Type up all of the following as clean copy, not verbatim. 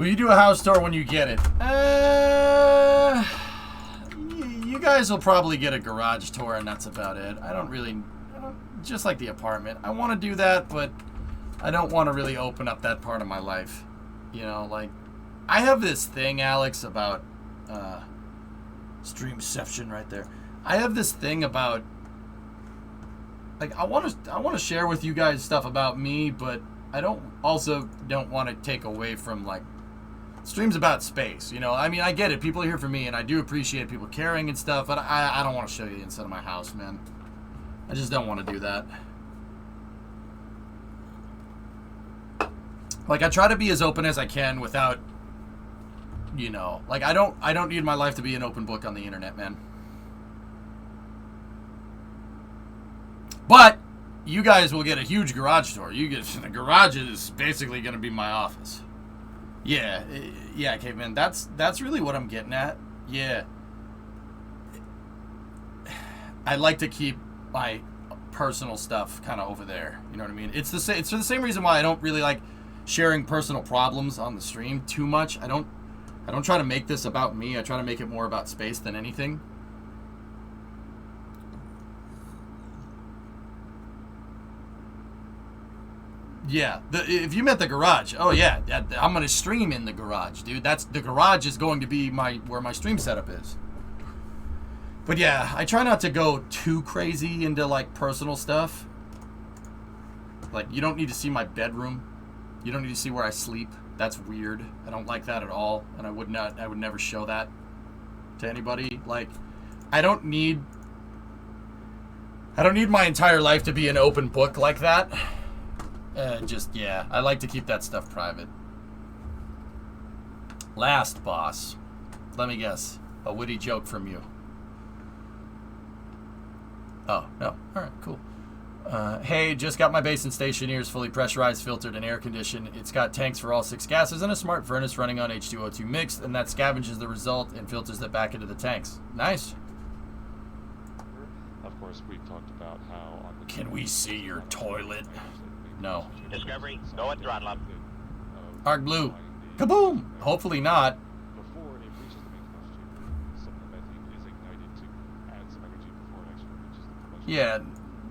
Will you do a house tour when you get it? You guys will probably get a garage tour, and that's about it. I don't just like the apartment. I want to do that, but I don't want to really open up that part of my life. You know, like, I have this thing, Alex, about streamception right there. I have this thing about, like, I want to share with you guys stuff about me, but I don't want to take away from, like, streams about space. You know, I mean, I get it. People are here for me, and I do appreciate people caring and stuff, but I don't want to show you the inside of my house, man. I just don't want to do that. Like, I try to be as open as I can without, you know, like, I don't need my life to be an open book on the internet, man. But you guys will get a huge garage tour. The garage is basically going to be my office. Yeah, Caveman. That's really what I'm getting at. Yeah. I like to keep my personal stuff kind of over there. You know what I mean? It's for the same reason why I don't really like sharing personal problems on the stream too much. I don't try to make this about me. I try to make it more about space than anything. Yeah, if you meant the garage, oh yeah, I'm gonna stream in the garage, dude. The garage is going to be where my stream setup is. But yeah, I try not to go too crazy into, like, personal stuff. Like, you don't need to see my bedroom. You don't need to see where I sleep. That's weird. I don't like that at all, and I would never show that to anybody. Like, I don't need my entire life to be an open book like that. Yeah, I like to keep that stuff private. Last, boss. Let me guess. A witty joke from you. Oh, no. Alright, cool. Hey, just got my basin stationers fully pressurized, filtered, and air conditioned. It's got tanks for all 6 gases and a smart furnace running on H2O2 mixed, and that scavenges the result and filters it back into the tanks. Nice. Of course, we've talked about how... Can we see your toilet? No. Discovery, go at throttle up. Arc Blue. Kaboom! Hopefully not. Before it reaches the main combustion chamber, some of the methane is ignited to add some energy before it actually reaches the combustion. Yeah.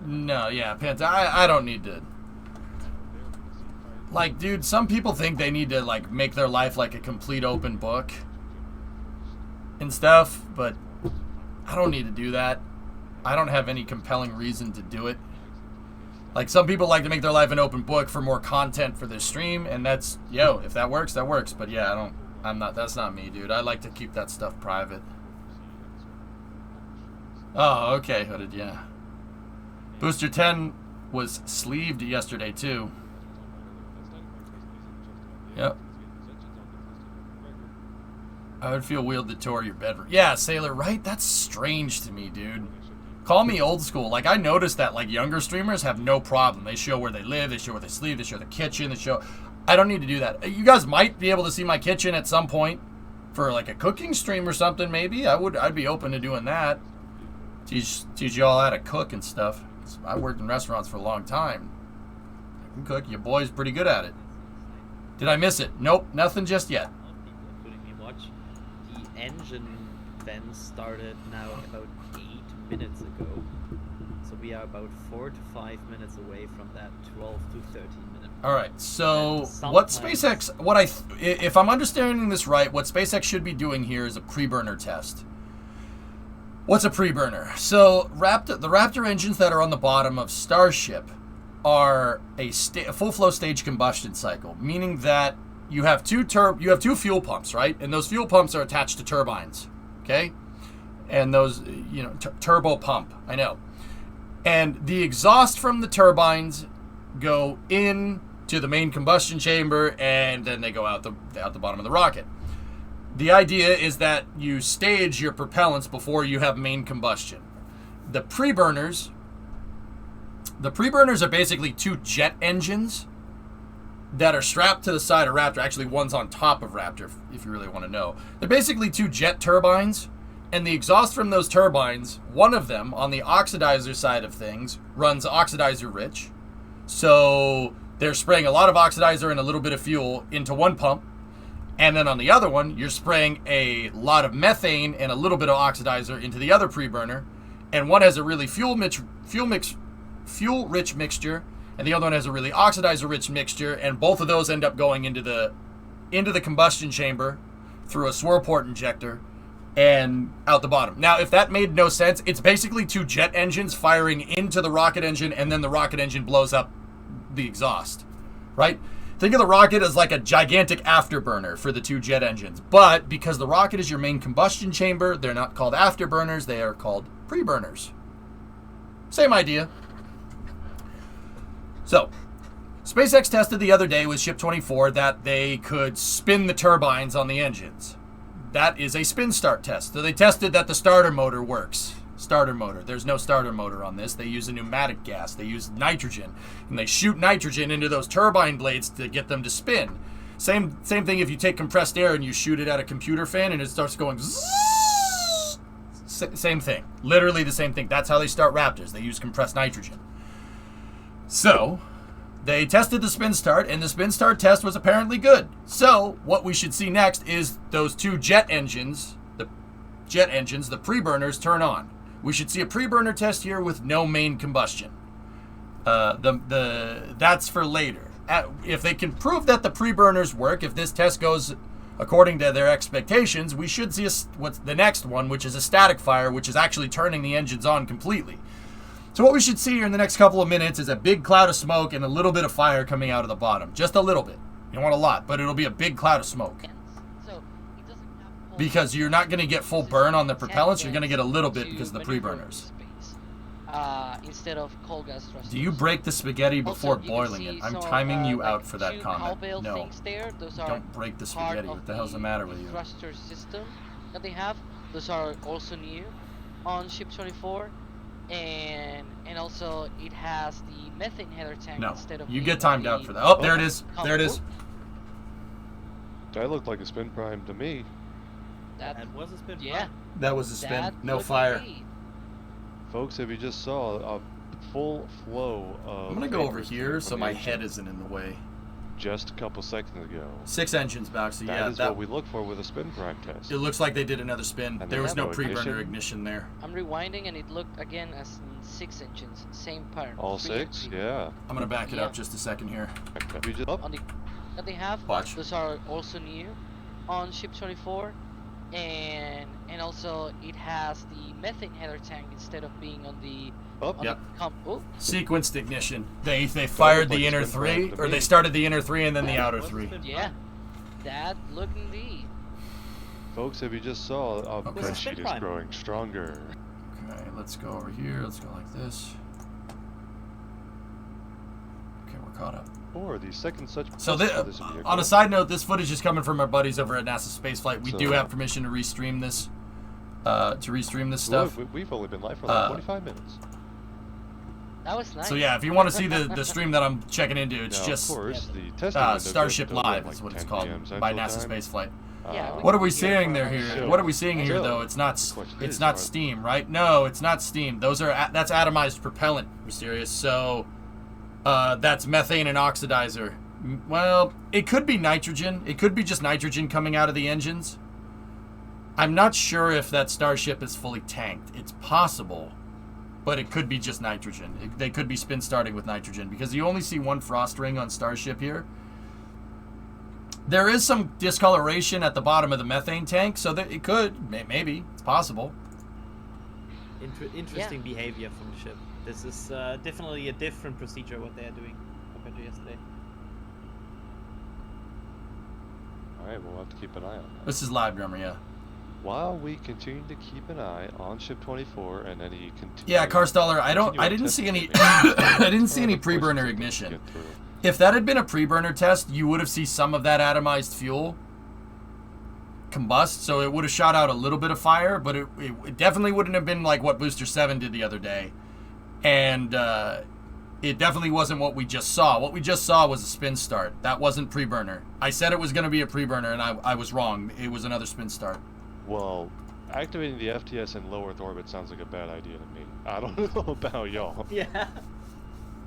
No, yeah, Panta, I don't need to... Like, dude, some people think they need to, like, make their life like a complete open book and stuff, but I don't need to do that. I don't have any compelling reason to do it. Like, some people like to make their life an open book for more content for their stream, and that's, yo, if that works, that works. But yeah, that's not me, dude. I like to keep that stuff private. Oh, okay, Hooded, yeah. Booster 10 was sleeved yesterday, too. Yep. I would feel weird to tour your bedroom. Yeah, Sailor, right? That's strange to me, dude. Call me old school. Like, I noticed that, like, younger streamers have no problem. They show where they live, they show where they sleep, they show the kitchen, they show... I don't need to do that. You guys might be able to see my kitchen at some point for, like, a cooking stream or something, maybe. I'd be open to doing that. Teach you all how to cook and stuff. I worked in restaurants for a long time. I can cook. Your boy's pretty good at it. Did I miss it? Nope, nothing just yet. Including me watch. The engine then started now about 8 minutes ago. So we are about 4 to 5 minutes away from that 12 to 13 minute. All right. So what SpaceX? If I'm understanding this right, what SpaceX should be doing here is a pre-burner test. What's a pre-burner? So the Raptor engines that are on the bottom of Starship are a full flow stage combustion cycle, meaning that you have two fuel pumps, right? And those fuel pumps are attached to turbines, okay? And those, you know, turbo pump, I know. And the exhaust from the turbines go in to the main combustion chamber, and then they go out the bottom of the rocket. The idea is that you stage your propellants before you have main combustion. The pre-burners are basically 2 jet engines that are strapped to the side of Raptor. Actually, one's on top of Raptor, if you really want to know. They're basically 2 jet turbines, and the exhaust from those turbines, one of them, on the oxidizer side of things, runs oxidizer rich. So they're spraying a lot of oxidizer and a little bit of fuel into one pump, And then on the other one, you're spraying a lot of methane and a little bit of oxidizer into the other pre-burner. And one has a really fuel-rich mixture, and the other one has a really oxidizer-rich mixture, and both of those end up going into the combustion chamber through a swirl port injector and out the bottom. Now, if that made no sense, it's basically two jet engines firing into the rocket engine, and then the rocket engine blows up the exhaust, right? Think of the rocket as like a gigantic afterburner for the two jet engines. But because the rocket is your main combustion chamber, they're not called afterburners, they are called pre-burners. Same idea. So, SpaceX tested the other day with Ship 24 that they could spin the turbines on the engines. That is a spin start test. So they tested that the starter motor works. Starter motor. There's no starter motor on this. They use a pneumatic gas. They use nitrogen. And they shoot nitrogen into those turbine blades to get them to spin. Same thing if you take compressed air and you shoot it at a computer fan and it starts going zzz. Same thing. Literally the same thing. That's how they start Raptors. They use compressed nitrogen. So, they tested the spin start, and the spin start test was apparently good. So, what we should see next is those two jet engines, the pre-burners, turn on. We should see a pre-burner test here with no main combustion. That's for later. If they can prove that the pre-burners work, if this test goes according to their expectations, we should see what's the next one, which is a static fire, which is actually turning the engines on completely. So what we should see here in the next couple of minutes is a big cloud of smoke and a little bit of fire coming out of the bottom. Just a little bit. You don't want a lot, but it'll be a big cloud of smoke. Because you're not going to get full burn on the propellants, you're going to get a little bit because of the pre-burners. Instead of coal gas thrusters. Do you break the spaghetti before Also, boiling it? I'm timing you out for that comment. No. Those Don't break the spaghetti. What the hell's the matter with you? Thruster system that they have. Those are also new on Ship 24. And also it has the methane header tank No. instead of You the- get timed out for that. Oh, there it is. There it is. That looked like a spin prime to me. That was a spin. yeah. That was a spin. That No looked fire. like me. Folks, if you just saw a full flow of... I'm going to go over vapors here coming so from my the head engine isn't in the way. just a couple seconds ago. 6 engines back, so yeah. That is what we look for with a spin prime test. It looks like they did another spin. And There was there's no no pre-burner ignition. ignition there. I'm rewinding and it looked again as 6 engines, same pattern. All 3 and 6? 3. Yeah. I'm going to back it Yeah. up just a second here. If you just up, On the that they have, Watch. those are also new on Ship 24, and also it has the methane header tank instead of being on the up, Yep. oh, Sequenced ignition. They fired like the a inner spin prime 3, to or they me. started the inner 3 and then the Yeah, outer Was a 3. spin yeah, that look indeed. folks, if you just saw, a Okay. bread Spin sheet is prime. growing stronger. Okay, let's go over here. Let's go like this. Okay, we're caught up. Or the second such So test of this on vehicle. a side note, this footage is coming from our buddies over at NASA Spaceflight. We So- do have permission to restream this. Stuff. Look, we've only been live for like 25 minutes. That was nice. So yeah, if you want to see the stream that I'm checking into, it's Now, just of course, the testing window Starship goes until, Live like, is what it's 10 called PM by Central NASA Time. Spaceflight. Yeah, What are we Yeah, seeing for there our here? show. What are we seeing here So, though? It's not question it's is, not are- steam, right? No, it's not steam. Those are that's atomized propellant, Mysterious. So that's methane and oxidizer. Well, it could be nitrogen. It could be just nitrogen coming out of the engines. I'm not sure if that Starship is fully tanked. It's possible, but it could be just nitrogen. They could be spin starting with nitrogen because you only see one frost ring on Starship here. There is some discoloration at the bottom of the methane tank, so that it could, maybe, it's possible. Interesting behavior from the ship. This is definitely a different procedure what they are doing compared to yesterday. Alright, we'll have to keep an eye on that. This is live, drummer, yeah. While we continue to keep an eye on Ship 24 and any Yeah, Carstaller, I didn't see any I didn't see any pre-burner ignition. If that had been a pre-burner test, you would have seen some of that atomized fuel combust, so it would have shot out a little bit of fire, but it definitely wouldn't have been like what Booster 7 did the other day. And it definitely wasn't what we just saw. What we just saw was a spin start. That wasn't pre-burner. I said it was going to be a pre-burner, and I was wrong. It was another spin start. Well, activating the FTS in low Earth orbit sounds like a bad idea to me. I don't know about y'all. Yeah.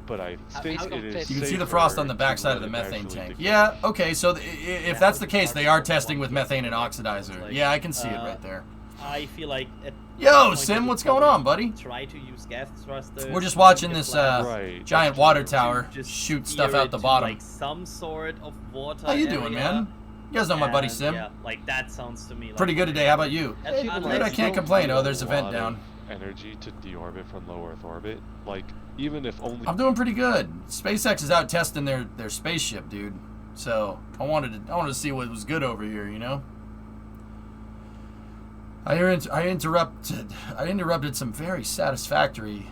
but I think it's it is You You can see the frost on the backside of the methane tank. Yeah, okay, so if that's the case, they are testing with methane and oxidizer. Yeah, I can see it right there. I feel like. Yo, Sim, what's going on, buddy? Try to use gas thrusters. We're just watching this Right, giant that's water true. tower Just shoot steer stuff out it the to, bottom. Like some sort of water. How you doing, area. man? You guys know my buddy And, Sim. Yeah, like that sounds to me like Pretty good today. How about you? That's Yeah, Good, I can't complain. Oh, there's a vent down. Energy to deorbit from low Earth orbit, like even if only. I'm doing pretty good. SpaceX is out testing their spaceship, dude. So I wanted to see what was good over here, you know. I interrupted some very satisfactory.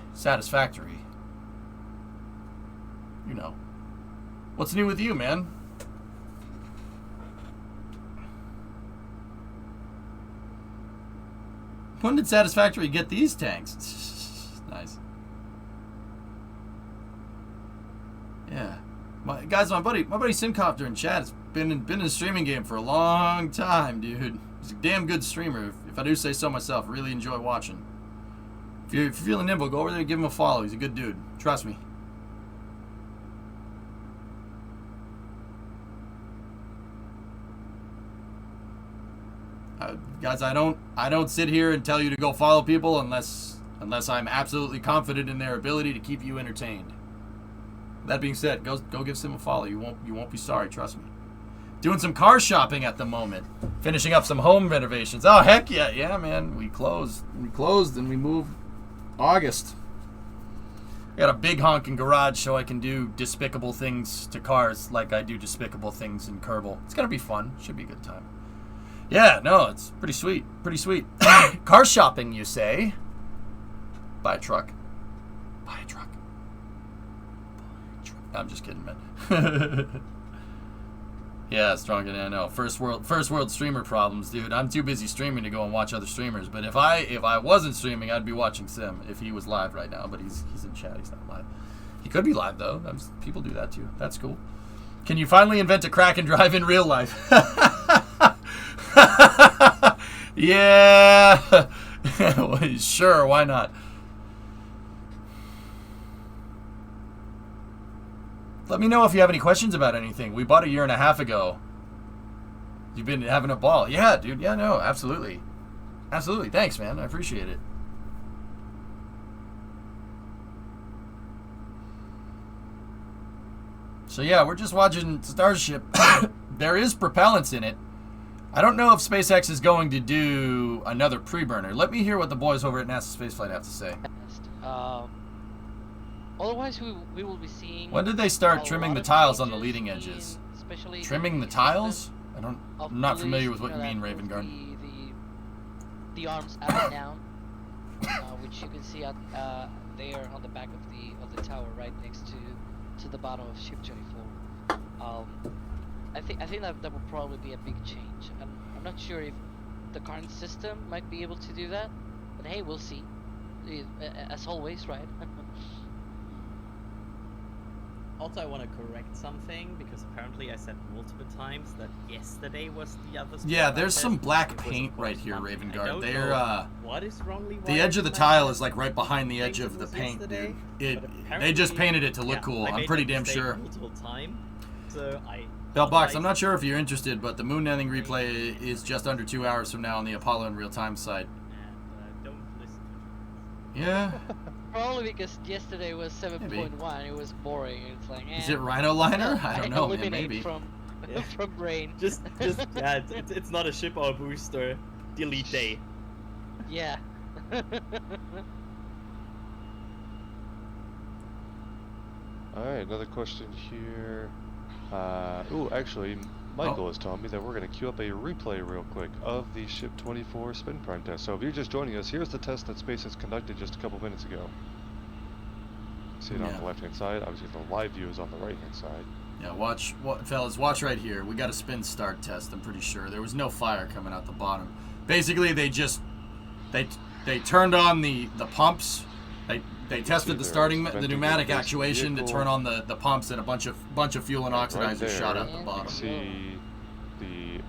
You know. What's new with you, man? When did Satisfactory get these tanks? Nice. Yeah. My buddy Simcopter in chat has been in the streaming game for a long time, dude. He's a damn good streamer, if I do say so myself. Really enjoy watching. If you're feeling nimble, go over there and give him a follow. He's a good dude. Trust me. Guys, I don't sit here and tell you to go follow people unless I'm absolutely confident in their ability to keep you entertained. That being said, go give Sim a follow. You won't be sorry, trust me. Doing some car shopping at the moment. Finishing up some home renovations. Oh heck yeah, man. We closed and we moved August. I got a big honking garage so I can do despicable things to cars like I do despicable things in Kerbal. It's gonna be fun. Should be a good time. Yeah, no, it's pretty sweet. Pretty sweet. Car shopping, you say? Buy a truck. Buy a truck. I'm just kidding, man. Yeah, stronger than I know. First world streamer problems, dude. I'm too busy streaming to go and watch other streamers. But if I wasn't streaming, I'd be watching Sim if he was live right now. But he's in chat. He's not live. He could be live though. People do that too. That's cool. Can you finally invent a crack and drive in real life? Yeah. Well, sure, why not? Let me know if you have any questions about anything. We bought a year and a half ago. You've been having a ball. Yeah, dude. Yeah, no, absolutely. Absolutely. Thanks, man. I appreciate it. So yeah, we're just watching Starship. There is propellants in it. I don't know if SpaceX is going to do another pre-burner. Let me hear what the boys over at NASA Spaceflight have to say. Otherwise, we will be seeing. When did they start trimming the tiles on the leading edges? Especially Trimming the tiles? I'm not familiar with what you mean, Ravengard. The arms up and down, which you can see out there on the back of the tower, right next to the bottom of Ship 24. I think that will probably be a big change. I'm not sure if the current system might be able to do that, but hey, we'll see. As always, right? Also, I want to correct something because apparently I said multiple times that yesterday was the other. Yeah, there's some black It was, paint of course, right here, Monday. I Ravengard. don't They're know what is wrongly the wired edge of the in my tile head. is like right behind the I edge think of it the was paint, yesterday, dude. but They just apparently- painted it to look yeah, cool. I I'm made pretty that damn mistake sure. multiple time, so I Bellbox, I'm not sure if you're interested, but the moon landing replay is just under 2 hours from now on the Apollo in real time site. And don't listen to Yeah. Probably because yesterday was 7.1. It was boring. It's like. Is it Rhino Liner? I don't know, man. eliminate Maybe. From Yeah. from brain. just yeah, it's not a ship or a booster. Delete day. Yeah. Alright, another question here. Actually, Michael is telling me that we're going to queue up a replay real quick of the Ship 24 spin prime test. So if you're just joining us, here's the test that SpaceX conducted just a couple minutes ago. See it on the left-hand side. Obviously, the live view is on the right-hand side. Yeah, fellas, watch right here. We got a spin start test, I'm pretty sure. There was no fire coming out the bottom. Basically, they turned on the pumps. They tested the pneumatic actuation to turn on the pumps, and a bunch of fuel and oxidizers shot out the You bottom. can see the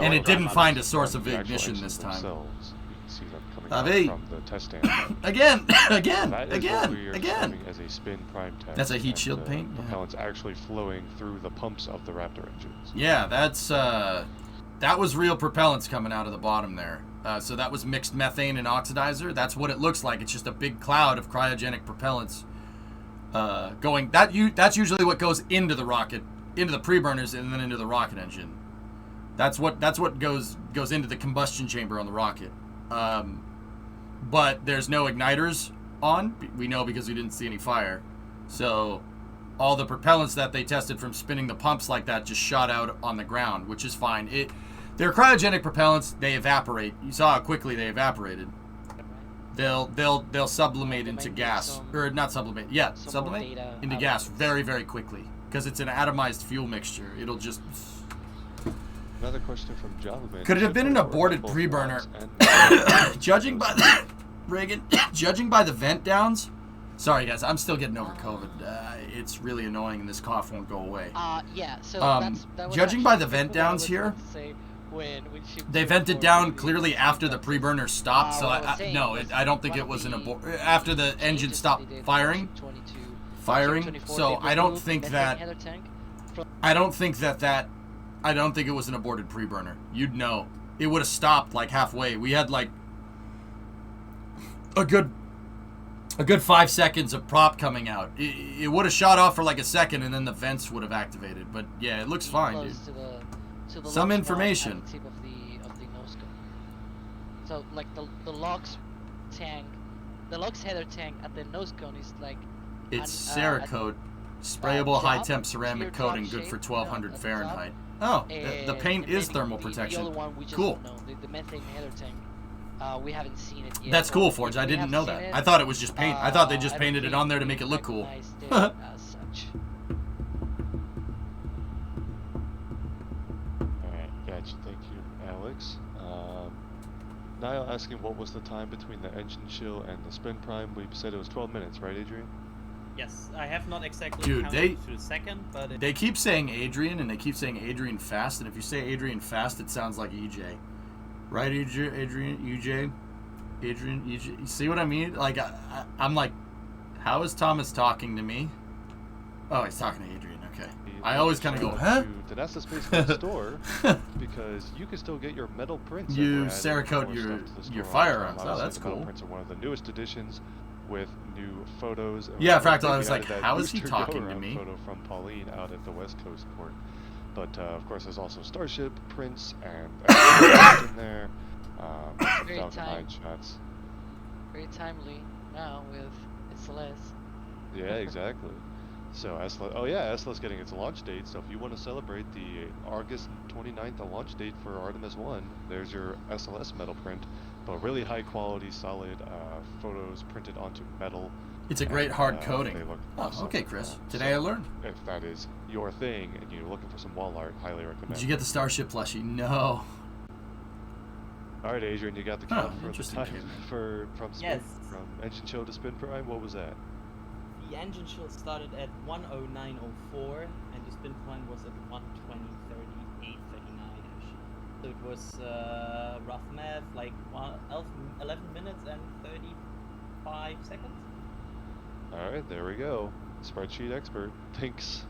And it didn't find a source of ignition this time. themselves. You can see them coming out David. from the test stand. Again, That is what we are again. describing as a spin prime test. That's a heat and shield the paint, yeah. propellant's actually flowing through the pumps of the Raptor engines. Yeah, that was real propellants coming out of the bottom there. So that was mixed methane and oxidizer. That's what it looks like. It's just a big cloud of cryogenic propellants going. That's usually what goes into the rocket, into the preburners, and then into the rocket engine. That's what goes into the combustion chamber on the rocket. But there's no igniters on. We know because we didn't see any fire. So all the propellants that they tested from spinning the pumps like that just shot out on the ground, which is fine. They're cryogenic propellants. They evaporate. You saw how quickly they evaporated. They'll sublimate into gas, or not sublimate. Yeah, sublimate into gas very, very quickly because it's an atomized fuel mixture. It'll just. Another question from Javaman. Could it have been an aborted preburner? Judging by the Reagan, judging by the vent downs. Sorry guys, I'm still getting over COVID. It's really annoying, and this cough won't go away. Yeah. So that was judging by the actually vent what I downs was here, going to say when they vented down clearly after the preburner stopped. So I don't think it was an abort after the engine stopped firing. So I don't think that. I don't think it was an aborted preburner. You'd know. It would have stopped like halfway. We had like a good 5 seconds of prop coming out. It would have shot off for like a second, and then the vents would have activated. But yeah, it looks fine, dude. Some information. At the tip of the nose cone. So like the LOX tank, the LOX header tank at the nose cone is like. It's Cerakote, sprayable high temp ceramic coating, good for 1200 Fahrenheit. Oh, the paint is thermal protection. The other one we just Cool. don't know, the methane header tank. We haven't seen it yet. That's cool, Forge. I didn't know that. I thought it was just paint. I thought they just painted it on there to make it look cool. As such. Alright, gotcha. Thank you, Alex. Niall asking what was the time between the engine chill and the spin prime. We said it was 12 minutes, right, Adrian? Yes, I have not exactly Dude, counted to the second, but They keep saying Adrian, and they keep saying Adrian fast, and if you say Adrian fast, it sounds like EJ. Right, Adrian, EJ? Adrian, EJ? You see what I mean? Like, I'm like, how is Thomas talking to me? Oh, he's talking to Adrian, okay. I always kind of go, huh? To NASA Space Flight store, because you can still get your metal prints. You that we're adding Cerakote more your stuff to the store all the firearms. time. Oh, Obviously, that's the metal cool. prints are one of the newest additions with new photos. And Yeah, we Fractal, I was added like, that how is he booster talking to go-around me? Photo from Pauline out at the West Coast port. But of course, there's also Starship prints and in there. Very Falcon 9 shots. Very timely now with SLS. Yeah, exactly. So Esla's getting its launch date. So if you want to celebrate the August 29th launch date for Artemis 1, there's your SLS metal print. But really high quality, solid photos printed onto metal. It's a great hard They coating. look Oh, awesome. okay, Chris. Today I learned. If that is your thing and you're looking for some wall art, highly recommend. Did you get the Starship plushie? No. All right, Adrian, you got the Huh, count for the interesting, time Cameron. from spin, Yes. from engine chill to spin prime. What was that? the engine chill started at 109.04, and the spin prime was at 120.38, 39ish. So it was rough math, like 11 minutes and 35 seconds. All right, there we go. Spreadsheet expert. Thanks.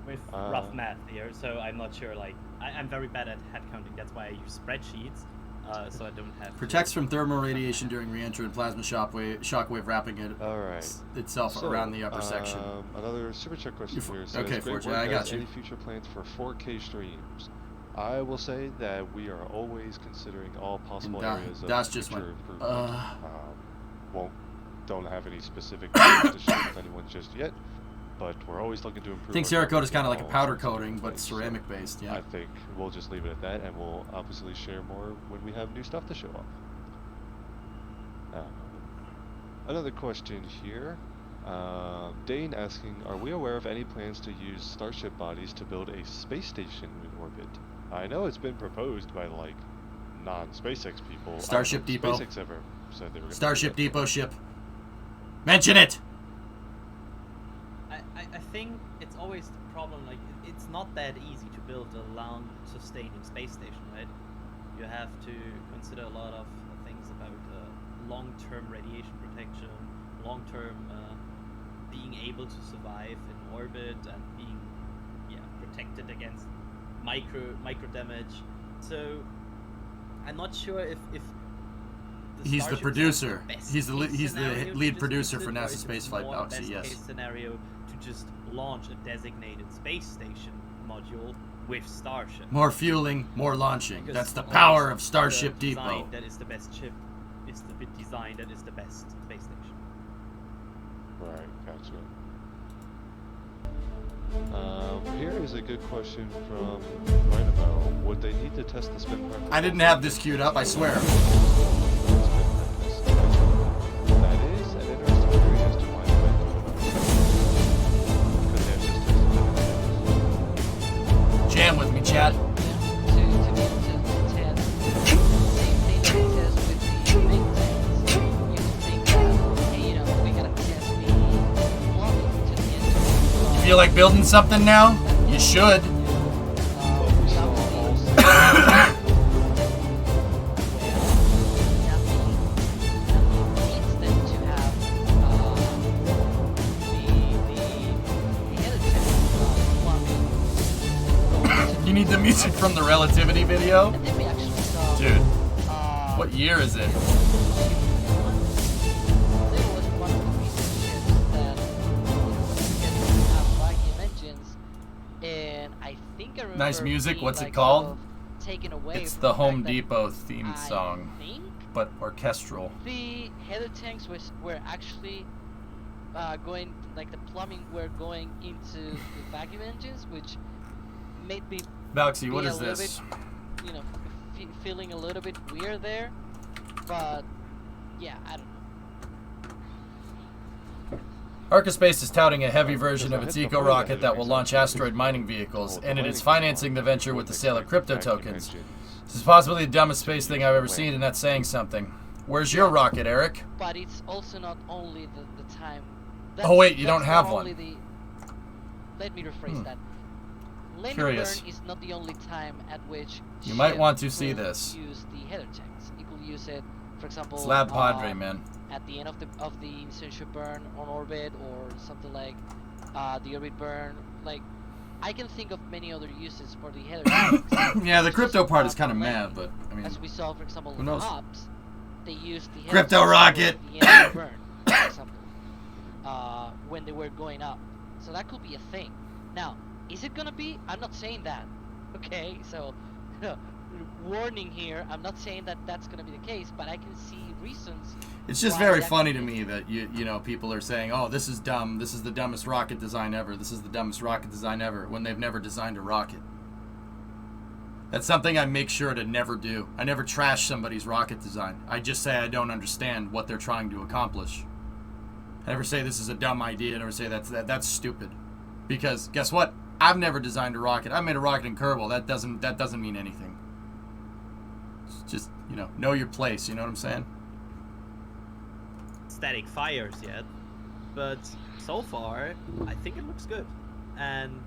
With rough math here, so I'm not sure. Like, I'm very bad at head counting. That's why I use spreadsheets, so I don't have. Protects from thermal radiation during re-entry and plasma shockwave wrapping it All right. itself So, around the upper section. Another super chat question here. Says, okay, "Great Forge, work, I guys. got you. Any future plans for 4K streams? I will say that we are always considering all possible And areas of Das just future went, improvement. Don't have any specific plans to share with anyone just yet, but we're always looking to improve. I think our Cerakote is coverage kind of in like a all powder sorts of coating, different but ways. So ceramic based, yeah. I think we'll just leave it at that, and we'll obviously share more when we have new stuff to show off. Another question here. Dane asking, are we aware of any plans to use Starship bodies to build a space station in orbit? I know it's been proposed by like non-SpaceX people. Starship I don't know Depot. if SpaceX ever said they were gonna do Starship that. Depot ship. Mention it! I think it's always the problem. Like, it's not that easy to build a long, sustaining space station, right? You have to consider a lot of long-term radiation protection, long-term being able to survive in orbit and being protected against micro damage. So I'm not sure if He's the Starship producer. is He's the scenario to lead just producer use for it, or NASA is it Spaceflight more Galaxy. best Yes. case scenario to just launch a designated space station module with Starship. More fueling, more launching. Because That's the always power of Starship the design Depot. that is the best chip. It's the bit design that is the best space station. Right, gotcha. Here is a good question from Dynamo. Would they need to test the spin prep? I didn't have this queued up, I swear. That is an interesting theory as to why they might do it. Because they have just tested Jam with me, chat. To be able to test same thing that we test with the big tanks. You think that, hey, you know, we gotta test the plumbing to the engine. Feel like building something now? You should. we saw also You need the music from the relativity video? And then we actually saw, Dude, what year is it? there was one of the recent ships that didn't have vacuum engines, and I think I remember Nice music, being, what's it like, called? sort of taken away It's from the fact Home that Depot theme I song, think but orchestral. the header tanks were actually going, like the plumbing were going into the vacuum engines, which made me Galaxy, what be a is little this? bit, you know, feeling a little bit weird there. But yeah, I don't know. Arcaspace is touting a heavy version of its eco-rocket that will launch asteroid mining vehicles, and it is financing the venture with the sale of crypto tokens. This is possibly the dumbest space thing I've ever seen, and that's saying something. Where's your rocket, Eric? But it's also not only the time. Oh, wait, you don't that's have not one. only let me rephrase that. Linear Curious. burn is not the only time at which You might ship want to see will this. use the header tanks. You could use it, for example, It's Lab Padre, man. at the end of the initial burn on orbit, or something like the orbit burn. Like, I can think of many other uses for the header tanks. Yeah, the crypto Just part is for kind of landing. mad, but, I mean, As we saw, for example, who with knows? Hobbs, they used the header Crypto tanks rocket! for the end of the burn, for example, when they were going up. So that could be a thing. Now, is it gonna be? I'm not saying that. Okay, so warning here. I'm not saying that that's gonna be the case, but I can see reasons. it's just why very that funny could to be. me that, you know, people are saying, oh, this is dumb, this is the dumbest rocket design ever, this is the dumbest rocket design ever, when they've never designed a rocket. That's something I make sure to never do. I never trash somebody's rocket design. I just say I don't understand what they're trying to accomplish. I never say this is a dumb idea. I never say that's stupid. Because guess what? I've never designed a rocket. I made a rocket in Kerbal. That doesn't mean anything. It's just, you know your place. You know what I'm saying? Static fires yet, but so far I think it looks good. And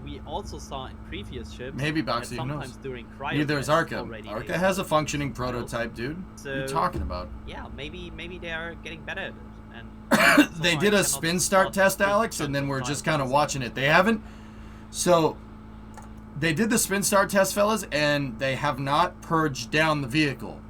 we also saw in previous ships Maybe that Boxy, who knows? sometimes during cryo Neither is tests Arca. already Arca they- has a functioning prototype, dude. What are you So- talking about? Yeah, maybe they are getting better at it. And so They far did I a cannot spin start spot test, big Alex, and chunks then of we're fire just kind of missing. watching it. They haven't. So they did the spin start test, fellas, and they have not purged down the vehicle.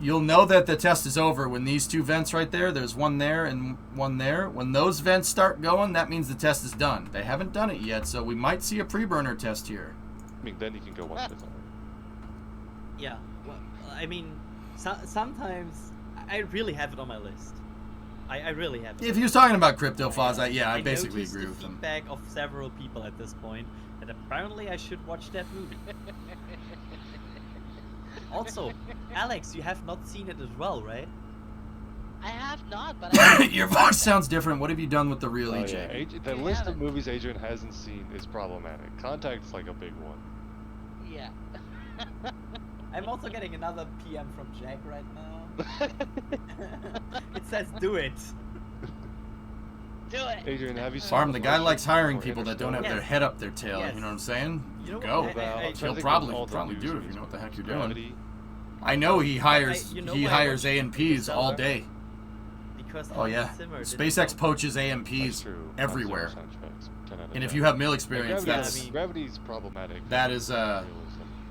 You'll know that the test is over when these two vents right there's one there and one there. When those vents start going, that means the test is done. They haven't done it yet, so we might see a pre-burner test here. I mean, then you can go watch this. Yeah, well, I mean, sometimes I really have it on my list. I really have it. If he was talking about crypto flaws, I basically noticed agree the with him. feedback of several people at this point that apparently I should watch that movie. Also, Alex, you have not seen it as well, right? I have not, but I Your voice sounds different. What have you done with the real Oh, EJ? yeah. The You list of haven't. movies Adrian hasn't seen is problematic. Contact's like a big one. yeah. I'm also getting another PM from Jack right now. It says do it. Do it. Adrian, have you seen Farm, the guy Starship likes hiring or people that don't have Interstellar? their head up their tail. Yes. You know what I'm saying? You know go. what, About- I- I'm trying to He'll think of probably all the news do it if you movies. know what the heck you're doing. Gravity. I know he hires you know he why I hires watched AMPs all Interstellar? day. Because Oh yeah, Zimmer didn't SpaceX know. poaches That's AMPs true. everywhere. 0% facts, 10 out of And if 10. you have mill Yeah, experience, gravity, that's I mean- gravity's problematic. that is Realism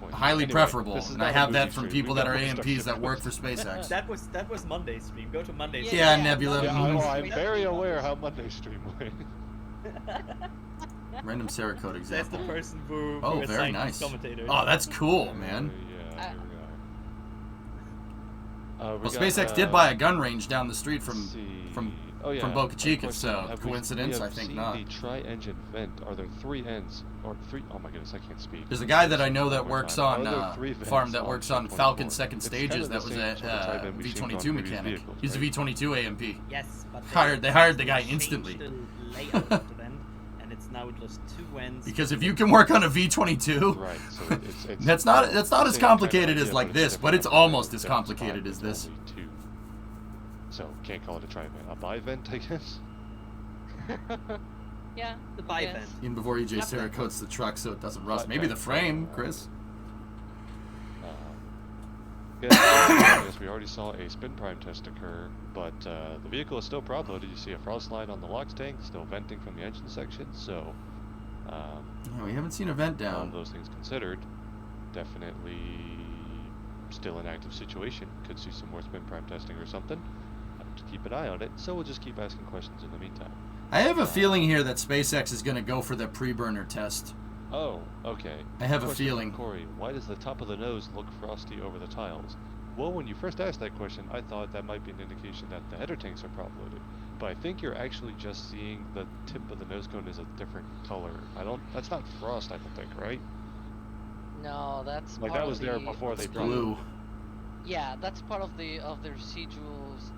point. highly Anyway, preferable, this is and I not a have movie that from stream. people We've that got are more AMPs stuff that to work do. for SpaceX. That was Monday's stream. Go to Monday's Yeah, stream. Nebula. Yeah, Mhm. I'm very aware how Monday stream went. Random Cerakote That's the example. person who Oh, assigned very these nice. commentators. Oh, that's cool, man. Yeah, here we are. Well, SpaceX did buy a gun range down the street from Oh, yeah. Boca Chica, Question, so have we- coincidence? we I have think seen not. The tri-engine vent. Are there 3 ends or 3? Oh my goodness, I can't speak. There's a guy that I know that One works time. on Are there 3 vents farm that works on Ship Falcon 24? second It's stages. kinda That the was same a sort of tri-vent we've seen on V22 previous mechanic. vehicles, He's a right? V22 AMP. Yes, but They hired the guy changed instantly. the layout of the vent, and it's now just 2 vents. Because if you can work on a V22, Right, so it's that's not the as same kind of complicated as idea, like but it's this, but it's different. almost as That's complicated fine, as it's this. only 2. So can't call it a tri-vent. A bi-vent, I guess. Yeah. The I bi guess. vent. Even before EJ Yep. Cerakotes the truck so it doesn't rust. Right, Maybe right. the frame, Chris. Yes, we already saw a spin prime test occur, but the vehicle is still prop loaded. You see a frost line on the LOX tank, still venting from the engine section. So, Yeah, we haven't seen a vent all of down. those things considered, definitely still an active situation. Could see some more spin prime testing or something. Have to keep an eye on it. So we'll just keep asking questions in the meantime. I have a feeling here that SpaceX is going to go for the pre-burner test. Oh, okay. I have a Question from feeling. Corey, why does the top of the nose look frosty over the tiles? Well, when you first asked that question, I thought that might be an indication that the header tanks are prop loaded. But I think you're actually just seeing the tip of the nose cone is a different color. That's not frost, I don't think, right? No, that's Like part that was of there the, before It's they brought it. blue. Yeah, that's part of the residuals,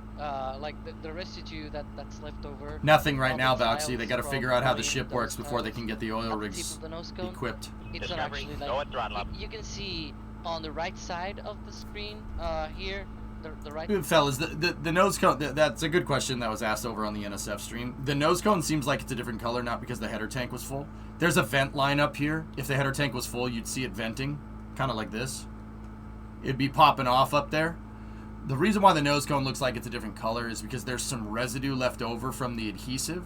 like the residue that's left over. Nothing right on now, the Bauxy. They tiles got to from figure out how the blowing ship works those before they tiles can get the at oil the tip rigs of the nose cone. equipped. It's not Discovery, actually go like at throttle up. you can see on the right side of the screen here, the right. Fellas, the nose cone, that's a good question that was asked over on the NSF stream. The nose cone seems like it's a different color, not because the header tank was full. There's a vent line up here. If the header tank was full, you'd see it venting, kind of like this. It'd be popping off up there. The reason why the nose cone looks like it's a different color is because there's some residue left over from the adhesive.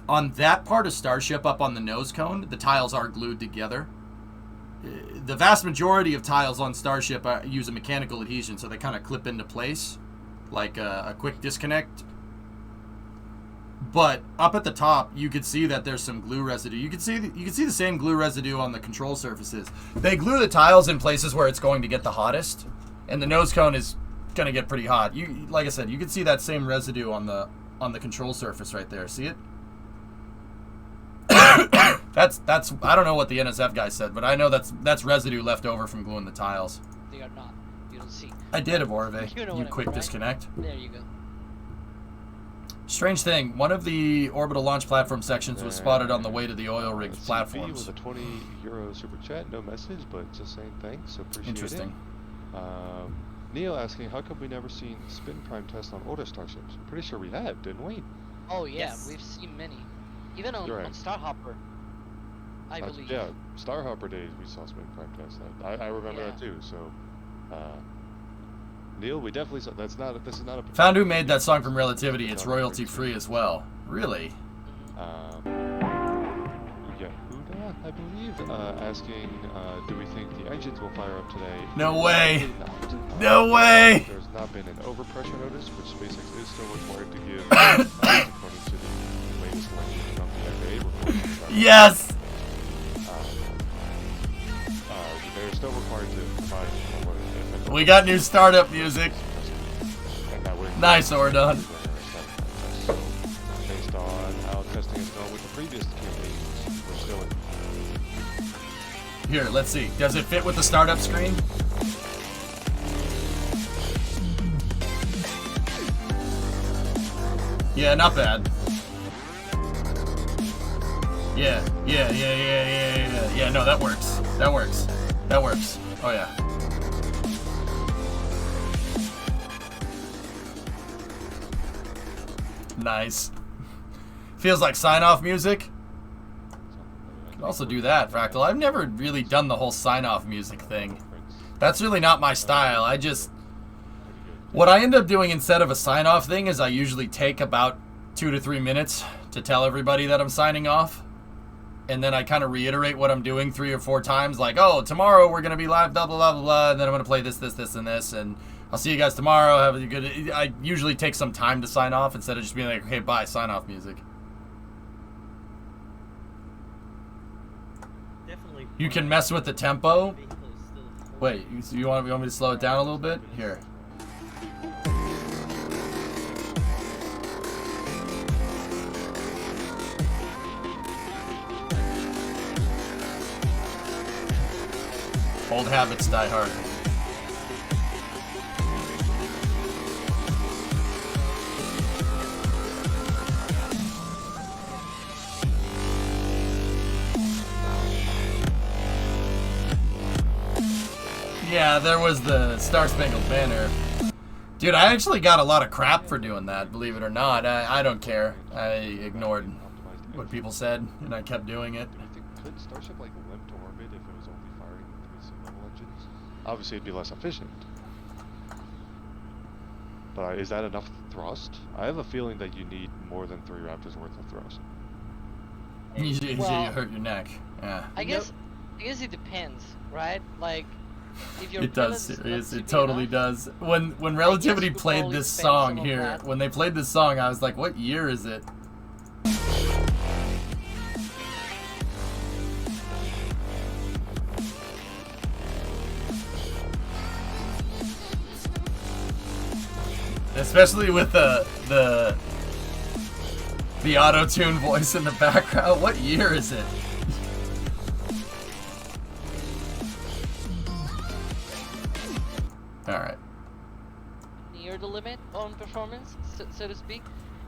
On that part of Starship up on the nose cone, the tiles are glued together. The vast majority of tiles on Starship use a mechanical adhesion, so they kind of clip into place, like a quick disconnect. But up at the top, you could see that there's some glue residue. You can see the same glue residue on the control surfaces. They glue the tiles in places where it's going to get the hottest, and the nose cone is going to get pretty hot. Like I said, you can see that same residue on the control surface right there. See it? That's I don't know what the NSF guy said, but I know that's residue left over from gluing the tiles. They are not. You don't see. I did, Aborve. You know what I mean, quick right? disconnect. There you go. Strange thing, one of the orbital launch platform sections was spotted on the way to the oil rig TV platforms. with a 20 euro super chat, no message, but just saying thanks, so appreciate Interesting. it. Neil asking, how come we never seen spin prime tests on older starships? I'm pretty sure we have, didn't we? Oh yeah, Yes. we've seen many. Even on, You're right. on Starhopper, I That's- believe. Yeah, Starhopper days we saw spin prime tests. I remember that Yeah. too. So, Neil, we definitely saw. This is not a. Found who made that song from Relativity. It's royalty free as well. Really? Yehuda, I believe, asking, do we think the engines will fire up today? No way. Probably not. No way. There's not been an overpressure notice, which SpaceX is still required to give, according to the latest language from the FAA report. Yes. They're still required to provide what if We got new startup music. and that would Nice, Ordon. So, based on how testing is going with the previous campaigns, we're still in. Here, let's see. Does it fit with the startup screen? Yeah, not bad. Yeah. Yeah, no, that works. That works. That works. Oh, yeah. Nice. Feels like sign-off music. Can also do that, Fractal. I've never really done the whole sign-off music thing. That's really not my style. What I end up doing instead of a sign-off thing is I usually take about 2 to 3 minutes to tell everybody that I'm signing off. And then I kind of reiterate what I'm doing 3 or 4 times. Like, oh, tomorrow we're going to be live, blah, blah, blah, blah, blah. And then I'm going to play this, this, this, and this. And I'll see you guys tomorrow. Have a good... I usually take some time to sign off instead of just being like, okay, bye, sign-off music. Definitely. You can mess with the tempo. Wait, you want me to slow it down a little bit? Here. Old habits die hard. Yeah, there was the Star Spangled Banner. Dude, I actually got a lot of crap for doing that, believe it or not. I don't care. I ignored what people said, and I kept doing it. Do you think could Starship like limp to orbit if it was only firing 3 sea-level engines? Obviously, it'd be less efficient. But is that enough thrust? I have a feeling that you need more than 3 Raptors worth of thrust. You Well, hurt your neck. Yeah. I guess it depends, right? Like, if your It does, pilot is not serious. It stupid totally enough, does. When Relativity you could played probably this spend song some of here, that. when they played this song, I was like, what year is it? Especially with the auto-tune voice in the background. What year is it? Alright. near the limit on performance, so to speak,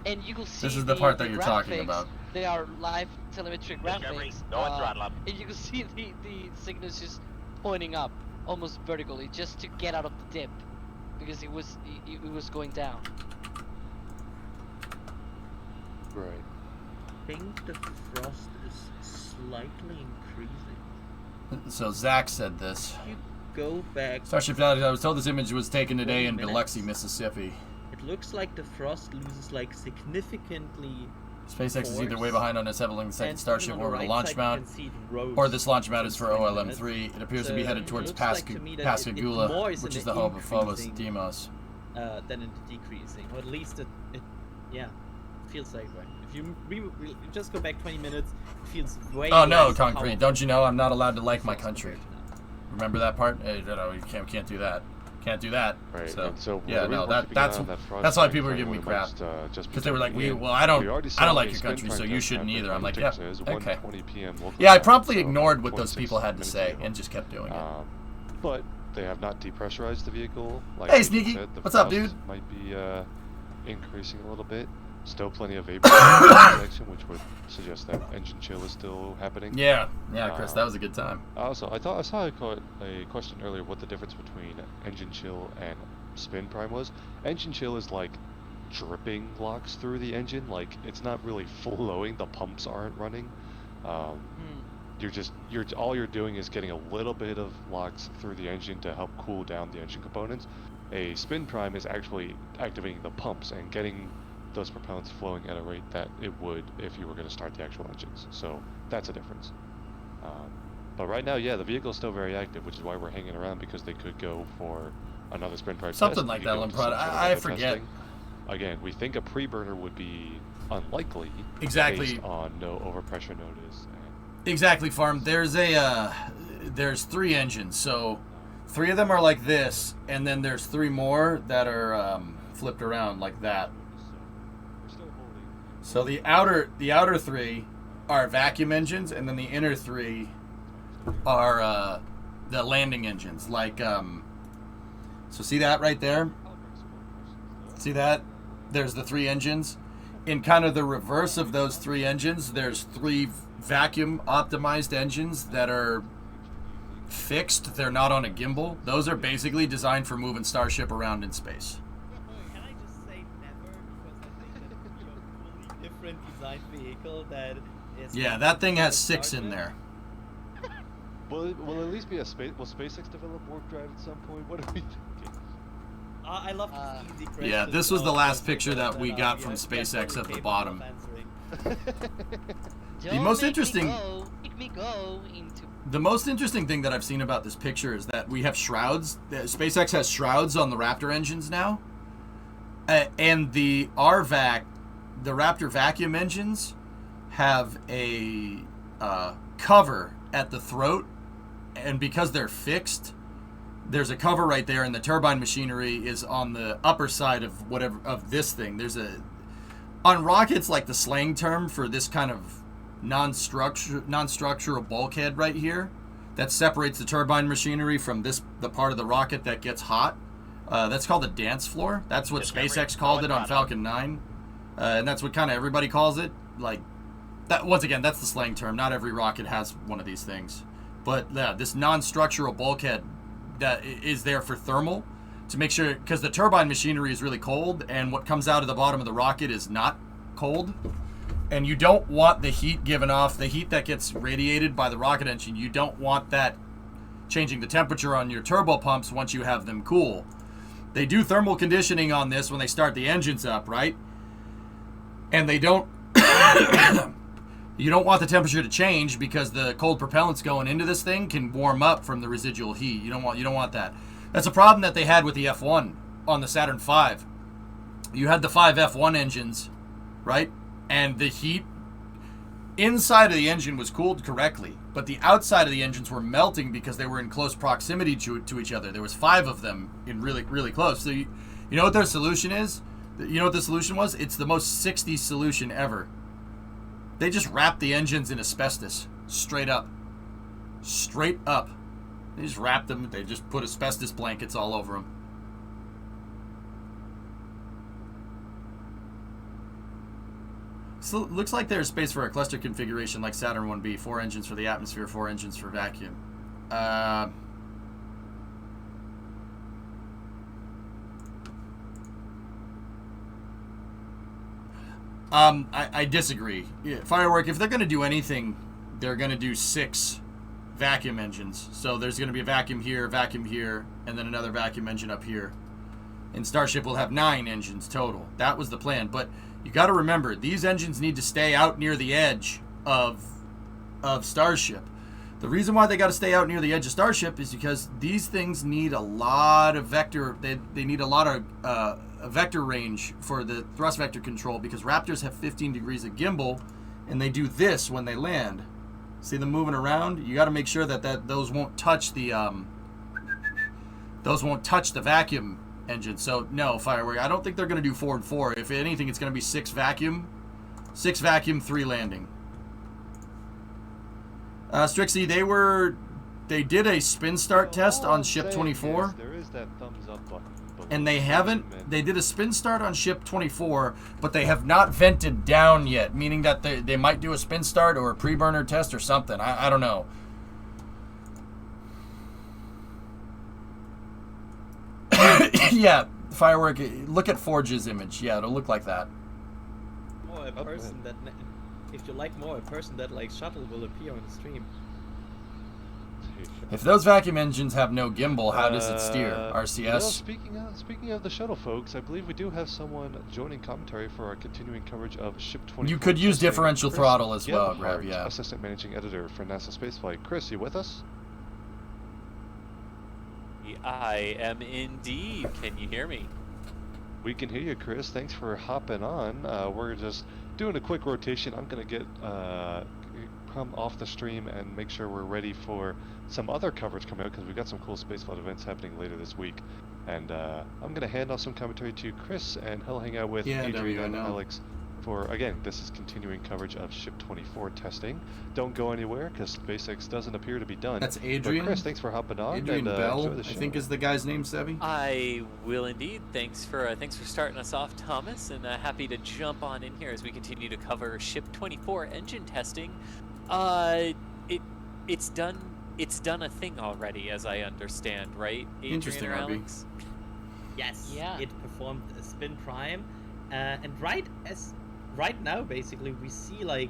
and you will see This is the part that you're talking graphics. about. They are live telemetry Discovery, graphics, no throttle up. and you can see the signals just pointing up, almost vertically, just to get out of the dip, because it was going down. Right. I think the frost is slightly increasing. So Zach said this. If you go back, Starship Data, I was told this image was taken today 20 in minutes. Biloxi, Mississippi. it looks like the frost loses like significantly. SpaceX is either Force. way behind on assembling the second And Starship even on the orbital right launch side, mount, you can see it rose or this launch mount is for in 20 OLM-3. It appears to be So headed it towards looks like to me that it Pascagoula, more is which in is the the hub of Phobos increasing, Deimos. than in the decreasing, or at least it feels like right. If you just go back 20 minutes, it feels way. Oh no, less Concrete! powerful. Don't you know I'm not allowed to like my Frost country? compared to now. Remember that part? Hey, no, you can't do that. Can't do that. Right. So, and so yeah, the no, reason we're keeping an eye that's on that frost that's why line people are for giving me anyone crap. that might, just be Because they were like, tuning in, well, I don't already saw like a your spin country, so prime you test shouldn't happen either. I'm on like, the yeah, ticker, so it was okay. 1:20 p.m. local Yeah, I time, promptly so ignored what those 26 people had to minutes say ago. and just kept doing it. But they have not depressurized the vehicle. Like Hey, we Sneaky. said, the What's up, frost dude? Might be increasing a little bit. Still plenty of vapor in the section, which would suggest that engine chill is still happening. Yeah, Chris, that was a good time. Also, I saw a question earlier what the difference between engine chill and spin prime was. Engine chill is like dripping locks through the engine, like it's not really flowing, the pumps aren't running. All you're doing is getting a little bit of locks through the engine to help cool down the engine components. A spin prime is actually activating the pumps and getting those propellants flowing at a rate that it would if you were going to start the actual engines. So that's a difference. But right now, yeah, the vehicle's still very active, which is why we're hanging around, because they could go for another spin prime Something test. like We that, could go into Limprod. some sort of I other forget. testing. Again, we think a pre-burner would be unlikely Exactly. based on no overpressure notice. Exactly, Farm. There's there's 3 engines, so 3 of them are like this, and then there's 3 more that are flipped around like that. So the outer 3 are vacuum engines, and then the inner 3 are the landing engines. Like so see that right there? See that? There's the 3 engines. In kind of the reverse of those 3 engines, there's 3 vacuum optimized engines that are fixed. They're not on a gimbal. Those are basically designed for moving Starship around in space. Can I just say never? Because I think that a fully different design vehicle that is. Yeah, that thing has 6 in there. Will at least be a space? Will SpaceX develop warp drive at some point? What are we thinking? I love these easy questions. Yeah, this was the last also, picture that we got from SpaceX at the bottom. The most interesting. Make me go into. The most interesting thing that I've seen about this picture is that we have shrouds. SpaceX has shrouds on the Raptor engines now, and the RVac, the Raptor vacuum engines, have a cover at the throat, and because they're fixed, there's a cover right there, and the turbine machinery is on the upper side of whatever of this thing. There's a on rockets, like the slang term for this kind of non-structural bulkhead right here that separates the turbine machinery from the part of the rocket that gets hot. That's called the dance floor. That's what SpaceX called it on Falcon 9, and that's what kind of everybody calls it. Like that. Once again, that's the slang term. Not every rocket has one of these things, but yeah, this non-structural bulkhead that is there for thermal, to make sure, because the turbine machinery is really cold, and what comes out of the bottom of the rocket is not cold, and you don't want the heat given off, the heat that gets radiated by the rocket engine, you don't want that changing the temperature on your turbo pumps once you have them cool. They do thermal conditioning on this when they start the engines up, right? And they don't you don't want the temperature to change, because the cold propellants going into this thing can warm up from the residual heat. You don't want that. That's a problem that they had with the F1 on the Saturn V. You had the 5 F1 engines, right? And the heat inside of the engine was cooled correctly, but the outside of the engines were melting because they were in close proximity to each other. There was 5 of them in really, really close. So you know what their solution is? You know what the solution was? It's the most 60s solution ever. They just wrapped the engines in asbestos, straight up. Straight up. They just wrapped them. They just put asbestos blankets all over them. So it looks like there's space for a cluster configuration like Saturn 1B. 4 engines for the atmosphere, 4 engines for vacuum. I disagree. Firework, if they're going to do anything, they're going to do 6 vacuum engines. So there's going to be a vacuum here, and then another vacuum engine up here. And Starship will have 9 engines total. That was the plan. But you got to remember, these engines need to stay out near the edge of Starship. The reason why they got to stay out near the edge of Starship is because these things need a lot of vector. They need a lot of vector range for the thrust vector control, because Raptors have 15 degrees of gimbal, and they do this when they land. See them moving around? You got to make sure that those won't touch the vacuum engine. So no, Firework, I don't think they're going to do 4 and 4. If anything, it's going to be 6 vacuum, 3 landing. Strixie, they did a spin start test on ship 24. Yes, there is that thumbs up button. And they did a spin start on ship 24, but they have not vented down yet, meaning that they might do a spin start or a pre-burner test or something. I don't know. Yeah, Firework, look at Forge's image. Yeah, it'll look like that. More a person that, if you like more a person that likes shuttle, will appear on the stream. If those vacuum engines have no gimbal, how does it steer? RCS? Well, speaking of the shuttle, folks, I believe we do have someone joining commentary for our continuing coverage of Ship 24. You could use differential Chris throttle as well, Gebhardt, Grab, yeah. Assistant Managing Editor for NASA Spaceflight. Chris, you with us? I am indeed. Can you hear me? We can hear you, Chris. Thanks for hopping on. We're just doing a quick rotation. I'm going to get come off the stream and make sure we're ready for some other coverage coming out, because we've got some cool spaceflight events happening later this week. And I'm going to hand off some commentary to Chris, and he'll hang out with Adrian and Alex for, again, this is continuing coverage of Ship 24 testing. Don't go anywhere, because SpaceX doesn't appear to be done. That's Adrian. But Chris, thanks for hopping on. Adrian and, Bell, I think is the guy's name, Sebi. I will indeed. Thanks for starting us off, Thomas, and happy to jump on in here as we continue to cover Ship 24 engine testing. It's done a thing already, as I understand, right? Adrian Interesting, or RB. Alex? Yes. Yeah. It performed a spin prime, and right now, basically, we see like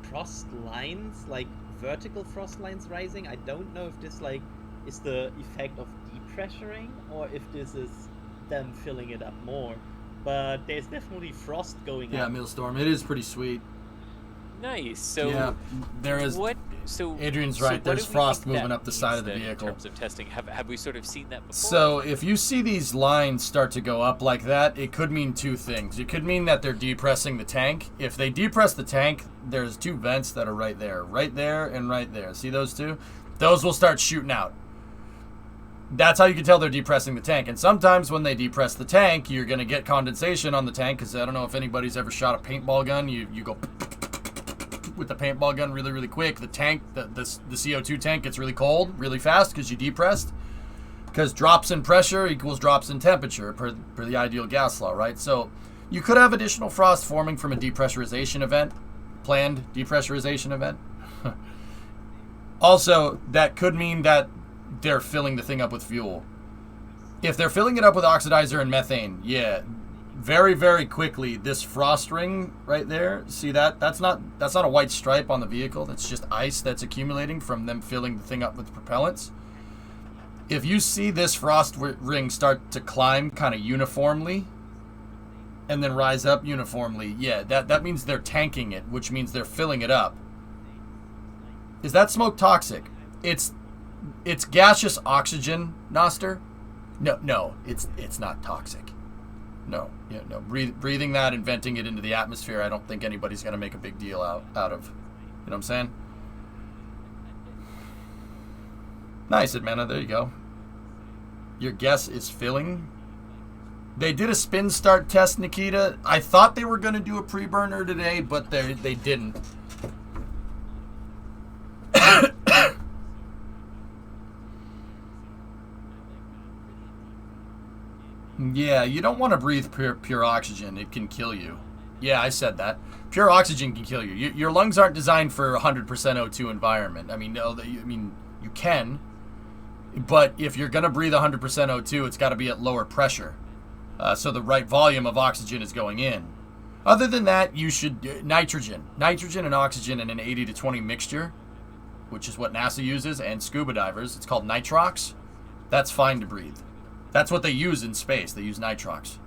crossed lines, like vertical frost lines rising. I don't know if this like is the effect of depressuring or if this is them filling it up more. But there's definitely frost going Yeah, up. Maelstrom. It is pretty sweet. Nice. So yeah, there is. what? So Adrian's so right. what There's do we frost think that moving up the side means of the then vehicle. In terms of testing, have we sort of seen that before? So if you see these lines start to go up like that, it could mean two things. It could mean that they're depressing the tank. If they depress the tank, there's two vents that are right there and right there. See those two? Those will start shooting out. That's how you can tell they're depressing the tank. And sometimes when they depress the tank, you're going to get condensation on the tank, because I don't know if anybody's ever shot a paintball gun. You go with the paintball gun really, really quick. The tank, the CO2 tank gets really cold really fast because you depressed. Because drops in pressure equals drops in temperature per the ideal gas law, right? So you could have additional frost forming from a depressurization event, planned depressurization event. Also, that could mean that they're filling the thing up with fuel. If they're filling it up with oxidizer and methane, yeah, very, very quickly, this frost ring right there, see that? That's not a white stripe on the vehicle. That's just ice that's accumulating from them filling the thing up with propellants. If you see this frost ring start to climb kind of uniformly and then rise up uniformly, yeah, that means they're tanking it, which means they're filling it up. Is that smoke toxic? It's gaseous oxygen, Noster. No, it's not toxic. No, yeah, no. Breathing that and venting it into the atmosphere, I don't think anybody's gonna make a big deal out of. You know what I'm saying? Nice, Edmana. There you go. Your guess is filling. They did a spin start test, Nikita. I thought they were gonna do a pre-burner today, but they didn't. Yeah, you don't want to breathe pure oxygen. It can kill you. Yeah, I said that. Pure oxygen can kill you. Your lungs aren't designed for 100% O2 environment. I mean, you can, but if you're going to breathe 100% O2, it's got to be at lower pressure. So the right volume of oxygen is going in. Other than that, you should nitrogen and oxygen in an 80-20 mixture, which is what NASA uses, and scuba divers. It's called nitrox. That's fine to breathe. That's what they use in space. They use nitrox.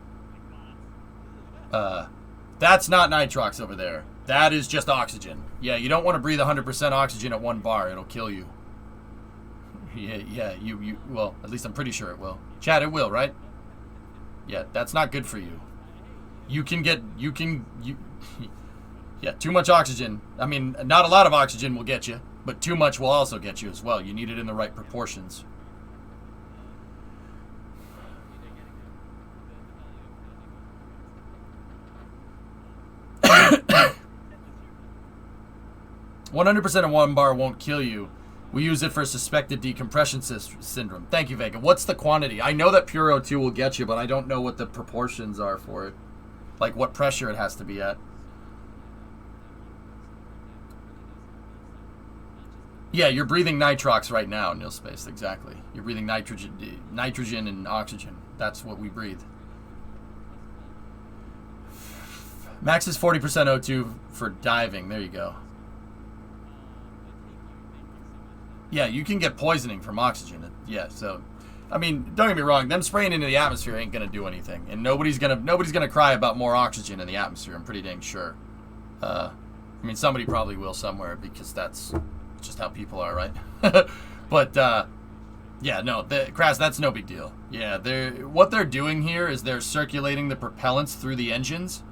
That's not nitrox over there. That is just oxygen. Yeah, you don't want to breathe 100% oxygen at 1 bar. It'll kill you. Yeah, you well, at least I'm pretty sure it will. Chad, it will, right? Yeah, that's not good for you. Yeah, too much oxygen. I mean, not a lot of oxygen will get you, but too much will also get you as well. You need it in the right proportions. 100% of 1 bar won't kill you. We use it for suspected decompression syndrome. Thank you, Vega. What's the quantity? I know that pure O2 will get you, but I don't know what the proportions are for it. Like what pressure it has to be at. Yeah, you're breathing nitrox right now, Neil Space. Exactly. You're breathing nitrogen and oxygen. That's what we breathe. Max is 40% O2 for diving. There you go. Yeah, you can get poisoning from oxygen. Yeah, so, I mean, don't get me wrong. Them spraying into the atmosphere ain't gonna do anything, and nobody's gonna cry about more oxygen in the atmosphere. I'm pretty dang sure. I mean, somebody probably will somewhere because that's just how people are, right? But yeah, no, Kras, that's no big deal. Yeah, what they're doing here is they're circulating the propellants through the engines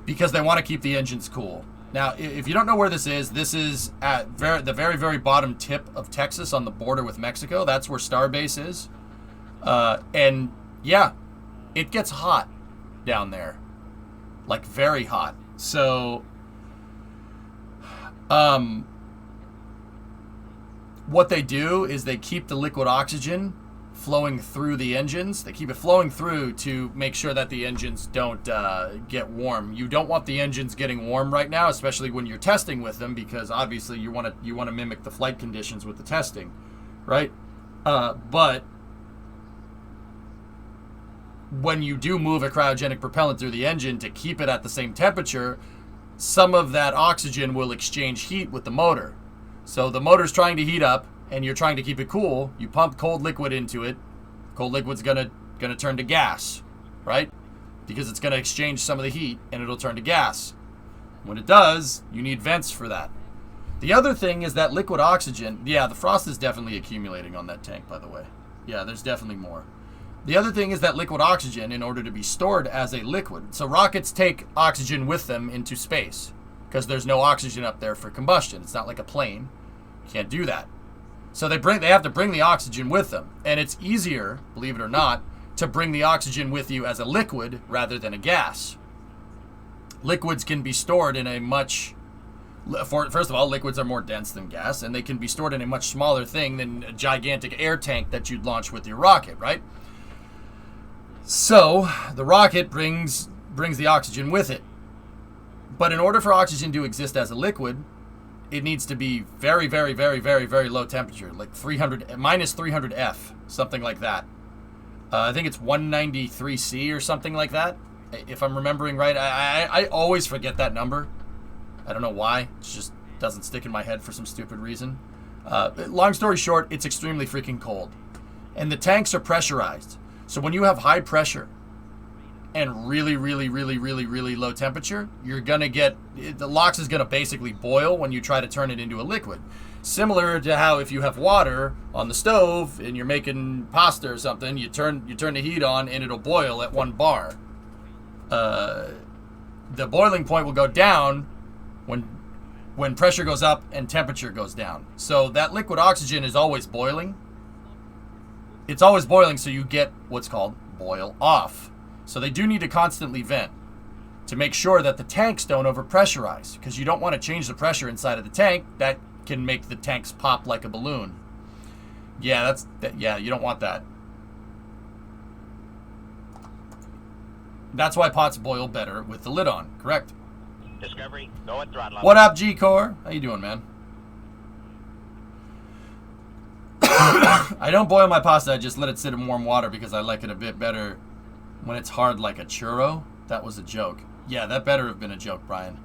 because they want to keep the engines cool. Now, if you don't know where this is at the very, very bottom tip of Texas on the border with Mexico. That's where Starbase is. And, yeah, it gets hot down there. Like, very hot. So, what they do is they keep the liquid oxygen flowing through the engines. They keep it flowing through to make sure that the engines don't get warm. You don't want the engines getting warm right now, especially when you're testing with them, because obviously you want to mimic the flight conditions with the testing, right? But when you do move a cryogenic propellant through the engine to keep it at the same temperature, some of that oxygen will exchange heat with the motor. So the motor's trying to heat up, and you're trying to keep it cool. You pump cold liquid into it. Cold liquid's gonna turn to gas, right? Because it's gonna exchange some of the heat, and it'll turn to gas. When it does, you need vents for that. The other thing is that liquid oxygen. Yeah, the frost is definitely accumulating on that tank, by the way. Yeah, there's definitely more. The other thing is that liquid oxygen, in order to be stored as a liquid. So rockets take oxygen with them into space because there's no oxygen up there for combustion. It's not like a plane. You can't do that. So they have to bring the oxygen with them. And it's easier, believe it or not, to bring the oxygen with you as a liquid rather than a gas. Liquids can be stored in a much... First of all, liquids are more dense than gas, and they can be stored in a much smaller thing than a gigantic air tank that you'd launch with your rocket, right? So the rocket brings the oxygen with it. But in order for oxygen to exist as a liquid, it needs to be very, very, very, very, very low temperature, like minus 300 F, something like that. I think it's 193 C or something like that, if I'm remembering right. I always forget that number. I don't know why. It just doesn't stick in my head for some stupid reason. Long story short, it's extremely freaking cold. And the tanks are pressurized. So when you have high pressure and really, really, really, really, really low temperature, you're going to get... The LOX is going to basically boil when you try to turn it into a liquid. Similar to how if you have water on the stove and you're making pasta or something, you turn the heat on and it'll boil at 1 bar. The boiling point will go down when pressure goes up and temperature goes down. So that liquid oxygen is always boiling. It's always boiling, so you get what's called boil off. So they do need to constantly vent to make sure that the tanks don't overpressurize, because you don't want to change the pressure inside of the tank. That can make the tanks pop like a balloon. Yeah, yeah, you don't want that. That's why pots boil better with the lid on, correct? Discovery, go at throttle. What up, G-Core? How you doing, man? I don't boil my pasta, I just let it sit in warm water because I like it a bit better when it's hard like a churro. That was a joke. Yeah, that better have been a joke, Brian.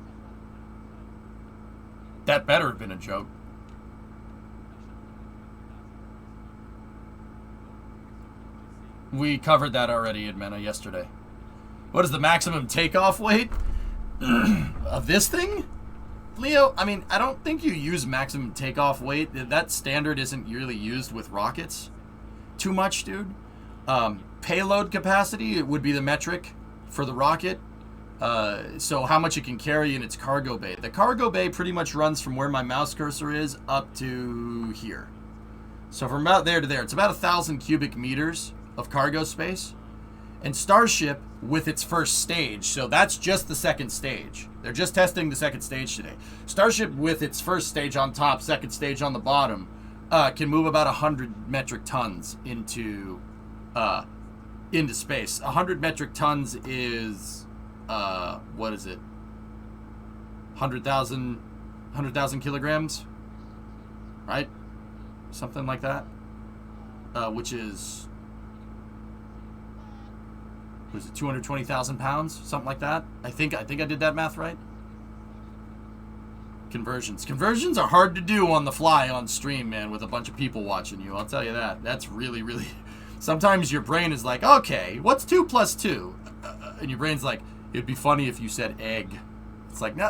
That better have been a joke. We covered that already, Edmena, yesterday. What is the maximum takeoff weight of this thing? Leo, I mean, I don't think you use maximum takeoff weight. That standard isn't really used with rockets too much, dude. Payload capacity would be the metric for the rocket. So how much it can carry in its cargo bay. The cargo bay pretty much runs from where my mouse cursor is up to here. So from about there to there, it's about 1,000 cubic meters of cargo space. And Starship with its first stage, so that's just the second stage. They're just testing the second stage today. Starship with its first stage on top, second stage on the bottom, can move about 100 metric tons into space. 100 metric tons is, what is it? 100,000 kilograms, right? Something like that. Which is... Was it 220,000 pounds? Something like that? I think I did that math right. Conversions. Conversions are hard to do on the fly on stream, man, with a bunch of people watching you. I'll tell you that. That's really, really... Sometimes your brain is like, okay, what's 2 plus 2? And your brain's like, it'd be funny if you said egg. It's like, no.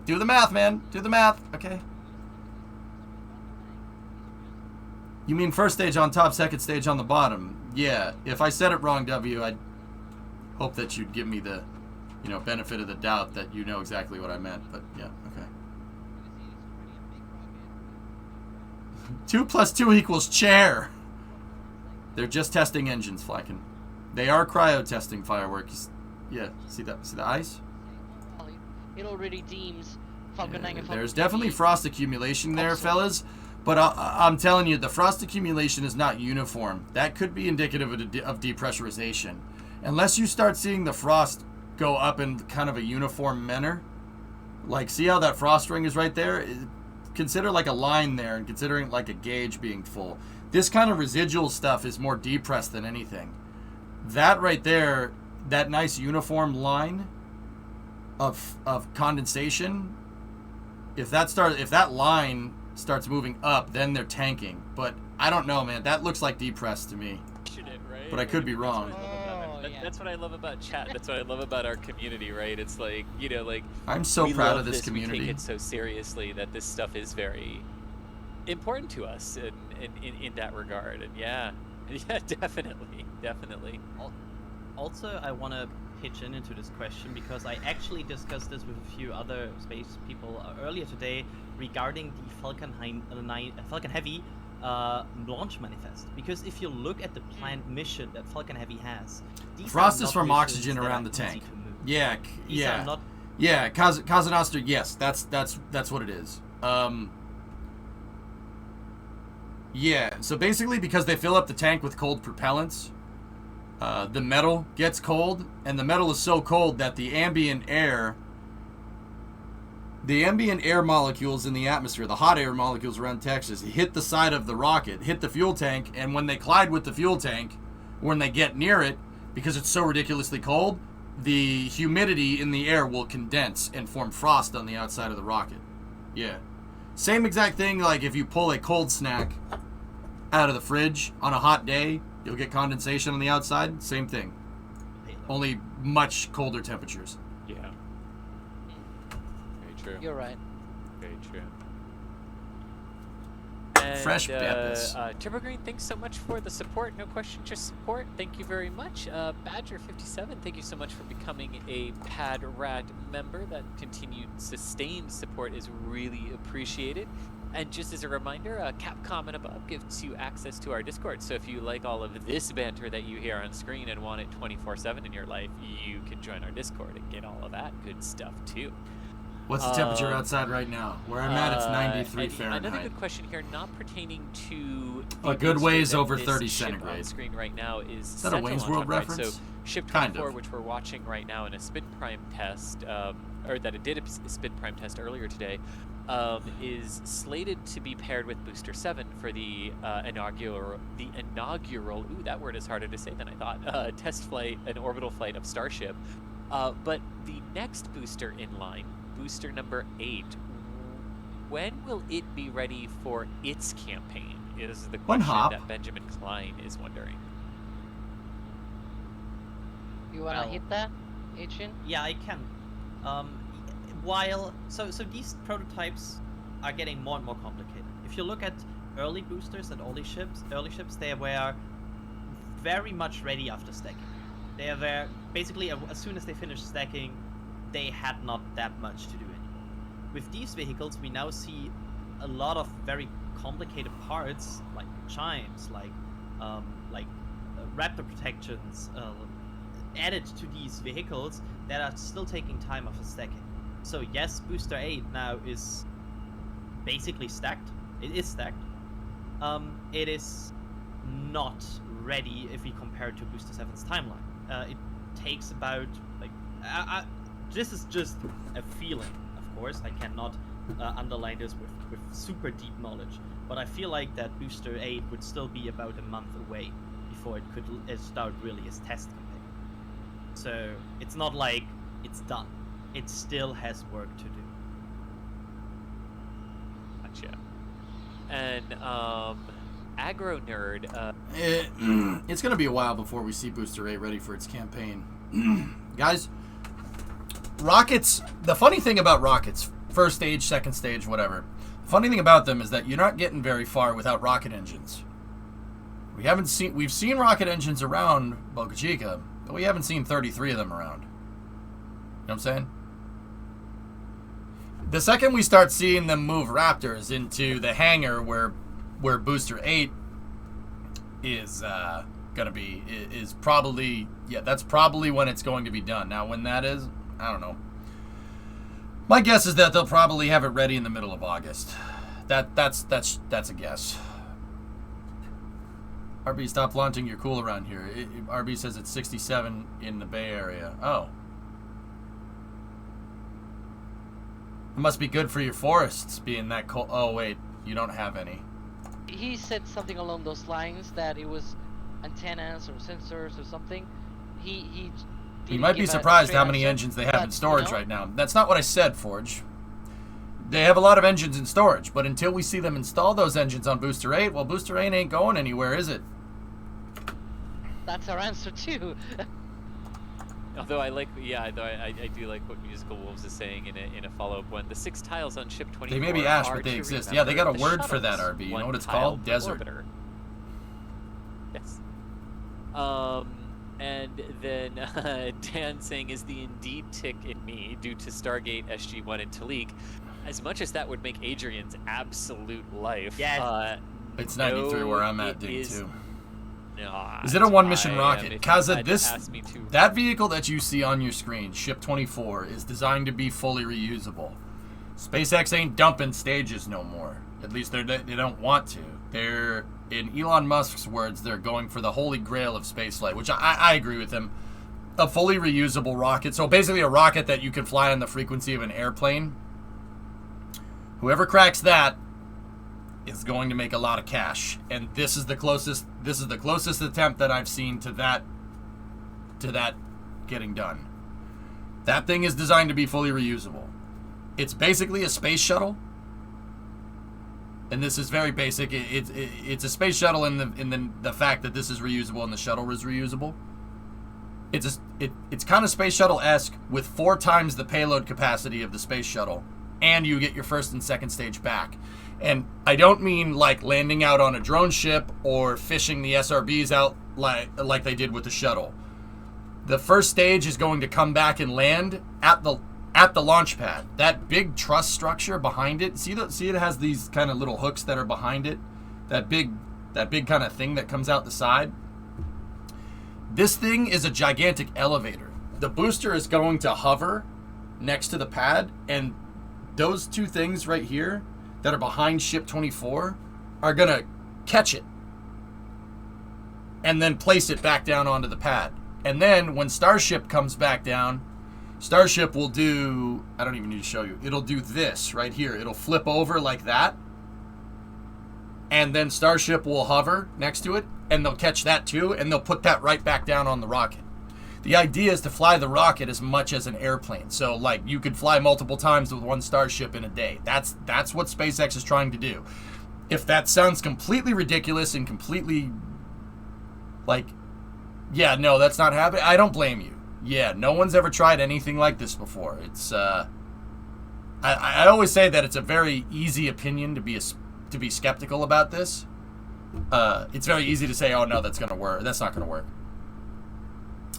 Do the math, man. Do the math. Okay. You mean first stage on top, second stage on the bottom? Yeah, if I said it wrong, W, I'd hope that you'd give me the, benefit of the doubt that you know exactly what I meant. But yeah, okay. 2 plus 2 equals chair. They're just testing engines, Flacken. They are cryo testing fireworks. Yeah, see that? See the ice? It already deems Falcon 9 and Falcon There's definitely 3 frost accumulation there, obsolete. fellas. But I'm telling you, the frost accumulation is not uniform. That could be indicative of depressurization. Unless you start seeing the frost go up in kind of a uniform manner. Like, see how that frost ring is right there? Consider like a line there and considering like a gauge being full. This kind of residual stuff is more depressed than anything. That right there, that nice uniform line of condensation if that line starts moving up, then they're tanking. But I don't know, man. That looks like depress to me. It, right? But I could be wrong. That's what I love about chat. That's what I love about our community, right? It's like, you know, like I'm so we proud love of this community. We take it so seriously that this stuff is very important to us in that regard. And yeah, definitely. Also, I want to pitch into this question because I actually discussed this with a few other space people earlier today regarding the Falcon Heavy launch manifest. Because if you look at the planned mission that Falcon Heavy has, Frost is from oxygen around the tank. Yeah, yeah. Kazanoster, yes, that's what it is. Yeah, so basically because they fill up the tank with cold propellants, the metal gets cold, and the metal is so cold that the ambient air molecules in the atmosphere, the hot air molecules around Texas, hit the side of the rocket, hit the fuel tank, and when they collide with the fuel tank, when they get near it, because it's so ridiculously cold, the humidity in the air will condense and form frost on the outside of the rocket. Yeah. Same exact thing like if you pull a cold snack out of the fridge on a hot day, you'll get condensation on the outside. Same thing. Only much colder temperatures. Yeah. Very true. You're right. Very true. And, Fresh peppers. Turbo Green, thanks so much for the support. No question, just support. Thank you very much. Badger57, thank you so much for becoming a Pad Rat member. That continued sustained support is really appreciated. And just as a reminder, Capcom and above gives you access to our Discord. So if you like all of this banter that you hear on screen and want it 24/7 in your life, you can join our Discord and get all of that good stuff too. What's the temperature outside right now? Where I'm at, it's 93 Fahrenheit. Another good question here, not pertaining to a good ways over this 30 ship centigrade. On screen right now is that a Wayne's World reference? Right? So Ship 24, which we're watching right now in a spin prime test, or that it did a spin prime test earlier today, is slated to be paired with Booster 7 for the inaugural. Ooh, that word is harder to say than I thought. Test flight, an orbital flight of Starship. But the next booster in line, booster number 8, when will it be ready for its campaign? Is the question that Benjamin Klein is wondering. You wanna hit that, Adrian? Yeah, I can. So these prototypes are getting more and more complicated. If you look at early boosters and early ships, they were very much ready after stacking. They were basically as soon as they finished stacking, they had not that much to do anymore. With these vehicles, we now see a lot of very complicated parts like chimes, like raptor protections, added to these vehicles that are still taking time after stacking. So yes, Booster 8 now is basically stacked. It is stacked. It is not ready if we compare it to Booster 7's timeline. It takes about this is just a feeling, of course. I cannot underline this with super deep knowledge, but I feel like that Booster 8 would still be about a month away before it could start really its test campaign. So it's not like it's done. It still has work to do. Gotcha. And Aggro Nerd. It's gonna be a while before we see Booster 8 ready for its campaign. Guys, rockets, the funny thing about rockets, first stage, second stage, whatever, the funny thing about them is that you're not getting very far without rocket engines. We've seen rocket engines around Boca Chica, but we haven't seen 33 of them around. You know what I'm saying? The second we start seeing them move Raptors into the hangar where Booster 8 is gonna be, is probably, yeah, that's probably when it's going to be done. Now when that is, I don't know. My guess is that they'll probably have it ready in the middle of August. That's a guess. RB, stop flaunting your cool around here. RB says it's 67 in the Bay Area. Oh. It must be good for your forests being that cold. Oh, wait. You don't have any. He said something along those lines, that it was antennas or sensors or something. He You might be surprised how many engines they have in storage right now. That's not what I said, Forge. they have a lot of engines in storage, but until we see them install those engines on Booster 8, well, Booster 8 ain't going anywhere, is it? That's our answer too. Although I like, I do like what Musical Wolves is saying in a follow-up one. The 6 tiles on ship 24 They may be ash, are but they to exist. remember Yeah, they got a the word for that, shuttles, RB. You know one what it's tile called? per Desert. orbiter. Yes. And then Dan saying, is the Indeed tick in me due to Stargate, SG-1, and Talik? As much as that would make Adrian's absolute life, Yes. It's 93 where I'm at, dude, is too. not. Is it a one-mission I am. rocket? If you Kaza, had to ask me to- that vehicle that you see on your screen, Ship 24, is designed to be fully reusable. SpaceX ain't dumping stages no more. At least they don't want to. They're, in Elon Musk's words, they're going for the holy grail of spaceflight, which I agree with him. A fully reusable rocket. So basically a rocket that you can fly on the frequency of an airplane. Whoever cracks that is going to make a lot of cash, and this is the closest attempt that I've seen to that getting done. That thing is designed to be fully reusable. It's basically a space shuttle, and this is very basic. It's a space shuttle in the fact that this is reusable and the shuttle is reusable. It's kind of space shuttle-esque with 4 times the payload capacity of the space shuttle, and you get your first and second stage back. And I don't mean like landing out on a drone ship or fishing the SRBs out like they did with the shuttle. The first stage is going to come back and land at the launch pad. That big truss structure behind it. See it has these kind of little hooks that are behind it. That big kind of thing that comes out the side. This thing is a gigantic elevator. The booster is going to hover next to the pad, and those 2 things right here that are behind Ship 24 are going to catch it and then place it back down onto the pad. And then when Starship comes back down, Starship will do, I don't even need to show you, it'll do this right here. It'll flip over like that, and then Starship will hover next to it, and they'll catch that too, and they'll put that right back down on the rocket. The idea is to fly the rocket as much as an airplane. So, like, you could fly multiple times with one Starship in a day. That's what SpaceX is trying to do. If that sounds completely ridiculous and completely, like, yeah, no, that's not happening, I don't blame you. Yeah, no one's ever tried anything like this before. It's, I always say that it's a very easy opinion to be skeptical about this. It's very easy to say, oh, no, that's going to work. That's not going to work.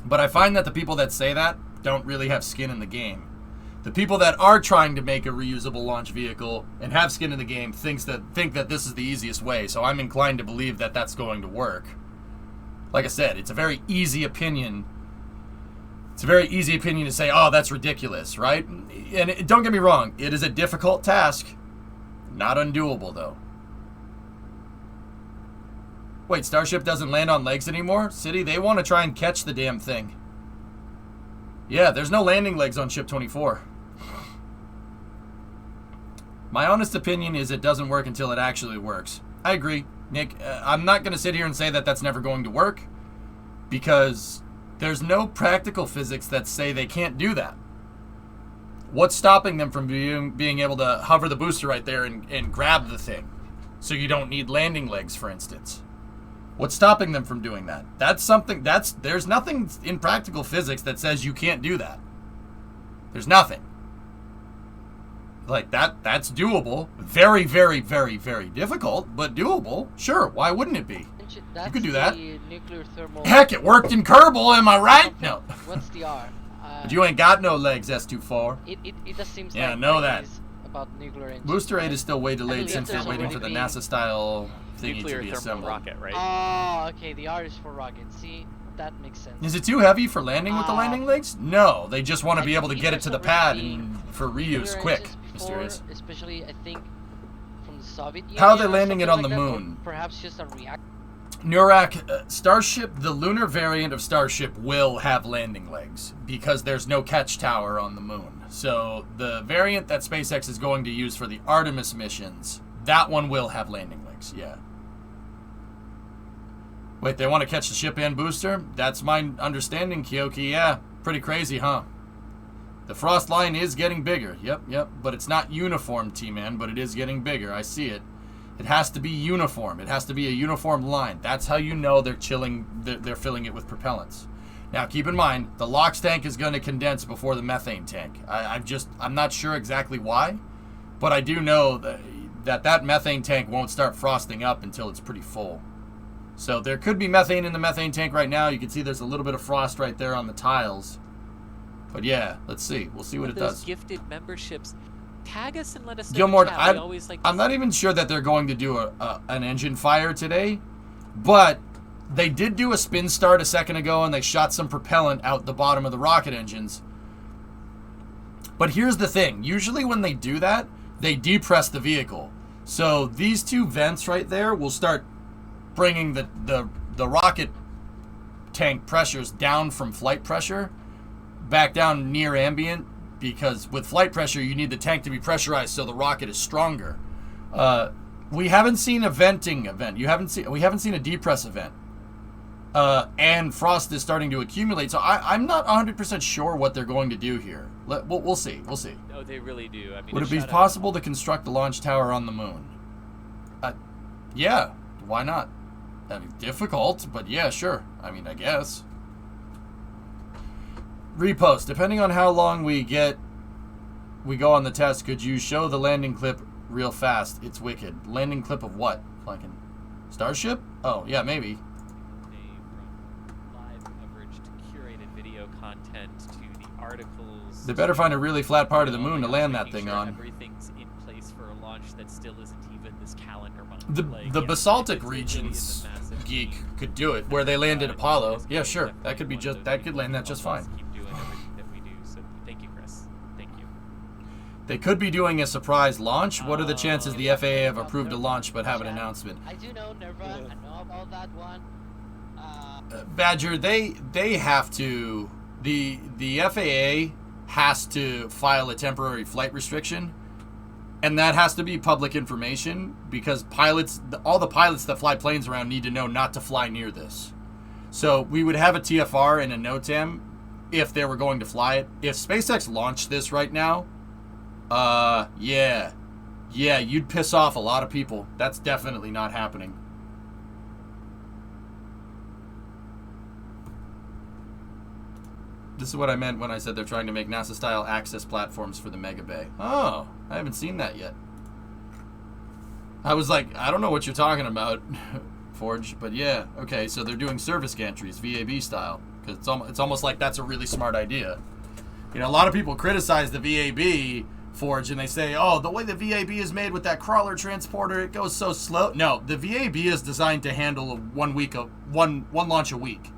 But I find that the people that say that don't really have skin in the game. The people that are trying to make a reusable launch vehicle and have skin in the game think that this is the easiest way. So I'm inclined to believe that that's going to work. Like I said, it's a very easy opinion. It's a very easy opinion to say, oh, that's ridiculous, right? And don't get me wrong, it is a difficult task. Not undoable, though. Wait, Starship doesn't land on legs anymore? City, they want to try and catch the damn thing. Yeah, there's no landing legs on Ship 24. My honest opinion is it doesn't work until it actually works. I agree, Nick. I'm not going to sit here and say that that's never going to work, because there's no practical physics that say they can't do that. What's stopping them from being able to hover the booster right there and grab the thing so you don't need landing legs, for instance? What's stopping them from doing that? There's nothing in practical physics that says you can't do that. There's nothing. Like, that's doable. Very, very, very, very difficult, but doable. Sure, why wouldn't it be? That's You could do that. the nuclear thermal. Heck, it worked in Kerbal, am I right? No. What's the R? But you ain't got no legs, S24. It just seems Yeah, like know it that. is about nuclear engines. Booster 8 is still way I delayed believe since they're there's waiting for already the NASA-style thingy Nuclear to be thermal assembled. rocket, right? Oh, okay. The R is for rocket. See, that makes sense. Is it too heavy for landing with the landing legs? No, they just want to I be able to think get it there's to the already pad been and for nuclear reuse quick. engines before, Mysterious. especially I think from the Soviet Union. How are they or landing it something on the like that, or moon? Perhaps just a reactor. Nurak, Starship, the lunar variant of Starship will have landing legs because there's no catch tower on the moon. So the variant that SpaceX is going to use for the Artemis missions, that one will have landing legs, yeah. Wait, they want to catch the ship and booster? That's my understanding, Kyoki. Yeah, pretty crazy, huh? The frost line is getting bigger. Yep. But it's not uniform, T-Man, but it is getting bigger. I see it. It has to be uniform. It has to be a uniform line. That's how you know they're chilling. They're filling it with propellants. Now, keep in mind, the LOX tank is going to condense before the methane tank. I'm not sure exactly why, but I do know that methane tank won't start frosting up until it's pretty full. So there could be methane in the methane tank right now. You can see there's a little bit of frost right there on the tiles. But yeah, let's see. We'll see what it does. Gifted memberships. Tag us and let us know. Gilmore, I'm not even sure that they're going to do an engine fire today, but they did do a spin start a second ago, and they shot some propellant out the bottom of the rocket engines. But here's the thing. Usually when they do that, they depress the vehicle. So these two vents right there will start bringing the rocket tank pressures down from flight pressure back down near ambient, because with flight pressure you need the tank to be pressurized so the rocket is stronger. We haven't seen a venting event. We haven't seen a depress event. And frost is starting to accumulate, so I'm not 100% sure what they're going to do here. We'll see. No, they really do. I mean, would it be possible to construct the launch tower on the moon? Yeah, why not? I mean, difficult, but yeah, sure. I mean, I guess. Repost. Depending on how long we go on the test, could you show the landing clip real fast? It's wicked. Landing clip of what? Like in Starship? Oh, yeah, maybe. From live coverage to curated video content to the articles. They better find a really flat part of the moon to land that thing sure on. Everything's in place for a launch that still isn't even this calendar month. The basaltic regions geek could do it, where they landed Apollo. Yeah, sure. That could land that just fine. Keep doing everything that we do. So thank you, Chris. Thank you. They could be doing a surprise launch. What are the chances the FAA have approved a launch but have an announcement? I do know Nerva. I know about that one. Badger, they have to. The FAA has to file a temporary flight restriction, and that has to be public information because all the pilots that fly planes around need to know not to fly near this. So we would have a TFR and a NOTAM if they were going to fly it. If SpaceX launched this right now, yeah, you'd piss off a lot of people. That's definitely not happening. This is what I meant when I said they're trying to make NASA-style access platforms for the Mega Bay. Oh, I haven't seen that yet. I was like, I don't know what you're talking about, Forge, but yeah, okay, so they're doing service gantries, VAB style, because it's almost like that's a really smart idea. You know, a lot of people criticize the VAB, Forge, and they say, oh, the way the VAB is made with that crawler transporter, it goes so slow. No, the VAB is designed to handle one launch a week.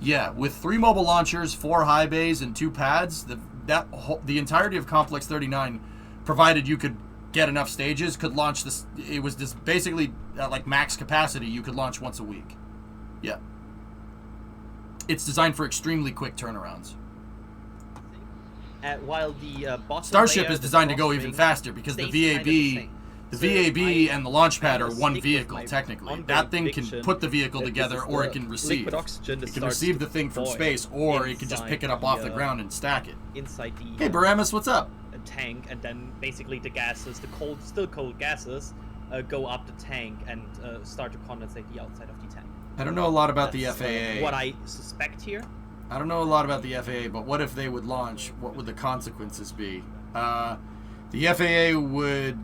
Yeah, with 3 mobile launchers, 4 high bays, and 2 pads, the entirety of Complex 39, provided you could get enough stages, could launch this. It was just basically like max capacity. You could launch once a week. Yeah. It's designed for extremely quick turnarounds. While the bottom Starship layer, is designed to the go cross even ring, faster because the stays kind of the VAB. same. The So VAB I and the launch pad am are gonna one stick with vehicle, my technically. ongoing That thing can prediction put the vehicle that together, this is or it the can receive. liquid oxygen that It can starts receive to the thing from boil space, or it can just pick it up off the inside ground and stack it. inside the Hey, Baramus, what's up? tank, and then basically the gases, still cold gases, go up the tank and start to condensate the outside of the tank. I don't know a lot about the That's, FAA. what I suspect here. I don't know a lot about the FAA, but what if they would launch? What would the consequences be? The FAA would...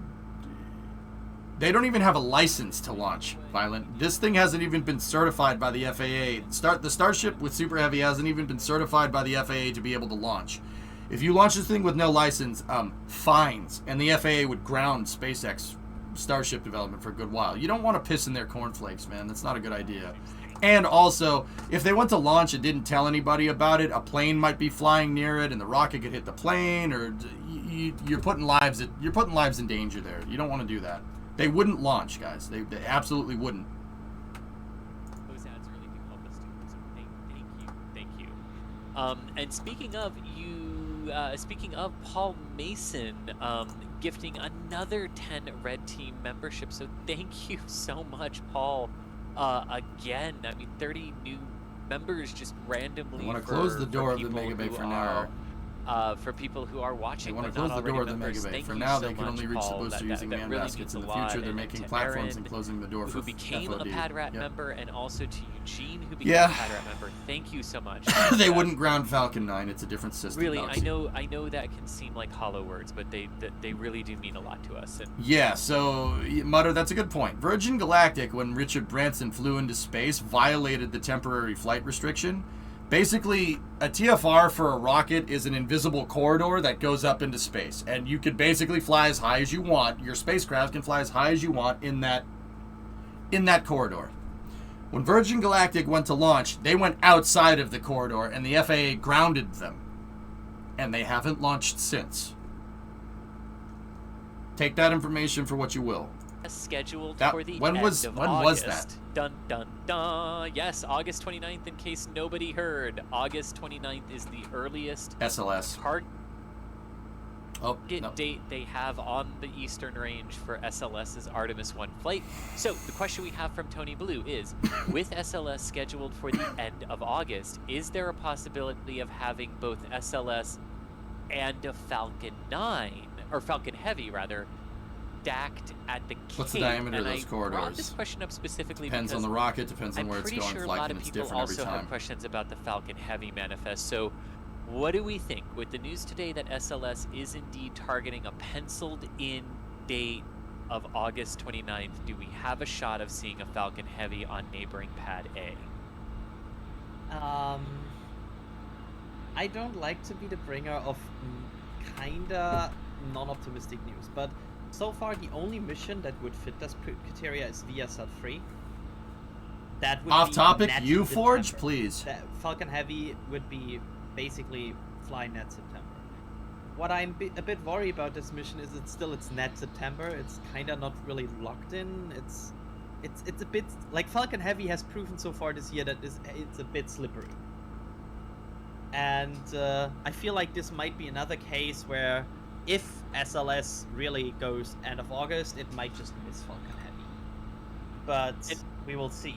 They don't even have a license to launch, Violent. This thing hasn't even been certified by the FAA. The Starship with Super Heavy hasn't even been certified by the FAA to be able to launch. If you launch this thing with no license, fines, and the FAA would ground SpaceX Starship development for a good while. You don't want to piss in their cornflakes, man. That's not a good idea. And also, if they went to launch and didn't tell anybody about it, a plane might be flying near it, and the rocket could hit the plane, or you're putting lives in danger there. You don't want to do that. They wouldn't launch, guys. They absolutely wouldn't. Those ads really do help us too. So thank you. And speaking of Paul Mason, gifting another 10 Red Team membership. So thank you so much, Paul. Again, I mean, 30 new members just randomly. I want to close the door of the Mega Bay for now. For people who are They watching, want to but not close the already door of the members, Mega Bay. thank For you now, so they can much, only reach the Paul. booster using man really baskets. In means the a lot. future, they're And making to platforms Aaron, and closing the door for who became a FOD. Padrat Yep. member, and also to Eugene, who became Yeah. a Padrat member. Thank you so much. They And, wouldn't ground Falcon 9. It's a different system. Really, Alex. I know that can seem like hollow words, but they really do mean a lot to us. And Yeah, so, Mutter, that's a good point. Virgin Galactic, when Richard Branson flew into space, violated the temporary flight restriction. Basically, a TFR for a rocket is an invisible corridor that goes up into space. And you could basically fly as high as you want. Your spacecraft can fly as high as you want in that corridor. When Virgin Galactic went to launch, they went outside of the corridor, and the FAA grounded them. And they haven't launched since. Take that information for what you will. scheduled That- for the when end was- of when August. was that? Dun dun dun. Yes, August 29th. In case nobody heard, August 29th is the earliest SLS. target Oh, no. date they have on the Eastern Range for SLS's Artemis 1 flight. So the question we have from Tony Blue is, with SLS scheduled for the end of August, is there a possibility of having both SLS and a Falcon 9, or Falcon Heavy rather, stacked at the Cape? What's the diameter of And those I brought corridors? this question up specifically Depends on because the rocket, depends on I'm where it's pretty going. sure a Flight lot of and it's people different every also have time. questions about the Falcon Heavy manifest. So what do we think with the news today that SLS is indeed targeting a penciled in date of August 29th? Do we have a shot of seeing a Falcon Heavy on neighboring Pad A? I don't like to be the bringer of kinda non-optimistic news, but so far the only mission that would fit this criteria is VSAT 3. That would Off be topic, net you Forge, September. please. The Falcon Heavy would be basically fly net September. What I'm a bit worried about this mission is it's net September. It's kinda not really locked in. It's a bit like Falcon Heavy has proven so far this year that it's a bit slippery. And I feel like this might be another case where if SLS really goes end of August, it might just miss Falcon Heavy. But we will see.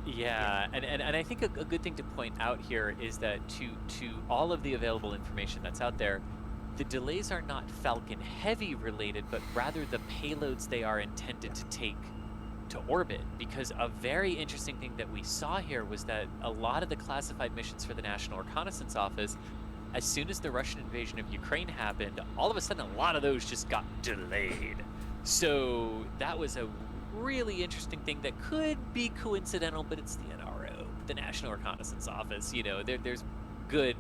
Yeah, and I think a good thing to point out here is that to all of the available information that's out there, the delays are not Falcon Heavy related, but rather the payloads they are intended to take to orbit. Because a very interesting thing that we saw here was that a lot of the classified missions for the National Reconnaissance Office, as soon as the Russian invasion of Ukraine happened, all of a sudden a lot of those just got delayed. So that was a really interesting thing that could be coincidental, but it's the NRO, the National Reconnaissance Office. You know, there's good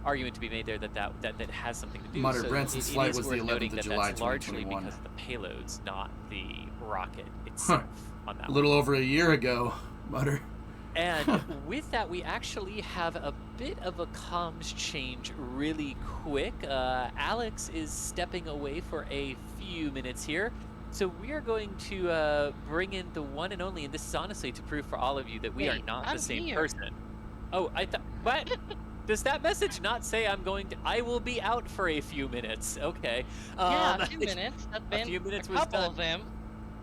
argument to be made there that has something to do. Mutter, So Branson's it flight is was the worth 11th noting of that July, that's largely 2021. because of the payloads, not the rocket itself on that A little over a year ago, Mutter. And with that, we actually have a bit of a comms change really quick. Alex is stepping away for a few minutes here. So we are going to bring in the one and only, and this is honestly to prove for all of you that we are Wait, not I'm the same here. person. Oh, I thought, what? Does that message not say I will be out for a few minutes? Okay. Yeah, a few minutes. That's a been few minutes a was couple done. of them.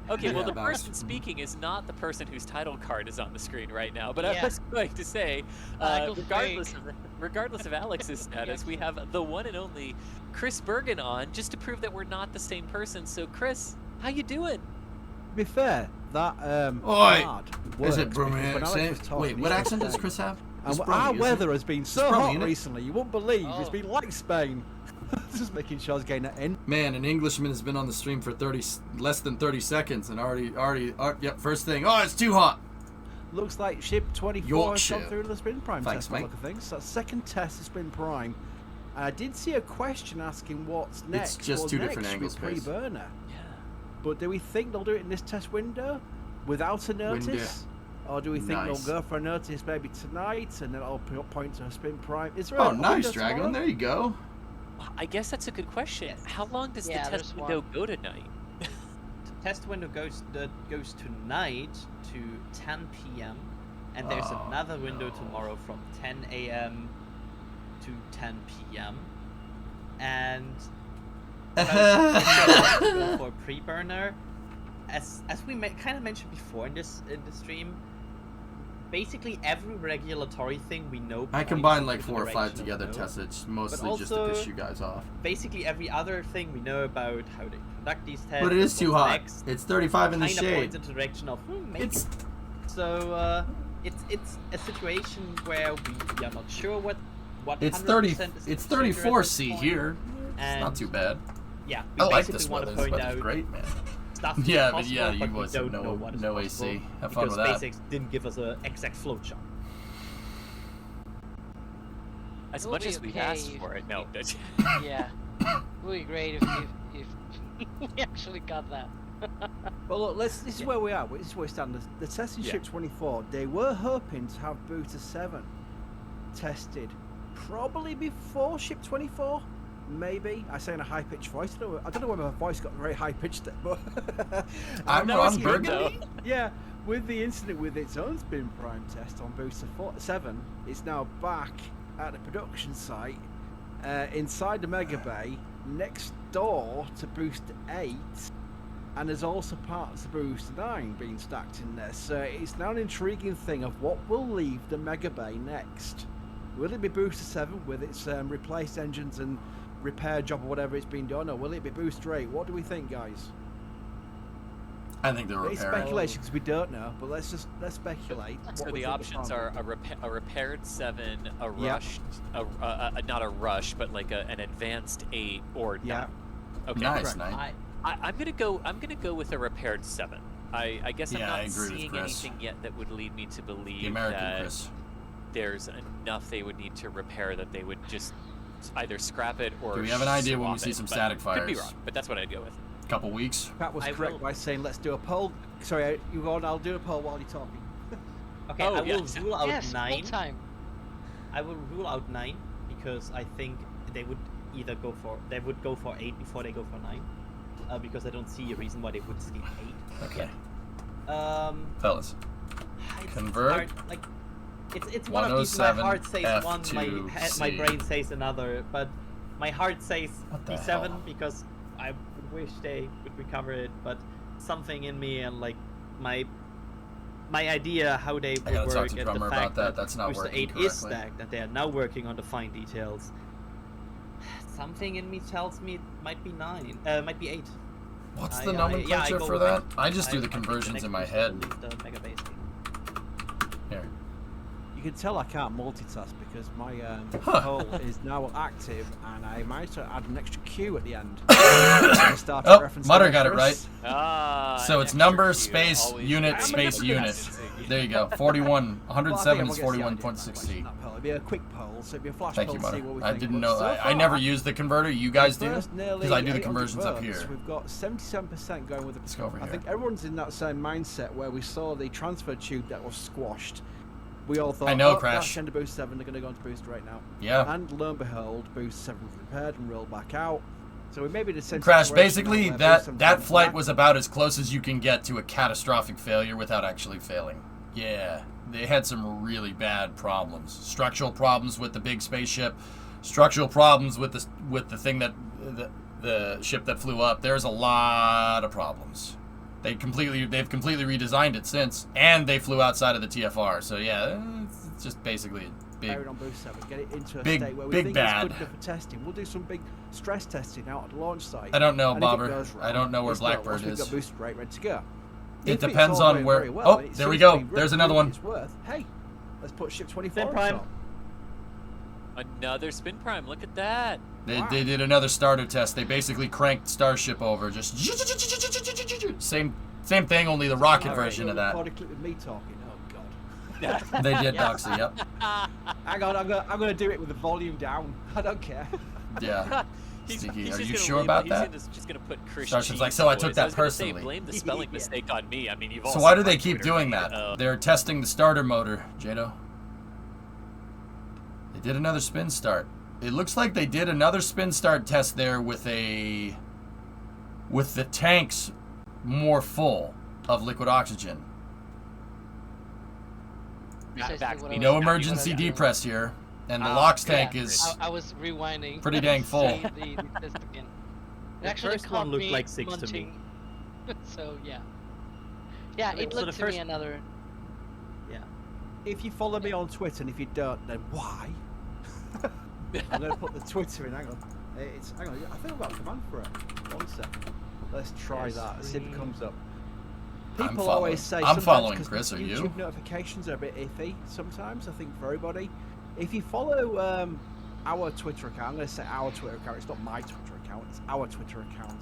Okay, well, Yeah, the about- person speaking is not the person whose title card is on the screen right now. But I Yeah. was going to say, Go regardless of Alex's status, we have the one and only Chris Bergen on, just to prove that we're not the same person. So, Chris, how you doing? To be fair, that Oi! hard Is it works, Birmingham because when Alex was accent? talking, Wait, he what said accent does Spain. Chris have? And It's our Brummy, isn't it? weather has been so Brummy, hot innit? recently, you won't believe. It's Oh. been like Spain. Just making sure I was getting that in. Man, an Englishman has been on the stream for less than 30 seconds and already, yep, first thing. Oh, it's too hot. Looks like ship 24 has Yorkshire. gone through the spin prime Thanks, test by the mate. look of things. So that's second test of spin prime. And I did see a question asking what's next. just What's two next different angles, with Chris. pre-burner. Yeah. But do we think they'll do it in this test window without a notice? Or do we think Nice. they'll go for a notice maybe tonight and then it'll point to a spin prime? Is there Oh, a nice, window Dragon. tomorrow? There you go. I guess that's a good question. Yes. How long does Yeah, the test there's window one. go tonight? Test window goes tonight to 10 p.m. and there's Oh, another window no. tomorrow from 10 a.m. to 10 p.m. And go for pre-burner, as we kind of mentioned before in this stream, basically every regulatory thing we know. I points combined in like the 4 or 5 direction of together no. tests. It's mostly But just to also- piss you guys off. Basically every other thing we know about how they conduct these tests. But it is too what's hot. next, It's 35 in the kinda shade. points into the direction of maybe. It's So it's a situation where we are not sure what it's 100% 30. is the It's procedure at 34 this C point. here. It's And not too bad. Yeah, I we like basically this want weather. to This point weather's out great, man. stuff Yeah, is but possible, yeah, you but we boys don't have know what is no possible AC. Have fun because with that. SpaceX didn't give us an exact flowchart. As It'll much be as we've okay asked if- for it, no. Yeah. It would be great if we actually got that. Well, look, this is where we are. This is where we stand. The testing Yeah. ship 24. They were hoping to have Booster 7 tested probably before ship 24. Maybe I say in a high pitched voice. I don't know whether my voice got very high pitched, but I'm That was Ron good, Burgundy. yeah, with the incident with its own spin prime test on Booster 7, it's now back at the production site inside the Mega Bay, next door to Booster 8, and there's also parts of Booster 9 being stacked in there. So it's now an intriguing thing of what will leave the Mega Bay next. Will it be Booster 7 with its replaced engines and repair job or whatever it's been done, or will it be Booster 8? What do we think, guys? I think they're It's repairing. speculation because we don't know, but let's speculate. So what we the think options plan are will be. a repaired 7, a Yeah. rushed, not a rush, but like an advanced 8 or Yeah. 9. Okay. Nice, correct. nice. I'm gonna go with a repaired 7. I guess I'm Yeah, not I agree with seeing Chris. anything yet that would lead me to believe The American that Chris. there's enough they would need to repair that they would just either scrap it or Do we have an idea when we swap see it, some but static Could be fires? wrong, but that's what I'd go with. Couple weeks. Pat was I correct will- by saying let's do a poll. Sorry, you go on. I'll do a poll while you're talking. Okay, Oh, I will yes. rule out Yes, full 9. time. I will rule out 9 because I think they would either go for 8 before they go for 9. Because I don't see a reason why they would skip 8. Okay, It's fellas. Convert. hard, like it's one of these. My 107 heart says one, F2 my C. brain says another, but my heart says What the B7 hell? because I would wish they would recover it, but something in me and like my idea how they I would gotta talk work to and Drummer the fact about that. That's not Booster working 8 is correctly. stacked, that they are now working on the fine details. Something in me tells me it might be 9, might be 8. What's I- the I- nomenclature yeah, I go for with that? it. I just do I the think conversions next in my booster head. will leave the Mega Base game. Here. You can tell I can't multitask because my Huh. poll is now active, and I managed to add an extra Q at the end. Oh, Mutter got it right. Ah. So an it's extra number, Q, space, always unit, right. space, unit. There you go. 41. 107 is 41.6C. It'd be a quick poll, so it'd be a flash Thank poll you, to see Mutter. what we I think. didn't But know. so I never far, use the converter. You guys the do? first nearly Because I do the 800 conversions up votes, here. We've got 77% going with the. Let's go over I here. think everyone's in that same mindset where we saw the transfer tube that was squashed. We all thought, I know, oh, Crash. that's end of Boost 7, they're going to go into Boost right now. Yeah. And lo and behold, Boost 7 was repaired and rolled back out. So we may be the same Crash, situation basically, now where Boost that 7's that come flight back. was about as close as you can get to a catastrophic failure without actually failing. Yeah, they had some really bad problems. Structural problems with the big spaceship, structural problems with the thing that the ship that flew up. There's a lot of problems. They've completely redesigned it since, and they flew outside of the TFR. So yeah, it's just basically a big. Carried on Boost 7, get it into a big- state where we big think bad. it's good enough for testing. We'll do some big stress testing out at the launch site. I don't know, And if it Bobber. goes I don't know where it's not. Blackbird Once we've is. got boosted rate ready to go. It If it's depends all on going where. very well, Oh, and it there we seems go. to be There's roughly another one. it's worth, hey, let's put ship 24 Spin on prime. top. Another spin prime. Look at that. They did another starter test. They basically cranked Starship over. Just same thing, only the rocket Alright, version of you'll that. record a clip with me talking. Oh god. They did, Doxy. Yep. Hang on, I'm gonna do it with the volume down. I don't care. Yeah. He's Stinky, just are you gonna sure leave- about he's that? Just gonna put Chris Starship's Cheese like, so I voice. took that was gonna say, personally. blame the spelling Yeah. mistake on me. I mean, you've all So why seen do they my keep Twitter doing feed. that? They're testing the starter motor, Jado. They did another spin start. It looks like they did another spin start test there with the tanks more full of liquid oxygen. Precisely back what me. I No was- emergency what I- depress here, and the Oh, LOX yeah. tank is I was rewinding. pretty dang to full. see the test again. It The actually first one caught looked me like 6 to me. munching. So yeah. Yeah, So it the looked to first- me another. Yeah. if you follow me on Twitter, and if you don't, then why? I'm going to put the Twitter in. Hang on. Hang on. I think I've got a command for it. 1 second. Let's try that. See if it comes up. People always say I'm following sometimes Chris. Are you? YouTube notifications are a bit iffy sometimes. I think for everybody. If you follow our Twitter account, I'm going to say our Twitter account. It's not my Twitter account. It's our Twitter account.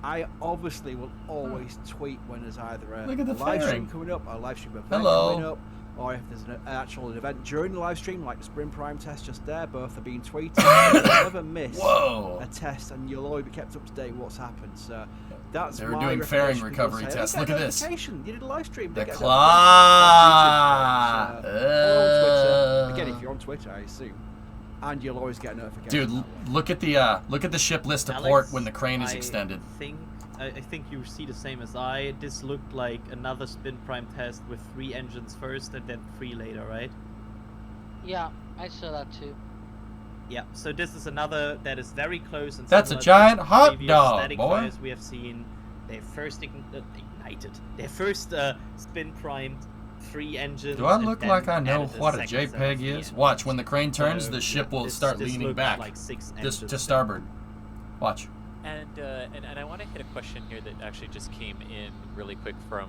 I obviously will always tweet when there's either a live stream coming up, or a live stream event coming up, or if there's an actual event during the live stream, like the Spin Prime test just there. Both are being tweeted. You'll never miss a test, and you'll always be kept up to date with what's happened. So that's They were doing fairing recovery tests. Look at this. You did a live stream. The clock. Again, if you're on Twitter, I assume. And you'll always get a notification. Dude, look at the ship list to port when the crane is extended. I think you see the same as I. This looked like another Spin Prime test with 3 engines first and then 3 later, right? Yeah, I saw that too. Yeah, so this is another that is very close. And That's a similar to giant the hot previous dog, static boy. fires we have seen. Their first ignited. Their first Spin Primed 3 engines. Do I look like I know added what a second JPEG 17. is? Watch, when the crane turns, the ship will this start looked leaning back. Like 6 This engines. to starboard. Watch. And I want to hit a question here that actually just came in really quick from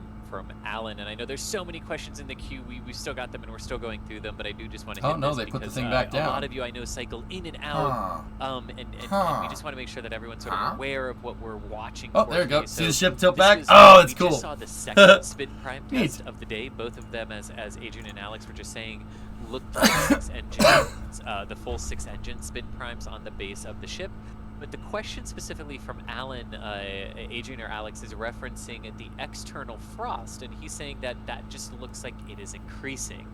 Alan. And I know there's so many questions in the queue. We still got them and we're still going through them. But I do just want to hit this they put the because, thing back down. A lot of you I know cycle in and out. And we just want to make sure that everyone's sort of aware of what we're watching. Oh, for there you go. today. See So the ship tilt this back? was, Oh, it's we cool. just saw the second Spin Prime Neat. test of the day. Both of them, as Adrian and Alex were just saying, looked like 6 engines, the full 6 engine Spin Primes on the base of the ship. But the question specifically from Alan, Adrian or Alex, is referencing the external frost, and he's saying that just looks like it is increasing.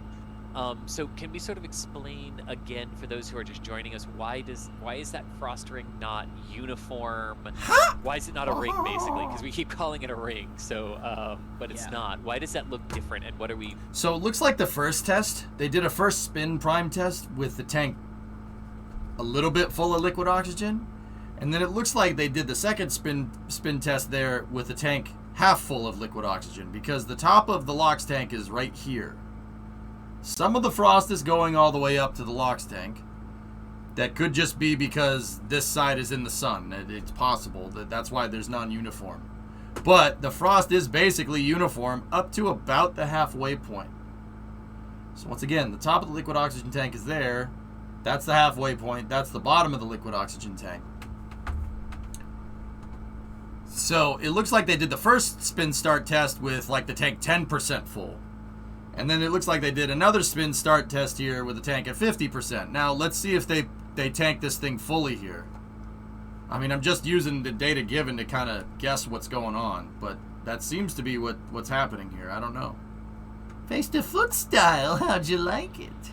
So can we sort of explain again for those who are just joining us, why is that frost ring not uniform? Why is it not a ring, basically? Because we keep calling it a ring, so but it's not. Why does that look different, and what are we? So it looks like the first test, they did a first Spin Prime test with the tank a little bit full of liquid oxygen. And then it looks like they did the second spin test there with the tank half full of liquid oxygen, because the top of the LOX tank is right here. Some of the frost is going all the way up to the LOX tank. That could just be because this side is in the sun. It's possible that's why there's non-uniform. But the frost is basically uniform up to about the halfway point. So once again, the top of the liquid oxygen tank is there. That's the halfway point. That's the bottom of the liquid oxygen tank. So it looks like they did the first spin start test with like the tank 10% full. And then it looks like they did another spin start test here with the tank at 50%. Now let's see if they tank this thing fully here. I mean, I'm just using the data given to kind of guess what's going on, but that seems to be what's happening here. I don't know. Face to foot style, how'd you like it?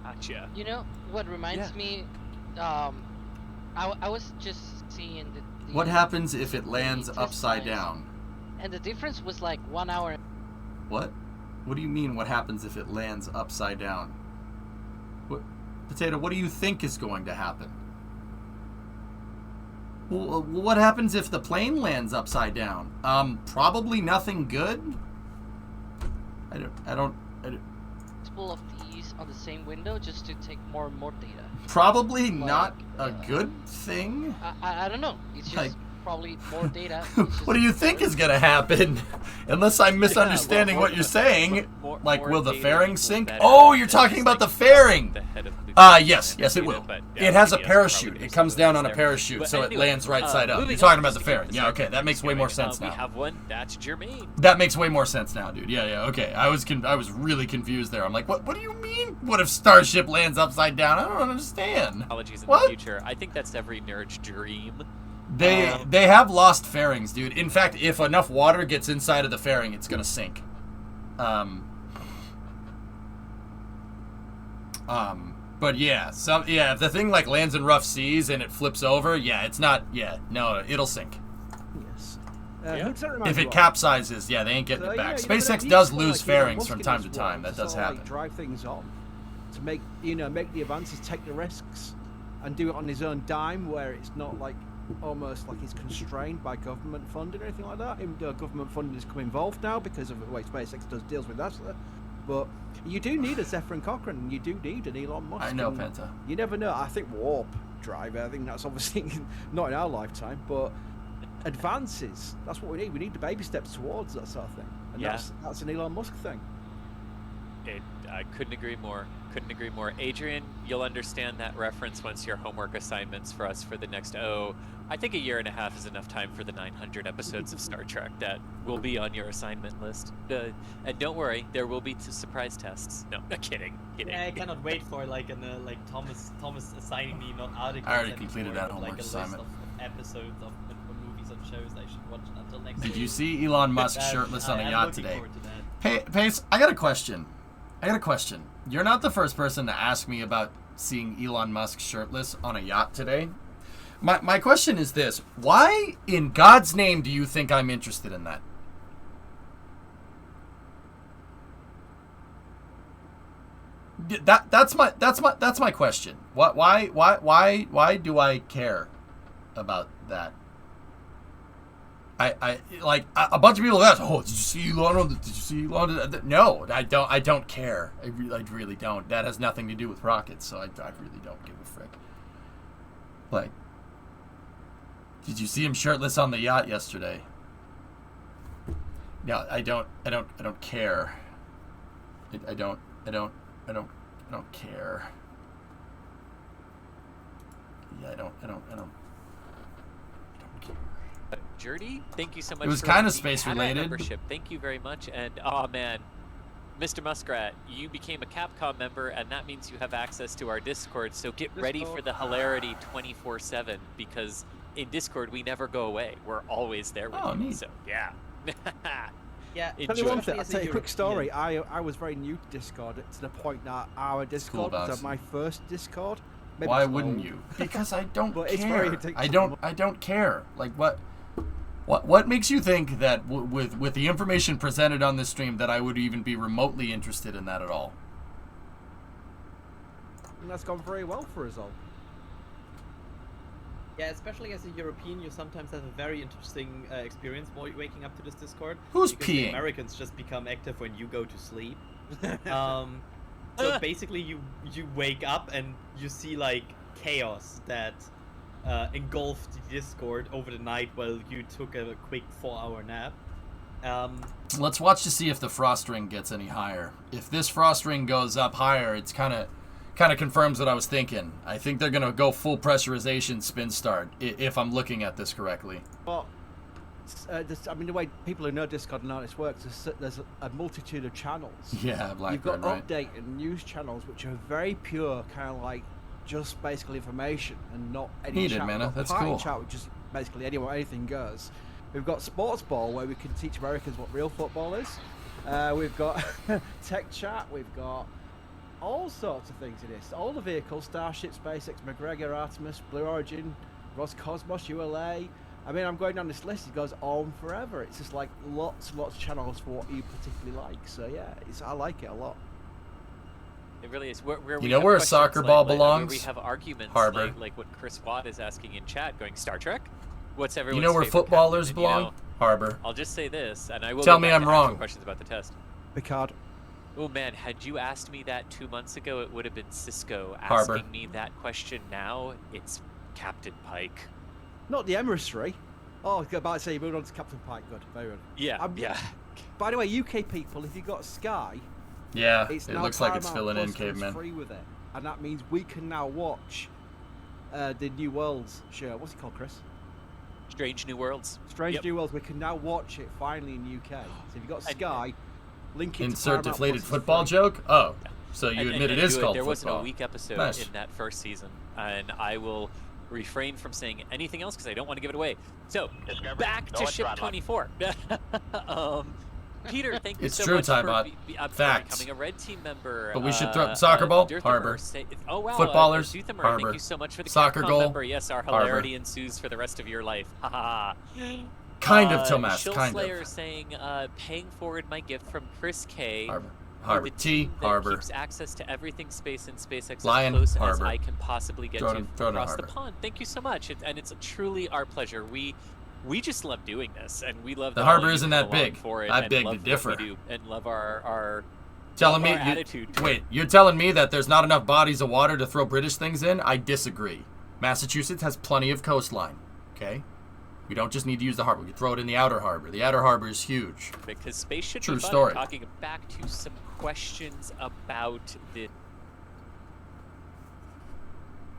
Gotcha. You know what reminds me? I was just seeing the What happens if it lands test upside times, down? and the difference was like 1 hour. What? What do you mean, what happens if it lands upside down? What, Potato, what do you think is going to happen? Well, what happens if the plane lands upside down? Probably nothing good. I don't. Multiple of these on the same window just to take more and more data. Probably Like, not a good thing. I don't know. It's just Like- probably more data. What do you think is gonna happen? Unless I'm misunderstanding what you're saying. Like, will the fairing sink? Oh, you're talking about the fairing! Yes, it will. It has a parachute. It comes down on a parachute, so it lands right side up. You're talking about the fairing. Yeah, okay, that makes way more sense We now. have one. That's Jermaine. That makes way more sense now, dude. Yeah, okay. I was really confused there. I'm like, what do you mean? What if Starship lands upside down? I don't understand. Apologies in What? the future. I think that's every nerd's dream. They have lost fairings, dude. In fact, if enough water gets inside of the fairing, it's gonna sink. But yeah, if the thing like lands in rough seas and it flips over, it'll sink. Yes. If it capsizes, they ain't getting it back. SpaceX does lose fairings from time to time. That does happen. Like, drive things on to make the advances, take the risks, and do it on his own dime, where it's not like almost like he's constrained by government funding or anything like that. Even though government funding has come involved now because of the way SpaceX deals with that But you do need a Zephyr and Cochrane, and you do need an Elon Musk. I know, and Penta. You never know. I think warp drive. I think that's obviously not in our lifetime, but advances. That's what we need. We need the baby steps towards that sort of thing. And Yeah. that's an Elon Musk thing. I couldn't agree more. Couldn't agree more. Adrian, you'll understand that reference once your homework assignments for us for the next, I think a year and a half is enough time for the 900 episodes of Star Trek that will be on your assignment list. And don't worry, there will be surprise tests. No, kidding. Yeah, I cannot wait for like Thomas assigning me not articles. I already anymore, completed that but, homework like a assignment. list of episodes of movies and shows I should watch until next Did week. you see Elon Musk That- shirtless on a I'm yacht looking today? forward to that. Pace, I got a question. You're not the first person to ask me about seeing Elon Musk shirtless on a yacht today. My question is this: why, in God's name, do you think I'm interested in that? That's my question. Why do I care about that? I like a bunch of people ask, "Oh, did you see Elon? Did you see Elon?" No, I don't care. I really don't. That has nothing to do with rockets, so I really don't give a frick. Like, did you see him shirtless on the yacht yesterday? No, I don't care. I don't care. Yeah, I don't care. Jerdy, thank you so much. It was for kind of the space Hat related. Membership. Thank you very much. And oh man, Mr. Muskrat, you became a Capcom member, and that means you have access to our Discord. So get ready for the hilarity 24/7, because in Discord we never go away. We're always there with you. Neat. So yeah. Yeah, Tell you one Enjoy. thing, I'll tell you a quick story. I was very new to Discord to the point that our Discord was boss. my first Discord. Maybe Why it's wouldn't old. you? Because I don't But it's very care. addictive. I don't care. Like what makes you think that with the information presented on this stream that I would even be remotely interested in that at all? And that's gone very well for us all. Yeah, especially as a European, you sometimes have a very interesting experience waking up to this Discord. Who's because the peeing? Americans just become active when you go to sleep. So basically, you wake up and you see like chaos that engulfed the Discord over the night while you took a quick 4-hour nap. Let's watch to see if the frost ring gets any higher. If this frost ring goes up higher, it's kind of confirms what I was thinking. I think they're gonna go full pressurization spin start if I'm looking at this correctly. Well, I mean, the way people who know Discord and how this works, there's a multitude of channels. Yeah, You've Blackburn, got right? update and news channels, which are very pure, kind of like just basically information and not any Heated, chat. man. We've got That's party cool. chat, which is basically anything goes. We've got sports ball, where we can teach Americans what real football is. We've got tech chat. We've got all sorts of things in this. All the vehicles: Starship, SpaceX, McGregor, Artemis, Blue Origin, Roscosmos, ULA. I mean, I'm going down this list. It goes on forever. It's just like lots and lots of channels for what you particularly like. So yeah, I like it a lot. It really is. Where You we know have where a questions soccer ball where belongs? we have arguments Harbor. like what Chris Watt is asking in chat, going Star Trek. What's everyone's You know where favorite footballers captain? And, belong? Harbor. I'll just say this, and I will Tell go me back I'm to actual wrong. questions about the test. Picard. Oh man, had you asked me that 2 months ago, it would have been Cisco. Harbor. Asking me that question now, it's Captain Pike. Not the emissary. Oh, I was about to say you moved on to Captain Pike. Good, very good. Yeah, yeah. By the way, UK people, if you got Sky, Yeah, it's it now looks like it's Paramount filling in, Plus, and it's caveman. free with it, and that means we can now watch the New Worlds show. What's it called, Chris? Strange New Worlds. Strange Yep. New Worlds. We can now watch it finally in UK. So if you got Sky, link it. Insert to Paramount deflated Plus, it's football free. joke? Oh, so you And admit it do is called There football. wasn't a weak episode Nice. in that first season, and I will refrain from saying anything else because I don't want to give it away. So, Discovery, back go to at Ship throttle. 24. Peter, thank you It's so true, much for Tybot. becoming a red team member. But we should throw soccer ball, Dirthamer Harbor. Oh wow, Footballers, Duthamer, Harbor. Thank you so much for the Soccer Capcom goal, member. Yes, our Harbor. hilarity ensues for the rest of your life. Ha ha. Kind of, Tomas, Shill kind Slayer of. saying, paying forward my gift from Chris K. Harbor. The Harbor. T. team that Harbor. keeps access to everything space and SpaceX Lion, as close Harbor. as I can possibly get Throw it to in- throw it in across the Harbor. pond. Thank you so much, and it's truly our pleasure. We just love doing this, and we love The that Harbor all you isn't come that along big. For it I and beg to love what differ. we do, and love our Telling me, our attitude to wait, you're telling me that there's not enough bodies of water to throw British things in? I disagree. Massachusetts has plenty of coastline, okay? We don't just need to use the harbor. We can throw it in the outer harbor. The outer harbor is huge. because space should True be fun. story. Talking back to some questions about the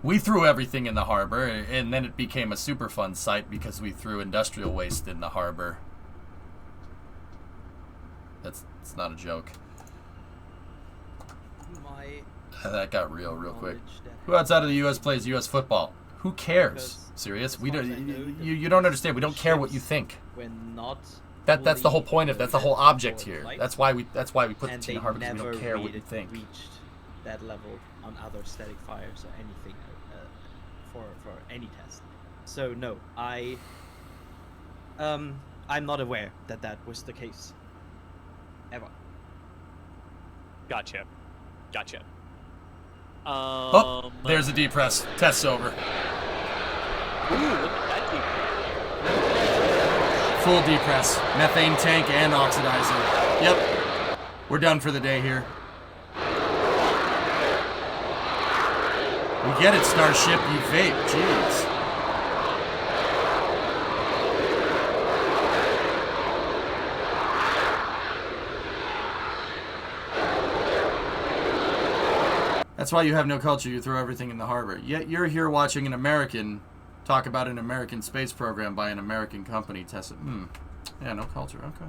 We threw everything in the harbor, and then it became a super fun site because we threw industrial waste in the harbor. It's not a joke. That got real quick. Who outside of the U.S. plays U.S. football? Who cares? Serious? We don't. You don't understand. We don't care what you think. We're not. That's the whole point of. That's the whole object here. Flights, That's why we put the and team in they harbor because we never don't care what you think. reached that level on other static fires or anything for any test. So no, I'm not aware that was the case. Ever. Gotcha. Oh, there's a depress. Test's over. Ooh, look at that deep. Full depress. Methane tank and oxidizer. Yep. We're done for the day here. We get it, Starship. You vape. Jeez. That's why you have no culture. You throw everything in the harbor. Yet you're here watching an American talk about an American space program by an American company. Tessa. Yeah, no culture. Okay.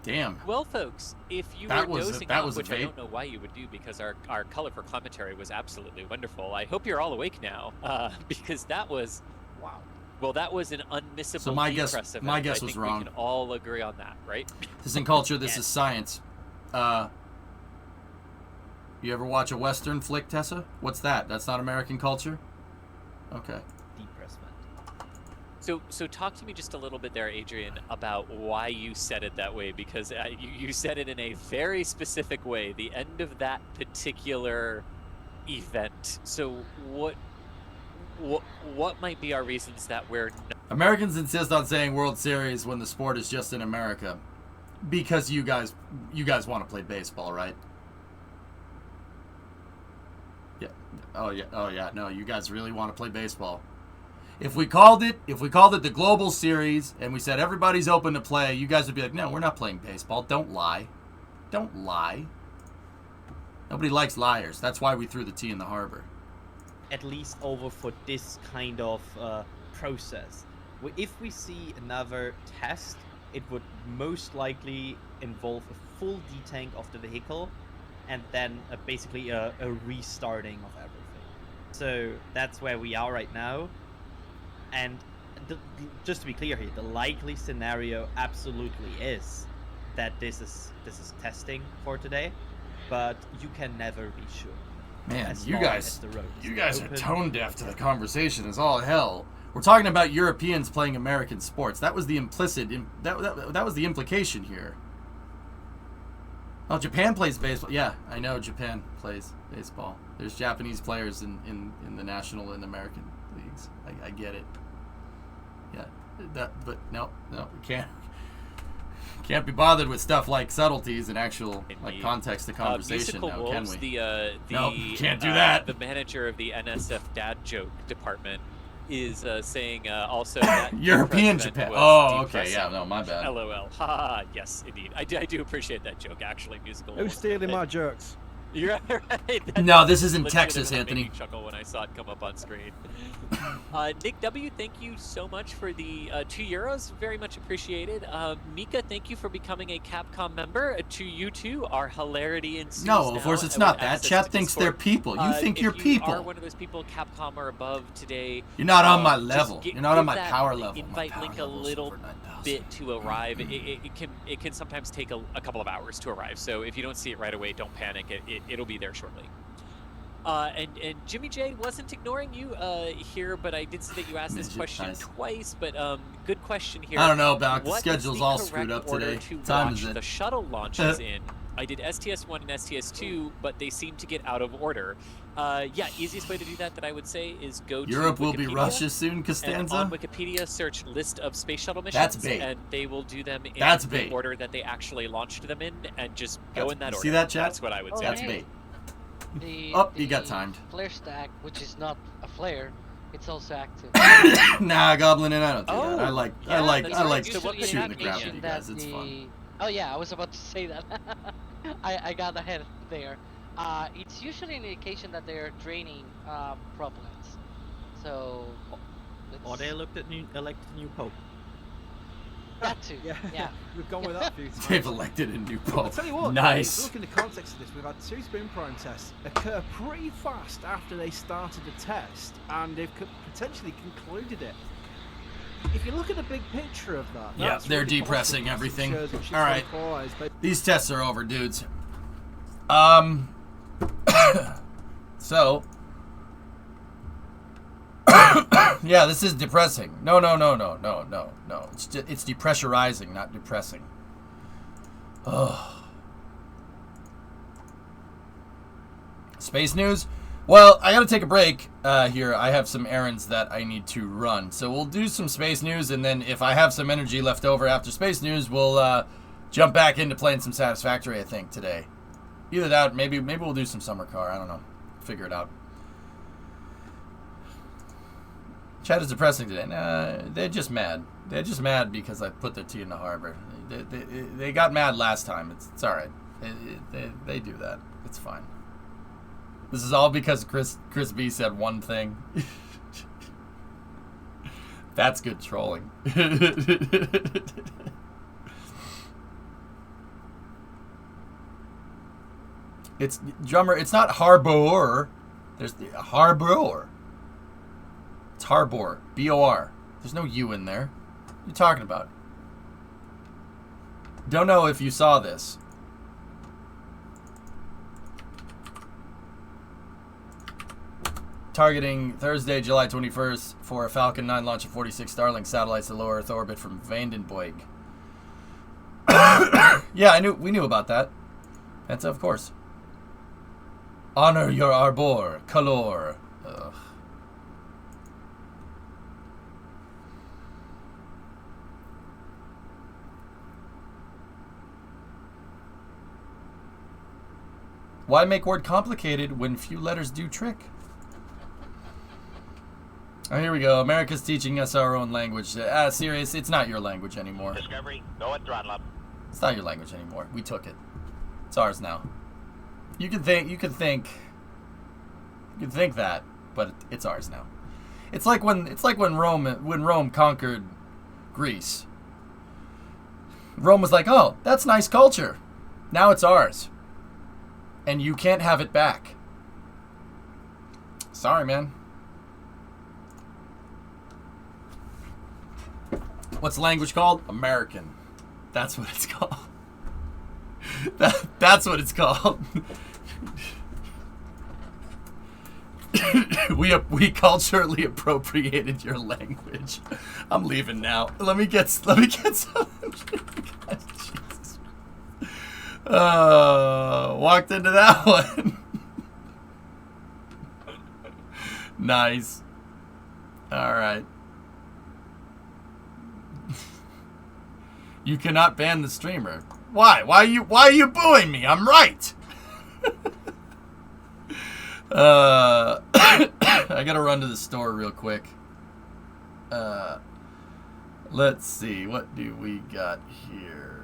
Damn. Well, folks, if you That were was dozing that off, was a which I vape. don't know why you would do, because our colorful commentary was absolutely wonderful. I hope you're all awake now, because that was, wow. Well, that was an unmissable So my guess depress event. was I think wrong. We can all agree on that, right? This isn't culture. This is science. You ever watch a Western flick, Tessa? What's that? That's not American culture? Okay. Depressment. So talk to me just a little bit there, Adrian, about why you said it that way, because you said it in a very specific way, the end of that particular event. So what might be our reasons that we're not... Americans insist on saying World Series when the sport is just in America because you guys want to play baseball, right? Yeah. Oh yeah. No, you guys really want to play baseball. If we called it the Global Series and we said everybody's open to play, you guys would be like, "No, we're not playing baseball. Don't lie. Don't lie." Nobody likes liars. That's why we threw the T in the harbor. At least over for this kind of process. If we see another test, it would most likely involve a full detank of the vehicle and then basically a restarting of everything. So that's where we are right now. And just to be clear here, the likely scenario absolutely is that this is testing for today, but you can never be sure. Man, As you long guys as the road is are open. tone deaf to the conversation as all hell. We're talking about Europeans playing American sports. That was the that was the implication here. Oh, Japan plays baseball. Yeah, I know Japan plays baseball. There's Japanese players in the national and American leagues. I get it. Yeah, but no, we can't be bothered with stuff like subtleties and actual like context of conversation. Musical Now, can Wolves, we? No, can't do that. The manager of the NSF dad joke department is saying also that European depressed Japan. event was Okay, yeah, depressing. no, my bad. LOL. Ha, yes, indeed. I do appreciate that joke, actually, Musical Who's Wolves. stealing my jokes? You're right. No, this isn't Legitimately Texas, made Anthony. me chuckle when I saw it come up on screen. Nick W, thank you so much for the €2. Very much appreciated. Mika, thank you for becoming a Capcom member. To you two, our hilarity ensues. No, of now course it's with not that. access Chat to thinks Discord. they're people. You think you're if you people. are one of those people, Capcom or above today. You're not on my just level. gi- You're not on give my that power level. Invite My power link a level's little over 9,000. bit to arrive. It can sometimes take a couple of hours to arrive. So if you don't see it right away, don't panic. It'll be there shortly. And Jimmy J wasn't ignoring you here, but I did see that you asked this Midget, question nice. twice. But good question here. I don't know, Balak. The What is schedule's the all correct screwed up order today. to Time watch is it? the shuttle launches in I did STS1 and STS2, but they seem to get out of order. Yeah, easiest way to do that I would say is go to Europe will be Wikipedia, Russia soon, and Costanza. on Wikipedia, search list of space shuttle missions. That's bait. And they will do them in That's the bait. order that they actually launched them in, and just go in that order. See that, chat? That's what I would Oh, say. That's hey. bait. Oh, you got timed. Flare stack, which is not a flare, it's also active. Nah, Goblin, and I don't do that. Oh, I like that's usually shooting an the crap indication with you guys. that It's fun. Oh yeah, I was about to say that. I got ahead there. It's usually an indication that they're draining propellants. So. Or they elected a new pope. That too. Yeah. We've gone with that a few times. They've elected a new pope. I'll tell you what, Nice. look in the context of this, we've had 2 spin prime tests occur pretty fast after they started the test, and they've potentially concluded it. If you look at the big picture of that, Yeah, that's they're really depressing positive. everything. It shows that Ship All right. 24 is These tests are over, dudes. So. Yeah, this is depressing. No. It's depressurizing, not depressing. Ugh. Space news? Well, I gotta take a break here. I have some errands that I need to run. So we'll do some space news, and then if I have some energy left over after space news, we'll jump back into playing some Satisfactory, I think, today. Either that, maybe we'll do some summer car. I don't know. Figure it out. Chat is depressing today. Nah, they're just mad. They're just mad because I put their tea in the harbor. They got mad last time. It's all right. They do that. It's fine. This is all because Chris B said one thing. That's good trolling. It's drummer. It's not harbor. There's the harbor. It's harbor. B-O-R. There's no U in there. What are you talking about? Don't know if you saw this. Targeting Thursday, July 21st for a Falcon 9 launch of 46 Starlink satellites to low Earth orbit from Vandenberg. Yeah, we knew about that. That's of course. Honor your arbor, color. Ugh. Why make word complicated when few letters do trick? Oh, here we go. America's teaching us our own language. Serious, it's not your language anymore. Discovery, go at throttle up. It's not your language anymore. We took it. It's ours now. You can think that, but it's ours now. It's like when Rome conquered Greece. Rome was like, "Oh, that's nice culture. Now it's ours." And you can't have it back. Sorry, man. What's the language called? American. That's what it's called. That's what it's called. We culturally appropriated your language. I'm leaving now. Let me get some. Jesus. Walked into that one. Nice. All right. You cannot ban the streamer. Why? Why are you booing me? I'm right. I gotta run to the store real quick. Let's see. What do we got here?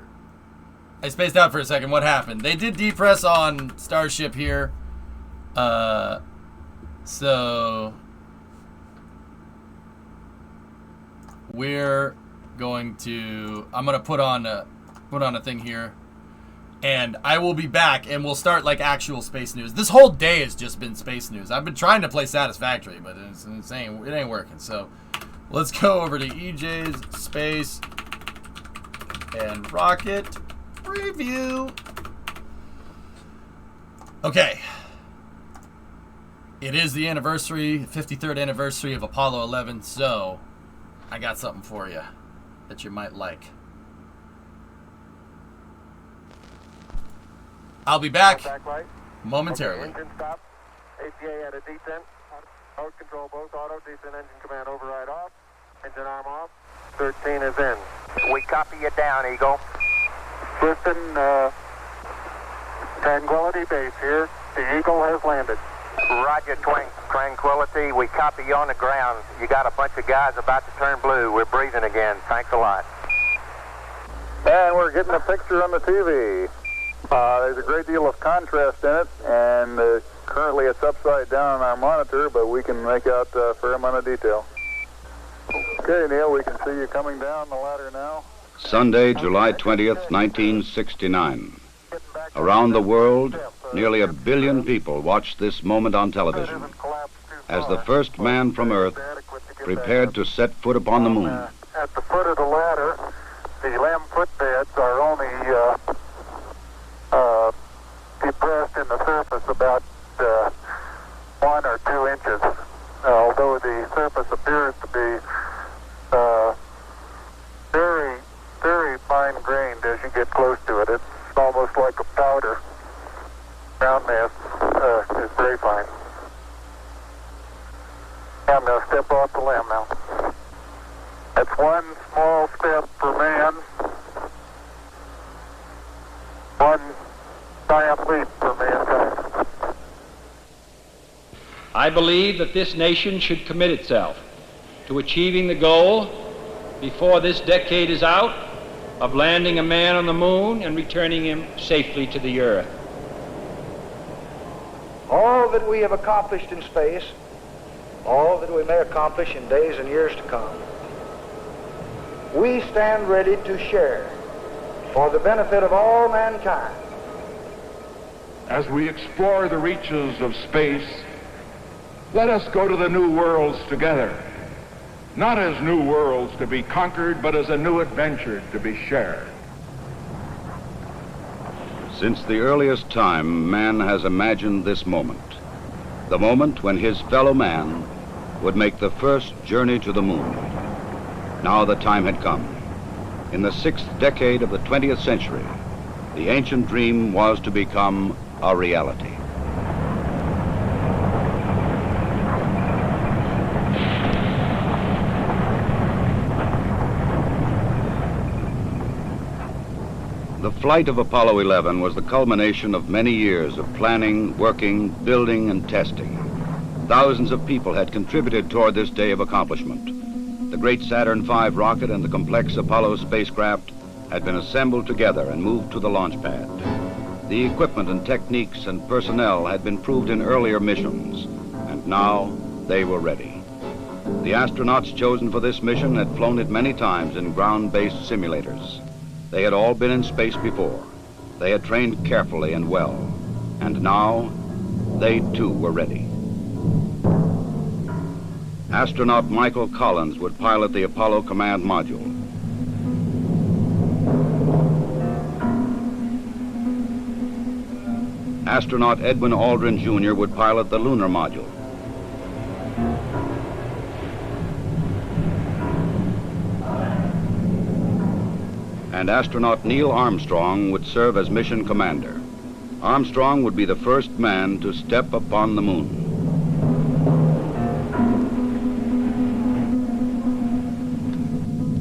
I spaced out for a second. What happened? They did depress on Starship here. So we're going to. I'm gonna put on a thing here, and I will be back, and we'll start like actual space news. This whole day has just been space news. I've been trying to play Satisfactory, but it ain't working. So let's go over to EJ's Space and Rocket Review. Okay. It is the 53rd anniversary of Apollo 11, so I got something for you that you might like. I'll be back Contact light. momentarily. Okay, engine stop. APA at a descent. Mode control both auto. Descent engine command override off. Engine arm off. 13 is in. We copy you down, Eagle. Houston, Tranquility Base here. The Eagle has landed. Roger, Tranquility. We copy you on the ground. You got a bunch of guys about to turn blue. We're breathing again. Thanks a lot. And we're getting a picture on the TV. There's a great deal of contrast in it, and currently it's upside down on our monitor, but we can make out a fair amount of detail. Okay, Neil, we can see you coming down the ladder now. Sunday, July 20th, 1969. Around the world, nearly 1 billion people watched this moment on television as the first man from Earth prepared to set foot upon the moon. At the foot of the ladder, the LEM footbeds are only depressed in the surface about 1 or 2 inches, although the surface appears to be very, very fine-grained as you get close to it. It's almost like a powder. Ground mass is very fine. I'm going to step off the LEM now. That's one small step for man, one giant leap for mankind. I believe that this nation should commit itself to achieving the goal before this decade is out of landing a man on the moon and returning him safely to the earth. All that we have accomplished in space, all that we may accomplish in days and years to come, we stand ready to share for the benefit of all mankind. As we explore the reaches of space, let us go to the new worlds together, not as new worlds to be conquered, but as a new adventure to be shared. Since the earliest time, man has imagined this moment, the moment when his fellow man would make the first journey to the moon. Now the time had come. In the 6th decade of the 20th century, the ancient dream was to become a reality. The flight of Apollo 11 was the culmination of many years of planning, working, building, and testing. Thousands of people had contributed toward this day of accomplishment. The great Saturn V rocket and the complex Apollo spacecraft had been assembled together and moved to the launch pad. The equipment and techniques and personnel had been proved in earlier missions, and now they were ready. The astronauts chosen for this mission had flown it many times in ground-based simulators. They had all been in space before. They had trained carefully and well, and now they too were ready. Astronaut Michael Collins would pilot the Apollo Command Module. Astronaut Edwin Aldrin Jr. would pilot the Lunar Module. And astronaut Neil Armstrong would serve as mission commander. Armstrong would be the first man to step upon the moon.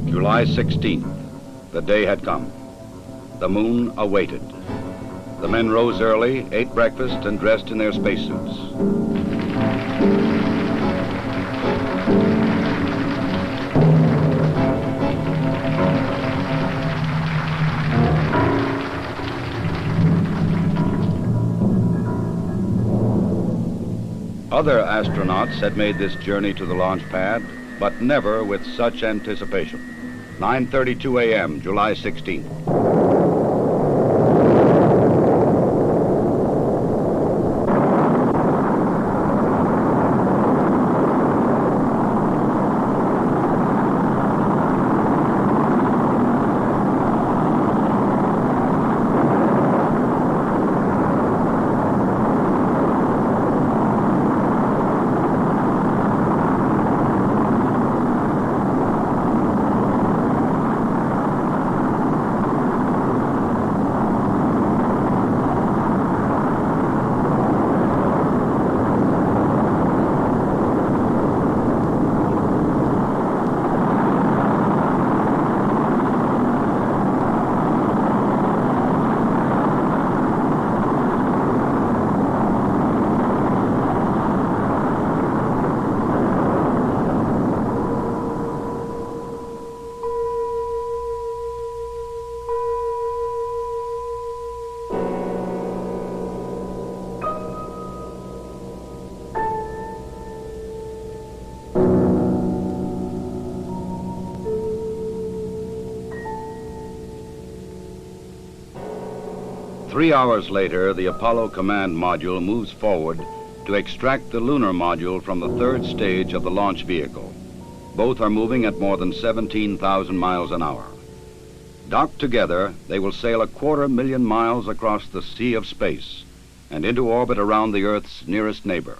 July 16th, the day had come. The moon awaited. The men rose early, ate breakfast, and dressed in their spacesuits. Other astronauts had made this journey to the launch pad, but never with such anticipation. 9:32 a.m., July 16th. 3 hours later, the Apollo command module moves forward to extract the lunar module from the third stage of the launch vehicle. Both are moving at more than 17,000 miles an hour. Docked together, they will sail 250,000 miles across the sea of space and into orbit around the Earth's nearest neighbor.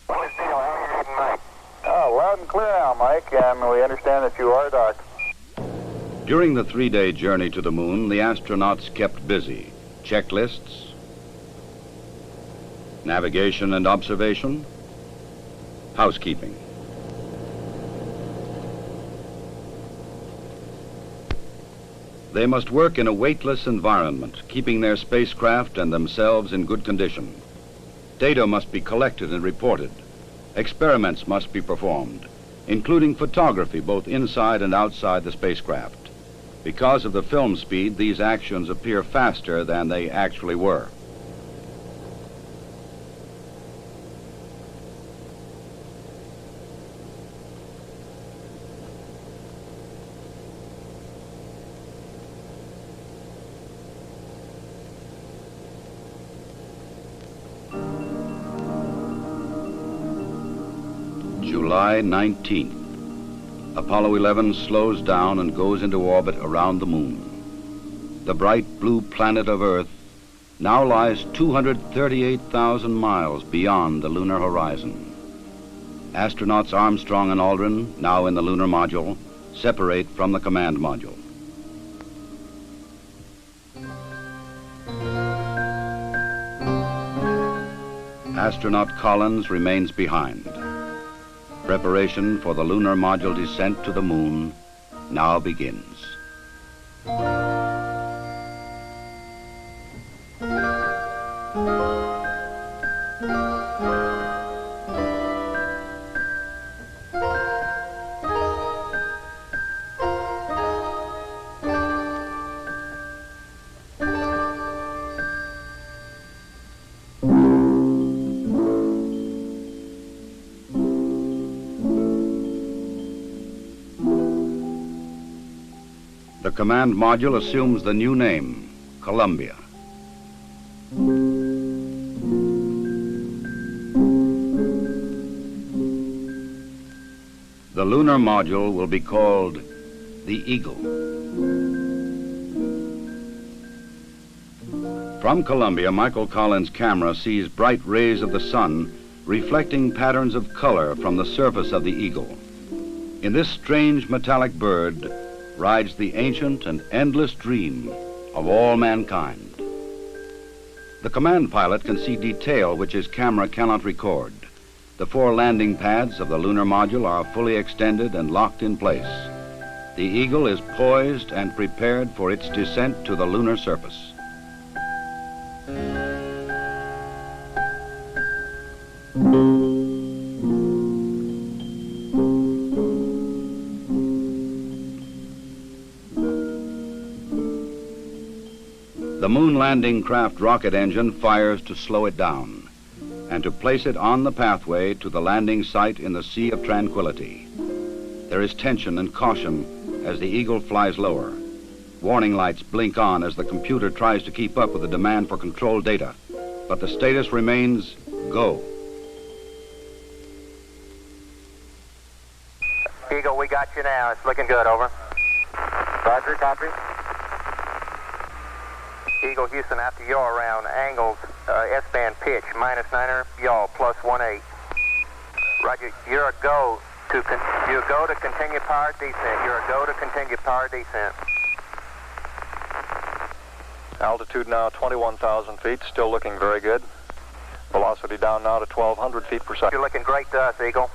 Oh, loud and clear now, Mike, and we understand that you are docked. During the 3-day journey to the moon, the astronauts kept busy. Checklists, navigation and observation, housekeeping. They must work in a weightless environment, keeping their spacecraft and themselves in good condition. Data must be collected and reported. Experiments must be performed, including photography both inside and outside the spacecraft. Because of the film speed, these actions appear faster than they actually were. July 19th. Apollo 11 slows down and goes into orbit around the moon. The bright blue planet of Earth now lies 238,000 miles beyond the lunar horizon. Astronauts Armstrong and Aldrin, now in the lunar module, separate from the command module. Astronaut Collins remains behind. Preparation for the lunar module descent to the moon now begins. The command module assumes the new name, Columbia. The lunar module will be called the Eagle. From Columbia, Michael Collins' camera sees bright rays of the sun reflecting patterns of color from the surface of the Eagle. In this strange metallic bird rides the ancient and endless dream of all mankind. The command pilot can see detail which his camera cannot record. The 4 landing pads of the lunar module are fully extended and locked in place. The Eagle is poised and prepared for its descent to the lunar surface. The moon landing craft rocket engine fires to slow it down and to place it on the pathway to the landing site in the Sea of Tranquility. There is tension and caution as the Eagle flies lower. Warning lights blink on as the computer tries to keep up with the demand for control data, but the status remains go. Eagle, we got you now. It's looking good, over. Roger, copy. Eagle Houston, after yaw around angled S-band pitch, -9er, yaw, +18. Roger, you're a go to continue power descent. You're a go to continue power descent. Altitude now 21,000 feet, still looking very good. Velocity down now to 1,200 feet per second. You're looking great to us, Eagle.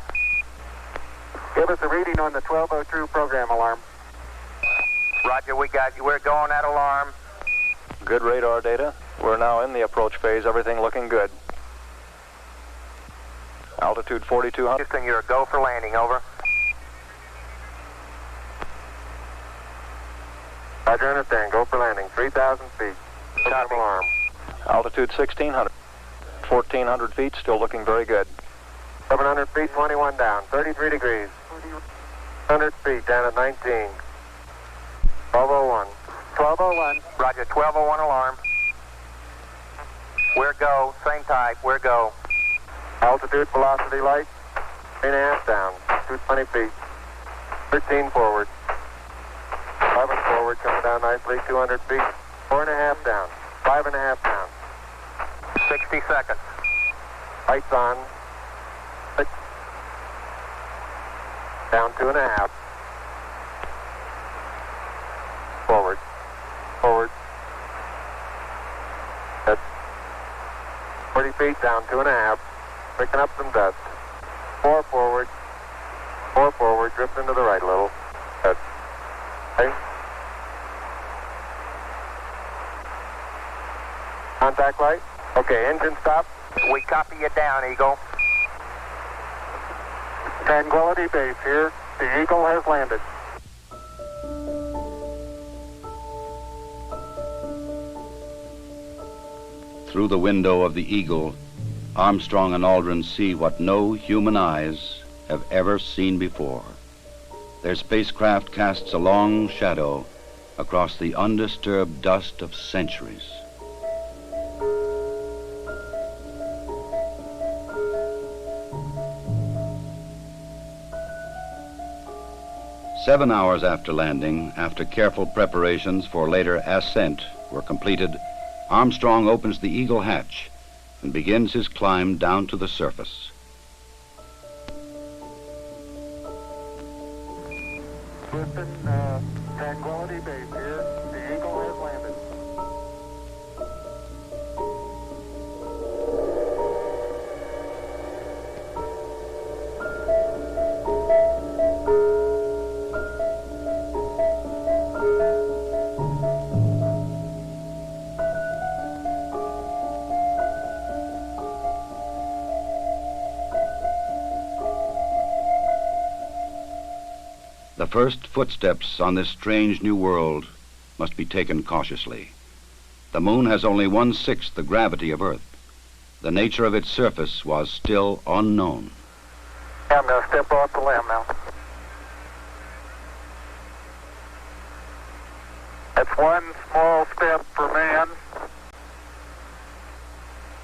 Give us a reading on the 1202 program alarm. Roger, we got you. We're going at alarm. Good radar data. We're now in the approach phase, everything looking good. Altitude 4,200. Houston, you're a go for landing, over. Roger, understand. Go for landing. 3,000 feet. Copy. Alarm. Altitude 1,600. 1,400 feet, still looking very good. 700 feet, 21 down. 33 degrees. 100 feet, down at 19. 1201. 1201. Roger, 1201 alarm. We're go, same type, we're go. Altitude, velocity, light. 3.5 down, 220 feet. 13 forward. 11 forward, coming down nicely, 200 feet. 4.5 down, 5.5 down. 60 seconds. Lights on. 6. Down 2.5. Forward. Forward. That's 40 feet down 2.5. Picking up some dust. 4 forward. 4 forward. Drifting to the right a little. That's okay. Contact light. Okay, engine stop. We copy you down, Eagle. Tranquility Base here. The Eagle has landed. Through the window of the Eagle, Armstrong and Aldrin see what no human eyes have ever seen before. Their spacecraft casts a long shadow across the undisturbed dust of centuries. Seven hours after landing, after careful preparations for later ascent were completed, Armstrong opens the Eagle hatch and begins his climb down to the surface. Houston, Tranquility Base here. The Eagle has landed. The first footsteps on this strange new world must be taken cautiously. The moon has only 1/6 the gravity of Earth. The nature of its surface was still unknown. I'm going to step off the limb now. That's one small step for man,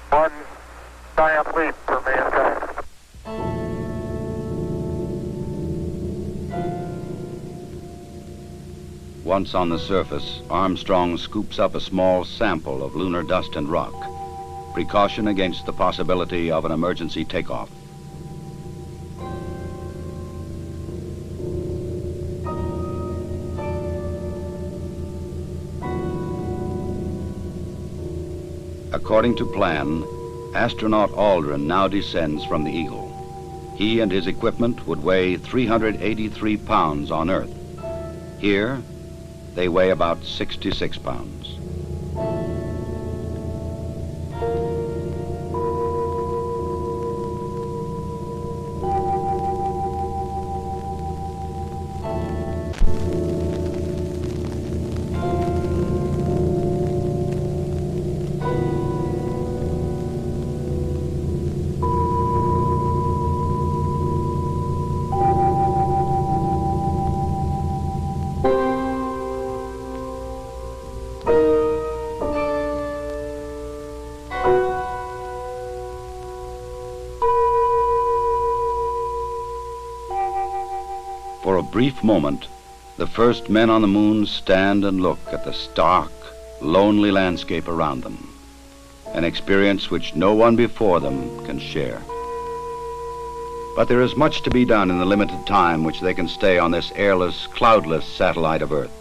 one giant leap for mankind. Once on the surface, Armstrong scoops up a small sample of lunar dust and rock, precaution against the possibility of an emergency takeoff. According to plan, astronaut Aldrin now descends from the Eagle. He and his equipment would weigh 383 pounds on Earth. Here, they weigh about 66 pounds. For a brief moment, the first men on the moon stand and look at the stark, lonely landscape around them, an experience which no one before them can share. But there is much to be done in the limited time which they can stay on this airless, cloudless satellite of Earth.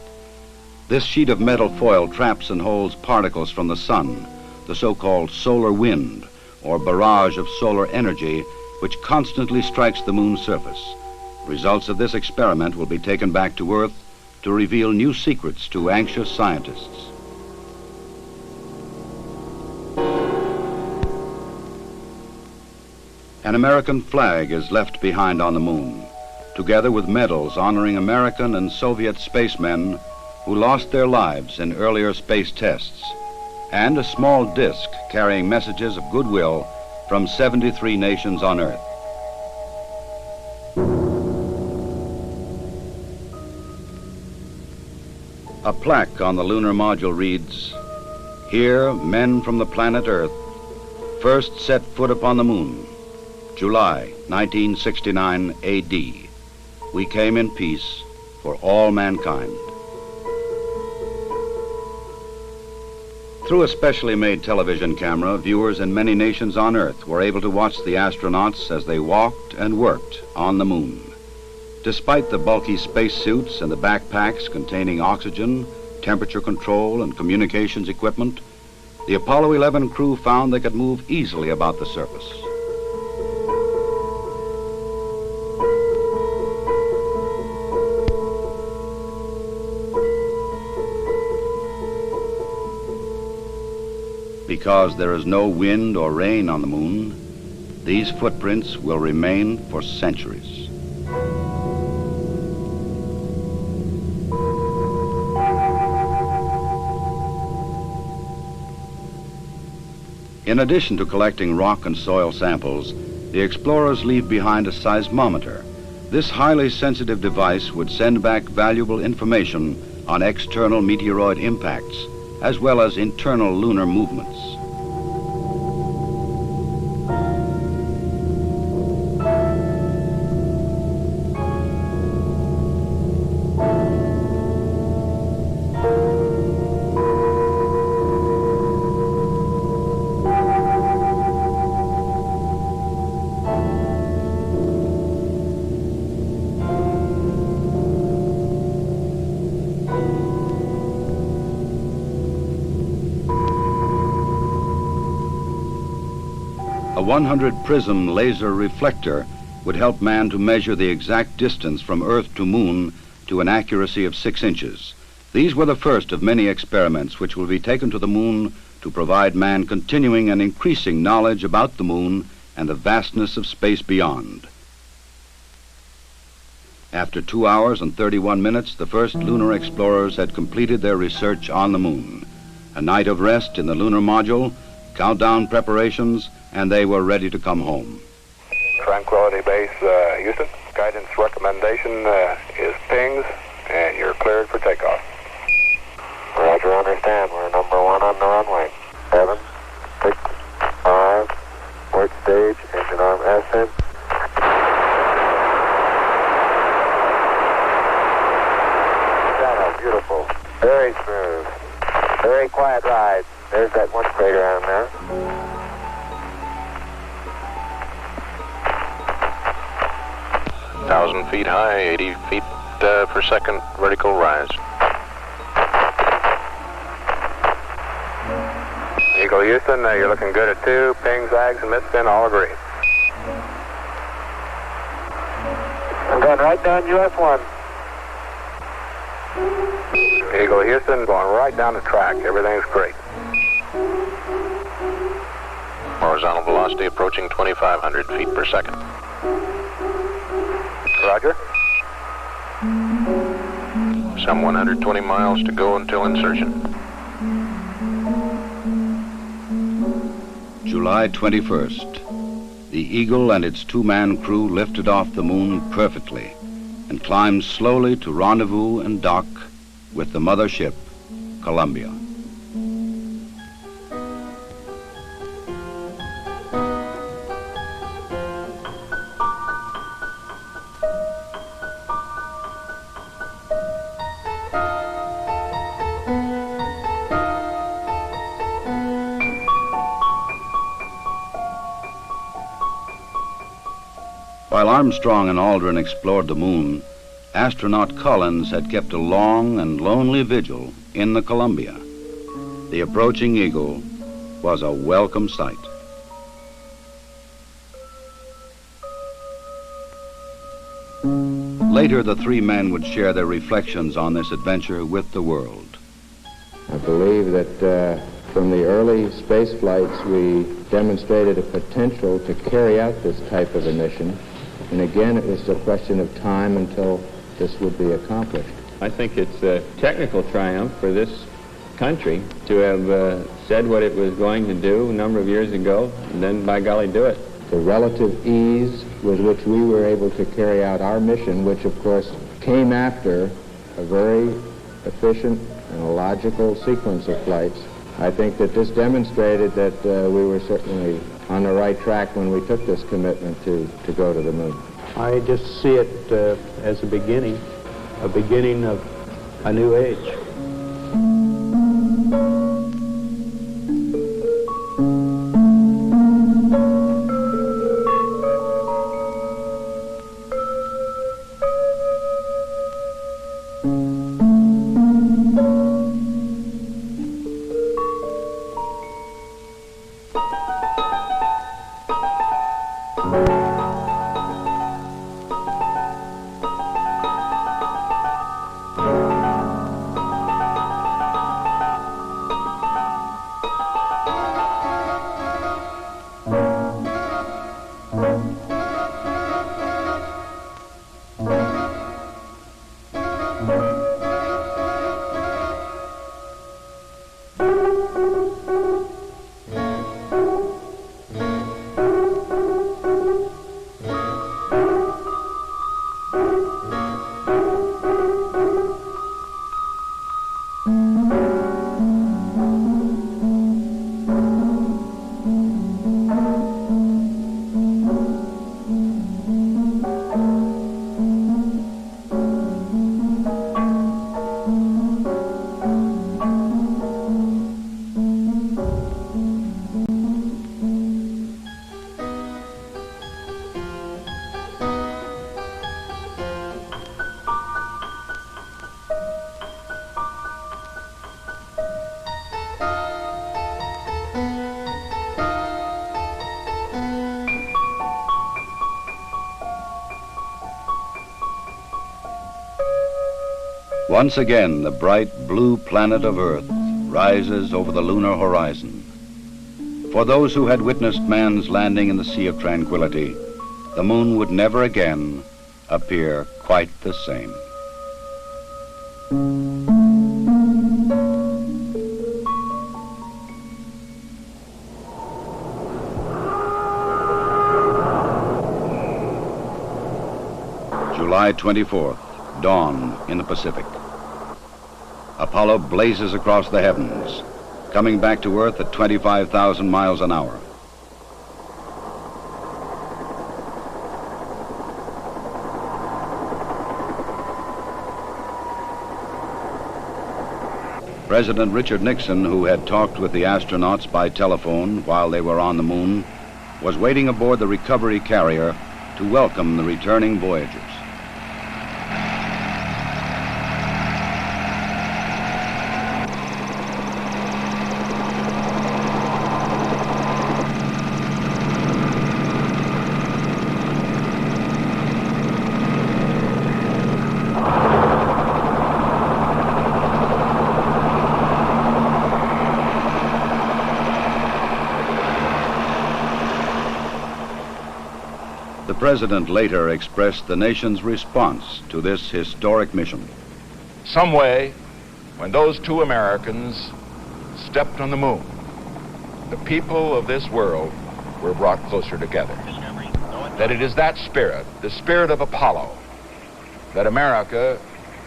This sheet of metal foil traps and holds particles from the sun, the so-called solar wind, or barrage of solar energy, which constantly strikes the moon's surface. Results of this experiment will be taken back to Earth to reveal new secrets to anxious scientists. An American flag is left behind on the moon, together with medals honoring American and Soviet spacemen who lost their lives in earlier space tests, and a small disc carrying messages of goodwill from 73 nations on Earth. A plaque on the lunar module reads, "Here, men from the planet Earth first set foot upon the moon, July 1969 AD. We came in peace for all mankind. Through a specially made television camera, viewers in many nations on Earth were able to watch the astronauts as they walked and worked on the moon. Despite the bulky spacesuits and the backpacks containing oxygen, temperature control, and communications equipment, the Apollo 11 crew found they could move easily about the surface. Because there is no wind or rain on the moon, these footprints will remain for centuries. In addition to collecting rock and soil samples, the explorers leave behind a seismometer. This highly sensitive device would send back valuable information on external meteoroid impacts, as well as internal lunar movements. A 100-prism laser reflector would help man to measure the exact distance from Earth to Moon to an accuracy of 6 inches. These were the first of many experiments which will be taken to the Moon to provide man continuing and increasing knowledge about the Moon and the vastness of space beyond. After 2 hours and 31 minutes, the first lunar explorers had completed their research on the Moon. A night of rest in the lunar module, countdown preparations, and they were ready to come home. Tranquility Base, Houston. Guidance recommendation is pings, and you're cleared for takeoff. Roger, understand. We're number 1 on the runway. 7, 6, 5, port stage, engine arm ascent. Shadow, beautiful. Very smooth. Very quiet ride. There's that one crater on there. Feet high, 80 feet per second vertical rise. Eagle Houston, you're looking good at 2. Ping, zags, and midspin all agree. I'm going right down US1. Eagle Houston, going right down the track. Everything's great. Horizontal velocity approaching 2,500 feet per second. Roger. Some 120 miles to go until insertion. July 21st. The Eagle and its 2-man crew lifted off the Moon perfectly and climbed slowly to rendezvous and dock with the mothership, Columbia. While Armstrong and Aldrin explored the Moon, astronaut Collins had kept a long and lonely vigil in the Columbia. The approaching Eagle was a welcome sight. Later, the 3 men would share their reflections on this adventure with the world. I believe that from the early space flights, we demonstrated a potential to carry out this type of a mission. And again, it was a question of time until this would be accomplished. I think it's a technical triumph for this country to have said what it was going to do a number of years ago, and then, by golly, do it. The relative ease with which we were able to carry out our mission, which, of course, came after a very efficient and a logical sequence of flights, I think that this demonstrated that we were certainly on the right track when we took this commitment to go to the moon. I just see it as a beginning of a new age. Once again, the bright blue planet of Earth rises over the lunar horizon. For those who had witnessed man's landing in the Sea of Tranquility, the moon would never again appear quite the same. July 24th, dawn in the Pacific. Apollo blazes across the heavens, coming back to Earth at 25,000 miles an hour. President Richard Nixon, who had talked with the astronauts by telephone while they were on the moon, was waiting aboard the recovery carrier to welcome the returning voyagers. The president later expressed the nation's response to this historic mission. Some way, when those two Americans stepped on the moon, the people of this world were brought closer together. That it is that spirit, the spirit of Apollo, that America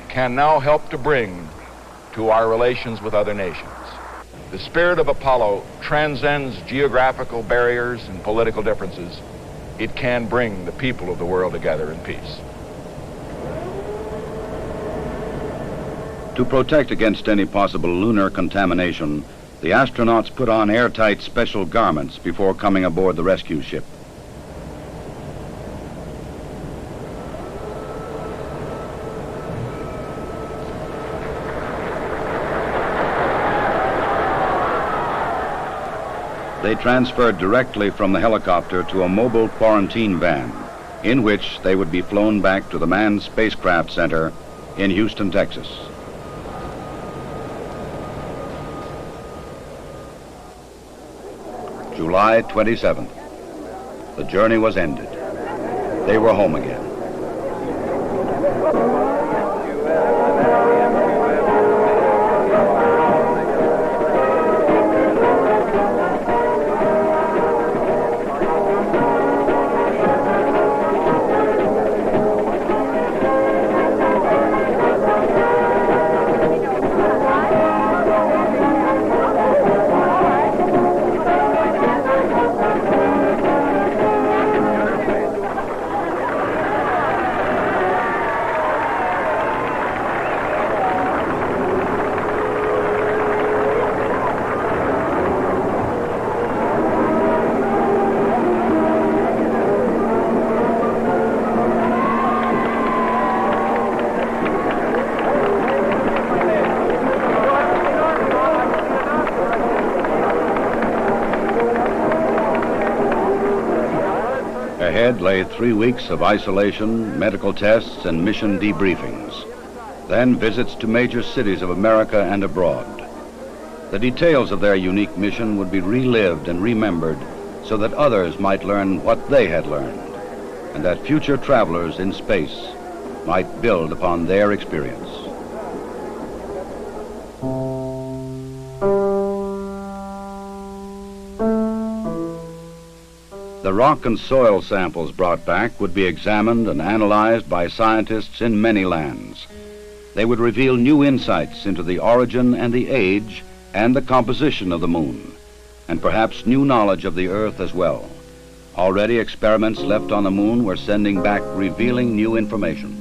can now help to bring to our relations with other nations. The spirit of Apollo transcends geographical barriers and political differences. It can bring the people of the world together in peace. To protect against any possible lunar contamination, the astronauts put on airtight special garments before coming aboard the rescue ship. They transferred directly from the helicopter to a mobile quarantine van, in which they would be flown back to the Manned Spacecraft Center in Houston, Texas. July 27th. The journey was ended. They were home again. Ahead lay 3 weeks of isolation, medical tests, and mission debriefings. Then visits to major cities of America and abroad. The details of their unique mission would be relived and remembered so that others might learn what they had learned, and that future travelers in space might build upon their experience. The rock and soil samples brought back would be examined and analyzed by scientists in many lands. They would reveal new insights into the origin and the age and the composition of the moon, and perhaps new knowledge of the Earth as well. Already experiments left on the moon were sending back revealing new information.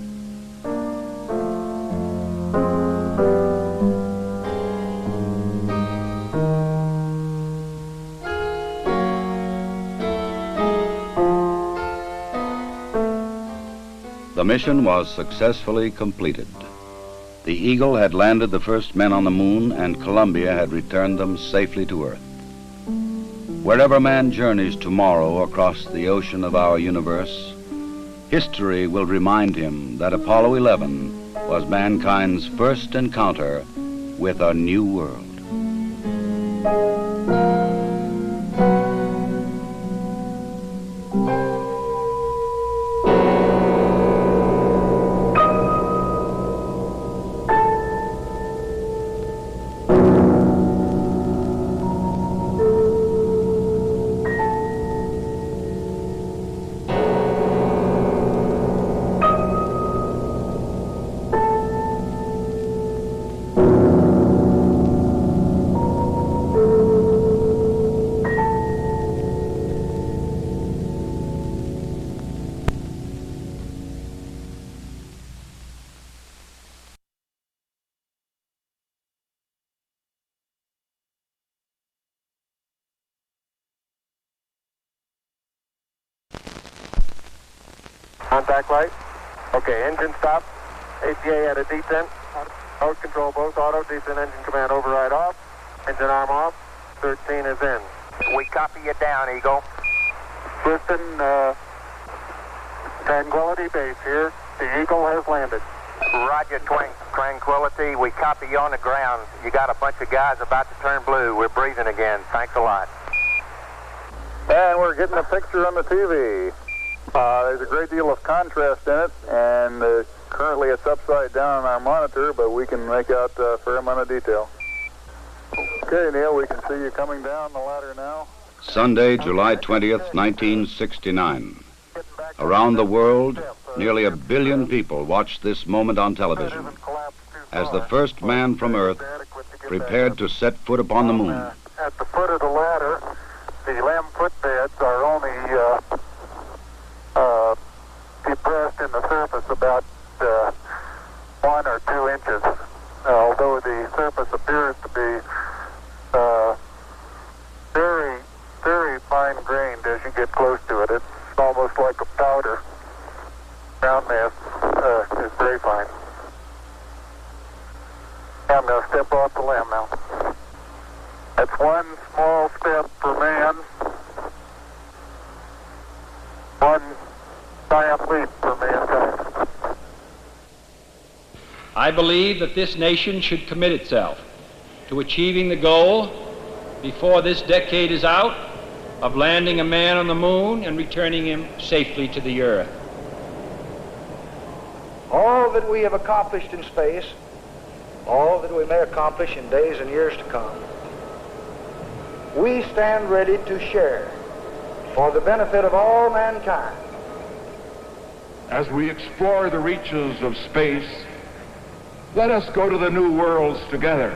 The mission was successfully completed. The Eagle had landed the first men on the moon, and Columbia had returned them safely to Earth. Wherever man journeys tomorrow across the ocean of our universe, history will remind him that Apollo 11 was mankind's first encounter with a new world. Contact light. Okay, engine stop. APA at a descent. Mode control both auto. Descent engine command override off. Engine arm off. 13 is in. We copy you down, Eagle. Houston, Tranquility Base here. The Eagle has landed. Roger, Tranquility. We copy you on the ground. You got a bunch of guys about to turn blue. We're breathing again. Thanks a lot. And we're getting a picture on the TV. There's a great deal of contrast in it, and currently it's upside down on our monitor, but we can make out a fair amount of detail. Okay, Neil, we can see you coming down the ladder now. Sunday, July 20th, 1969. Around the world, nearly 1 billion people watched this moment on television as the first man from Earth prepared to set foot upon the moon. At the foot of the ladder, the LEM footbeds are only depressed in the surface about 1 or 2 inches, although the surface appears to be very, very fine-grained as you get close to it. It's almost like a powder. Ground mass is very fine. I'm going to step off the LEM now. That's one small step for man, one giant leap for mankind. I believe that this nation should commit itself to achieving the goal, before this decade is out, of landing a man on the moon and returning him safely to the Earth. All that we have accomplished in space, all that we may accomplish in days and years to come, we stand ready to share for the benefit of all mankind. As we explore the reaches of space, let us go to the new worlds together,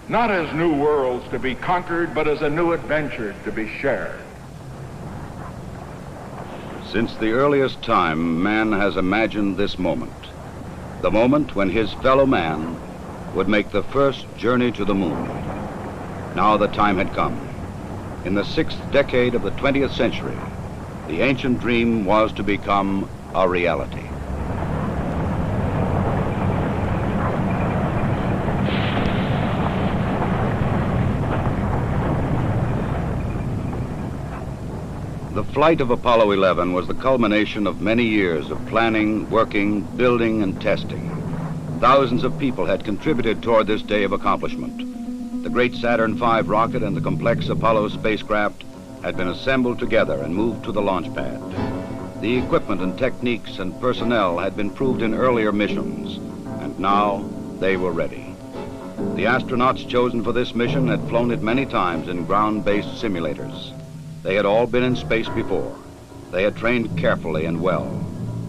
not as new worlds to be conquered, but as a new adventure to be shared. Since the earliest time, man has imagined this moment, the moment when his fellow man would make the first journey to the moon. Now the time had come. In the 6th decade of the 20th century, the ancient dream was to become a reality. The flight of Apollo 11 was the culmination of many years of planning, working, building, and testing. Thousands of people had contributed toward this day of accomplishment. The great Saturn V rocket and the complex Apollo spacecraft had been assembled together and moved to the launch pad. The equipment and techniques and personnel had been proved in earlier missions, and now they were ready. The astronauts chosen for this mission had flown it many times in ground-based simulators. They had all been in space before. They had trained carefully and well,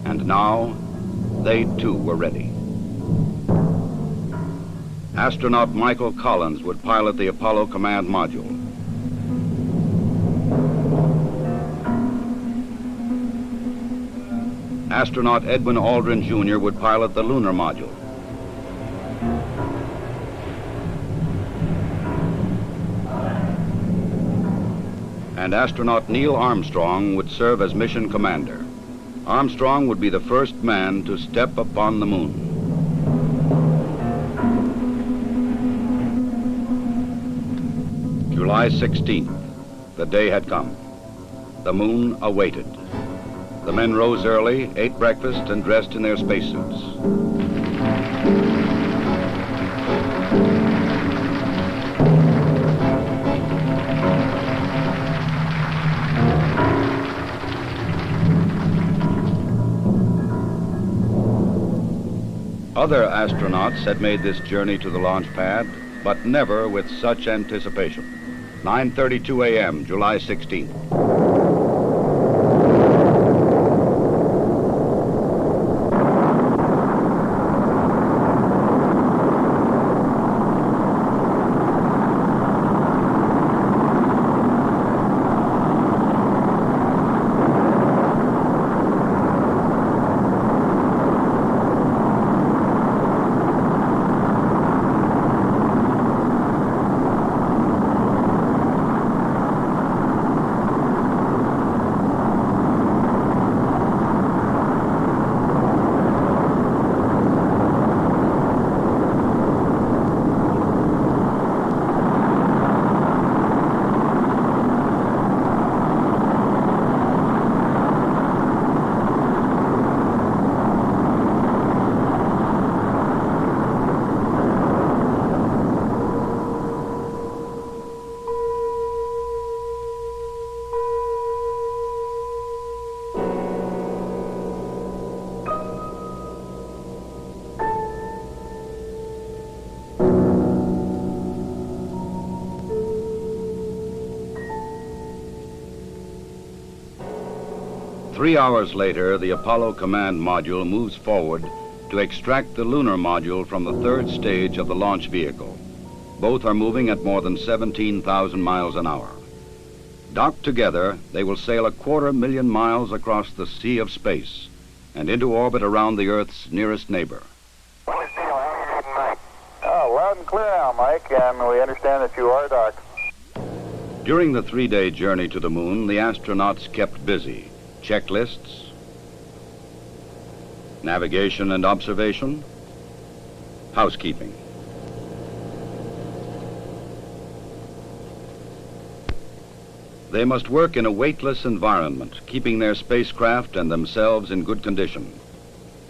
and now they too were ready. Astronaut Michael Collins would pilot the Apollo command module. Astronaut Edwin Aldrin Jr. would pilot the lunar module. And astronaut Neil Armstrong would serve as mission commander. Armstrong would be the first man to step upon the moon. July 16th, the day had come. The moon awaited. The men rose early, ate breakfast, and dressed in their spacesuits. Other astronauts had made this journey to the launch pad, but never with such anticipation. 9:32 a.m., July 16th. Three hours later, the Apollo command module moves forward to extract the lunar module from the third stage of the launch vehicle. Both are moving at more than 17,000 miles an hour. Docked together, they will sail 250,000 miles across the sea of space and into orbit around the Earth's nearest neighbor. Oh, loud and clear now, Mike, and we understand that you are docked. During the three-day journey to the moon, the astronauts kept busy. Checklists, navigation and observation, housekeeping. They must work in a weightless environment, keeping their spacecraft and themselves in good condition.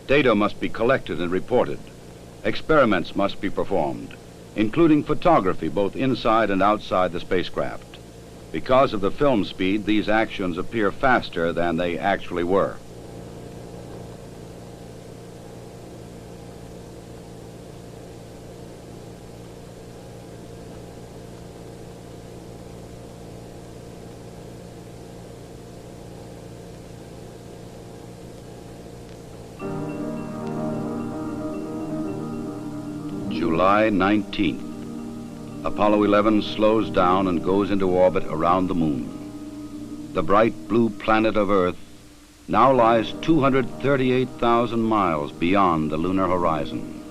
Data must be collected and reported. Experiments must be performed, including photography both inside and outside the spacecraft. Because of the film speed, these actions appear faster than they actually were. July 19th. Apollo 11 slows down and goes into orbit around the moon. The bright blue planet of Earth now lies 238,000 miles beyond the lunar horizon.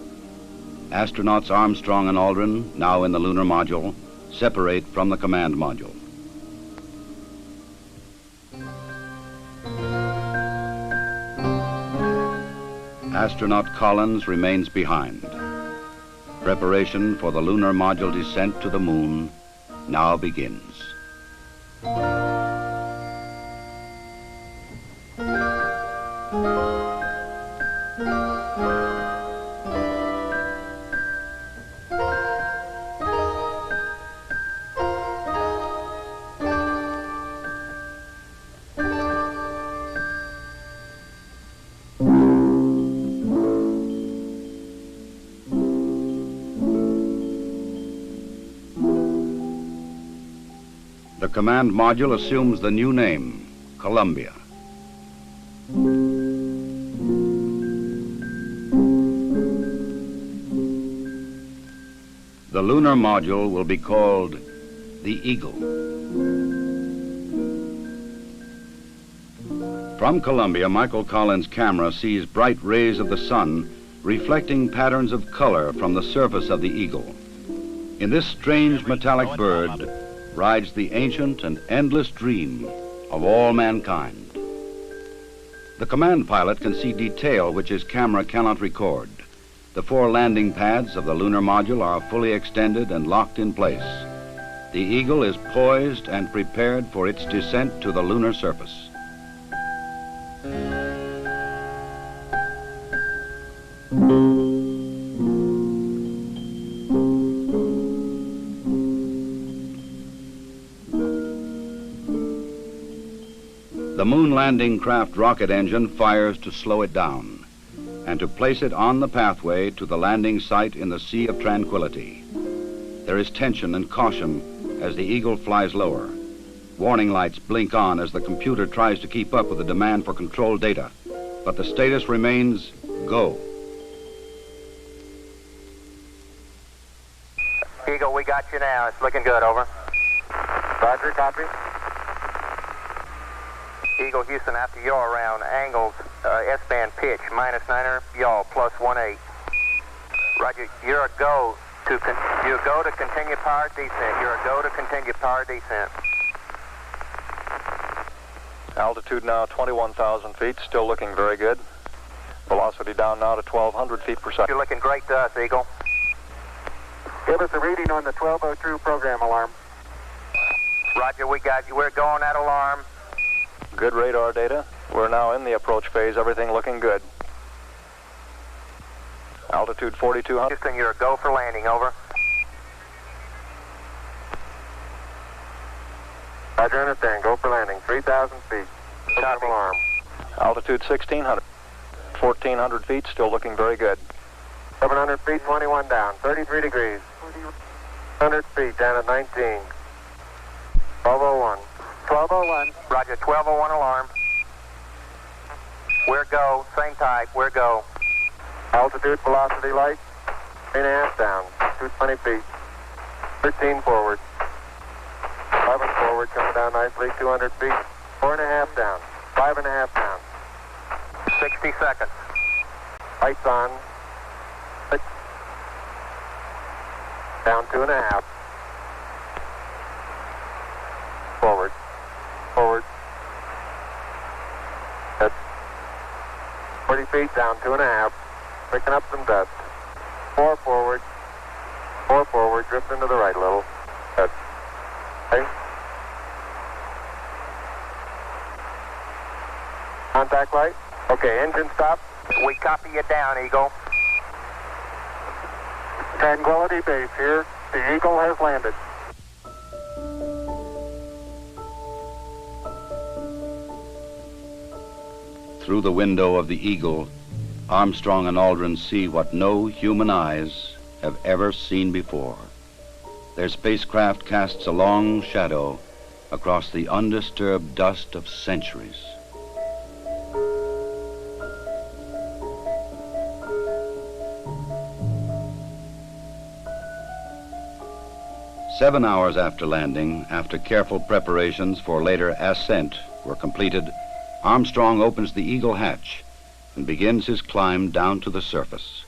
Astronauts Armstrong and Aldrin, now in the lunar module, separate from the command module. Astronaut Collins remains behind. Preparation for the lunar module descent to the moon now begins. The command module assumes the new name, Columbia. The lunar module will be called the Eagle. From Columbia, Michael Collins' camera sees bright rays of the sun reflecting patterns of color from the surface of the Eagle. In this strange metallic bird rides the ancient and endless dream of all mankind. The command pilot can see detail which his camera cannot record. The 4 landing pads of the lunar module are fully extended and locked in place. The Eagle is poised and prepared for its descent to the lunar surface. The moon landing craft rocket engine fires to slow it down and to place it on the pathway to the landing site in the Sea of Tranquility. There is tension and caution as the Eagle flies lower. Warning lights blink on as the computer tries to keep up with the demand for control data, but the status remains go. Eagle, we got you now. It's looking good, over. Roger, copy. Eagle Houston, after yaw around angles, S-band pitch, -9er, yaw, +18. Roger, you're a go to continue power descent. You're a go to continue power descent. Altitude now 21,000 feet, still looking very good. Velocity down now to 1,200 feet per second. You're looking great to us, Eagle. Give us a reading on the 1202 program alarm. Roger, we got you. We're going at alarm. Good radar data. We're now in the approach phase, everything looking good. Altitude 4,200. Houston, you're a go for landing, over. Roger, understand. Go for landing. 3,000 feet. Copy. Alarm. Altitude 1,600. 1,400 feet, still looking very good. 700 feet, 21 down. 33 degrees. 100 feet, down at 19. 1201. 1201. Roger, 1201 alarm. We're go. Same type. We're go. Altitude, velocity light. 3.5 down. 220 feet. 13 forward. 11 forward, coming down nicely. 200 feet. 4.5 down. 5.5 down. 60 seconds. Lights on. 6. Down 2.5. Forward. Forward. Good. 40 feet down 2.5. Picking up some dust. 4 forward. 4 forward. Drifting to the right a little. Good. Okay. Contact light. Okay, engine stop. We copy you down, Eagle. Tranquility Base here. The Eagle has landed. Through the window of the Eagle, Armstrong and Aldrin see what no human eyes have ever seen before. Their spacecraft casts a long shadow across the undisturbed dust of centuries. Seven hours after landing, after careful preparations for later ascent were completed, Armstrong opens the Eagle hatch and begins his climb down to the surface.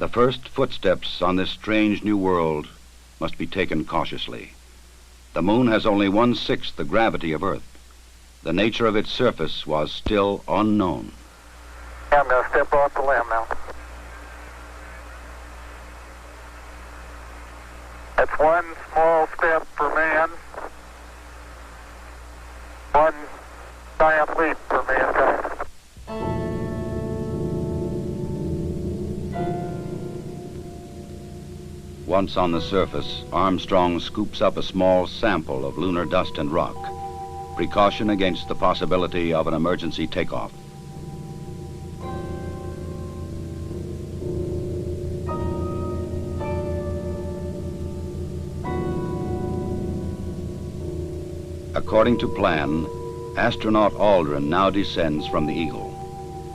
The first footsteps on this strange new world must be taken cautiously. The moon has only 1/6 the gravity of Earth. The nature of its surface was still unknown. I'm going to step off the limb now. That's one small step for man, one giant leap for mankind. Once on the surface, Armstrong scoops up a small sample of lunar dust and rock, precaution against the possibility of an emergency takeoff. According to plan, astronaut Aldrin now descends from the Eagle.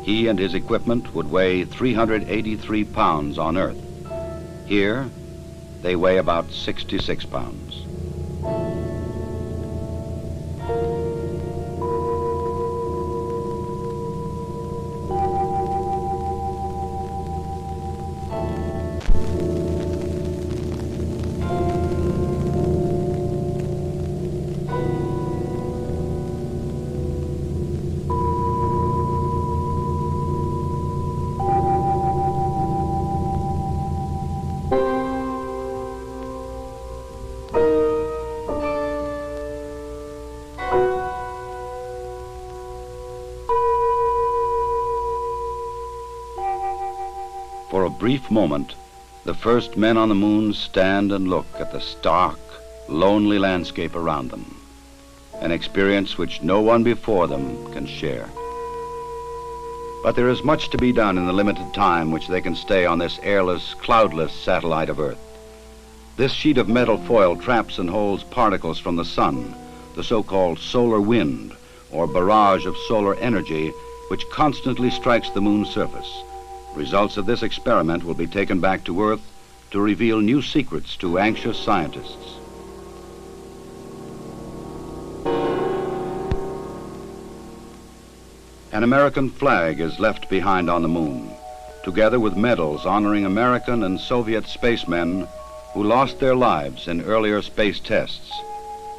He and his equipment would weigh 383 pounds on Earth. Here, they weigh about 66 pounds. For a brief moment, the first men on the moon stand and look at the stark, lonely landscape around them, an experience which no one before them can share. But there is much to be done in the limited time which they can stay on this airless, cloudless satellite of Earth. This sheet of metal foil traps and holds particles from the sun, the so-called solar wind, or barrage of solar energy, which constantly strikes the moon's surface. Results of this experiment will be taken back to Earth to reveal new secrets to anxious scientists. An American flag is left behind on the moon, together with medals honoring American and Soviet spacemen who lost their lives in earlier space tests,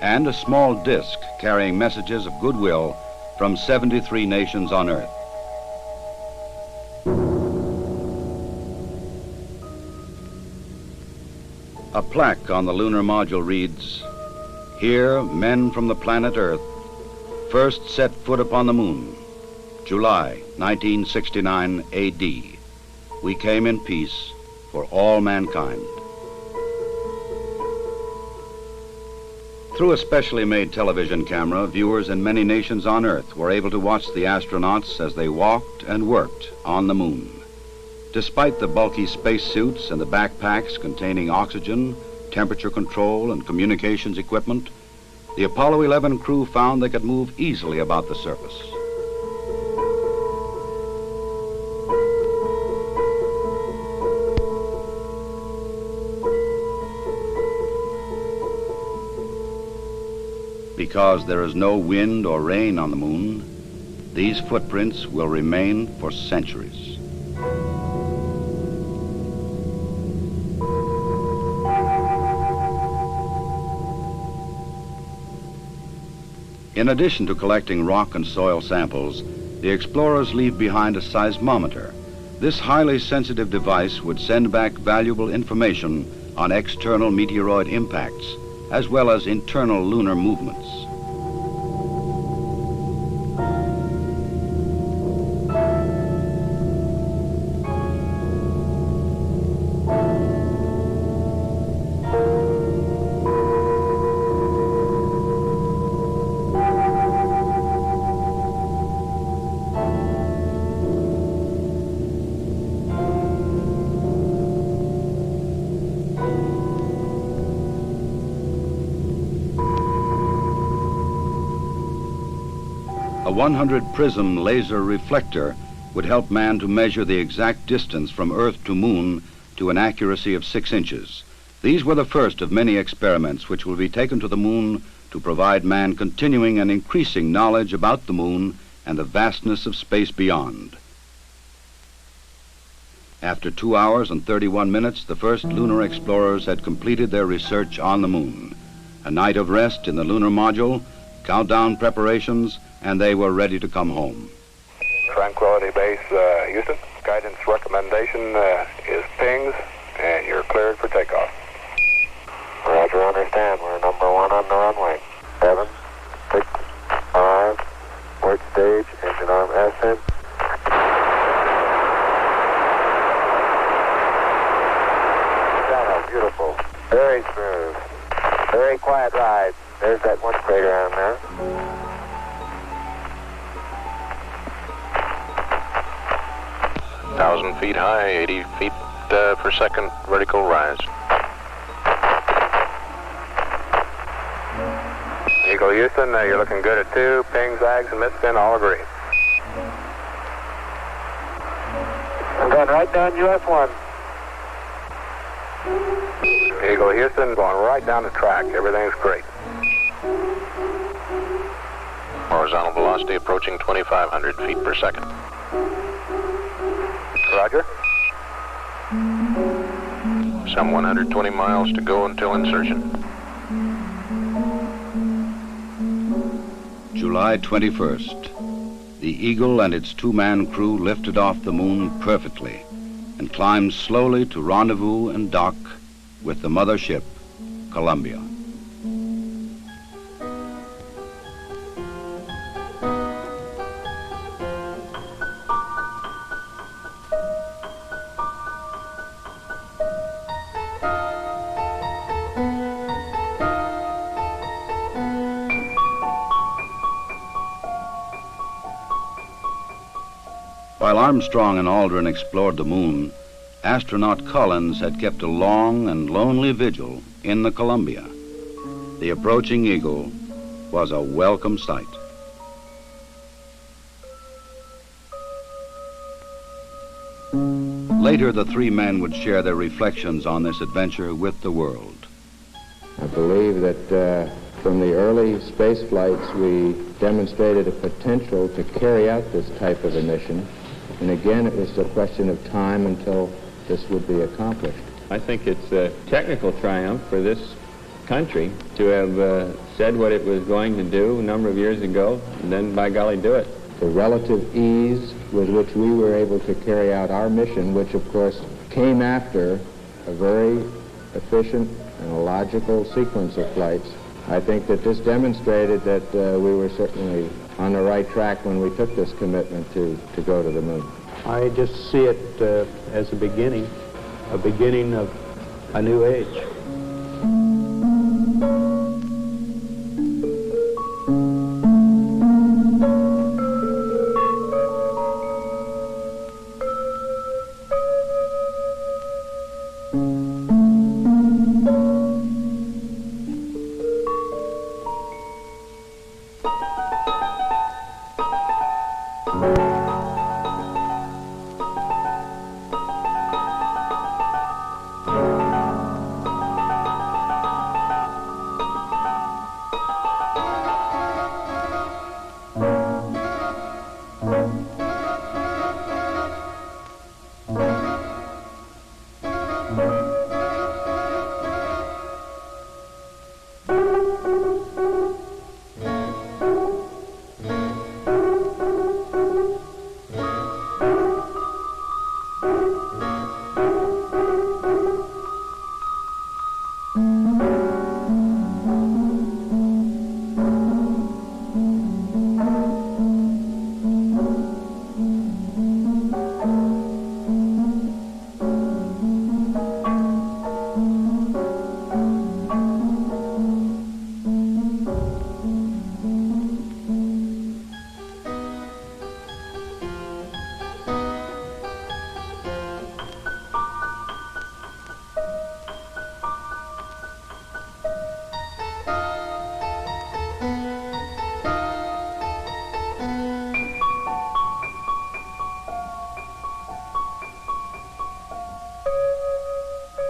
and a small disc carrying messages of goodwill from 73 nations on Earth. A plaque on the lunar module reads, "Here, men from the planet Earth first set foot upon the moon, July 1969 AD. We came in peace for all mankind." Through a specially made television camera, viewers in many nations on Earth were able to watch the astronauts as they walked and worked on the moon. Despite the bulky spacesuits and the backpacks containing oxygen, temperature control, and communications equipment, the Apollo 11 crew found they could move easily about the surface. Because there is no wind or rain on the moon, these footprints will remain for centuries. In addition to collecting rock and soil samples, the explorers leave behind a seismometer. This highly sensitive device would send back valuable information on external meteoroid impacts, as well as internal lunar movements. A 100 prism laser reflector would help man to measure the exact distance from Earth to Moon to an accuracy of 6 inches. These were the first of many experiments which will be taken to the Moon to provide man continuing and increasing knowledge about the Moon and the vastness of space beyond. After 2 hours and 31 minutes, the first lunar explorers had completed their research on the moon. A night of rest in the lunar module, countdown preparations, and they were ready to come home. Tranquility Base, Houston. Guidance recommendation is pings, and you're cleared for takeoff. Roger, understand. We're number 1 on the runway. 7, 6, 5, port stage, engine arm ascent. Beautiful. Very smooth. Very quiet ride. There's that one crater on there. Thousand feet high, 80 feet per second vertical rise. Eagle Houston, you're looking good at 2. Ping, zags, and misspin all agree. I'm going right down US 1. Eagle Houston, going right down the track. Everything's great. Horizontal velocity approaching 2,500 feet per second. Roger. Some 120 miles to go until insertion. July 21st. The Eagle and its 2-man crew lifted off the moon perfectly and climbed slowly to rendezvous and dock with the mother ship, Columbia. While Armstrong and Aldrin explored the moon, astronaut Collins had kept a long and lonely vigil in the Columbia. The approaching Eagle was a welcome sight. Later, the 3 men would share their reflections on this adventure with the world. I believe that from the early space flights, we demonstrated a potential to carry out this type of a mission. And again, it was a question of time until this would be accomplished. I think it's a technical triumph for this country to have said what it was going to do a number of years ago, and then, by golly, do it. The relative ease with which we were able to carry out our mission, which, of course, came after a very efficient and a logical sequence of flights, I think that this demonstrated that we were certainly on the right track when we took this commitment to go to the moon. I just see it as a beginning of a new age.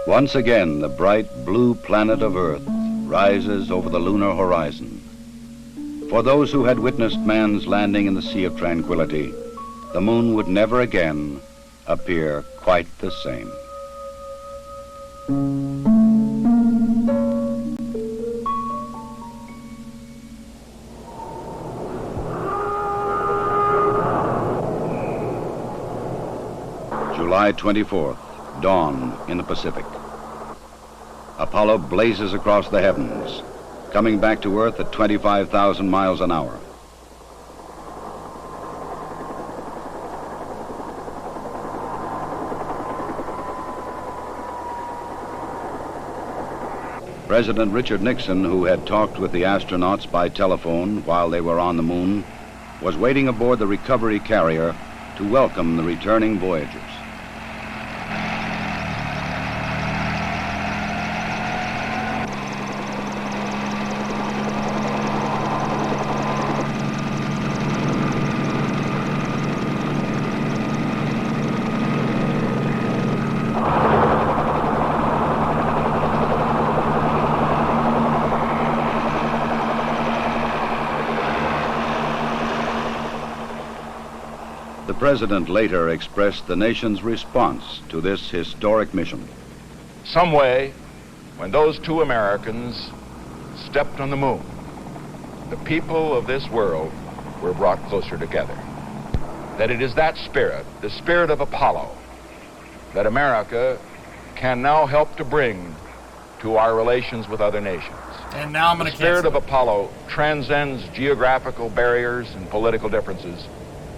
Once again, the bright blue planet of Earth rises over the lunar horizon. For those who had witnessed man's landing in the Sea of Tranquility, the moon would never again appear quite the same. July 24th, dawn in the Pacific. Apollo blazes across the heavens, coming back to Earth at 25,000 miles an hour. President Richard Nixon, who had talked with the astronauts by telephone while they were on the moon, was waiting aboard the recovery carrier to welcome the returning voyagers. The president later expressed the nation's response to this historic mission. Some way, when those two Americans stepped on the moon, the people of this world were brought closer together. That it is that spirit, the spirit of Apollo, that America can now help to bring to our relations with other nations. And now I'm going to cancel. The spirit of Apollo transcends geographical barriers and political differences.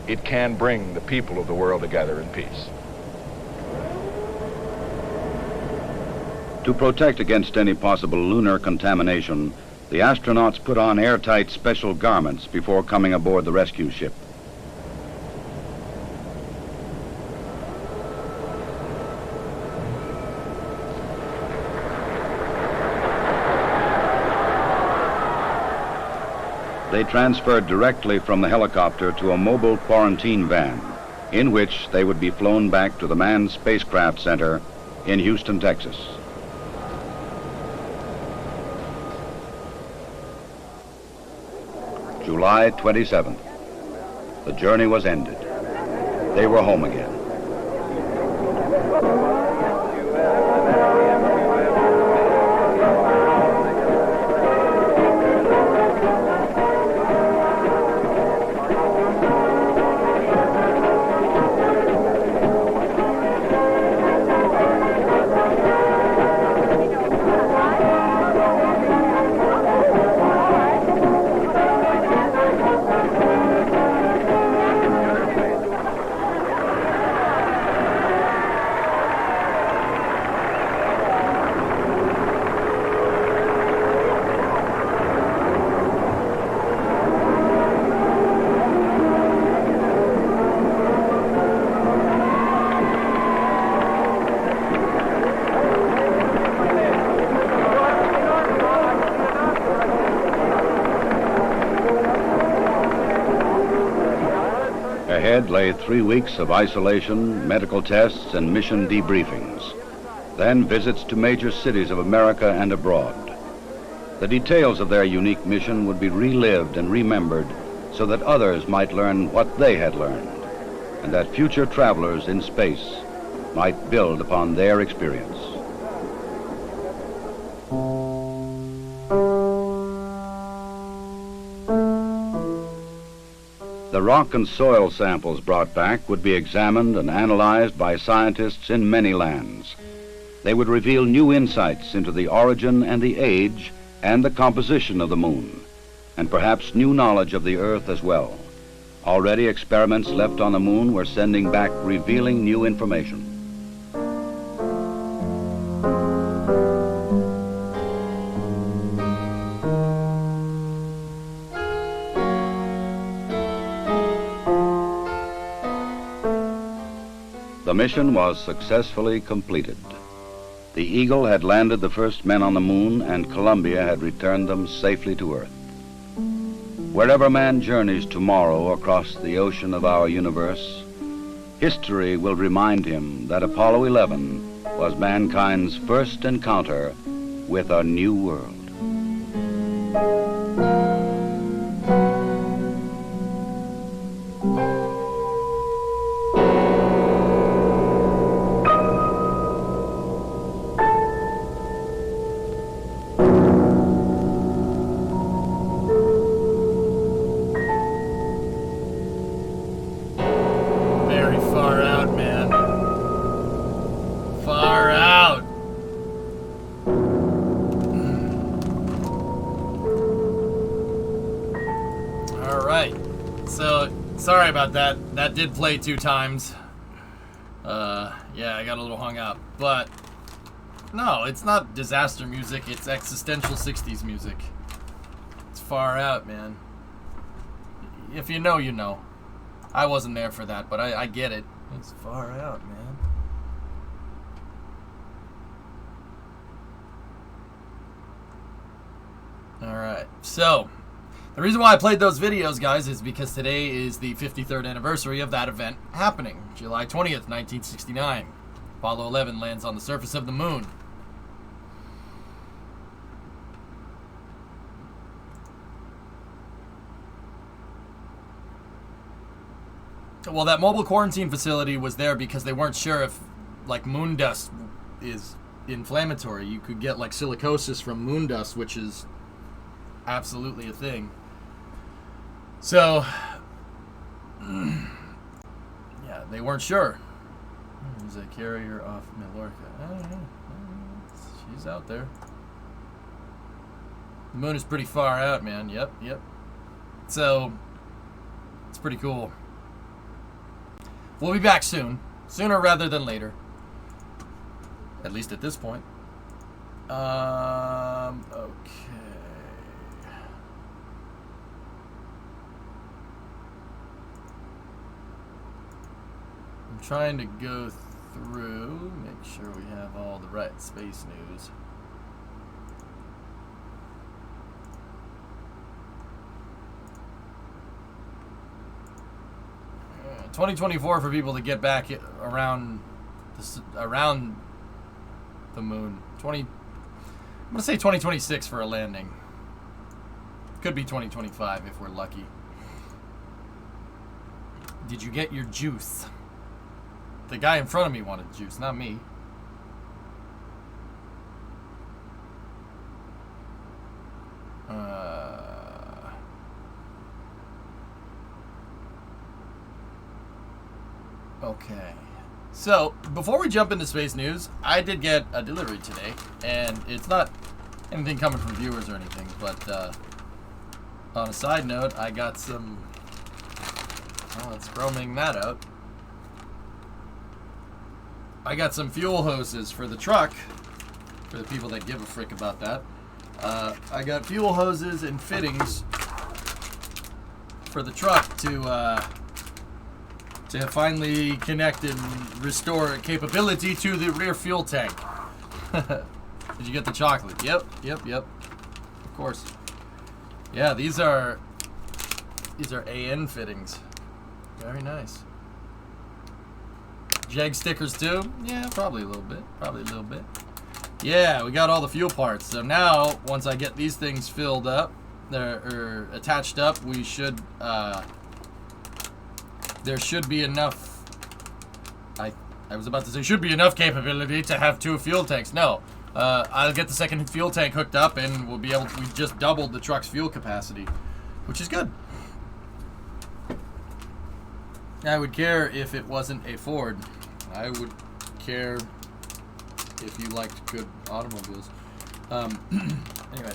It can bring the people of the world together in peace. To protect against any possible lunar contamination, the astronauts put on airtight special garments before coming aboard the rescue ship. They transferred directly from the helicopter to a mobile quarantine van, in which they would be flown back to the Manned Spacecraft Center in Houston, Texas. July 27th. The journey was ended. They were home again. Ahead lay 3 weeks of isolation, medical tests, and mission debriefings. Then visits to major cities of America and abroad. The details of their unique mission would be relived and remembered so that others might learn what they had learned, and that future travelers in space might build upon their experience. The rock and soil samples brought back would be examined and analyzed by scientists in many lands. They would reveal new insights into the origin and the age and the composition of the moon, and perhaps new knowledge of the Earth as well. Already experiments left on the moon were sending back revealing new information. The mission was successfully completed. The Eagle had landed the first men on the moon, and Columbia had returned them safely to Earth. Wherever man journeys tomorrow across the ocean of our universe, history will remind him that Apollo 11 was mankind's first encounter with a new world. right. So, sorry about that. That did play 2 times. Yeah, I got a little hung up. But, no, it's not disaster music. It's existential 60s music. It's far out, man. If you know, you know. I wasn't there for that, but I get it. It's far out, man. Alright, so the reason why I played those videos, guys, is because today is the 53rd anniversary of that event happening. July 20th, 1969. Apollo 11 lands on the surface of the moon. Well, that mobile quarantine facility was there because they weren't sure if, like, moon dust is inflammatory. You could get, like, silicosis from moon dust, which is absolutely a thing. So, yeah, they weren't sure. There's a carrier off Mallorca. She's out there. The moon is pretty far out, man. Yep. So, it's pretty cool. We'll be back soon. Sooner rather than later. At least at this point. Okay. I'm trying to go through, make sure we have all the right space news. Uh, 2024 for people to get back around the moon. I'm gonna say 2026 for a landing. Could be 2025 if we're lucky. Did you get your juice? The guy in front of me wanted juice, not me. Okay. So, before we jump into space news, I did get a delivery today, and it's not anything coming from viewers or anything, but on a side note, I got some... Oh, let's roaming that out. I got some fuel hoses for the truck, for the people that give a frick about that. I got fuel hoses and fittings for the truck to finally connect and restore capability to the rear fuel tank. Did you get the chocolate? Yep. Of course. Yeah, these are AN fittings. Very nice. Jag stickers too? Yeah, probably a little bit. Yeah, we got all the fuel parts. So now, once I get these things filled up, or attached up, we should, there should be enough, I was about to say, should be enough capability to have 2 fuel tanks. No, I'll get the second fuel tank hooked up and we'll be able to, we just doubled the truck's fuel capacity, which is good. I would care if it wasn't a Ford. I would care if you liked good automobiles. Anyway,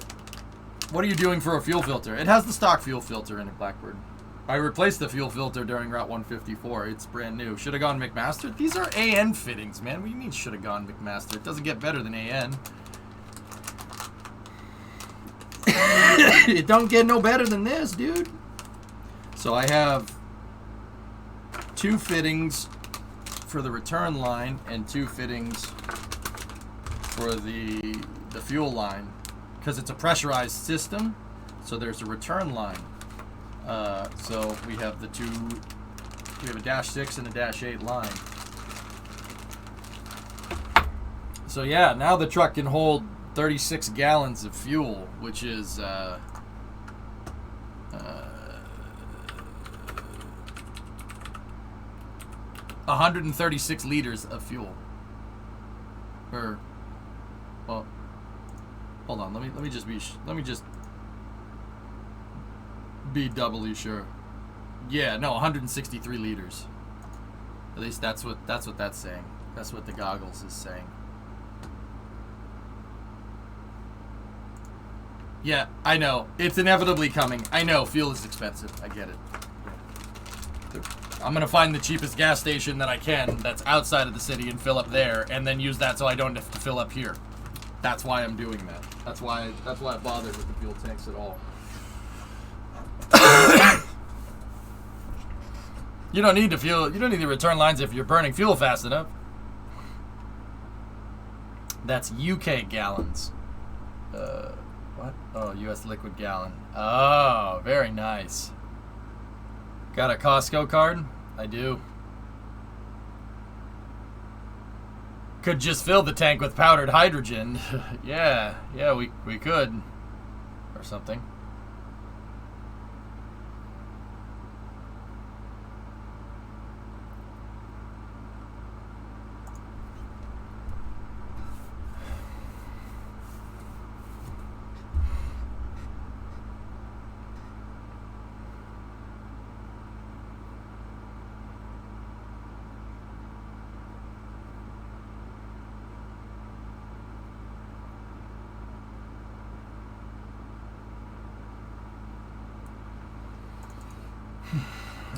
what are you doing for a fuel filter? It has the stock fuel filter in it, Blackbird. I replaced the fuel filter during Route 154. It's brand new. Should have gone McMaster. These are AN fittings, man. What do you mean should have gone McMaster? It doesn't get better than AN. It don't get no better than this, dude. So I have 2 fittings for the return line and 2 fittings for the fuel line, because it's a pressurized system. So there's a return line. So we have the 2. We have a -6 and a -8 line. So yeah, now the truck can hold 36 gallons of fuel, which is 136 liters of fuel. Or, well, hold on. Let me just be doubly sure. Yeah, no, 163 liters. At least that's what that's saying. That's what the goggles is saying. Yeah, I know. It's inevitably coming. I know. Fuel is expensive. I get it. I'm going to find the cheapest gas station that I can that's outside of the city and fill up there, and then use that so I don't have to fill up here. That's why I'm doing that. That's why I bothered with the fuel tanks at all. You don't need the return lines if you're burning fuel fast enough. That's UK gallons. What? Oh, US liquid gallon. Oh, very nice. Got a Costco card? I do. Could just fill the tank with powdered hydrogen. yeah, we could. Or something.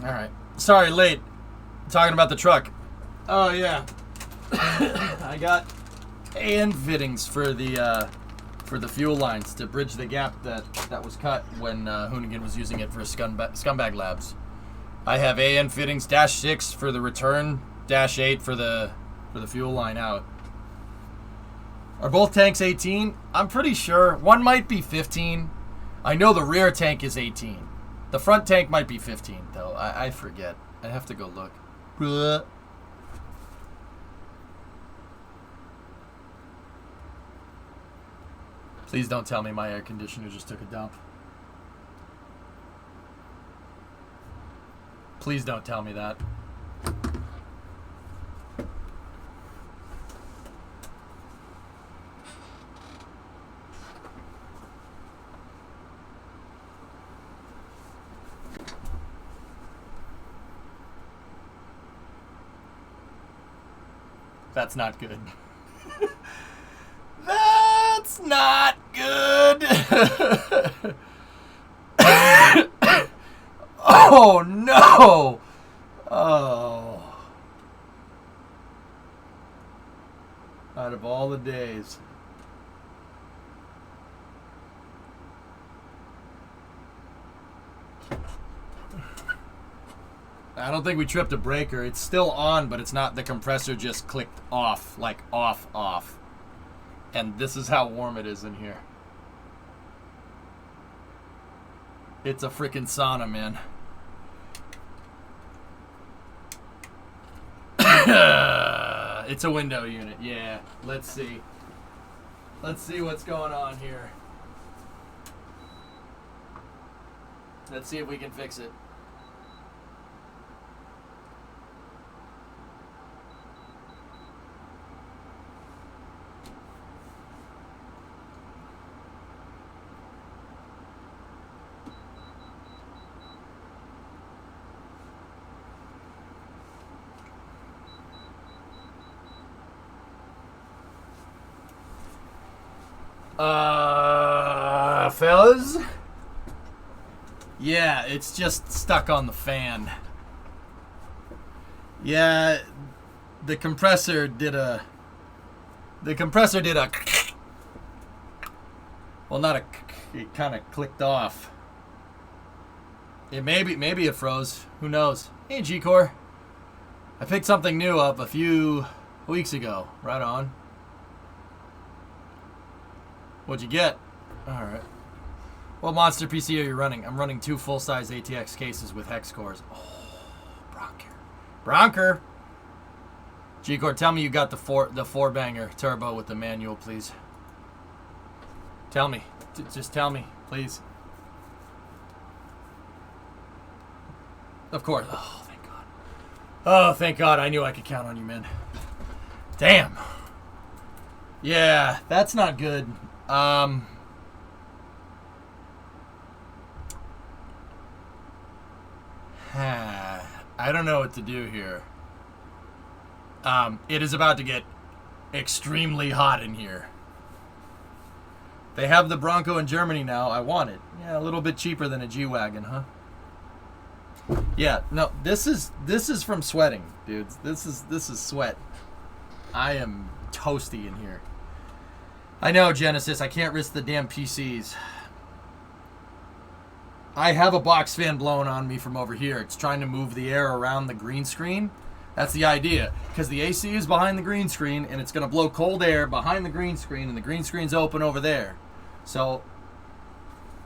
All right. Sorry, late. Talking about the truck. Oh yeah. I got AN fittings for the fuel lines to bridge the gap that was cut when Hoonigan was using it for scumbag labs. I have AN fittings -6 for the return, -8 for the fuel line out. Are both tanks 18? I'm pretty sure. One might be 15. I know the rear tank is 18. The front tank might be 15, though. I forget. I have to go look. Blah. Please don't tell me my air conditioner just took a dump. Please don't tell me that. That's not good. That's not good. Oh no. Oh. Out of all the days. I don't think we tripped a breaker. It's still on, but it's not. The compressor just clicked off, like off. And this is how warm it is in here. It's a freaking sauna, man. It's a window unit. Yeah. Let's see. Let's see what's going on here. Let's see if we can fix it. Fellas? Yeah, it's just stuck on the fan. Yeah, the compressor did a... Well, not a... It kind of clicked off. Maybe it froze. Who knows? Hey, G-Core. I picked something new up a few weeks ago. Right on. What'd you get? Alright. What monster PC are you running? I'm running 2 full-size ATX cases with hex cores. Oh, Bronker. G-Core, tell me you got the four banger turbo with the manual, please. Tell me. Just tell me, please. Of course. Oh, thank God. Oh, thank God. I knew I could count on you, man. Damn. Yeah, that's not good. I don't know what to do here. It is about to get extremely hot in here. They have the Bronco in Germany now. I want it. Yeah, a little bit cheaper than a G-Wagon, huh? Yeah, no, this is from sweating, dudes. This is sweat. I am toasty in here. I know, Genesis, I can't risk the damn PCs. I have a box fan blowing on me from over here. It's trying to move the air around the green screen. That's the idea, because the AC is behind the green screen, and it's going to blow cold air behind the green screen, and the green screen's open over there. So,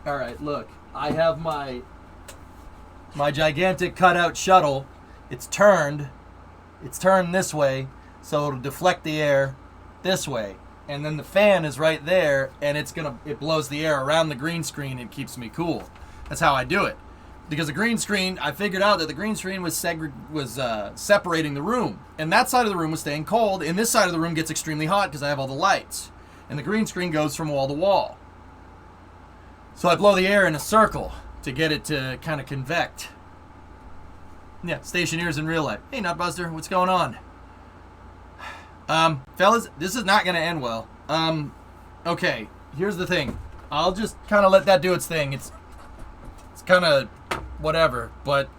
all right, look. I have my gigantic cutout shuttle. It's turned this way, so it'll deflect the air this way. And then the fan is right there, and it blows the air around the green screen and keeps me cool. That's how I do it. Because the green screen, I figured out that the green screen was separating the room. And that side of the room was staying cold, and this side of the room gets extremely hot because I have all the lights. And the green screen goes from wall to wall. So I blow the air in a circle to get it to kind of convect. Yeah, stationeers in real life. Hey, Nutbuster, what's going on? Fellas, this is not going to end well. Okay, here's the thing. I'll just kind of let that do its thing. It's kind of whatever, but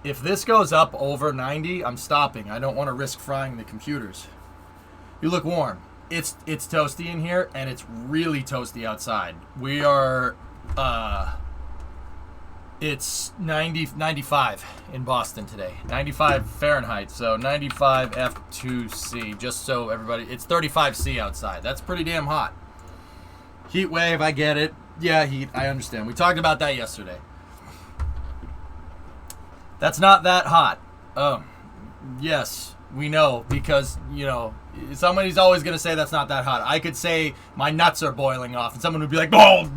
if this goes up over 90, I'm stopping. I don't want to risk frying the computers. You look warm. It's toasty in here, and it's really toasty outside. We are, it's 95 in Boston today. 95 Fahrenheit, so 95 F2C, just so everybody, it's 35 C outside. That's pretty damn hot. Heat wave, I get it. Yeah, heat, I understand. We talked about that yesterday. That's not that hot. Yes, we know, because, you know, somebody's always going to say that's not that hot. I could say my nuts are boiling off, and someone would be like, oh,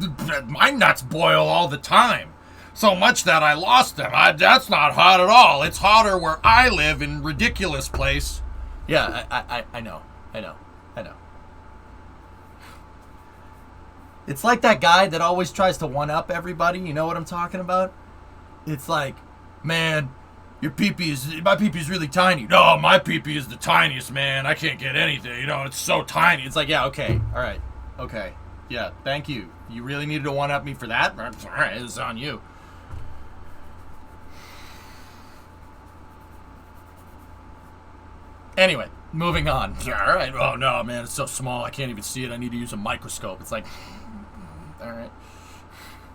my nuts boil all the time. So much that I lost them. That's not hot at all. It's hotter where I live in ridiculous place. Yeah, I know. It's like that guy that always tries to one-up everybody. You know what I'm talking about? It's like, man, my pee-pee is really tiny. No, my pee-pee is the tiniest, man. I can't get anything. You know, it's so tiny. It's like, yeah, okay, all right, okay, yeah, thank you. You really needed to one-up me for that? All right, it's on you. Anyway, moving on. All right. Oh, no, man, it's so small. I can't even see it. I need to use a microscope. It's like, all right.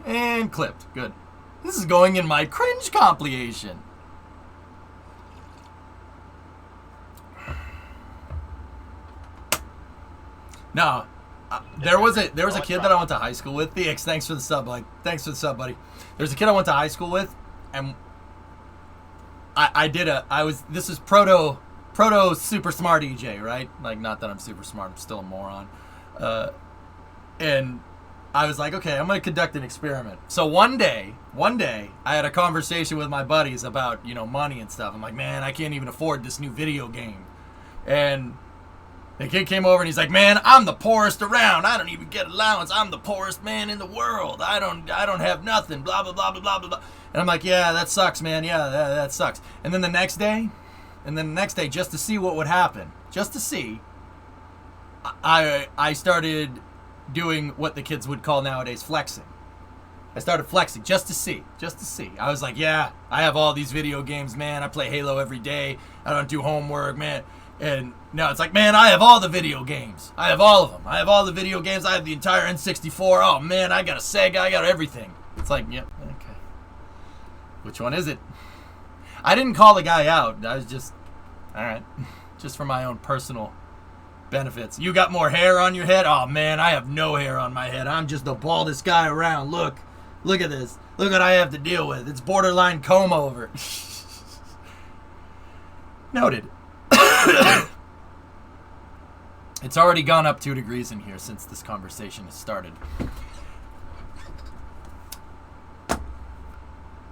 And clipped. Good. This is going in my cringe compilation. No, there was a kid that I went to high school with. Thex, thanks for the sub, buddy. Thanks for the sub, buddy. There's a kid I went to high school with, and this is proto super smart EJ, right? Like, not that I'm super smart, I'm still a moron. And I was like, okay, I'm going to conduct an experiment. So one day, I had a conversation with my buddies about, you know, money and stuff. I'm like, man, I can't even afford this new video game. And the kid came over and he's like, man, I'm the poorest around. I don't even get allowance. I'm the poorest man in the world. I don't have nothing, blah, blah, blah, blah, blah, blah. And I'm like, yeah, that sucks, man. Yeah, that sucks. And then the next day, just to see what would happen, just to see, I started doing what the kids would call nowadays flexing. I started flexing just to see. I was like, yeah, I have all these video games, man. I play Halo every day. I don't do homework, man. And now it's like, man, I have all the video games. I have all of them. I have all the video games. I have the entire N64. Oh, man, I got a Sega. I got everything. It's like, yep, yeah, okay. Which one is it? I didn't call the guy out. I was just, all right, just for my own personal benefits. You got more hair on your head? Oh, man, I have no hair on my head. I'm just the baldest guy around. Look at this. Look what I have to deal with. It's borderline comb over. Noted. It's already gone up 2 degrees in here since this conversation has started.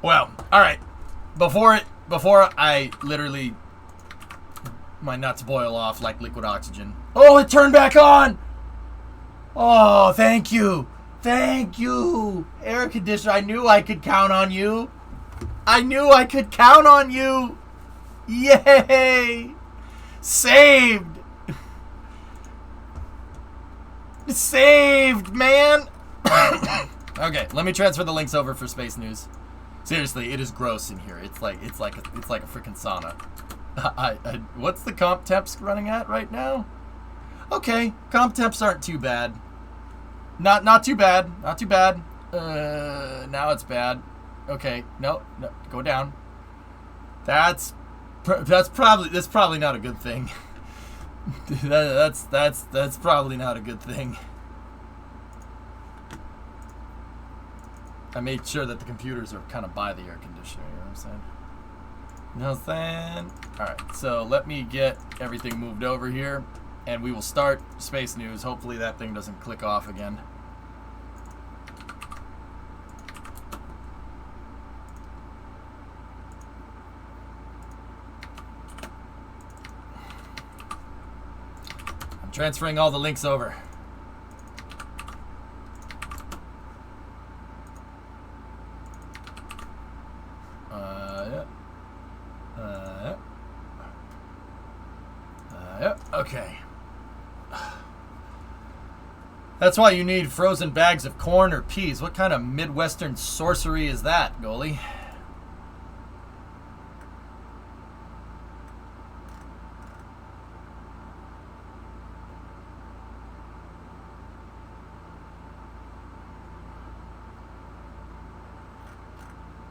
Well, all right. Before I literally, my nuts boil off like liquid oxygen. Oh, it turned back on. Oh, thank you. Air conditioner. I knew I could count on you. Yay. Saved. Saved, man! Okay, let me transfer the links over for Space News. Seriously, it is gross in here. It's like a freaking sauna. What's the comp temps running at right now? Okay, comp temps aren't too bad. Not too bad. Not too bad. Now it's bad. Okay, no, go down. That's probably not a good thing. that's probably not a good thing. I made sure that the computers are kind of by the air conditioner, you know what I'm saying? You know what I'm saying? Alright, so let me get everything moved over here, and we will start Space News. Hopefully that thing doesn't click off again. I'm transferring all the links over. Okay. That's why you need frozen bags of corn or peas. What kind of Midwestern sorcery is that, goalie?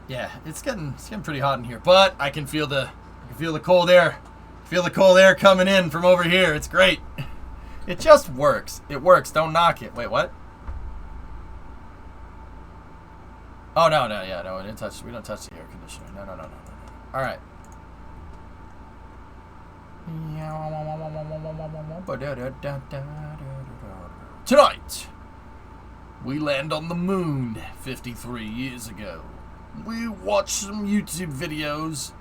Yeah, it's getting pretty hot in here, but I can feel the cold air. Feel the cold air coming in from over here. It's great. It just works. It works. Don't knock it. Wait, what? Oh no, yeah, no. We don't touch the air conditioner. No. All right. Tonight, we land on the moon 53 years ago. We watch some YouTube videos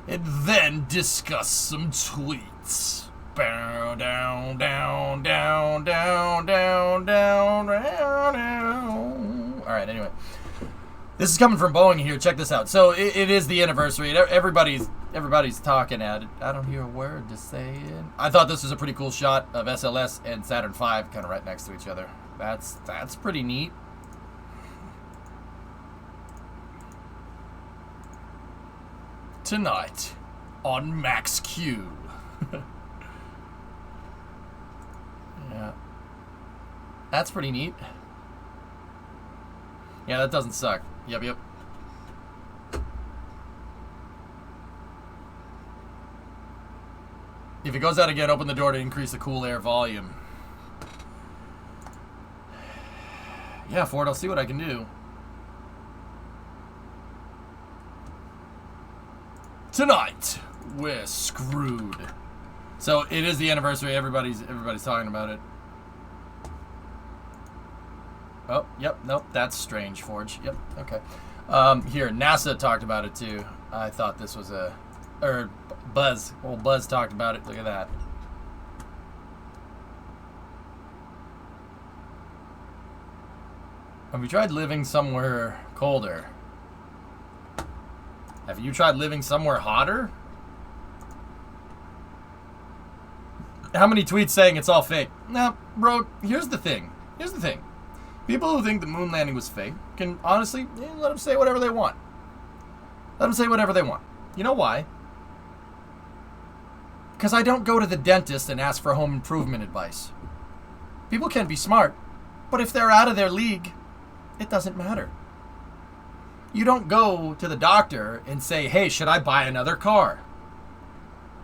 and then discuss some tweets. Bow, down, down, down, down, down, down, down, down. All right, anyway. This is coming from Boeing here. Check this out. So it is the anniversary. Everybody's talking at it. I don't hear a word to say it. I thought this was a pretty cool shot of SLS and Saturn V kind of right next to each other. That's pretty neat. Tonight on Max Q. Yeah. That's pretty neat. Yeah, that doesn't suck. Yep. If it goes out again, open the door to increase the cool air volume. Yeah, Ford, I'll see what I can do. Tonight, we're screwed. So it is the anniversary. Everybody's talking about it. Oh, yep, nope, that's strange, Forge. Yep, okay. Here, NASA talked about it too. I thought this was Buzz. Old Buzz talked about it. Look at that. Have you tried living somewhere colder? Have you tried living somewhere hotter? How many tweets saying it's all fake? Now, bro, here's the thing. People who think the moon landing was fake can honestly let them say whatever they want. Let them say whatever they want. You know why? Because I don't go to the dentist and ask for home improvement advice. People can be smart, but if they're out of their league, it doesn't matter. You don't go to the doctor and say, hey, should I buy another car?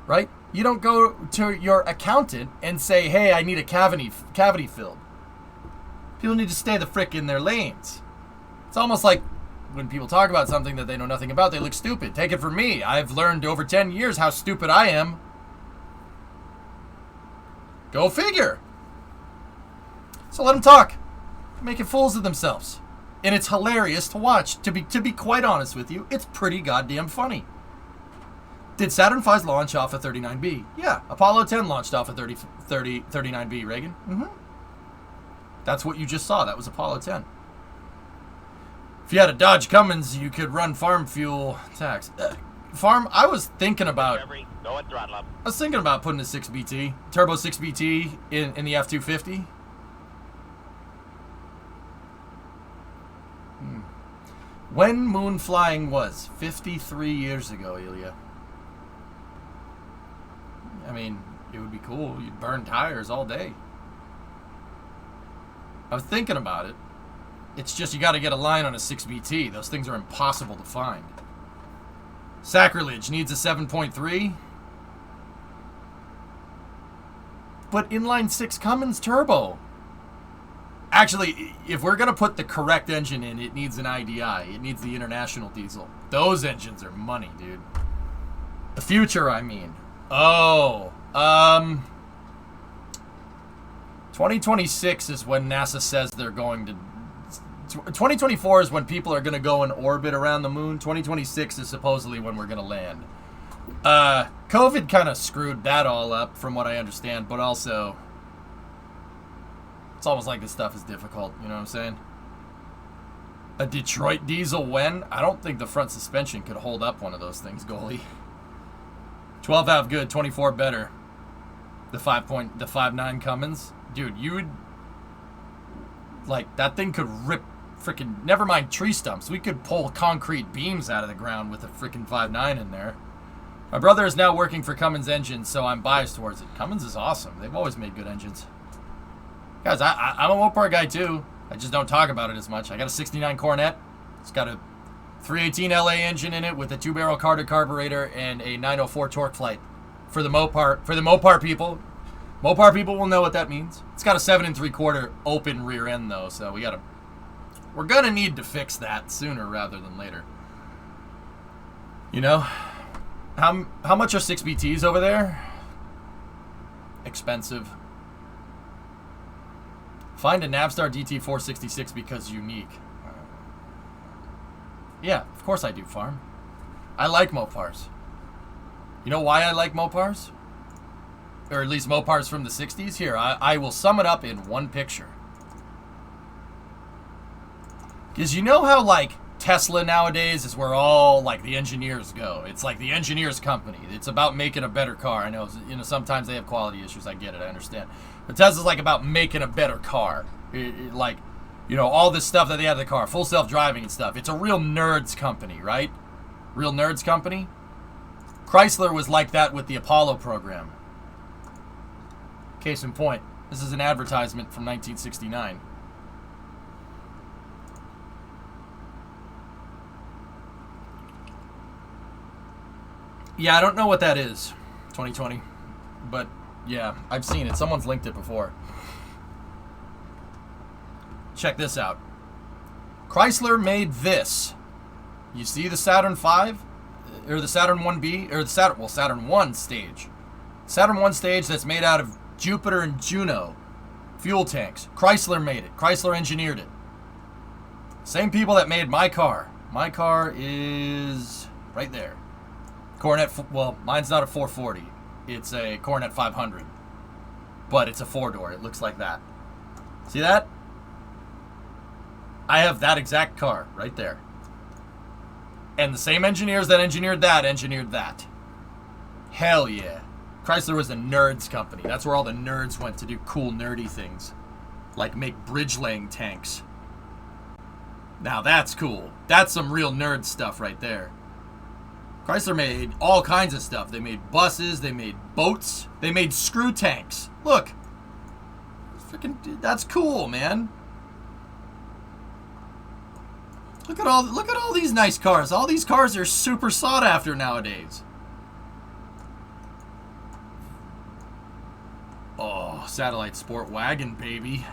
Right? You don't go to your accountant and say, hey, I need a cavity filled. People need to stay the frick in their lanes. It's almost like when people talk about something that they know nothing about, they look stupid. Take it from me. I've learned over 10 years how stupid I am. Go figure. So let them talk. Making fools of themselves. And it's hilarious to watch. To be quite honest with you, it's pretty goddamn funny. Did Saturn V's launch off of 39B? Yeah. Apollo 10 launched off of 39B, Reagan. Mm-hmm. That's what you just saw. That was Apollo 10. If you had a Dodge Cummins, you could run farm fuel tax. I was thinking about putting a 6BT, turbo 6BT in the F-250. When moon flying was 53 years ago, Ilya. I mean, it would be cool. You'd burn tires all day. I was thinking about it. It's just you got to get a line on a 6BT. Those things are impossible to find. Sacrilege needs a 7.3. But inline 6 Cummins turbo. Actually, if we're going to put the correct engine in, it needs an IDI. It needs the international diesel. Those engines are money, dude. The future, I mean. Oh, 2026 is when NASA says they're going to... 2024 is when people are going to go in orbit around the moon. 2026 is supposedly when we're going to land. COVID kind of screwed that all up, from what I understand, but also... It's almost like this stuff is difficult, you know what I'm saying? A Detroit diesel when? I don't think the front suspension could hold up one of those things, goalie. 12 valve good, 24 better. The 5.9 Cummins. Dude, you would... Like, that thing could rip freaking... Never mind tree stumps. We could pull concrete beams out of the ground with a freaking 5.9 in there. My brother is now working for Cummins Engines, so I'm biased towards it. Cummins is awesome. They've always made good engines. Guys, I'm a Mopar guy too. I just don't talk about it as much. I got a 69 Coronet. It's got a 318 LA engine in it with a 2-barrel Carter carburetor and a 904 torque flight. For the Mopar people. Mopar people will know what that means. It's got a 7 3/4 open rear end though, so we're gonna need to fix that sooner rather than later. You know? How much are 6BTs over there? Expensive. Find a Navstar DT466 because unique. Yeah, of course I do, Farm. I like Mopars. You know why I like Mopars? Or at least Mopars from the 60s? Here, I will sum it up in one picture. Because you know how, like, Tesla nowadays is where all, like, the engineers go. It's like the engineers company. It's about making a better car. I know, you know, sometimes they have quality issues. I get it. I understand. But Tesla's, like, about making a better car. Like, you know, all this stuff that they have in the car. Full self-driving and stuff. It's a real nerds company, right? Real nerds company. Chrysler was like that with the Apollo program. Case in point. This is an advertisement from 1969. Yeah, I don't know what that is, 2020, but yeah, I've seen it. Someone's linked it before. Check this out. Chrysler made this. You see the Saturn V? Or the Saturn 1B? Or the Saturn 1 stage. Saturn 1 stage that's made out of Jupiter and Juno fuel tanks. Chrysler made it. Chrysler engineered it. Same people that made my car. My car is right there. Coronet, well, mine's not a 440. It's a Coronet 500. But it's a 4-door. It looks like that. See that? I have that exact car right there. And the same engineers that engineered that. Hell yeah. Chrysler was a nerds company. That's where all the nerds went to do cool, nerdy things. Like make bridge-laying tanks. Now that's cool. That's some real nerd stuff right there. Chrysler made all kinds of stuff. They made buses, they made boats, they made screw tanks. Look. Freaking, that's cool, man. Look at all these nice cars. All these cars are super sought after nowadays. Oh, satellite sport wagon, baby.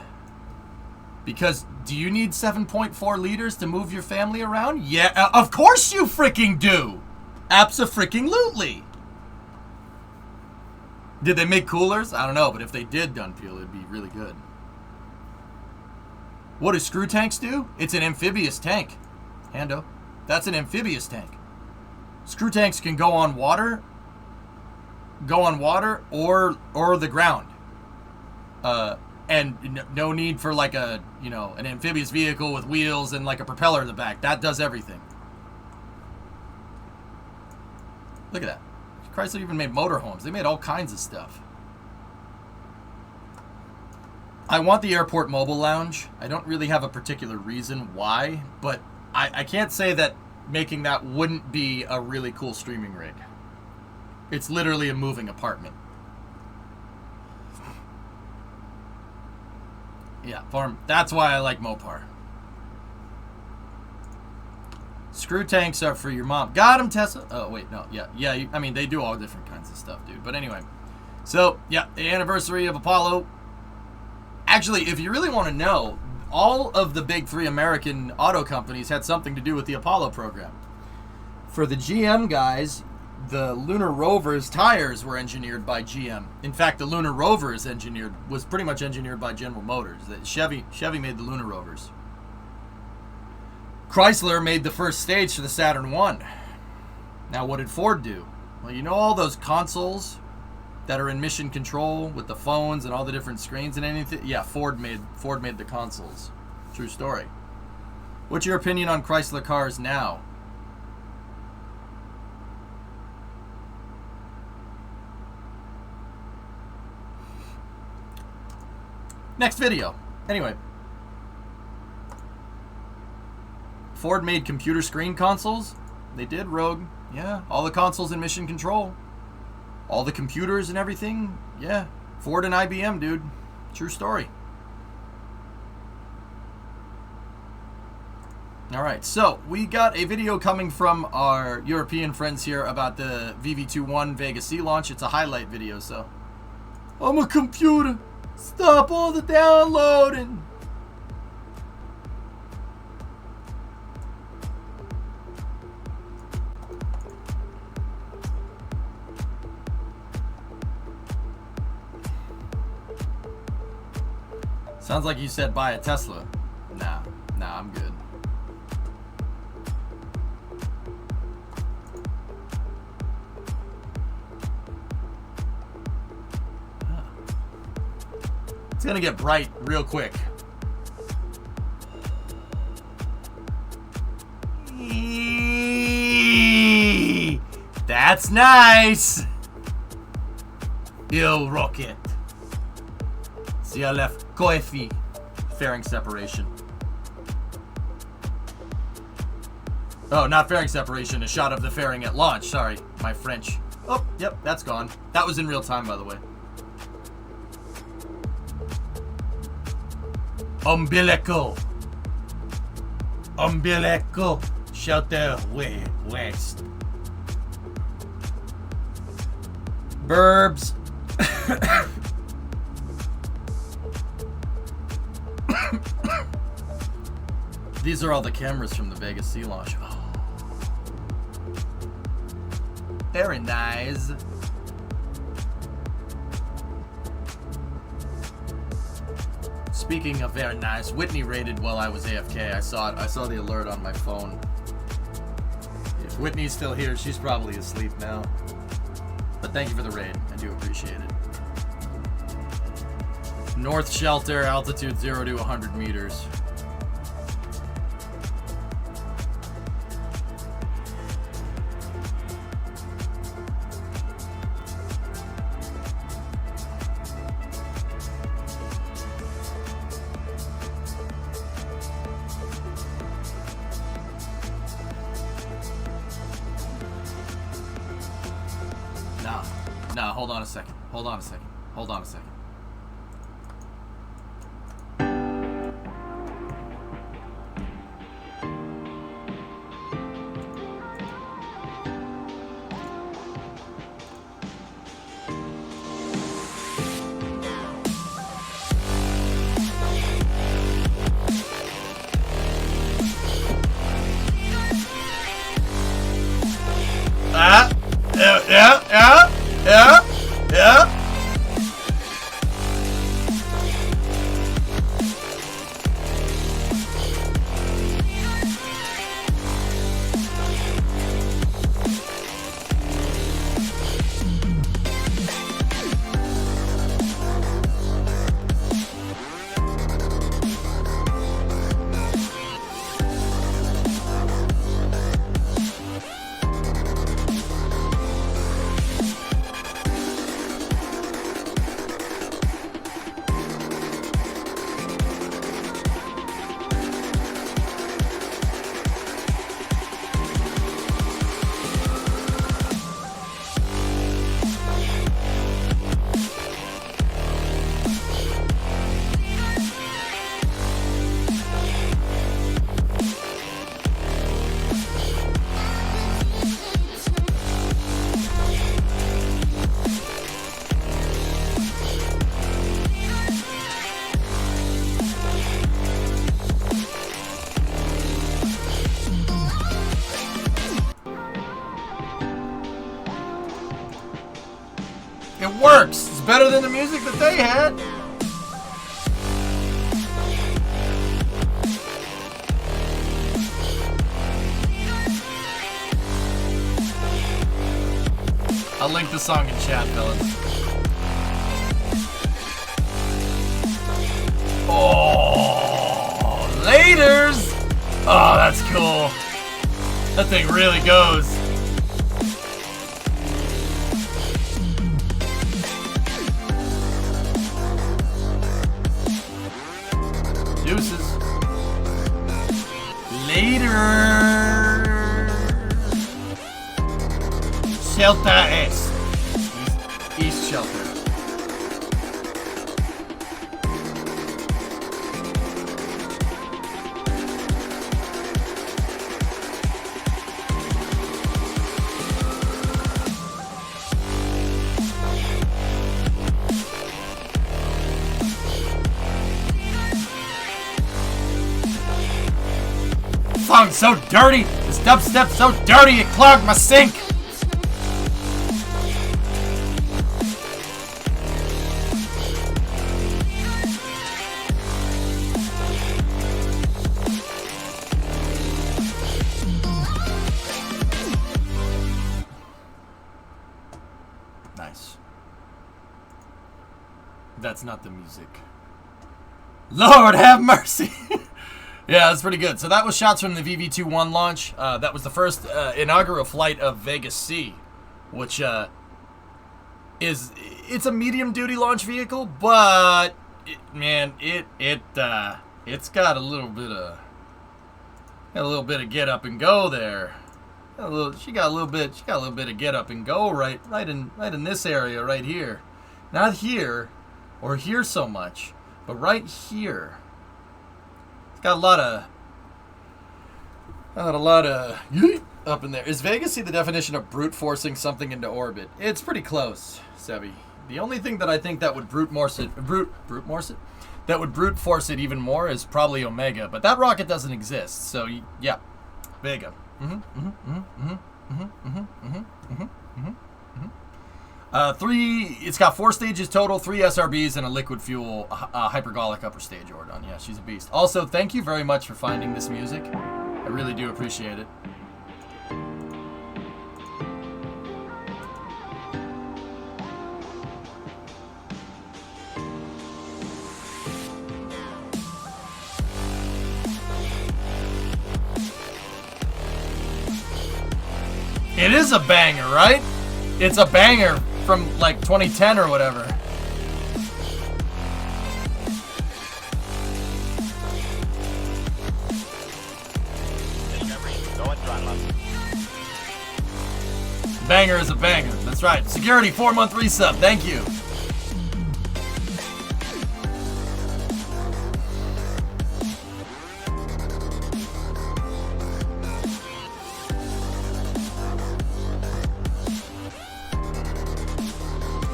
Because do you need 7.4 liters to move your family around? Yeah, of course you freaking do. Abso-freaking-lutely. Did they make coolers? I don't know, but if they did, Dunpeel, it'd be really good. What do screw tanks do? It's an amphibious tank. Hando. That's an amphibious tank. Screw tanks can go on water or the ground. And no need for like a, you know, an amphibious vehicle with wheels and like a propeller in the back. That does everything. Look at that. Chrysler even made motorhomes. They made all kinds of stuff. I want the airport mobile lounge. I don't really have a particular reason why, but I can't say that making that wouldn't be a really cool streaming rig. It's literally a moving apartment. Yeah, farm. That's why I like Mopar. Screw tanks are for your mom. Got him, Tessa. Oh, wait, no. Yeah. I mean, they do all different kinds of stuff, dude. But anyway. So, yeah, the anniversary of Apollo. Actually, if you really want to know, all of the big three American auto companies had something to do with the Apollo program. For the GM guys, the Lunar Rover's tires were engineered by GM. In fact, the Lunar Rover was pretty much engineered by General Motors. Chevy made the Lunar Rovers. Chrysler made the first stage for the Saturn I. Now, what did Ford do? Well, you know all those consoles that are in mission control with the phones and all the different screens and anything? Yeah, Ford made the consoles. True story. What's your opinion on Chrysler cars now? Next video. Anyway. Ford made computer screen consoles. They did, Rogue. Yeah, all the consoles in mission control. All the computers and everything. Yeah, Ford and IBM, dude. True story. Alright, so we got a video coming from our European friends here about the VV21 Vega C launch. It's a highlight video, so. I'm a computer. Stop all the downloading. Sounds like you said buy a Tesla. Nah, I'm good. It's gonna get bright real quick. That's nice. Yo, rocket. See, I left coffee. Fairing separation. Oh, not fairing separation. A shot of the fairing at launch. Sorry, my French. Oh, yep, that's gone. That was in real time, by the way. Umbilical. Umbilical. Shelter west. Burbs. These are all the cameras from the Vega C launch. Oh. Very nice. Speaking of very nice, Whitney raided while I was AFK. I saw it. I saw the alert on my phone. If Whitney's still here, she's probably asleep now. But thank you for the raid. I do appreciate it. North shelter, altitude 0 to 100 meters. Nah, hold on a second. Hold on a second. Hold on a second. works. It's better than the music that they had. I'll link the song in chat, fellas. Oh, laters! Oh, that's cool. That thing really goes. Deuces. Later. Shelter S. East Shelter. Song's so dirty. This dubstep's so dirty it clogged my sink. Nice. That's not the music. Lord have mercy. Yeah, that's pretty good. So that was shots from the VV-21 launch. That was the first inaugural flight of Vega C, which it's a medium-duty launch vehicle, but it's got a little bit of get up and go there. She got a little bit of get up and go right in this area right here. Not here or here so much, but right here. It's got a lot of up in there. Is Vega C the definition of brute forcing something into orbit? It's pretty close, Sebi. The only thing that I think that would brute force it even more is probably Omega, but that rocket doesn't exist. So yeah, Vega. It's got 4 stages total, 3 SRBs, and a liquid fuel hypergolic upper stage Ordon. Yeah, she's a beast. Also, thank you very much for finding this music. I really do appreciate it. It is a banger, right? It's a banger from like 2010 or whatever. Banger is a banger. That's right. Security 4-month resub. Thank you.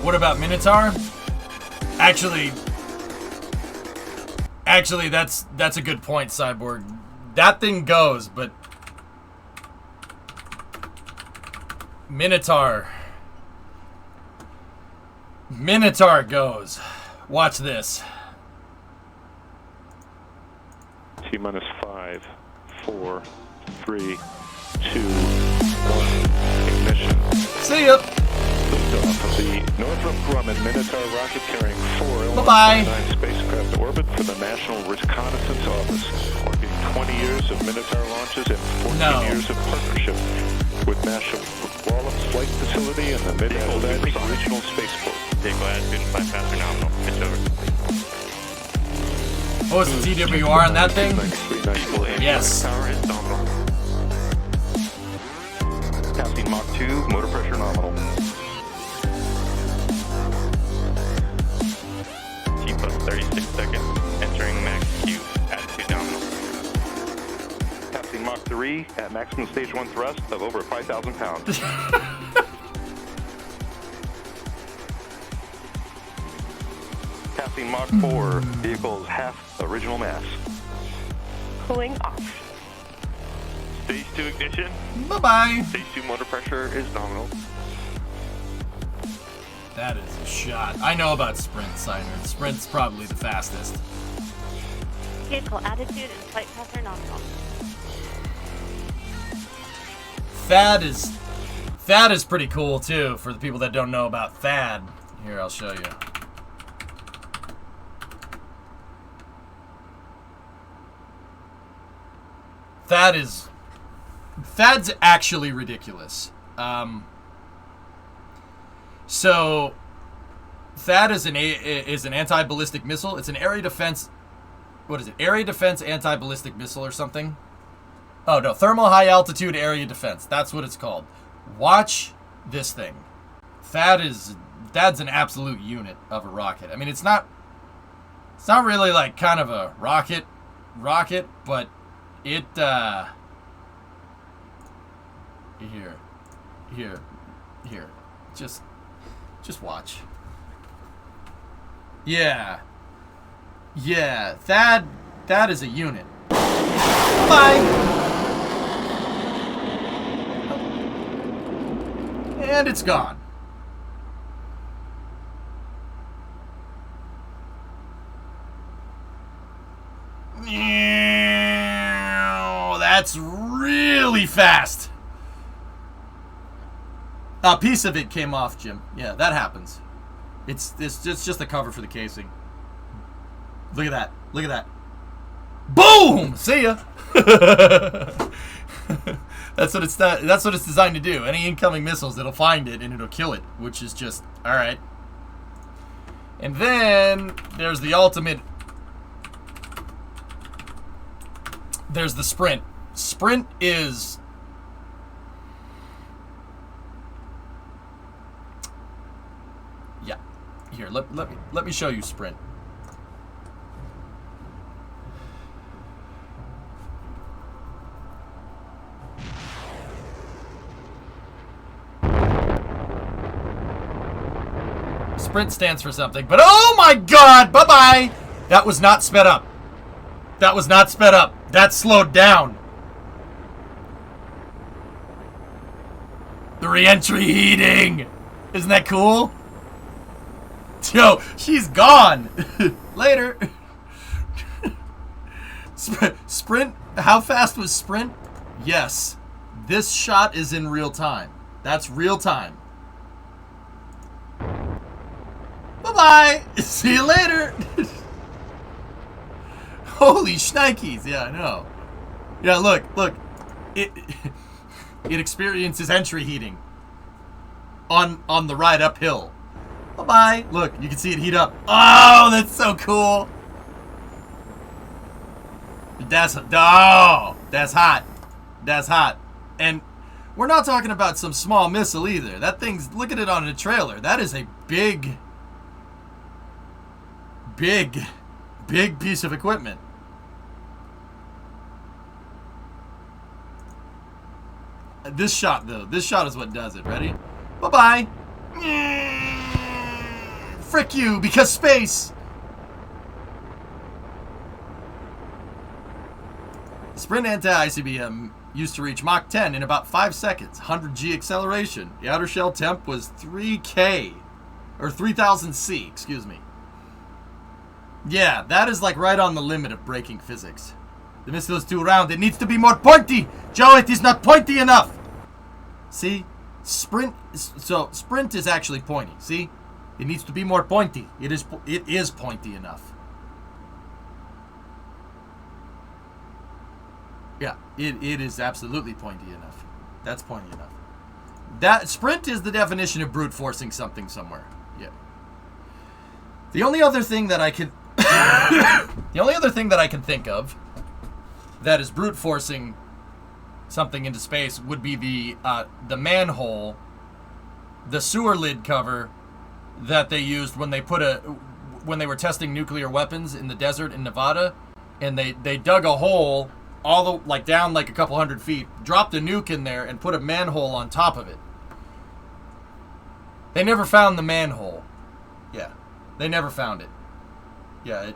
What about Minotaur? Actually, that's a good point, Cyborg. That thing goes, but Minotaur goes. Watch this. T-minus 5, 4, 3, 2, 1, ignition. See ya. Liftoff of the Northrop Grumman Minotaur rocket carrying 4 Bye-bye. L-129 spacecraft to orbit for the National Reconnaissance Office, marking 20 years of Minotaur launches and 14 years of partnership with National Wallops Flight Facility and the Mid-Atlantic Regional Spaceport. Vehicle has been flight path nominal. Pitch over. What was the TWR on that thing? Yes. Power is nominal. Passing Mach 2, motor pressure nominal. T plus 36 seconds. Entering max Q, attitude nominal. Passing Mach 3 at maximum stage 1 thrust of over 5,000 pounds. Passing Mach 4, vehicle's half original mass. Cooling off. Stage 2 ignition. Bye-bye. Stage 2 motor pressure is nominal. That is a shot. I know about sprint, Signer. Sprint's probably the fastest. Vehicle attitude and flight path are nominal. Thad is pretty cool too, for the people that don't know about Thad. Here, I'll show you. Thad's actually ridiculous. So Thad is an anti-ballistic missile. It's an area defense. What is it? Area defense anti-ballistic missile or something? Oh no, thermal high altitude area defense. That's what it's called. Watch this thing. Thad's an absolute unit of a rocket. I mean, it's not really like kind of a rocket, but it here. Just watch. Yeah. Thad is a unit. Bye. And it's gone. That's really fast. A piece of it came off, Jim. Yeah, that happens. It's just a cover for the casing. Look at that. Look at that. Boom! See ya. That's what it's designed to do. Any incoming missiles, it'll find it and it'll kill it, which is just all right. And then there's the ultimate. There's the sprint. Sprint is here. Let me show you sprint. Sprint stands for something, but oh my god, bye-bye! That was not sped up. That was not sped up. That slowed down. The re-entry heating! Isn't that cool? Yo, she's gone! Later. Sprint, how fast was sprint? Yes. This shot is in real time. That's real time. Bye-bye! See you later! Holy shnikes! Yeah, I know. Yeah, look. It experiences entry heating on the ride uphill. Bye-bye! Look, you can see it heat up. Oh, that's so cool! That's hot. That's hot. And we're not talking about some small missile either. That thing's, look at it on a trailer. That is a big piece of equipment. This shot, though. This shot is what does it. Ready? Bye-bye. Frick you, because space. Sprint anti-ICBM used to reach Mach 10 in about 5 seconds. 100 G acceleration. The outer shell temp was 3K. Or 3000 C, excuse me. Yeah, that is like right on the limit of breaking physics. The missile is too round. It needs to be more pointy. Joe, it is not pointy enough. See? Sprint is actually pointy. See? It needs to be more pointy. It is pointy enough. Yeah, it is absolutely pointy enough. That's pointy enough. That sprint is the definition of brute forcing something somewhere. Yeah. The only other thing that I could think of that is brute forcing something into space would be the manhole, the sewer lid cover that they used when they were testing nuclear weapons in the desert in Nevada, and they dug a hole down like a couple hundred feet, dropped a nuke in there, and put a manhole on top of it. They never found the manhole. Yeah, they never found it. Yeah,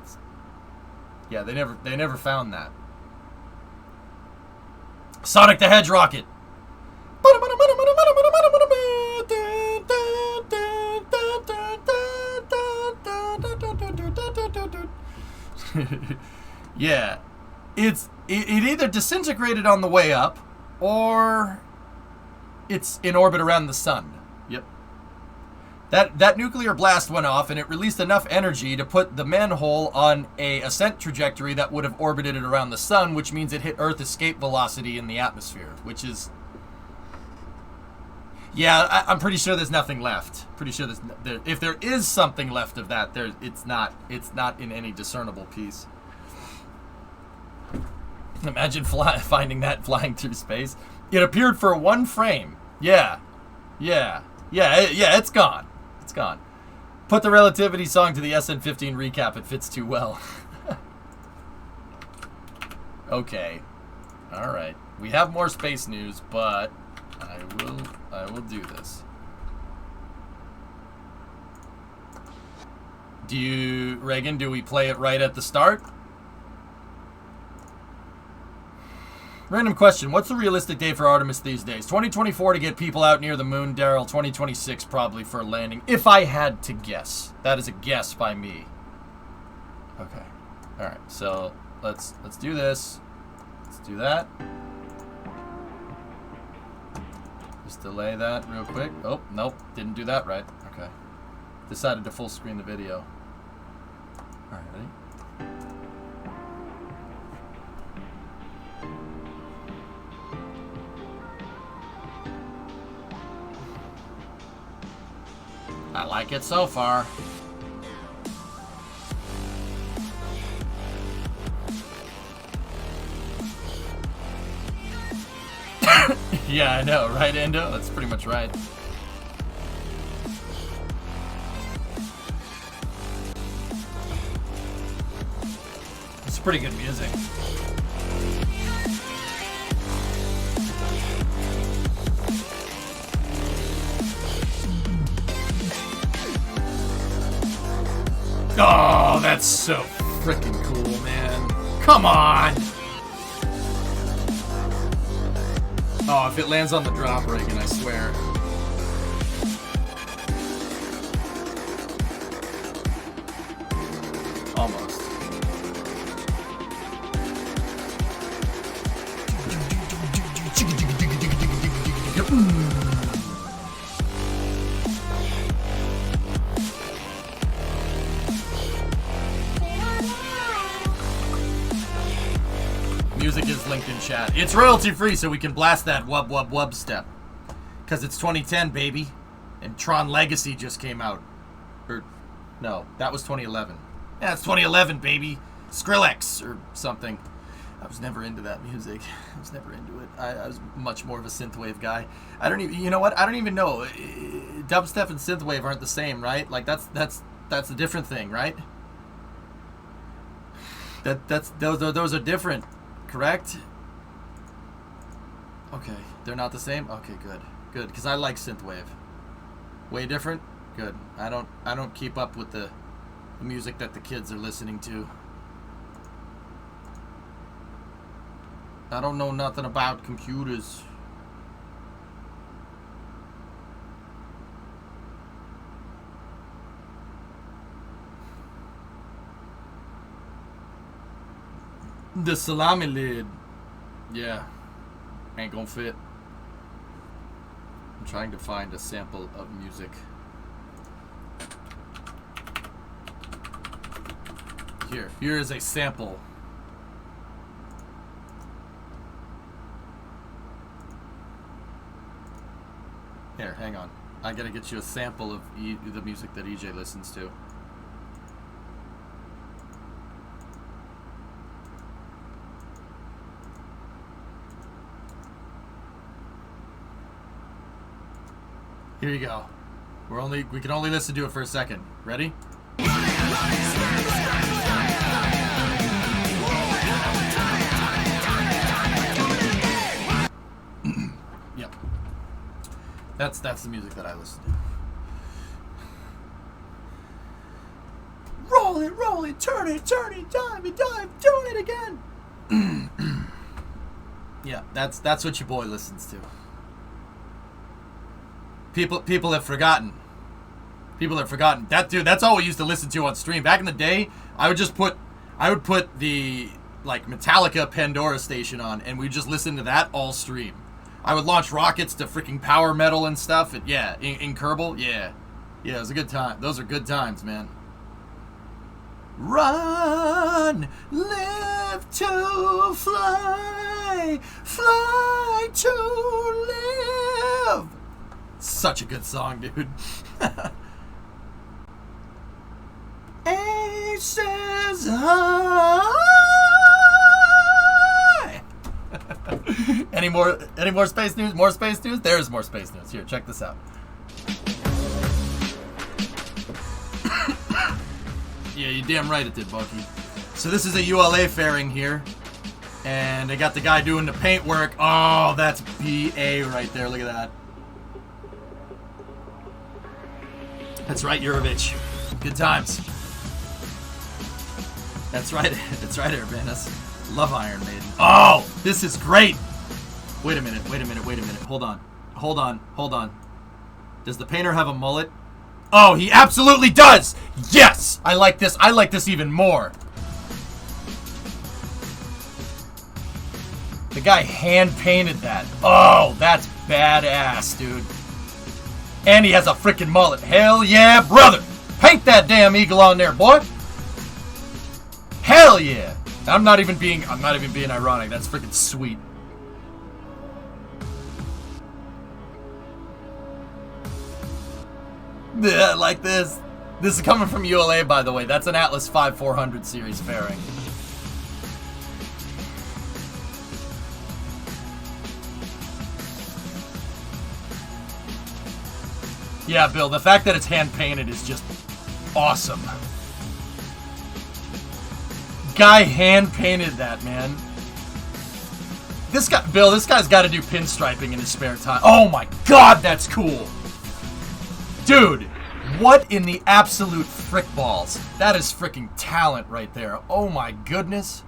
they never found that. Sonic the Hedge rocket. Yeah. It either disintegrated on the way up, or it's in orbit around the sun. Yep. That nuclear blast went off, and it released enough energy to put the manhole on a ascent trajectory that would have orbited it around the sun, which means it hit Earth escape velocity in the atmosphere, which is... Yeah, I'm pretty sure there's nothing left. Pretty sure if there is something left of that, it's not in any discernible piece. Imagine finding that flying through space. It appeared for one frame. Yeah, it's gone. It's gone. Put the relativity song to the SN15 recap. It fits too well. Okay. All right. We have more space news, but I will do this. Reagan, do we play it right at the start? Random question. What's the realistic day for Artemis these days? 2024 to get people out near the moon, Daryl. 2026 probably for a landing. If I had to guess. That is a guess by me. Okay. Alright, so let's do this. Let's do that. Just delay that real quick. Oh, nope. Didn't do that right. Okay. Decided to full screen the video. Alright, ready? I like it so far. Yeah, I know, right, Endo? That's pretty much right. It's pretty good music. Oh, that's so freaking cool, man. Come on! Oh, if it lands on the drop, Reagan, I swear. Almost. Music is linked in chat. It's royalty free, so we can blast that wub wub wub step. Because it's 2010, baby. And Tron Legacy just came out. Or, no, that was 2011. Yeah, it's 2011, baby. Skrillex or something. I was never into that music. I was never into it. I was much more of a synthwave guy. I don't even, you know what? I don't even know. Dubstep and synthwave aren't the same, right? Like that's a different thing, right? Those are different, correct? Okay, they're not the same. Okay, good, because I like synthwave. Way different. Good. I don't keep up with the music that the kids are listening to. I don't know nothing about computers. The salami lid. Yeah. Ain't gonna fit. I'm trying to find a sample of music. Here is a sample. Here, hang on. I gotta get you a sample of the music that EJ listens to. Here you go. We can only listen to it for a second. Ready? Yep. That's the music that I listen to. Roll it, turn it, dive, doing it again. Yeah, that's what your boy listens to. People have forgotten. People have forgotten. That dude, that's all we used to listen to on stream. Back in the day, I would just put I would put the like Metallica Pandora station on, and we'd just listen to that all stream. I would launch rockets to freaking power metal and stuff. And yeah, in Kerbal, yeah, it was a good time. Those are good times, man. Run, live to fly, fly to live. Such a good song, dude. Aces high. Any more space news? More space news? There's more space news. Here, check this out. Yeah, you're damn right it did, Bucky. So this is a ULA fairing here. And they got the guy doing the paint work. Oh, that's BA right there. Look at that. That's right, Yurovich. Good times. That's right. That's right, Urbanus. Love Iron Maiden. Oh, this is great. Wait a minute. Hold on. Does the painter have a mullet? Oh, he absolutely does! Yes! I like this. I like this even more. The guy hand-painted that. Oh, that's badass, dude. And he has a freaking mullet. Hell yeah, brother! Paint that damn eagle on there, boy! Hell yeah! I'm not even being ironic. That's freaking sweet. Yeah, like this. This is coming from ULA, by the way. That's an Atlas 5 400 series fairing. Yeah, Bill, the fact that it's hand-painted is just awesome. Guy hand-painted that, man. This guy, Bill, this guy's got to do pinstriping in his spare time. Oh my god, that's cool. Dude, what in the absolute frick balls? That is freaking talent right there. Oh my goodness.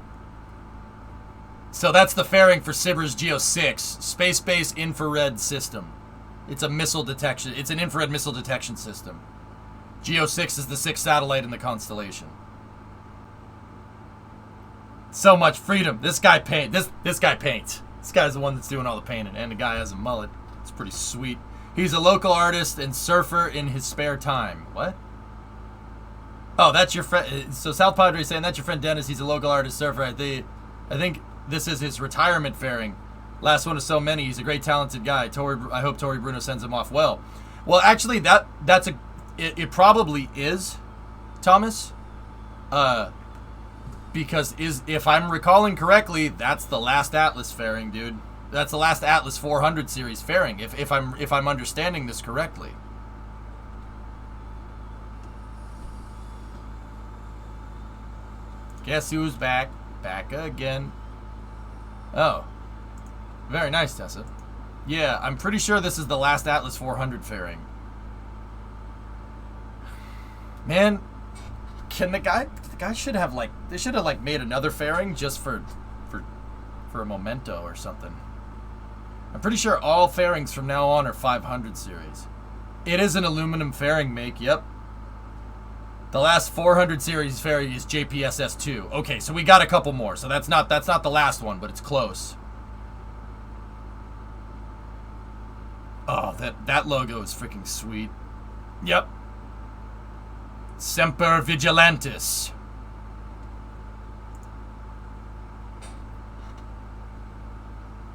So that's the fairing for Sibber's Geo 6, space-based infrared system. It's a missile detection. It's an infrared missile detection system. Geo 6 is the 6th satellite in the constellation. So much freedom. This guy paints. This guy paints. This guy's the one that's doing all the painting, and the guy has a mullet. It's pretty sweet. He's a local artist and surfer in his spare time. What? Oh, that's your friend. So South Padre saying that's your friend Dennis. He's a local artist surfer. I think this is his retirement fairing. Last one of so many. He's a great, talented guy. I hope Tori Bruno sends him off well. Well, actually, it probably is, Thomas. Because if I'm recalling correctly, that's the last Atlas fairing, dude. That's the last Atlas 400 series fairing. If I'm understanding this correctly. Guess who's back? Back again. Oh. Very nice, Tessa. Yeah, I'm pretty sure this is the last Atlas 400 fairing. Man, the guy should have they should have made another fairing just for a memento or something. I'm pretty sure all fairings from now on are 500 series. It is an aluminum fairing make, yep. The last 400 series fairing is JPSS-2. Okay, so we got a couple more. So that's not the last one, but it's close. Oh, that logo is freaking sweet. Yep. Semper Vigilantis.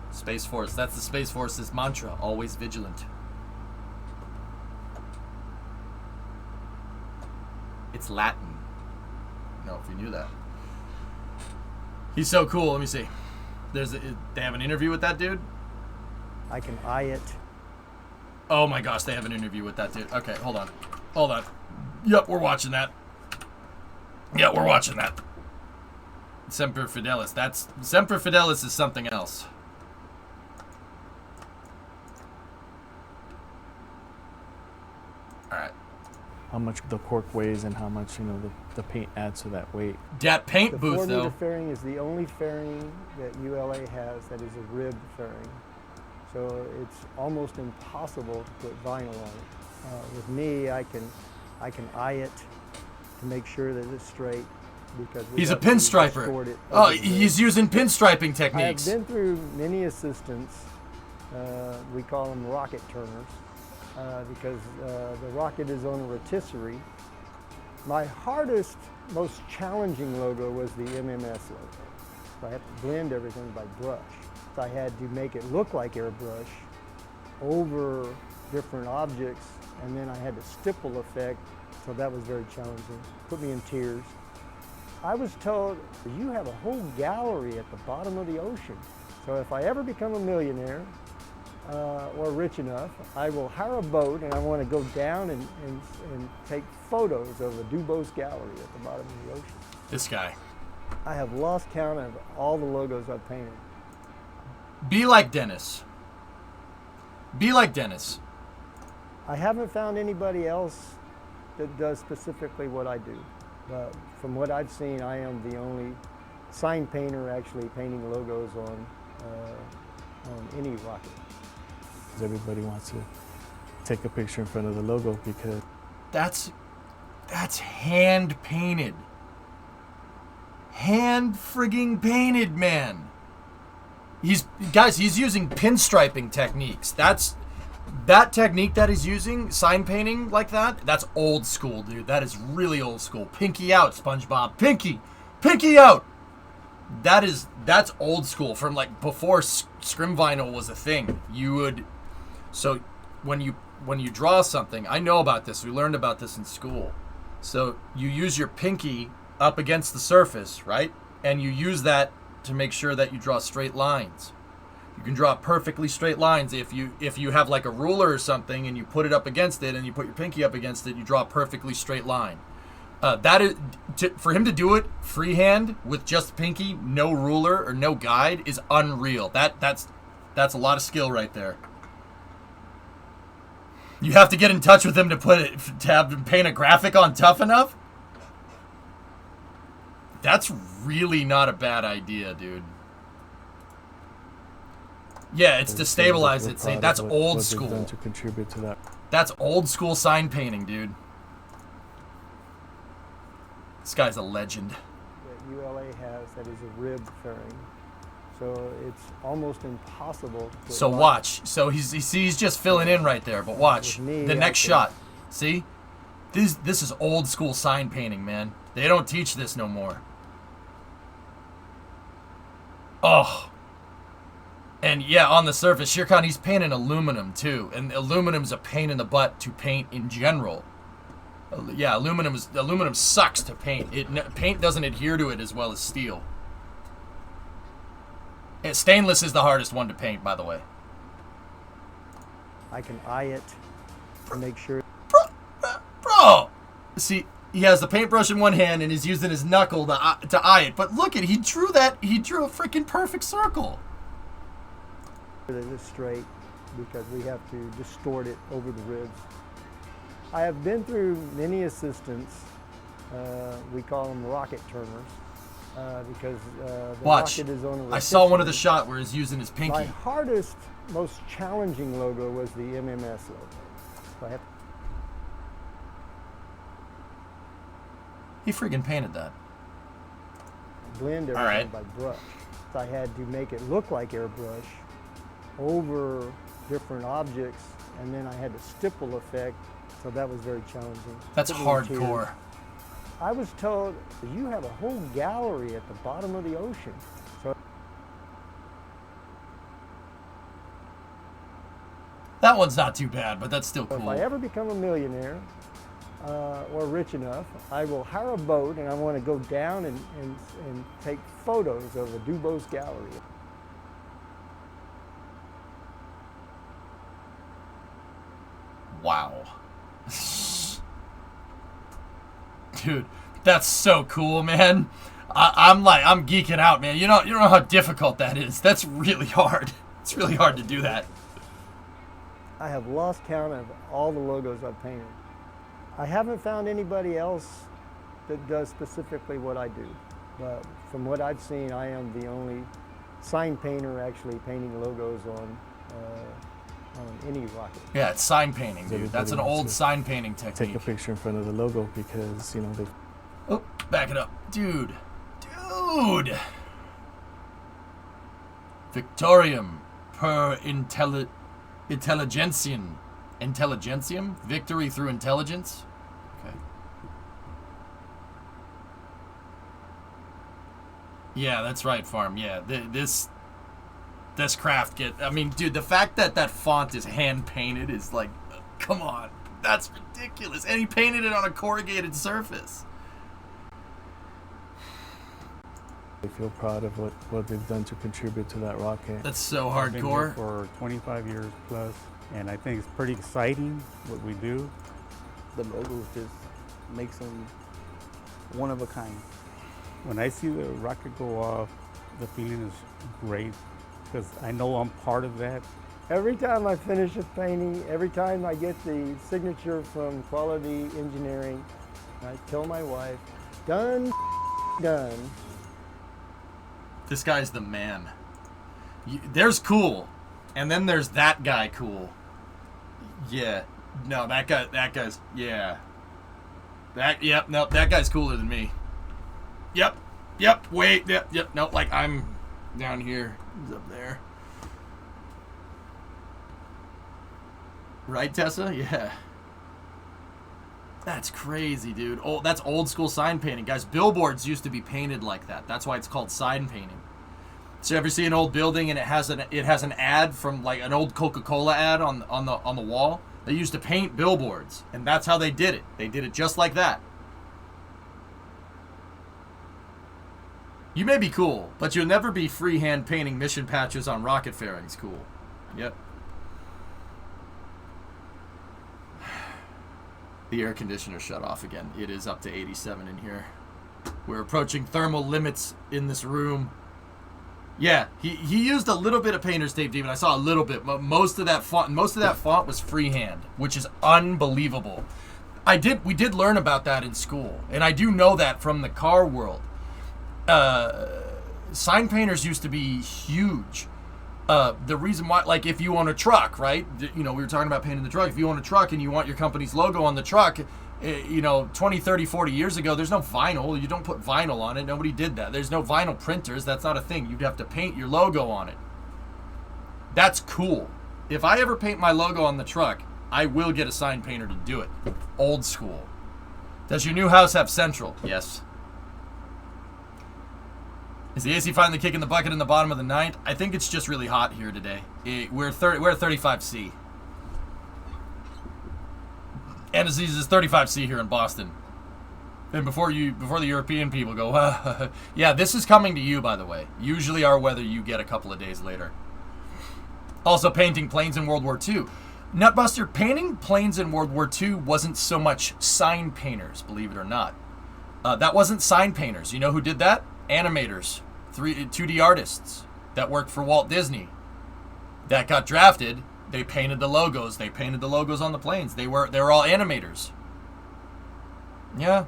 Space Force. That's the Space Force's mantra. Always vigilant. It's Latin. No, if you knew that. He's so cool. Let me see. They have an interview with that dude? I can eye it. Oh my gosh, they have an interview with that dude. Okay, hold on. Hold on. Yep, we're watching that. Yep, we're watching that. Semper Fidelis. Semper Fidelis is something else. Alright. How much the cork weighs and how much, the paint adds to that weight. That paint booth, though. The 4-meter fairing is the only fairing that ULA has that is a rib fairing. So it's almost impossible to put vinyl on it. With me, I can eye it to make sure that it's straight. because we He's a have to distort pinstriper. it Oh, over the he's using pinstriping techniques. I have been through many assistants. We call them rocket turners because the rocket is on a rotisserie. My hardest, most challenging logo was the MMS logo. So I have to blend everything by brush. So I had to make it look like airbrush over different objects, and then I had a stipple effect, so that was very challenging. Put me in tears. I was told, you have a whole gallery at the bottom of the ocean. So if I ever become a millionaire or rich enough, I will hire a boat and I want to go down and take photos of a Dubose gallery at the bottom of the ocean. This guy. I have lost count of all the logos I've painted. Be like Dennis. Be like Dennis. I haven't found anybody else that does specifically what I do. But from what I've seen, I am the only sign painter actually painting logos on any rocket. Everybody wants to take a picture in front of the logo because that's hand painted. Hand frigging painted, man. He's using pinstriping techniques. That technique that he's using, sign painting like that, that's old school, dude. That is really old school. Pinky out, SpongeBob. Pinky out. That's old school from like before scrim vinyl was a thing. So when you draw something, I know about this. We learned about this in school. So you use your pinky up against the surface, right? And you use that to make sure that you draw straight lines. You can draw perfectly straight lines. If you have like a ruler or something and you put it up against it and you put your pinky up against it, you draw a perfectly straight line. That is for him to do it freehand with just pinky, no ruler or no guide is unreal. That's a lot of skill right there. You have to get in touch with him to have him paint a graphic on Tough Enough. That's really not a bad idea, dude. Yeah, it's to stabilize it. See, that's old school. To contribute to that. That's old school sign painting, dude. This guy's a legend. That ULA has that is a rib fairing, so it's almost impossible. So watch. So he's just filling in right there, but watch the next shot. See, this is old school sign painting, man. They don't teach this no more. Oh. And yeah, on the surface, Shirkan, he's painting aluminum too, and aluminum's a pain in the butt to paint in general. Yeah, aluminum sucks to paint. Paint doesn't adhere to it as well as steel. And stainless is the hardest one to paint, by the way. I can eye it to make sure. Bro, see, he has the paintbrush in one hand and he's using his knuckle to eye it. But look at, he drew a freaking perfect circle. It is straight because we have to distort it over the ribs. I have been through many assistants. We call them rocket turners because the rocket is on a rotisserie. I saw one of the shot where he's using his pinky. My hardest, most challenging logo was the MMS logo. So I have He friggin' painted that. Blend everything by brush. So I had to make it look like airbrush over different objects, and then I had a stipple effect, so that was very challenging. That's hardcore. I was told, you have a whole gallery at the bottom of the ocean. So that one's not too bad, but that's still cool. If I ever become a millionaire or rich enough, I will hire a boat and I want to go down and take photos of a Dubose gallery. Wow. Dude, that's so cool, man. I'm geeking out, man. You know how difficult that is. That's really hard. It's really hard to do that. I have lost count of all the logos I've painted. I haven't found anybody else that does specifically what I do. But from what I've seen, I am the only sign painter actually painting logos on any rocket. Yeah, it's sign painting, dude. That's an old sign painting technique. Take a picture in front of the logo because, they... Oh. Back it up. Dude. Dude! Victorium per intelligentium. Intelligentium? Victory through intelligence? Okay. Yeah, that's right, Farm. Yeah, this craft I mean, dude, the fact that that font is hand-painted is like, come on. That's ridiculous. And he painted it on a corrugated surface. They feel proud of what they've done to contribute to that rocket. That's so I've been here hardcore. for 25 years plus, and I think it's pretty exciting what we do. The logo just makes them one of a kind. When I see the rocket go off, the feeling is great because I know I'm part of that. Every time I finish a painting, every time I get the signature from Quality Engineering, I tell my wife, done, done. This guy's the man. There's cool. And then there's that guy cool. Yeah. No, that guy's, yeah. Yep, nope, that guy's cooler than me. Yep, wait, yep, no, like I'm down here. He's up there. Right, Tessa? Yeah. That's crazy, dude. Oh, that's old school sign painting. Guys, billboards used to be painted like that. That's why it's called sign painting. So ever see an old building and it has an ad from like an old Coca-Cola ad on the wall? They used to paint billboards, and that's how they did it. They did it just like that. You may be cool, but you'll never be freehand painting mission patches on rocket fairings cool. Yep. The air conditioner shut off again. It is up to 87 in here. We're approaching thermal limits in this room. Yeah, he used a little bit of painter's tape, David. I saw a little bit, but most of that font was freehand, which is unbelievable. We did learn about that in school, and I do know that from the car world. Sign painters used to be huge. The reason why, like if you own a truck, right? You know, we were talking about painting the truck. If you own a truck and you want your company's logo on the truck, you know, 20, 30, 40 years ago, there's no vinyl. You don't put vinyl on it. Nobody did that. There's no vinyl printers. That's not a thing. You'd have to paint your logo on it. That's cool. If I ever paint my logo on the truck, I will get a sign painter to do it. Old school. Does your new house have central? Yes. Is the AC finally kicking the bucket in the bottom of the ninth? I think it's just really hot here today. We're at 35C. And it's 35C here in Boston. And before the European people go, yeah, this is coming to you, by the way. Usually our weather you get a couple of days later. Also, painting planes in World War II. Nutbuster, painting planes in World War II wasn't so much sign painters, believe it or not. That wasn't sign painters. You know who did that? Animators, 2D artists that worked for Walt Disney. That got drafted. They painted the logos. They painted the logos on the planes. They were all animators. Yeah.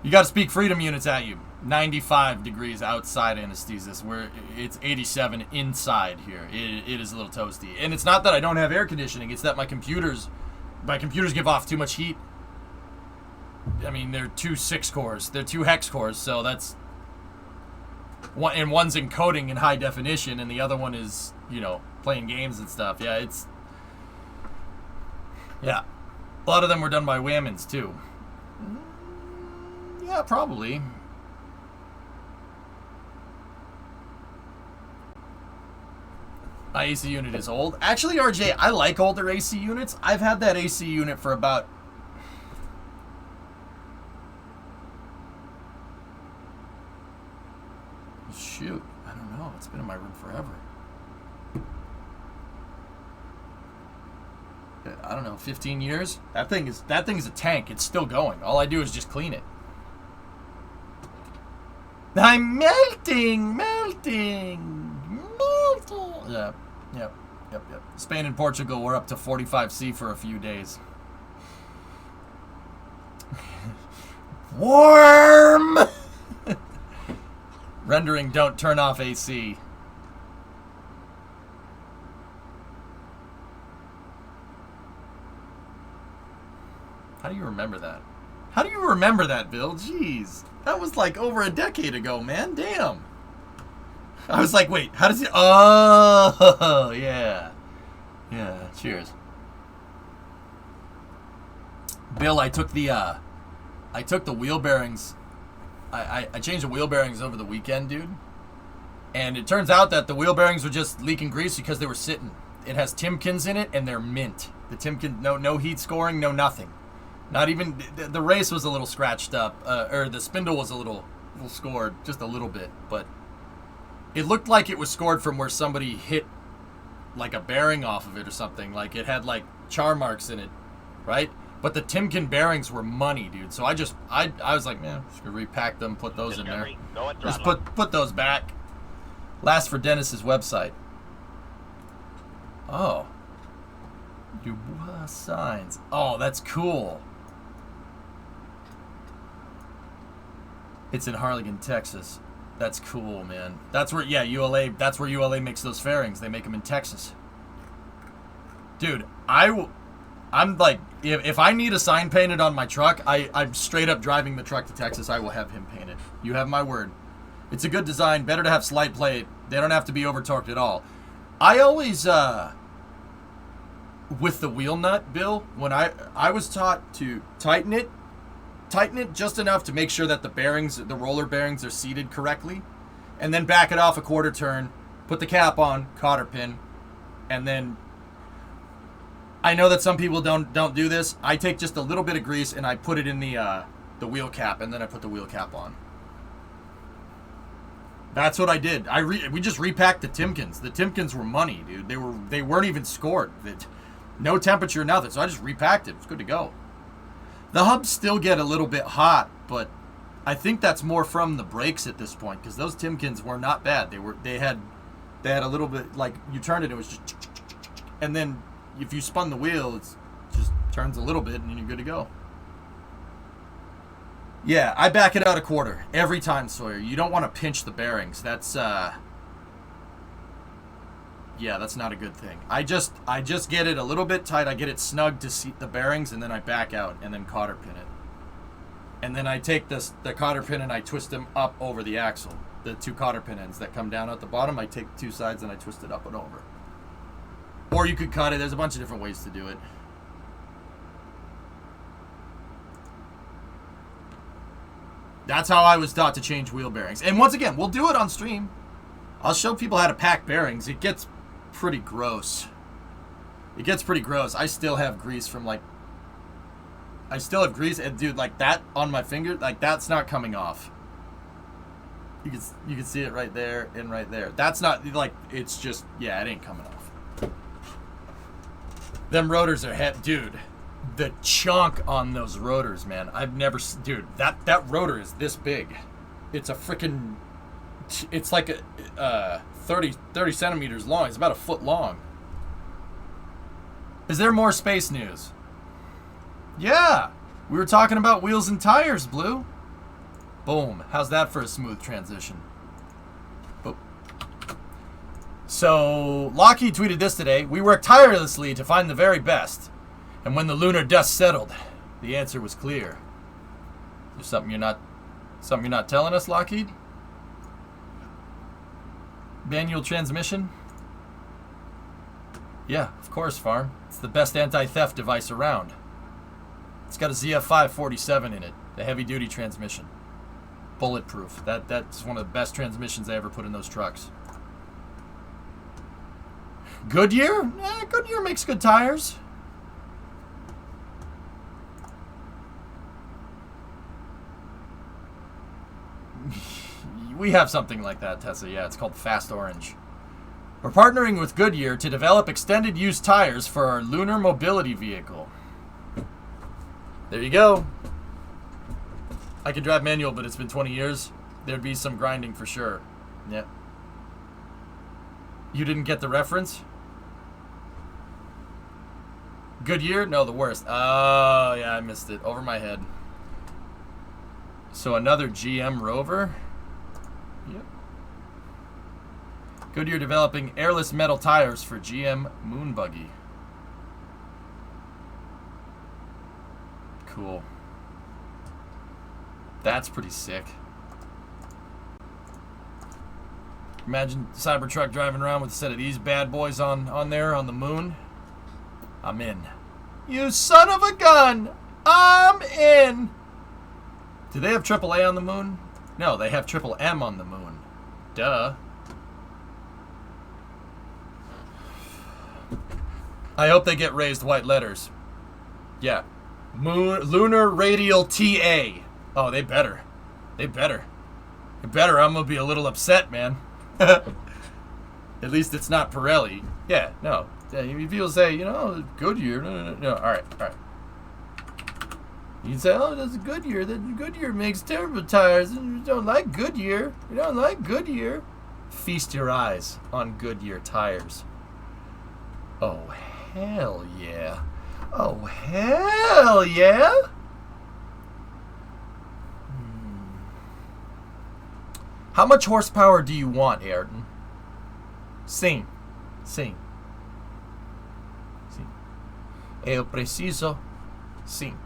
You got to speak freedom units at you. 95 degrees outside anesthesis. It's 87 inside here. It is a little toasty. And it's not that I don't have air conditioning. It's that my computers give off too much heat. I mean, they're 2 6 cores. They're 2 hex cores, so that's one, and one's encoding in high definition, and the other one is, you know, playing games and stuff. Yeah, a lot of them were done by Whammons too. Yeah, probably. My AC unit is old. Actually, RJ, I like older AC units. I've had that AC unit for about... Shoot, I don't know. It's been in my room forever. I don't know, 15 years? That thing is a tank. It's still going. All I do is just clean it. I'm melting. Yep. Spain and Portugal were up to 45C for a few days. Warm! Rendering, don't turn off AC. How do you remember that? How do you remember that, Bill? Jeez. That was like over a decade ago, man. Damn. I was like, wait, how does he... Oh, yeah. Yeah, cheers. Bill, I took the wheel bearings. I changed the wheel bearings over the weekend, dude. And it turns out that the wheel bearings were just leaking grease because they were sitting. It has Timkins in it, and they're mint. The Timkin, no heat scoring, no nothing. Not even... The race was a little scratched up. Or the spindle was a little scored, just a little bit. But it looked like it was scored from where somebody hit like a bearing off of it or something. Like it had like char marks in it, right? But the Timken bearings were money, dude. So I was like, man, just gonna repack them, put those in there. Just put those back. Last for Dennis's website. Oh. Dubois signs. Oh, that's cool. It's in Harlingen, Texas. That's cool, man. That's where, yeah, ULA. That's where ULA makes those fairings. They make them in Texas. Dude, I'm like, if I need a sign painted on my truck, I'm straight up driving the truck to Texas. I will have him paint it. You have my word. It's a good design. Better to have slight plate. They don't have to be over torqued at all. I always, with the wheel nut, Bill, when I was taught to tighten it just enough to make sure that the bearings, the roller bearings, are seated correctly, and then back it off a quarter turn, put the cap on, cotter pin, and then I know that some people don't do this. I take just a little bit of grease and I put it in the wheel cap, and then I put the wheel cap on. That's what I did. We just repacked the Timkins. The Timkins were money, dude. They weren't even scored. No temperature, nothing. So I just repacked it. It's good to go. The hubs still get a little bit hot, but I think that's more from the brakes at this point, because those Timkins were not bad. They had a little bit, like, you turned it was just, and then if you spun the wheel, it just turns a little bit and you're good to go. Yeah, I back it out a quarter every time, Sawyer. You don't want to pinch the bearings. That's yeah, that's not a good thing. I just get it a little bit tight. I get it snug to seat the bearings, and then I back out and then cotter pin it. And then I take the cotter pin and I twist them up over the axle. The two cotter pin ends that come down at the bottom, I take two sides and I twist it up and over. Or you could cut it. There's a bunch of different ways to do it. That's how I was taught to change wheel bearings. And once again, we'll do it on stream. I'll show people how to pack bearings. It gets pretty gross. It gets pretty gross. I still have grease from like... I still have grease, and dude, like that on my finger, like that's not coming off. You can see it right there and right there. That's not, like, it's just, yeah, it ain't coming off. Them rotors are dude, the chunk on those rotors, man. I've never, dude, that rotor is this big. It's a freaking, it's like a 30 centimeters long. It's about a foot long. Is there more space news? Yeah, we were talking about wheels and tires, Blue. Boom. How's that for a smooth transition? Boom. So, Lockheed tweeted this today. We worked tirelessly to find the very best. And when the lunar dust settled, the answer was clear. Is there something you're not telling us, Lockheed? Manual transmission? Yeah, of course, Farm. It's the best anti-theft device around. It's got a ZF547 in it, the heavy-duty transmission. Bulletproof. That's one of the best transmissions I ever put in those trucks. Goodyear? Goodyear makes good tires. We have something like that, Tessa. Yeah, it's called Fast Orange. We're partnering with Goodyear to develop extended use tires for our lunar mobility vehicle. There you go. I can drive manual, but it's been 20 years. There'd be some grinding for sure. Yeah. You didn't get the reference? Goodyear? No, the worst. Oh, yeah, I missed it. Over my head. So another GM Rover? Yep. Goodyear developing airless metal tires for GM Moon Buggy. Cool. That's pretty sick. Imagine Cybertruck driving around with a set of these bad boys on there on the moon. I'm in. You son of a gun! I'm in! Do they have AAA on the moon? No, they have Triple M on the moon. Duh. I hope they get raised white letters. Yeah. Lunar Radial TA. Oh, they better. They better. They better. I'm going to be a little upset, man. At least it's not Pirelli. Yeah, no. Yeah, people say, you know, Goodyear. No. All right. You can say, oh, that's a Goodyear. Goodyear makes turbo tires. You don't like Goodyear. You don't like Goodyear. Feast your eyes on Goodyear tires. Oh, hell yeah. Oh, hell yeah. How much horsepower do you want, Ayrton? Sim. Eu preciso. Sim.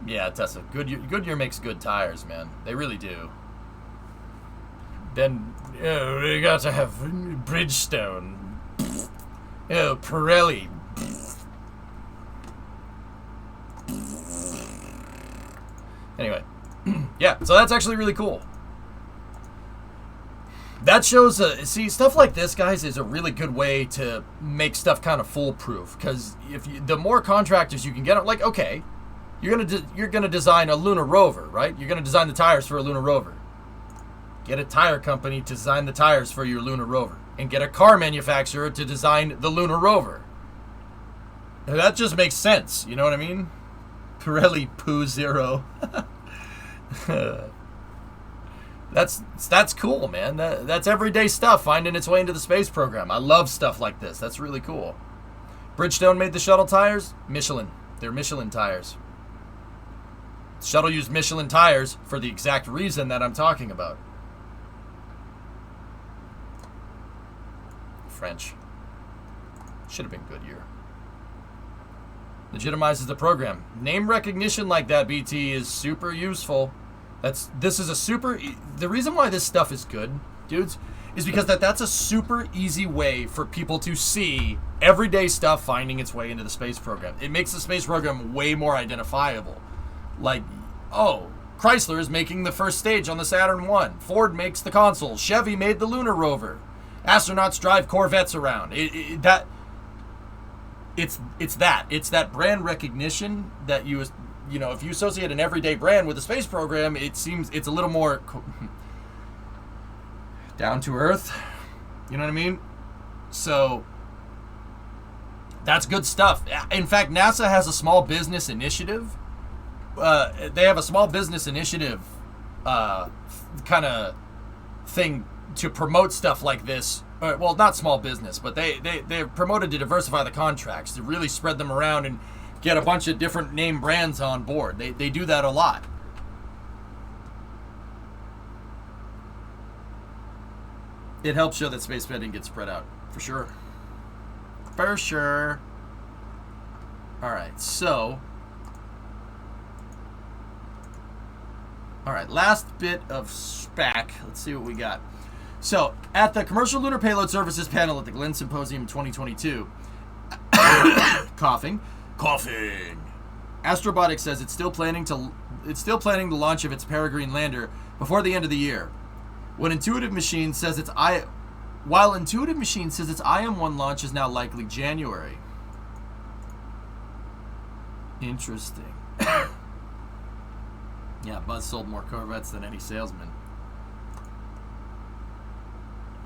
Yeah, Tesla. Goodyear makes good tires, man. They really do. Then we got to have Bridgestone. Pirelli. Anyway, yeah. So that's actually really cool. That shows, see, stuff like this, guys, is a really good way to make stuff kind of foolproof. Because the more contractors you can get, like, okay, you're gonna design a lunar rover, right? You're gonna design the tires for a lunar rover. Get a tire company to design the tires for your lunar rover, and get a car manufacturer to design the lunar rover. Now, that just makes sense. You know what I mean? Pirelli Poo Zero. That's cool, man. That's everyday stuff finding its way into the space program. I love stuff like this. That's really cool. Bridgestone made the shuttle tires. Michelin. They're Michelin tires. The shuttle used Michelin tires for the exact reason that I'm talking about. French. Should have been Goodyear. Legitimizes the program. Name recognition like that, BT, is super useful. The reason why this stuff is good, dudes, is because that's a super easy way for people to see everyday stuff finding its way into the space program. It makes the space program way more identifiable. Like, oh, Chrysler is making the first stage on the Saturn I. Ford makes the console. Chevy made the lunar rover. Astronauts drive Corvettes around. It's that brand recognition that you know, if you associate an everyday brand with a space program, it seems it's a little more down to earth. You know what I mean? So that's good stuff. In fact, NASA has a small business initiative. They have a small business initiative kind of thing to promote stuff like this. Well, not small business, but they're promoted to diversify the contracts, to really spread them around and get a bunch of different name brands on board. They do that a lot. It helps show that space spending gets spread out, for sure. For sure. Alright, so... Alright, last bit of spec. Let's see what we got. So, at the Commercial Lunar Payload Services panel at the Glenn Symposium 2022, coughing. Astrobotics says it's still planning the launch of its Peregrine lander before the end of the year. While Intuitive Machines says its IM-1 launch is now likely January. Interesting. Yeah, Buzz sold more Corvettes than any salesman.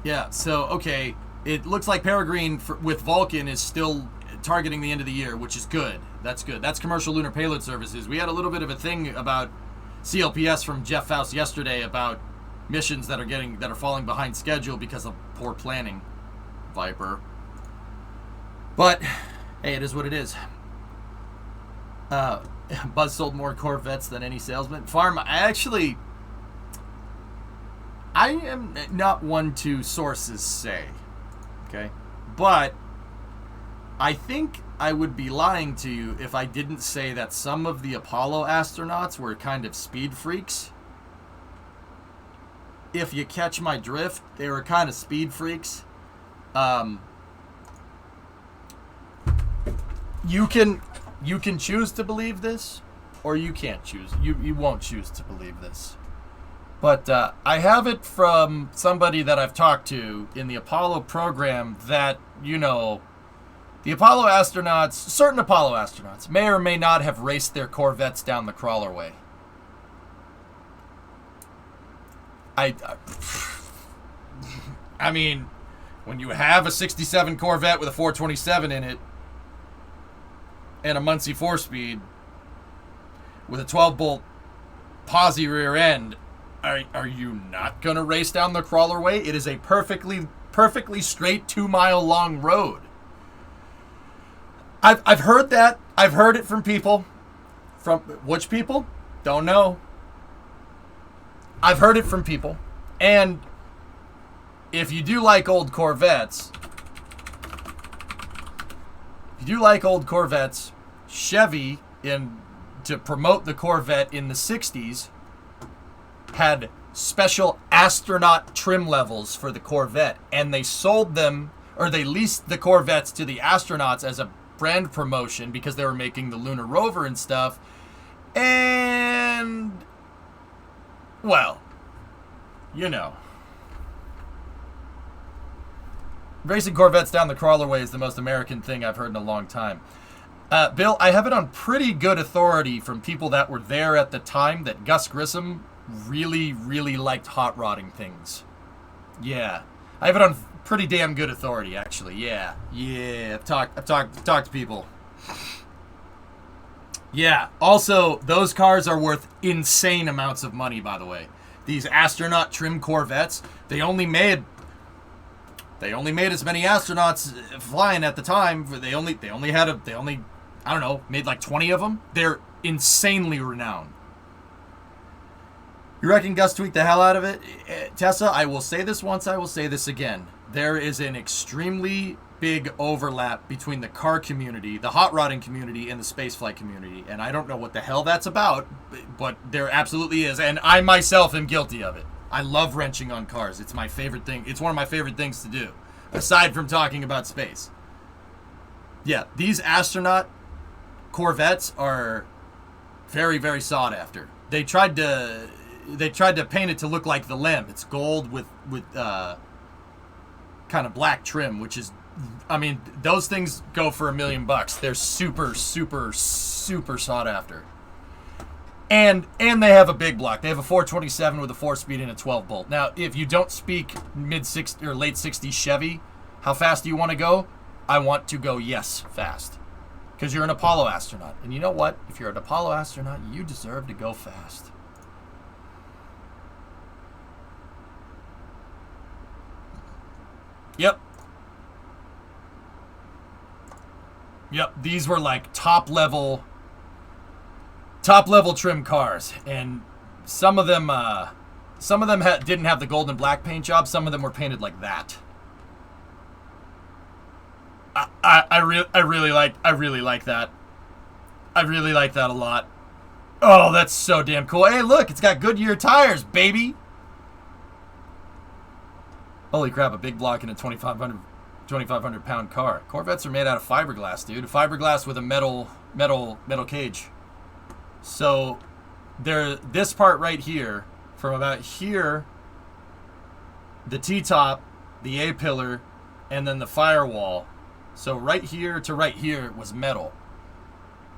Yeah, so, okay, it looks like Peregrine with Vulcan is still targeting the end of the year, which is good. That's good. That's Commercial Lunar Payload Services. We had a little bit of a thing about CLPS from Jeff Faust yesterday about missions that are falling behind schedule because of poor planning. Viper. But, hey, it is what it is. Buzz sold more Corvettes than any salesman. Farm, I am not one to sources say, okay? But I think I would be lying to you if I didn't say that some of the Apollo astronauts were kind of speed freaks. If you catch my drift, they were kind of speed freaks. You can choose to believe this, or you can't choose. You won't choose to believe this. But I have it from somebody that I've talked to in the Apollo program that, you know, the Apollo astronauts, certain Apollo astronauts, may or may not have raced their Corvettes down the crawlerway. I mean, when you have a 67 Corvette with a 427 in it and a Muncie 4-speed with a 12-bolt posi rear end, are you not going to race down the crawlerway? It is a perfectly straight 2-mile long road. I've heard that. I've heard it from people. From which people? Don't know. I've heard it from people. And if you do like old Corvettes, Chevy, to promote the Corvette in the 60s, had special astronaut trim levels for the Corvette, and they sold them, or they leased the Corvettes to the astronauts as a brand promotion because they were making the lunar rover and stuff. And, well, you know, racing Corvettes down the crawlerway is the most American thing I've heard in a long time. Bill, I have it on pretty good authority from people that were there at the time that Gus Grissom really, really liked hot rodding things. Yeah. I have it on pretty damn good authority, actually. Yeah. I've talked to people. Yeah. Also, those cars are worth insane amounts of money, by the way. These astronaut trim Corvettes, they only made as many astronauts flying at the time. They only I don't know, made like 20 of them. They're insanely renowned. You reckon Gus tweaked the hell out of it? Tessa, I will say this once, I will say this again. There is an extremely big overlap between the car community, the hot rodding community, and the spaceflight community. And I don't know what the hell that's about, but there absolutely is. And I myself am guilty of it. I love wrenching on cars. It's my favorite thing. It's one of my favorite things to do, aside from talking about space. Yeah, these astronaut Corvettes are very, very sought after. They tried to paint it to look like the Lem. It's gold with kind of black trim, which is, I mean, those things go for $1 million. They're super, super, super sought after. And they have a big block. They have a 427 with a 4-speed and a 12-bolt. Now, if you don't speak mid-60s or late 60s Chevy, how fast do you want to go? I want to go yes fast. Because you're an Apollo astronaut. And you know what? If you're an Apollo astronaut, you deserve to go fast. Yep. These were like top level trim cars, and some of them didn't have the gold and black paint job. Some of them were painted like that. I really like that. I really like that a lot. Oh, that's so damn cool. Hey, look, it's got Goodyear tires, baby. Holy crap, a big block in a 2,500 pound car. Corvettes are made out of fiberglass, dude. Fiberglass with a metal cage. So this part right here, from about here, the T-top, the A-pillar, and then the firewall. So right here to right here was metal.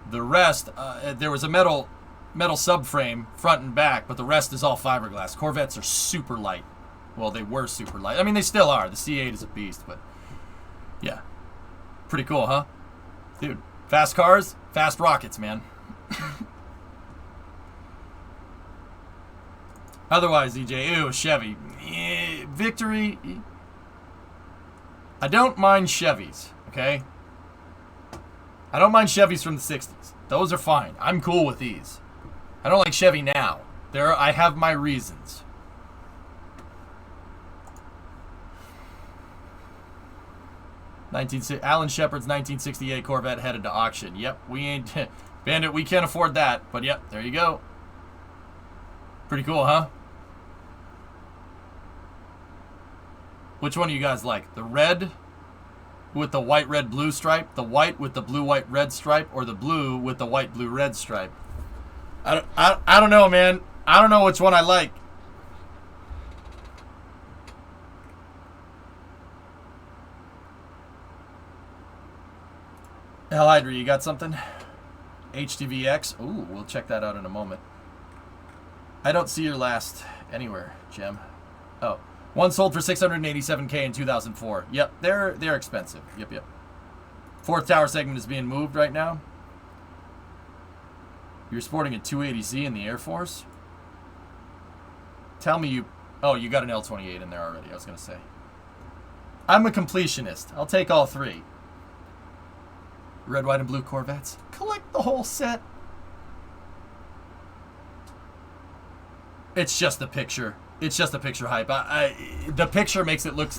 The rest, there was a metal subframe front and back, but the rest is all fiberglass. Corvettes are super light. Well, they were super light. I mean, they still are. The C8 is a beast, but yeah. Pretty cool, huh? Dude, fast cars, fast rockets, man. Otherwise, EJ, ew, Chevy. Victory. I don't mind Chevys, okay? I don't mind Chevys from the 60s. Those are fine. I'm cool with these. I don't like Chevy now. I have my reasons. Alan Shepard's 1968 Corvette headed to auction. Yep, we ain't... Bandit, we can't afford that. But yep, there you go. Pretty cool, huh? Which one do you guys like? The red with the white, red, blue stripe? The white with the blue, white, red stripe? Or the blue with the white, blue, red stripe? I don't know, man. I don't know which one I like. Hell, Hydra, you got something? HTVX? Ooh, we'll check that out in a moment. I don't see your last anywhere, Jim. Oh, one sold for $687K in 2004. Yep, they're expensive. Yep. Fourth tower segment is being moved right now. You're sporting a 280Z in the Air Force? Tell me you... Oh, you got an L-28 in there already, I was going to say. I'm a completionist. I'll take all three. Red, white, and blue Corvettes. Collect the whole set. It's just the picture. It's just a picture hype. The picture makes it look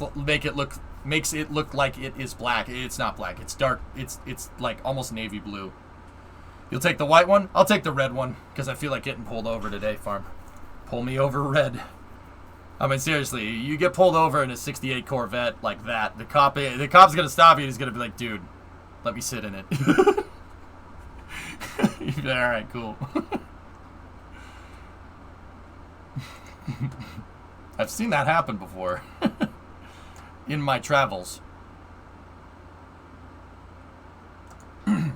like it is black. It's not black. It's dark. It's like almost navy blue. You'll take the white one? I'll take the red one because I feel like getting pulled over today, Farm. Pull me over, red. I mean, seriously, you get pulled over in a 68 Corvette like that, the cop's gonna stop you and he's gonna be like, dude, let me sit in it. All right, cool. I've seen that happen before in my travels. Anyway,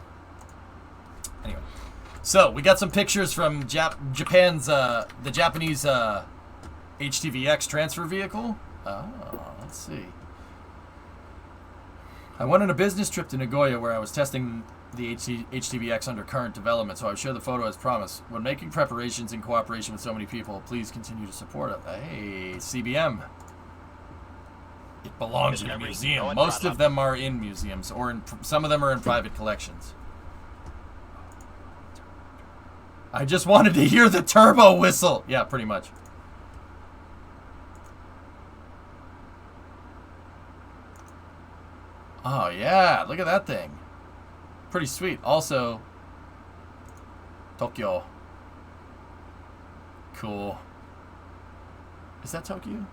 so we got some pictures from Japan's the Japanese HTVX transfer vehicle. Oh, let's see. I went on a business trip to Nagoya where I was testing the HTVX under current development, so I would share the photo as promised. When making preparations in cooperation with so many people, please continue to support it. Hey, CBM. It belongs in a museum. Most of them are in museums, or some of them are in private collections. I just wanted to hear the turbo whistle. Yeah, pretty much. Oh, yeah. Look at that thing. Pretty sweet. Also, Tokyo. Cool. Is that Tokyo?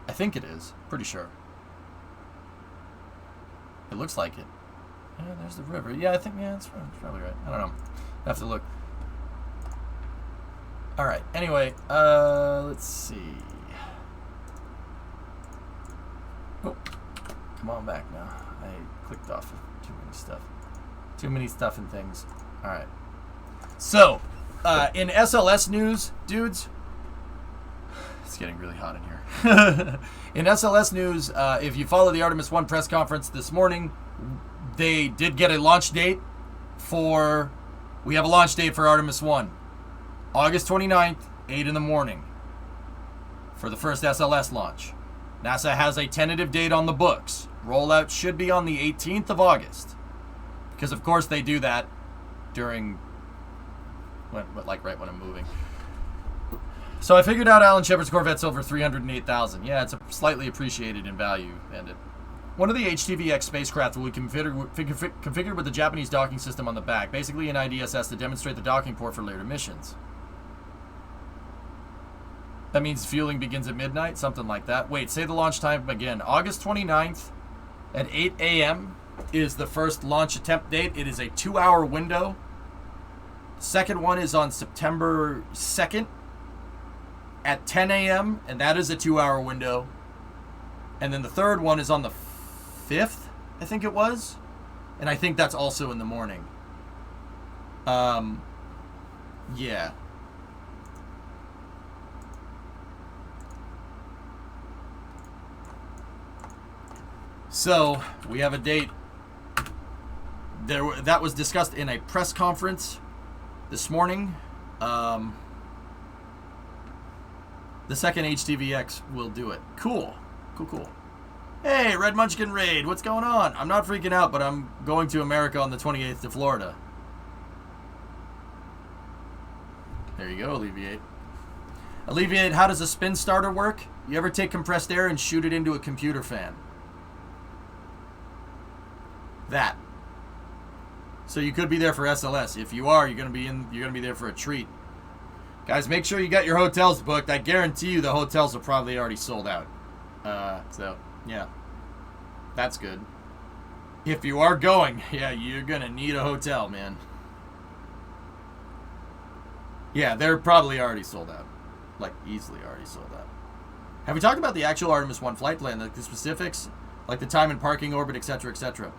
I think it is. Pretty sure. It looks like it. Yeah, there's the river. Yeah, I think, yeah, it's probably right. I don't know. I have to look. Alright, anyway, let's see. Oh, come on back now. I clicked off too many stuff. Too many stuff and things. Alright. So, in SLS news, dudes, it's getting really hot in here. In SLS news, if you follow the Artemis 1 press conference this morning, they did get a launch date for, we have a launch date for Artemis 1. August 29th, 8 in the morning for the first SLS launch. NASA has a tentative date on the books. Rollout should be on the 18th of August. Because, of course, they do that during, like right when I'm moving. So I figured out Alan Shepard's Corvette's over $308,000. Yeah, it's slightly appreciated in value. And one of the HTVX spacecraft will be configured with the Japanese docking system on the back. Basically an IDSS to demonstrate the docking port for later missions. That means fueling begins at midnight? Something like that. Wait, say the launch time again. August 29th at 8 a.m. is the first launch attempt date. It is a 2-hour window. Second one is on September 2nd at 10 a.m. and that is a 2-hour window. And then the third one is on the 5th, I think it was. And I think that's also in the morning. Yeah. So, we have a date. That was discussed in a press conference this morning. The second HTVX will do it. Cool. Cool. Hey, Red Munchkin Raid, what's going on? I'm not freaking out, but I'm going to America on the 28th to Florida. There you go, Alleviate. Alleviate, how does a spin starter work? You ever take compressed air and shoot it into a computer fan? That. So you could be there for SLS. If you are, you're gonna be there for a treat. Guys, make sure you got your hotels booked. I guarantee you the hotels are probably already sold out. So yeah, that's good. If you are going, yeah, you're gonna need a hotel, man. Yeah, they're probably already sold out. Like, easily already sold out. Have we talked about the actual Artemis 1 flight plan, like the specifics, like the time and parking orbit, etc., etc.?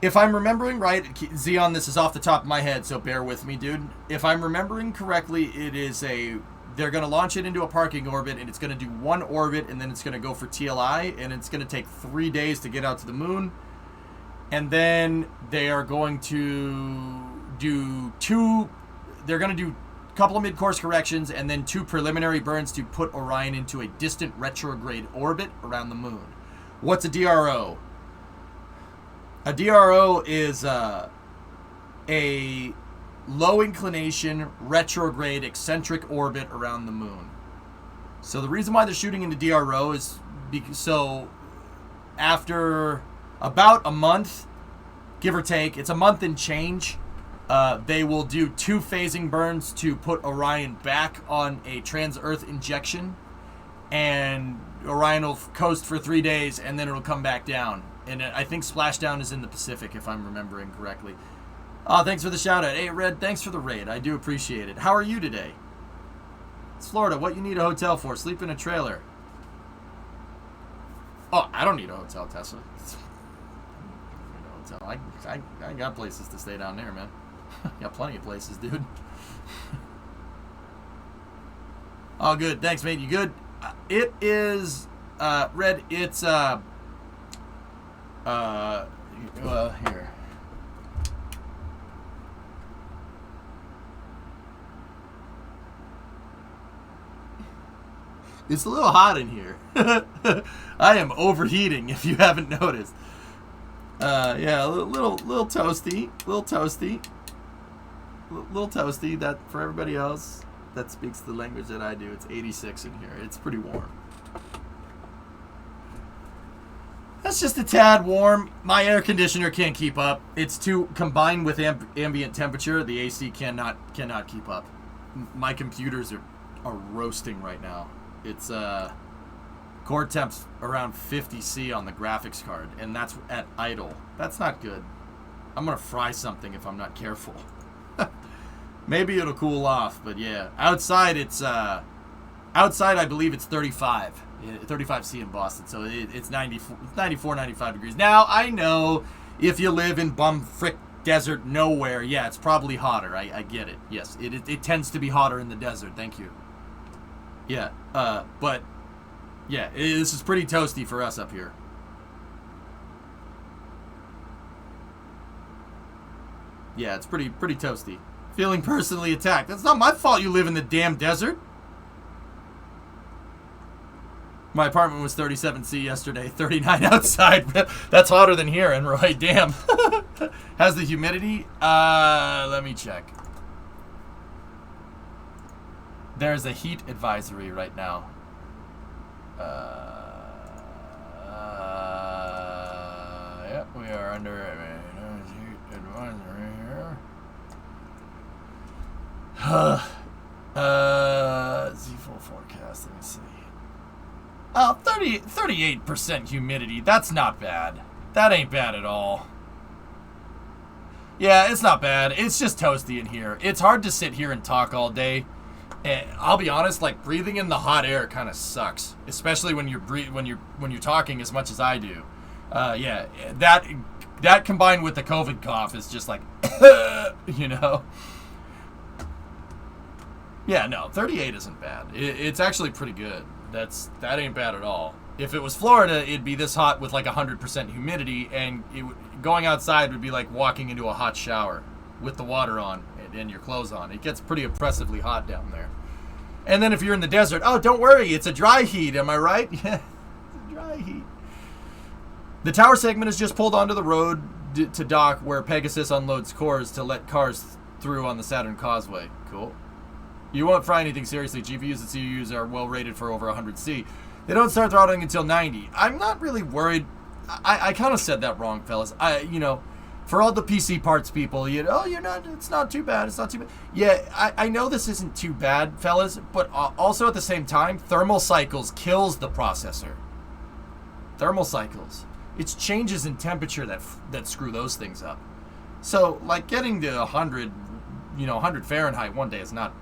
If I'm remembering right, Xeon, this is off the top of my head, so bear with me, dude. If I'm remembering correctly, it is they're going to launch it into a parking orbit, and it's going to do one orbit, and then it's going to go for TLI, and it's going to take 3 days to get out to the moon. And then they are going to do they're going to do a couple of mid-course corrections, and then 2 preliminary burns to put Orion into a distant retrograde orbit around the moon. What's a DRO? A DRO is a low inclination, retrograde, eccentric orbit around the moon. So the reason why they're shooting into DRO is so after about a month, give or take, it's a month and change, they will do 2 phasing burns to put Orion back on a trans-Earth injection, and Orion will coast for 3 days, and then it'll come back down. And I think splashdown is in the Pacific, if I'm remembering correctly. Oh, thanks for the shout-out. Hey, Red, thanks for the raid. I do appreciate it. How are you today? It's Florida. What you need a hotel for? Sleep in a trailer. Oh, I don't need a hotel, Tesla. I don't need a hotel. I got places to stay down there, man. Got plenty of places, dude. Oh, good. Thanks, mate. You good? It is, Red, it's, well, here. It's a little hot in here. I am overheating, if you haven't noticed. Yeah, a little toasty, little toasty. That for everybody else that speaks the language that I do, it's 86 in here. It's pretty warm. That's just a tad warm. My air conditioner can't keep up. It's too combined with ambient temperature. The AC cannot keep up. My computers are roasting right now. It's core temps around 50 C on the graphics card, and that's at idle. That's not good. I'm gonna fry something if I'm not careful. Maybe it'll cool off, but yeah. Outside it's outside I believe it's 35. 35 C in Boston, so it's 94, 95 degrees. Now, I know if you live in bum-frick desert nowhere, yeah, it's probably hotter. I get it. Yes, it tends to be hotter in the desert. Thank you. Yeah, but, yeah, this is pretty toasty for us up here. Yeah, it's pretty toasty. Feeling personally attacked. That's not my fault you live in the damn desert. My apartment was 37 C yesterday, 39 outside. That's hotter than here, and Roy, damn. How's the humidity? Let me check. There's a heat advisory right now. Yep, we are under heat advisory here. Z full forecast, let me see. 38% humidity. That's not bad. That ain't bad at all. Yeah, it's not bad. It's just toasty in here. It's hard to sit here and talk all day. And I'll be honest, like breathing in the hot air kind of sucks, especially when you're talking as much as I do. Yeah, that combined with the COVID cough is just like, you know. Yeah, no, 38 isn't bad. It's actually pretty good. That ain't bad at all. If it was Florida, it'd be this hot with like 100% humidity, and going outside would be like walking into a hot shower with the water on and your clothes on. It gets pretty oppressively hot down there. And then if you're in the desert, oh, don't worry, it's a dry heat, am I right? Yeah, it's a dry heat. The tower segment is just pulled onto the road to dock where Pegasus unloads cores to let cars through on the Saturn Causeway. Cool. You won't fry anything seriously. GPUs and CUs are well rated for over 100 C. They don't start throttling until 90. I'm not really worried. I kind of said that wrong, fellas. For all the PC parts people, it's not too bad. It's not too bad. Yeah, I know this isn't too bad, fellas, but also at the same time, thermal cycles kills the processor. Thermal cycles. It's changes in temperature that screw those things up. So, like, getting to 100 Fahrenheit one day is not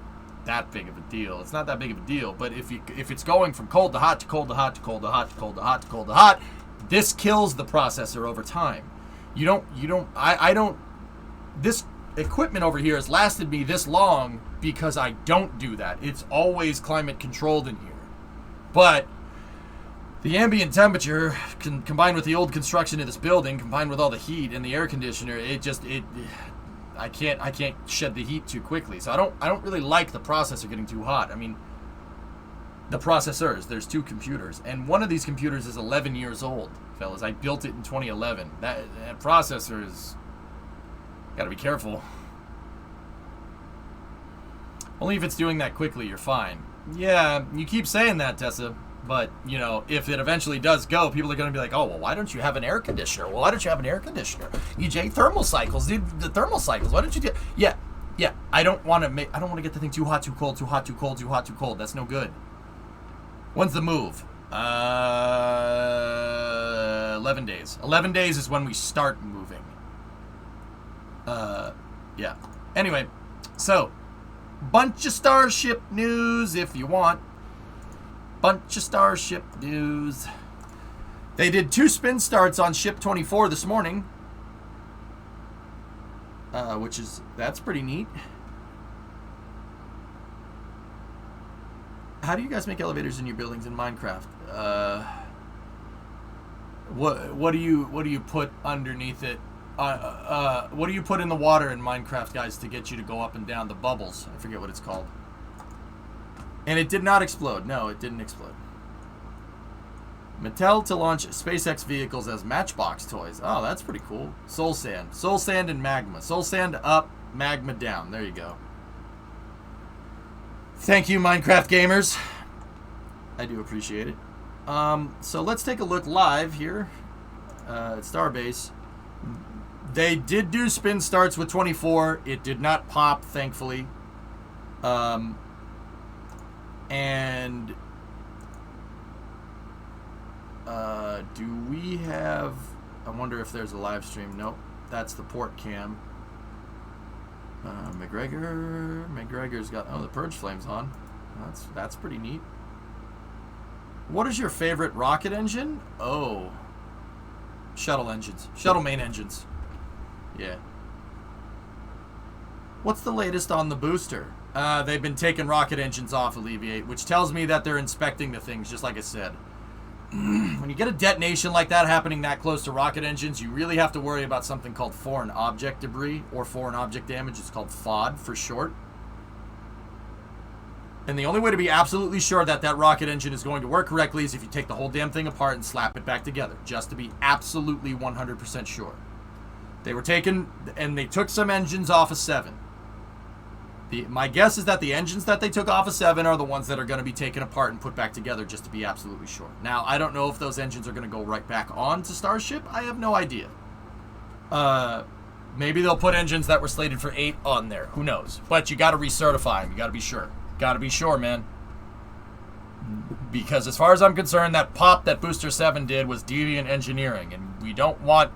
that big of a deal. It's not that big of a deal, but if it's going from cold to hot to cold to hot to cold to hot to cold to hot to cold to hot, this kills the processor over time. This equipment over here has lasted me this long because I don't do that. It's always climate controlled in here. But the ambient temperature combined with the old construction of this building, combined with all the heat and the air conditioner, I can't shed the heat too quickly. So I don't really like the processor getting too hot. I mean, the processors, there's 2 computers, and one of these computers is 11 years old, fellas. I built it in 2011. That processor is gotta be careful. Only if it's doing that quickly, you're fine. Yeah, you keep saying that, Tessa, but, if it eventually does go, people are going to be like, oh, well, why don't you have an air conditioner? Well, why don't you have an air conditioner? EJ, thermal cycles, dude, the thermal cycles, why don't you do... Yeah, I don't want to get the thing too hot, too cold, too hot, too cold, too hot, too cold. That's no good. When's the move? 11 days. 11 days is when we start moving. Yeah. Anyway, so, bunch of Starship news if you want. Bunch of Starship news. They did 2 spin starts on Ship 24 this morning. That's pretty neat. How do you guys make elevators in your buildings in Minecraft? What do you put underneath it? What do you put in the water in Minecraft, guys, to get you to go up and down? The bubbles. I forget what it's called. And it did not explode. No, it didn't explode. Mattel to launch SpaceX vehicles as Matchbox toys. Oh, that's pretty cool. Soul Sand. Soul Sand and Magma. Soul Sand up, Magma down. There you go. Thank you, Minecraft gamers. I do appreciate it. So let's take a look live here at Starbase. They did do spin starts with 24. It did not pop, thankfully. And do we have... I wonder if there's a live stream. Nope. That's the port cam. McGregor's got... Oh, the purge flame's on. That's pretty neat. What is your favorite rocket engine? Oh. Shuttle engines. Shuttle main engines. Yeah. What's the latest on the booster? They've been taking rocket engines off Alleviate, which tells me that they're inspecting the things, just like I said. When you get a detonation like that happening that close to rocket engines, you really have to worry about something called foreign object debris, or foreign object damage. It's called FOD for short. And the only way to be absolutely sure that that rocket engine is going to work correctly is if you take the whole damn thing apart and slap it back together, just to be absolutely 100% sure. They were taken, and they took some engines off of 7. My guess is that the engines that they took off of 7 are the ones that are going to be taken apart and put back together, just to be absolutely sure. Now, I don't know if those engines are going to go right back on to Starship. I have no idea. Maybe they'll put engines that were slated for 8 on there. Who knows? But you got to recertify them. You got to be sure. Got to be sure, man. Because as far as I'm concerned, that pop that Booster 7 did was deviant engineering. And we don't want...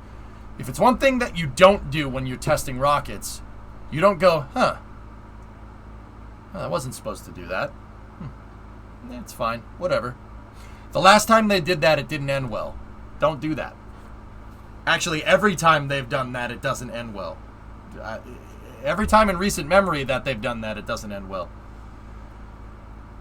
If it's one thing that you don't do when you're testing rockets, you don't go, huh. I wasn't supposed to do that. It's fine. Whatever. The last time they did that, it didn't end well. Don't do that. Actually, every time they've done that, it doesn't end well. Every time in recent memory that they've done that, it doesn't end well.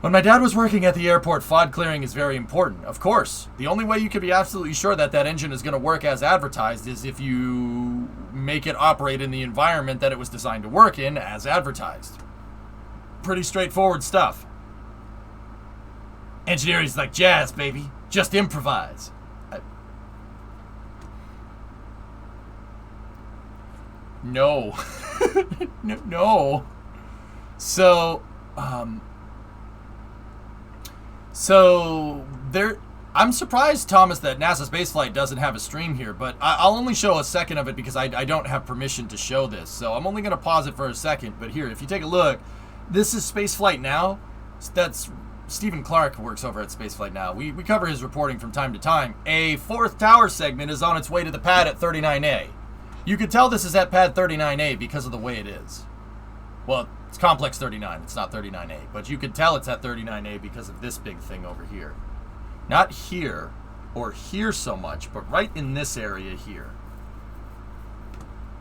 When my dad was working at the airport, FOD clearing is very important. Of course. The only way you can be absolutely sure that that engine is going to work as advertised is if you make it operate in the environment that it was designed to work in as advertised. Pretty straightforward stuff. Engineering's like jazz, baby. Just improvise. No. No. So there, I'm surprised, Thomas, that NASA Spaceflight doesn't have a stream here, but I'll only show a second of it because I don't have permission to show this. So I'm only going to pause it for a second. But here, if you take a look, this is Spaceflight Now. That's Stephen Clark works over at Spaceflight Now. We cover his reporting from time to time. A fourth tower segment is on its way to the pad at 39A. You could tell this is at pad 39A because of the way it is. Well, it's complex 39. It's not 39A. But you could tell it's at 39A because of this big thing over here. Not here or here so much, but right in this area here.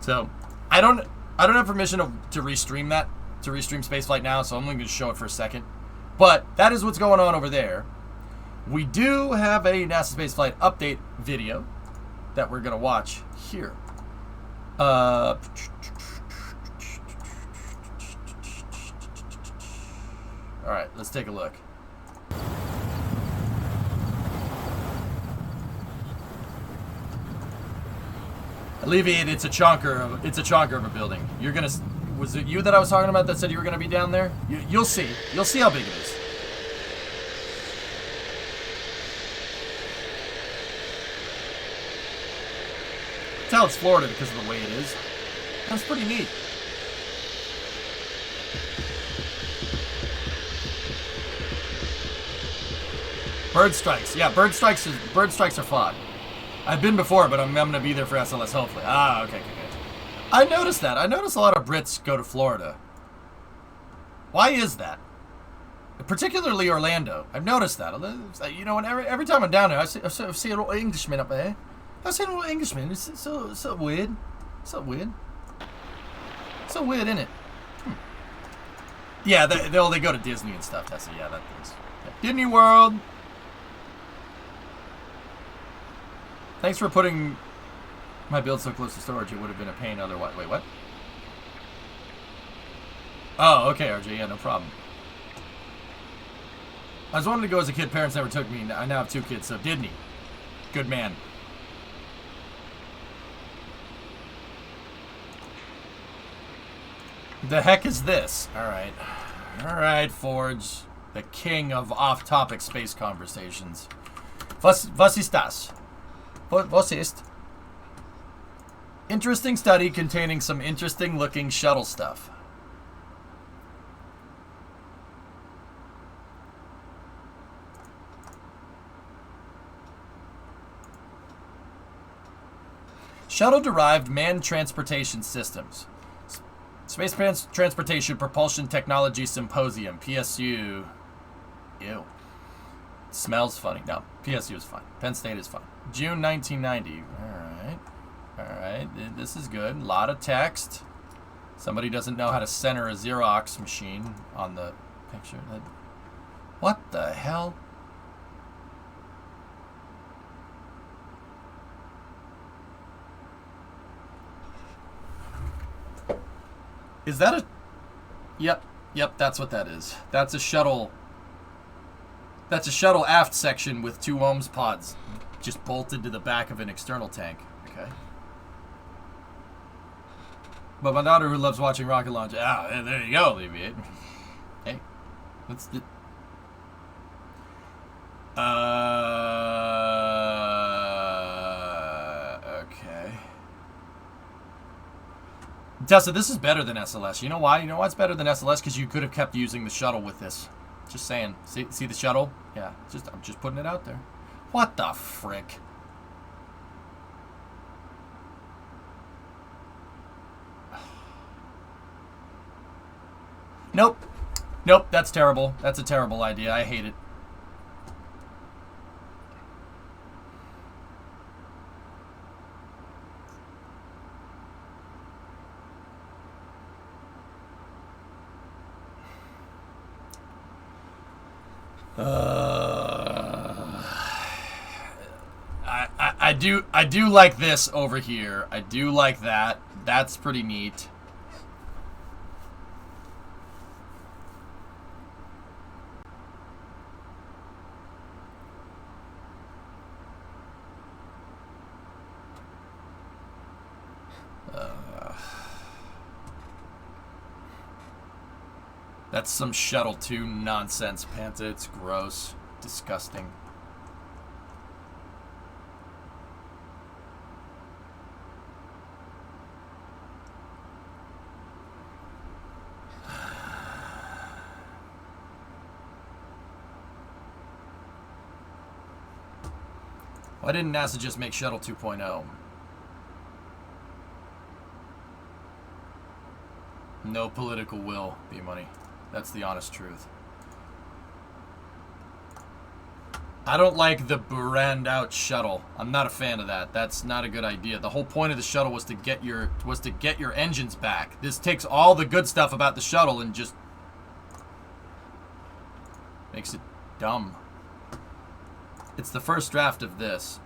So I don't have permission to restream that, to restream Spaceflight Now, so I'm only going to show it for a second. But that is what's going on over there. We do have a NASA Spaceflight update video that we're going to watch here. All right, let's take a look. Alleviate, it's a chonker of a building. You're gonna, was it you that I was talking about that said you were gonna be down there? You'll see how big it is. Tell it's Florida because of the way it is. That's pretty neat. Bird strikes, yeah, bird strikes are fun. I've been before, but I'm gonna be there for SLS hopefully. Ah, okay. I noticed that. I noticed a lot of Brits go to Florida. Why is that? Particularly Orlando. I've noticed that. You know, every time I'm down there, I see a little Englishman up there. I see a little Englishman. It's so weird. So weird. So weird, isn't it? Yeah, they go to Disney and stuff. That's it. Yeah, that is. Yeah. Disney World. Thanks for putting my build so close to storage. It would have been a pain otherwise. Wait, what? Oh, okay, RJ. Yeah, no problem. I was wanting to go as a kid. Parents never took me. I now have 2 kids, so Disney. Good man. The heck is this? Alright. Alright, Forge. The king of off-topic space conversations. Was ist das? Was ist? Interesting study containing some interesting looking shuttle stuff. Shuttle-derived manned transportation systems. Space Transportation Propulsion Technology Symposium, PSU. Ew. Smells funny. No, PSU is fine. Penn State is fine. June 1990. Alright. This is good. A lot of text. Somebody doesn't know how to center a Xerox machine on the picture. What the hell? Is that a... Yep, that's what that is. That's a shuttle... That's a shuttle aft section with 2 ohms pods just bolted to the back of an external tank. Okay. But my daughter, who loves watching rocket launch... Ah, there you go, Alleviate. Hey, what's the... Okay. Tessa, this is better than SLS. You know why? You know why it's better than SLS? Because you could have kept using the shuttle with this. Just saying. See the shuttle? Yeah. I'm just putting it out there. What the frick? Nope. That's terrible. That's a terrible idea. I hate it. I do like this over here. I do like that. That's pretty neat. That's some Shuttle 2 nonsense, Panta. It's gross. Disgusting. Why didn't NASA just make Shuttle 2.0? No political will, B-Money. That's the honest truth. I don't like the brand out shuttle. I'm not a fan of that. That's not a good idea. The whole point of the shuttle was to get your engines back. This takes all the good stuff about the shuttle and just makes it dumb. It's the first draft of this.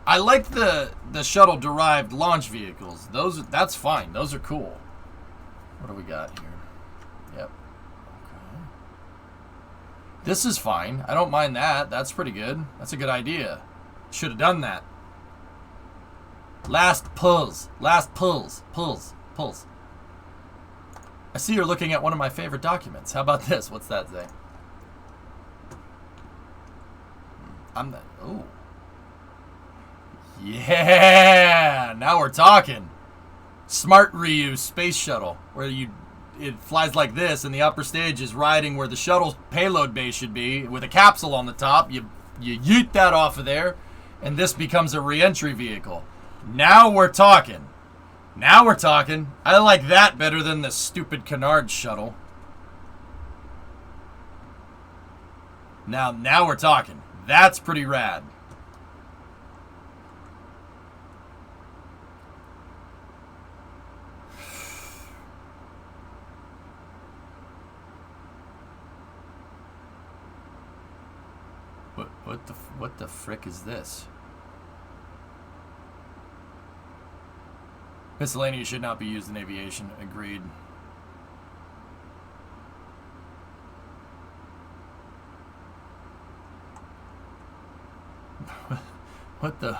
I like the shuttle derived launch vehicles. That's fine. Those are cool. What do we got here? Yep. Okay. This is fine. I don't mind that. That's pretty good. That's a good idea. Should have done that. Last pulls. Last pulls. Pulls. Pulls. I see you're looking at one of my favorite documents. How about this? What's that say? I'm not. Ooh. Yeah! Now we're talking. Smart reuse space shuttle, where it flies like this, and the upper stage is riding where the shuttle's payload base should be, with a capsule on the top. You yeet that off of there, and this becomes a re-entry vehicle. Now we're talking. Now we're talking. I like that better than the stupid Canard shuttle. Now we're talking. That's pretty rad. What the frick is this? Miscellaneous should not be used in aviation. Agreed. What the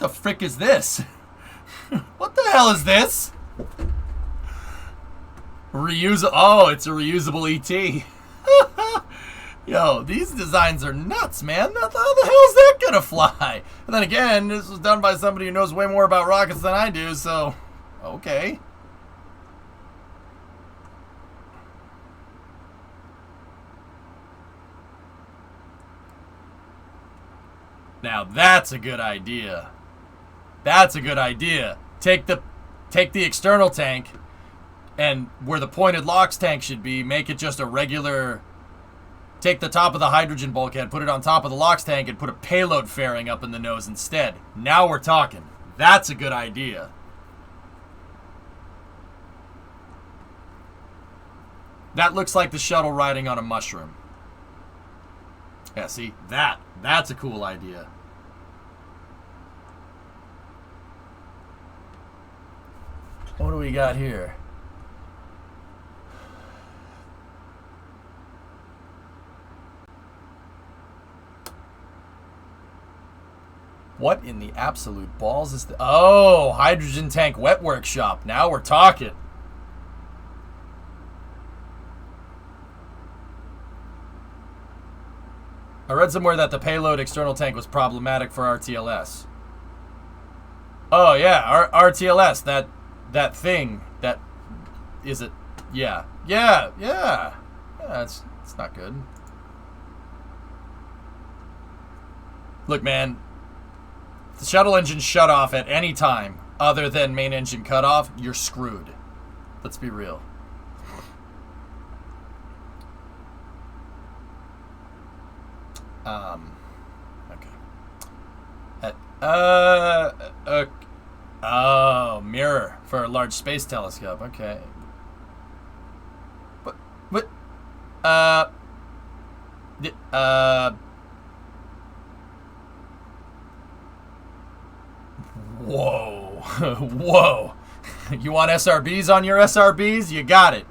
frick is this? What the hell is this? Oh, it's a reusable ET. Yo, these designs are nuts, man. How the hell is that gonna fly? And then again, this was done by somebody who knows way more about rockets than I do, so okay. Now that's a good idea. That's a good idea. Take the external tank, and where the pointed LOX tank should be, make it just a regular. Take the top of the hydrogen bulkhead, put it on top of the LOX tank, and put a payload fairing up in the nose instead. Now we're talking. That's a good idea. That looks like the shuttle riding on a mushroom. Yeah, see? That's a cool idea. What do we got here? What in the absolute balls is the... Oh, hydrogen tank wet workshop. Now we're talking. I read somewhere that the payload external tank was problematic for RTLS. Oh yeah, RTLS, that thing, that is it? Yeah, it's not good. Look, man. The shuttle engine shut off at any time other than main engine cutoff, you're screwed. Let's be real. Okay. Oh, mirror for a large space telescope. Okay. What? Whoa. Whoa. You want SRBs on your SRBs? You got it.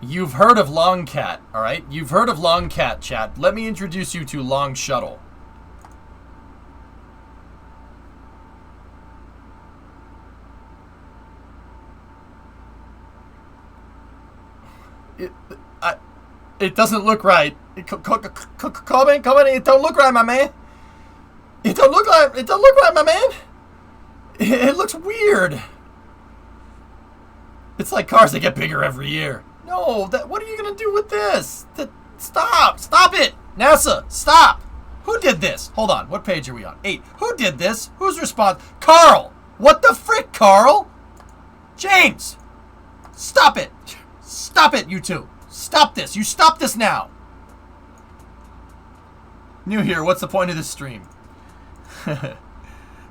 You've heard of Longcat, all right? You've heard of Longcat, chat. Let me introduce you to Long Shuttle. It doesn't look right. Come in. It don't look right, my man. It don't look right, my man. It looks weird. It's like cars that get bigger every year. No, what are you going to do with this? Stop. Stop it. NASA, stop. Who did this? Hold on. What page are we on? 8. Who did this? Who's responsible? Carl. What the frick, Carl? James. Stop it. Stop it, you two. Stop this. You stop this now. New here. What's the point of this stream?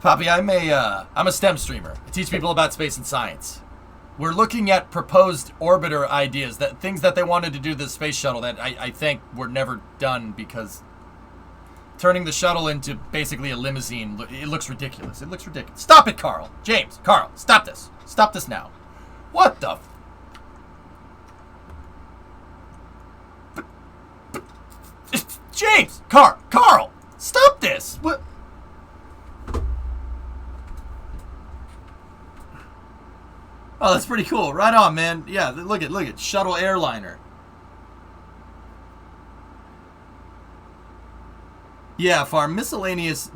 Poppy, I'm a STEM streamer. I teach people about space and science. We're looking at proposed orbiter ideas, things that they wanted to do to the space shuttle that I think were never done because turning the shuttle into basically a limousine, it looks ridiculous. It looks ridiculous. Stop it, Carl. James, Carl, stop this. Stop this now. What the James! Carl! Stop this! What? Oh, that's pretty cool. Right on, man. Yeah, look at shuttle airliner. Yeah, Farm, miscellaneous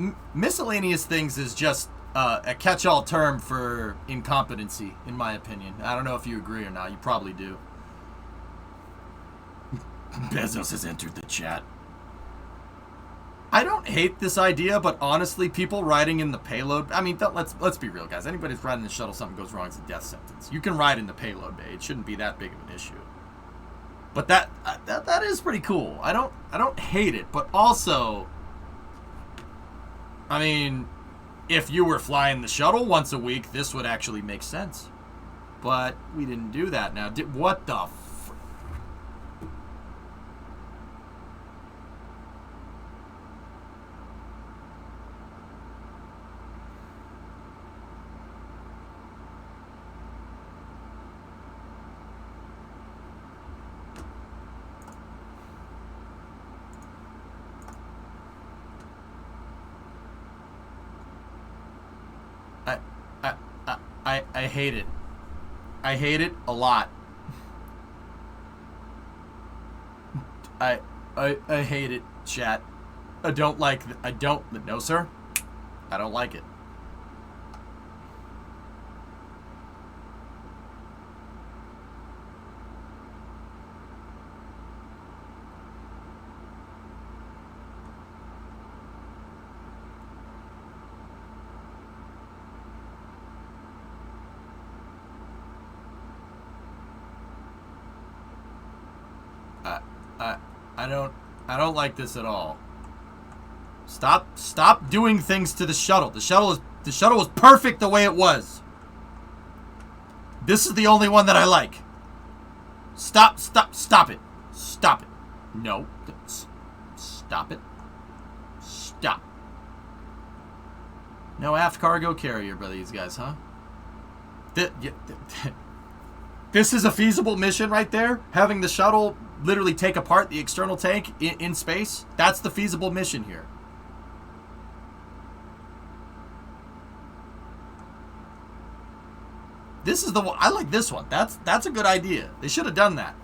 things is just a catch-all term for incompetency, in my opinion. I don't know if you agree or not. You probably do. Bezos has entered the chat. I don't hate this idea, but honestly, people riding in the payload... I mean, let's be real, guys. Anybody who's riding the shuttle, something goes wrong, it's a death sentence. You can ride in the payload bay. It shouldn't be that big of an issue. But that is pretty cool. I don't hate it, but also... I mean, if you were flying the shuttle once a week, this would actually make sense. But we didn't do that now. What the... I hate it. I hate it a lot. I hate it, chat. I don't like... No, sir. I don't like it. I don't like this at all. Stop doing things to the shuttle. The shuttle was perfect the way it was. This is the only one that I like. Stop it. Stop it. No. Stop it. Stop. No aft cargo carrier by these guys, huh? This is a feasible mission right there? Having the shuttle literally take apart the external tank in space? That's the feasible mission here. This is the one. I like this one. That's a good idea. They should have done that.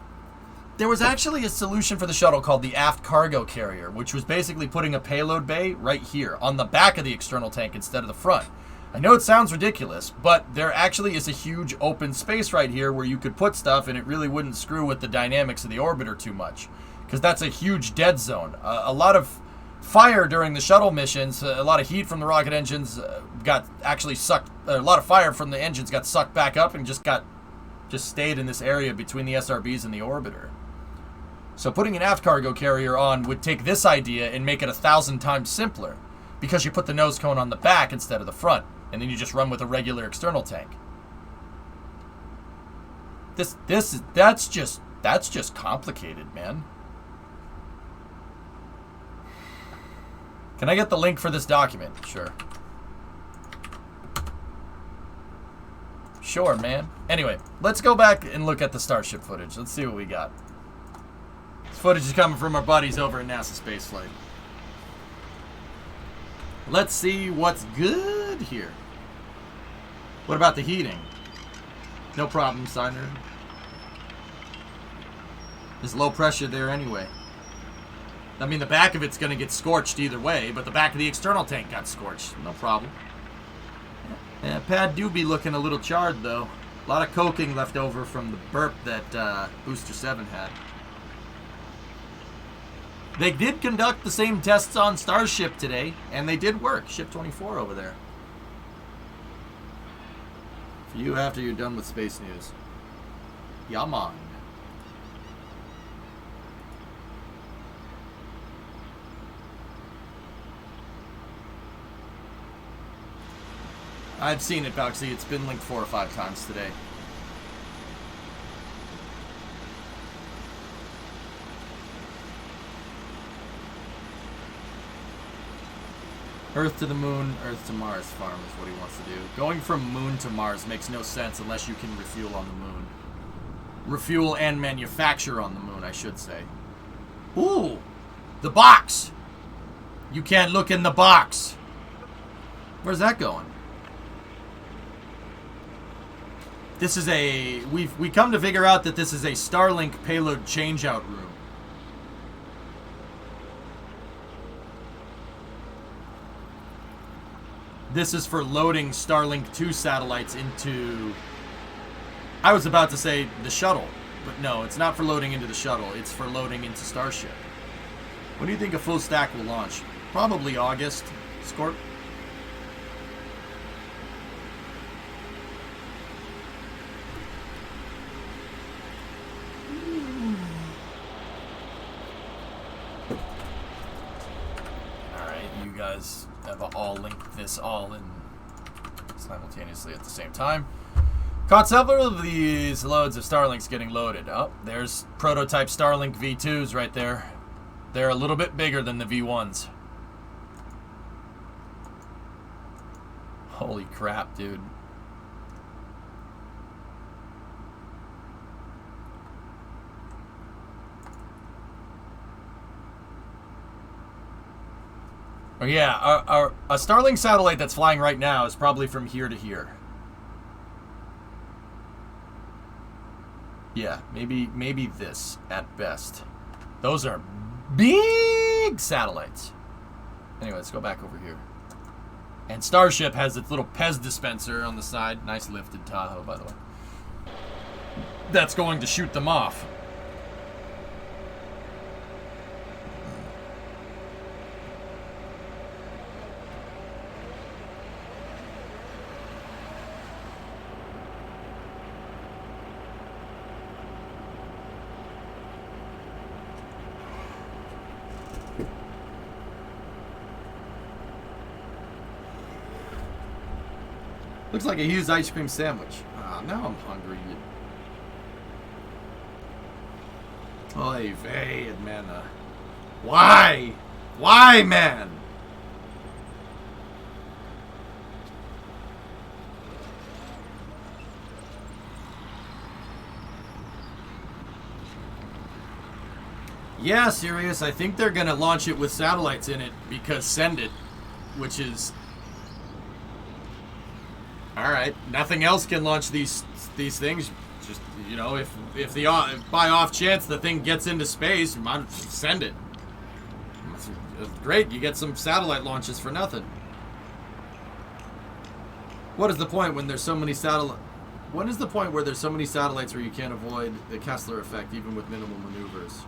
There was actually a solution for the shuttle called the aft cargo carrier, which was basically putting a payload bay right here on the back of the external tank instead of the front. I know it sounds ridiculous, but there actually is a huge open space right here where you could put stuff and it really wouldn't screw with the dynamics of the orbiter too much. Because that's a huge dead zone. A lot of fire during the shuttle missions, a lot of heat from the rocket engines got actually sucked, a lot of fire from the engines got sucked back up and just stayed in this area between the SRBs and the orbiter. So putting an aft cargo carrier on would take this idea and make it 1,000 times simpler. Because you put the nose cone on the back instead of the front. And then you just run with a regular external tank. That's just complicated, man. Can I get the link for this document? Sure. Sure, man. Anyway, let's go back and look at the Starship footage. Let's see what we got. This footage is coming from our buddies over at NASA Spaceflight. Let's see what's good here. What about the heating? No problem, Signer. There's low pressure there anyway. I mean, the back of it's going to get scorched either way, but the back of the external tank got scorched. No problem. Yeah, pad do be looking a little charred, though. A lot of coking left over from the burp that Booster 7 had. They did conduct the same tests on Starship today, and they did work. Ship 24 over there. For you after you're done with space news. Yaman. I've seen it, Boxy. It's been linked 4 or 5 times today. Earth to the moon, Earth to Mars farm is what he wants to do. Going from moon to Mars makes no sense unless you can refuel on the moon. Refuel and manufacture on the moon, I should say. Ooh! The box! You can't look in the box! Where's that going? This is a... We come to figure out that this is a Starlink payload changeout room. This is for loading Starlink 2 satellites into... I was about to say the shuttle, but no, it's not for loading into the shuttle. It's for loading into Starship. When do you think a full stack will launch? Probably August, Scorp. Alright, you guys have all linked this all in simultaneously at the same time. Caught several of these loads of Starlinks getting loaded. Oh, there's prototype Starlink V2s right there. They're a little bit bigger than the V1s. Holy crap, dude. Oh yeah, a Starlink satellite that's flying right now is probably from here to here. Yeah, maybe this at best. Those are big satellites. Anyway, let's go back over here. And Starship has its little Pez dispenser on the side. Nice lifted Tahoe, by the way. That's going to shoot them off. Looks like a huge ice cream sandwich. Ah, now I'm hungry. Oy vey, man. Why? Why, man? Yeah, Sirius, I think they're gonna launch it with satellites in it because send it, which is... Alright, nothing else can launch these things. Just, you know, if by off chance the thing gets into space, you might send it. It's great, you get some satellite launches for nothing. What is the point when there's so many satellites? When is the point where there's so many satellites where you can't avoid the Kessler effect even with minimal maneuvers?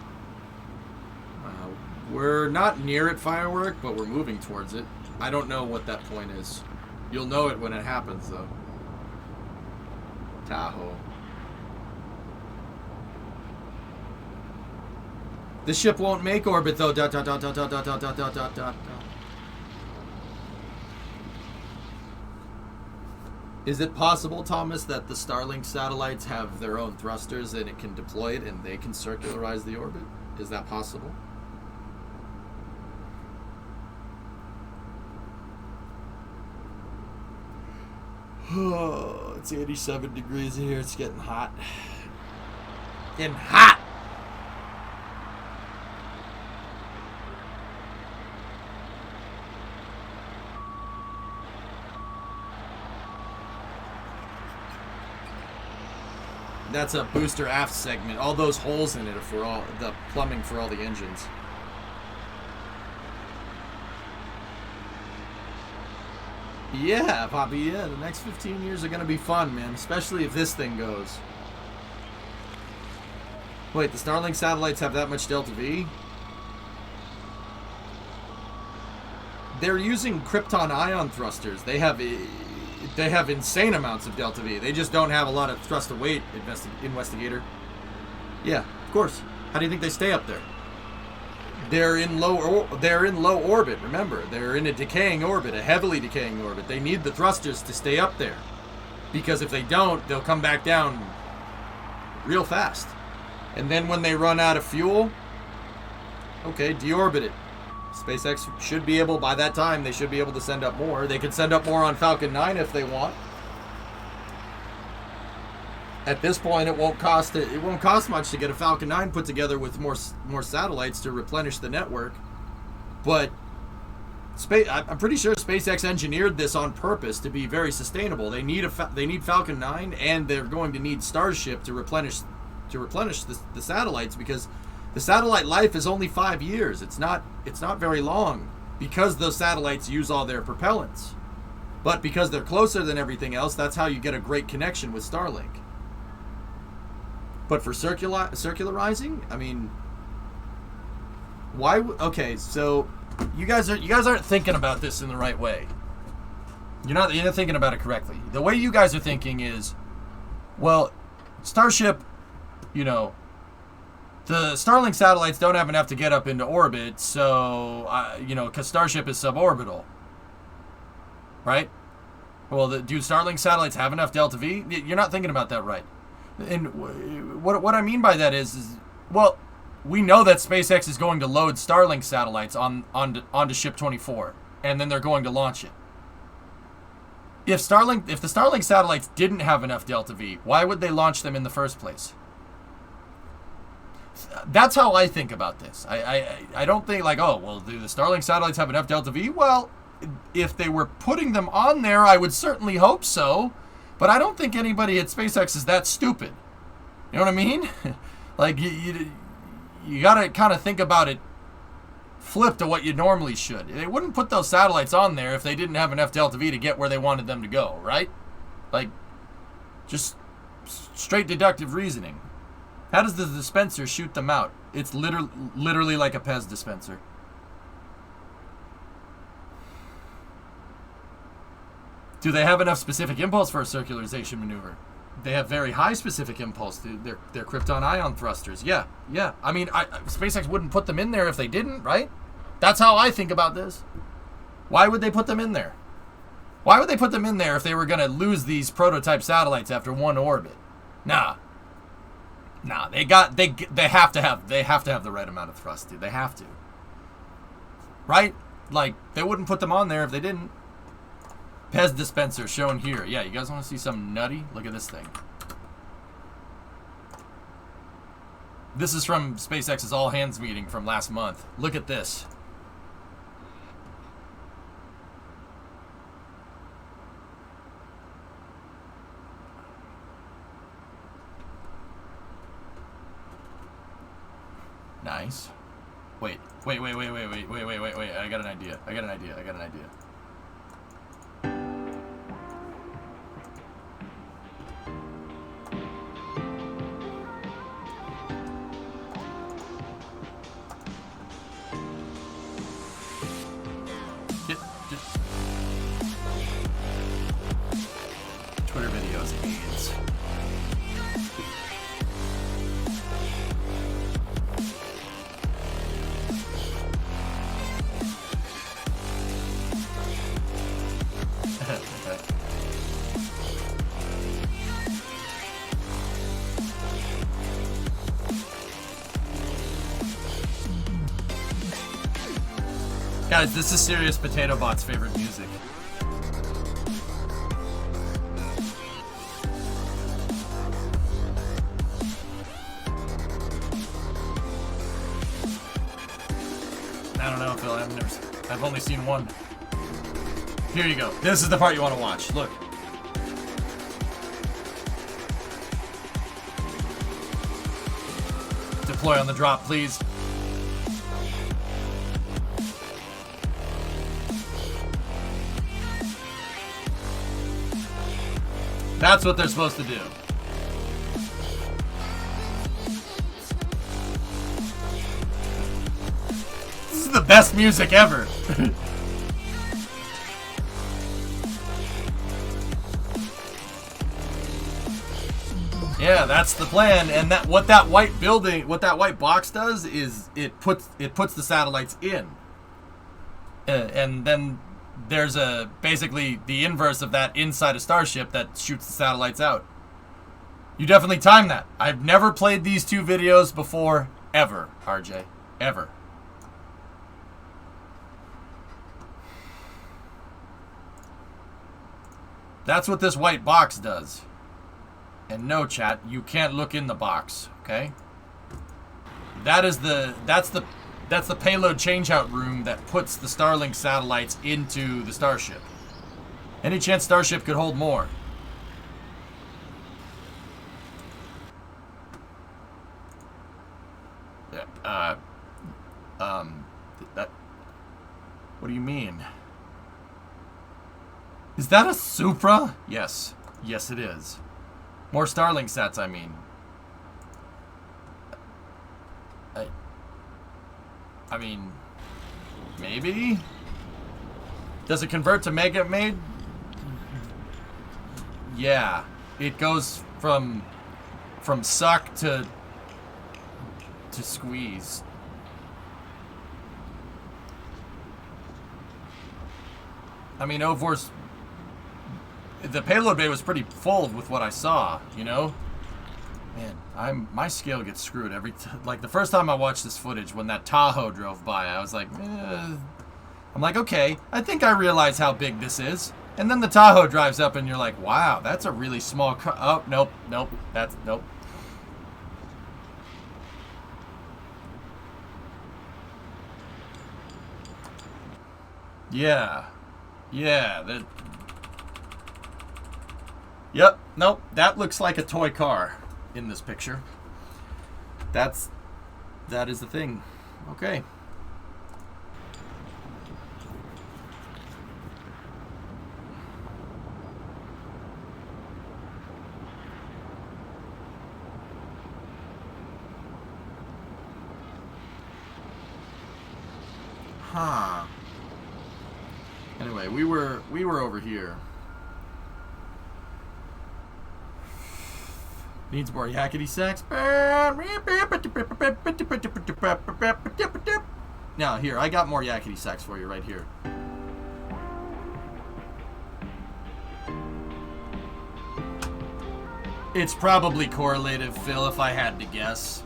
We're not near it, Firework, but we're moving towards it. I don't know what that point is. You'll know it when it happens, though. Tahoe. This ship won't make orbit, though. ... Is it possible, Thomas, that the Starlink satellites have their own thrusters and it can deploy it and they can circularize the orbit? Is that possible? Oh, it's 87 degrees in here. It's getting hot. Getting hot! That's a booster aft segment. All those holes in it are for all the plumbing for all the engines. Yeah, Poppy, yeah, the next 15 years are going to be fun, man, especially if this thing goes. Wait, the Starlink satellites have that much Delta V? They're using krypton ion thrusters. They have insane amounts of Delta V. They just don't have a lot of thrust to weight, investigator. Yeah, of course. How do you think they stay up there? They're in low orbit, remember. They're in a decaying orbit, a heavily decaying orbit. They need the thrusters to stay up there. Because if they don't, they'll come back down real fast. And then when they run out of fuel, okay, deorbit it. SpaceX should be able, by that time, they should be able to send up more. They could send up more on Falcon 9 if they want. At this point, it won't cost much to get a Falcon 9 put together with more satellites to replenish the network. But I'm pretty sure SpaceX engineered this on purpose to be very sustainable. They need Falcon 9, and they're going to need Starship to replenish the satellites, because the satellite life is only 5 years. It's not very long, because those satellites use all their propellants. But because they're closer than everything else, that's how you get a great connection with Starlink. But for circularizing, I mean, why? Okay, so you guys aren't thinking about this in the right way. You're not thinking about it correctly. The way you guys are thinking is, well, Starship, you know, the Starlink satellites don't have enough to get up into orbit, so you know, because Starship is suborbital, right? Well, do Starlink satellites have enough Delta V? You're not thinking about that right. And what I mean by that is, well, we know that SpaceX is going to load Starlink satellites onto Ship 24, and then they're going to launch it. If the Starlink satellites didn't have enough Delta V, why would they launch them in the first place? That's how I think about this. I don't think like, oh, well, do the Starlink satellites have enough Delta V? Well, if they were putting them on there, I would certainly hope so. But I don't think anybody at SpaceX is that stupid. You know what I mean? Like, you got to kind of think about it flip to what you normally should. They wouldn't put those satellites on there if they didn't have enough Delta V to get where they wanted them to go, right? Like, just straight deductive reasoning. How does the dispenser shoot them out? It's literally like a Pez dispenser. Do they have enough specific impulse for a circularization maneuver? They have very high specific impulse. They're krypton ion thrusters. Yeah. I mean, SpaceX wouldn't put them in there if they didn't, right? That's how I think about this. Why would they put them in there? Why would they put them in there if they were going to lose these prototype satellites after one orbit? Nah. They have to have the right amount of thrust, dude. They have to. Right? Like, they wouldn't put them on there if they didn't. Pez dispenser shown here. Yeah, you guys want to see something nutty? Look at this thing. This is from SpaceX's all hands meeting from last month. Look at this. Nice. Wait. I got an idea. Twitter videos aids. Guys, this is Serious Potato Bot's favorite music. I don't know, Phil. I've only seen one. Here you go. This is the part you want to watch. Look. Deploy on the drop, please. That's what they're supposed to do. This is the best music ever. Yeah, that's the plan. And that what that white box does is it puts the satellites in. And then there's basically the inverse of that inside a Starship that shoots the satellites out. You definitely time that. I've never played these two videos before, ever, RJ. Ever. That's what this white box does. And no, chat, you can't look in the box, okay? That's the payload changeout room that puts the Starlink satellites into the Starship. Any chance Starship could hold more? What do you mean? Is that a Supra? Yes. Yes, it is. More Starlink sats, I mean. I mean, maybe? Does it convert to Mega Maid? Yeah. It goes from suck to squeeze. I mean, Ovor's... The payload bay was pretty full with what I saw, you know? Man, my scale gets screwed every time. Like, the first time I watched this footage, when that Tahoe drove by, I was like, I'm like, okay, I think I realize how big this is. And then the Tahoe drives up and you're like, wow, that's a really small car. Oh, nope, nope. Yeah. Yep, nope, that looks like a toy car in this picture. That is the thing. Okay. Huh. Anyway, we were over here. Needs more yakety sax. Now, here, I got more yakety sax for you right here. It's probably correlative, Phil, if I had to guess.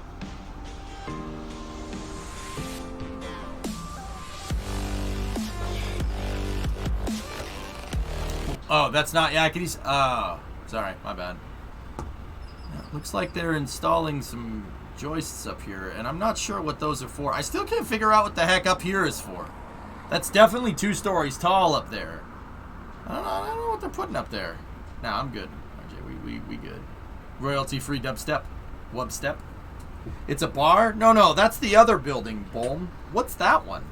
Oh, that's not yakety. Oh, sorry, my bad. Looks like they're installing some joists up here, and I'm not sure what those are for. I still can't figure out what the heck up here is for. That's definitely 2 stories tall up there. I don't know what they're putting up there. Nah, I'm good. RJ, we good. Royalty-free dubstep. Wubstep. It's a bar? No, that's the other building, Bohm. What's that one?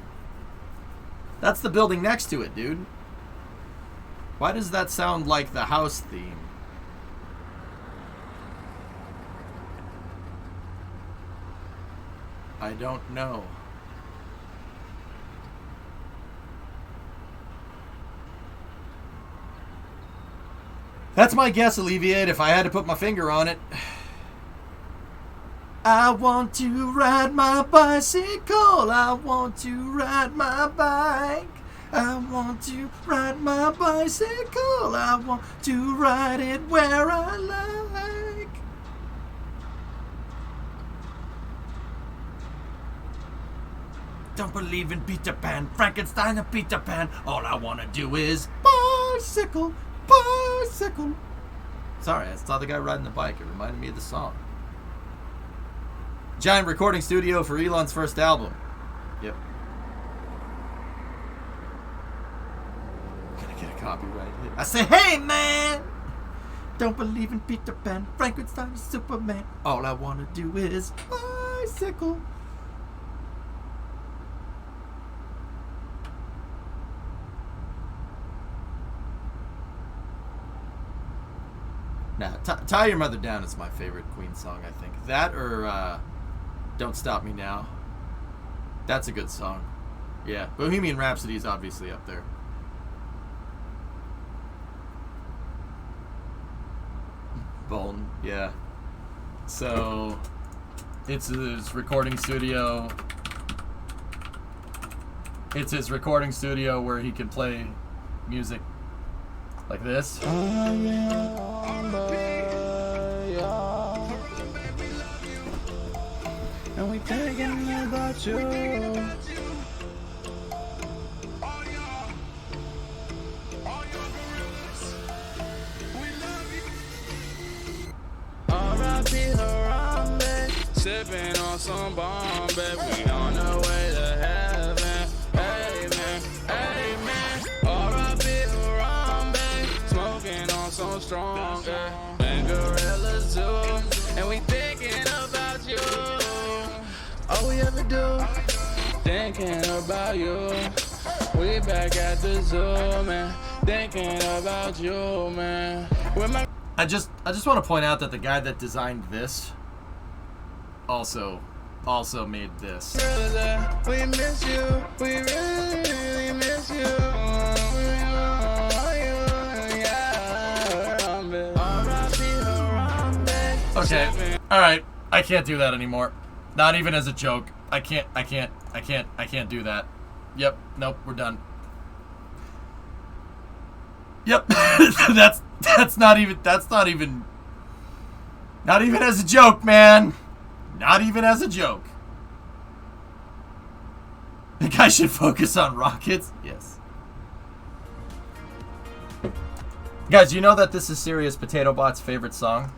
That's the building next to it, dude. Why does that sound like the house theme? I don't know. That's my guess, Alleviate, if I had to put my finger on it. I want to ride my bicycle. I want to ride my bike. I want to ride my bicycle. I want to ride it where I like. Don't believe in Peter Pan, Frankenstein and Peter Pan. All I want to do is bicycle, bicycle. Sorry, I saw the guy riding the bike. It reminded me of the song. Giant recording studio for Elon's first album. Yep. Gonna get a copyright hit. I say, hey man! Don't believe in Peter Pan, Frankenstein and Superman. All I want to do is bicycle. Nah, Tie Your Mother Down is my favorite Queen song, I think. That or Don't Stop Me Now. That's a good song. Yeah, Bohemian Rhapsody is obviously up there. Bolton, yeah. So, it's his recording studio. It's his recording studio where he can play music like this. And we thinking about you. R.I.P. Harambe, sipping on some Bombay. We on the way to heaven. Amen, amen. R.I.P. Harambe, smoking on some stronger. And gorillas too. And we thinking about you. All we ever do, thinking about you. We back at the zoo, man. Thinking about you, man. I just want to point out that the guy that designed this also made this. We miss you. We really miss you. Okay. All right. I can't do that anymore. Not even as a joke. I can't do that. Yep. Nope. We're done. Yep. that's not even as a joke, man. Not even as a joke. The guy should focus on rockets. Yes. Guys, do you know that this is Serious Potato Bot's favorite song?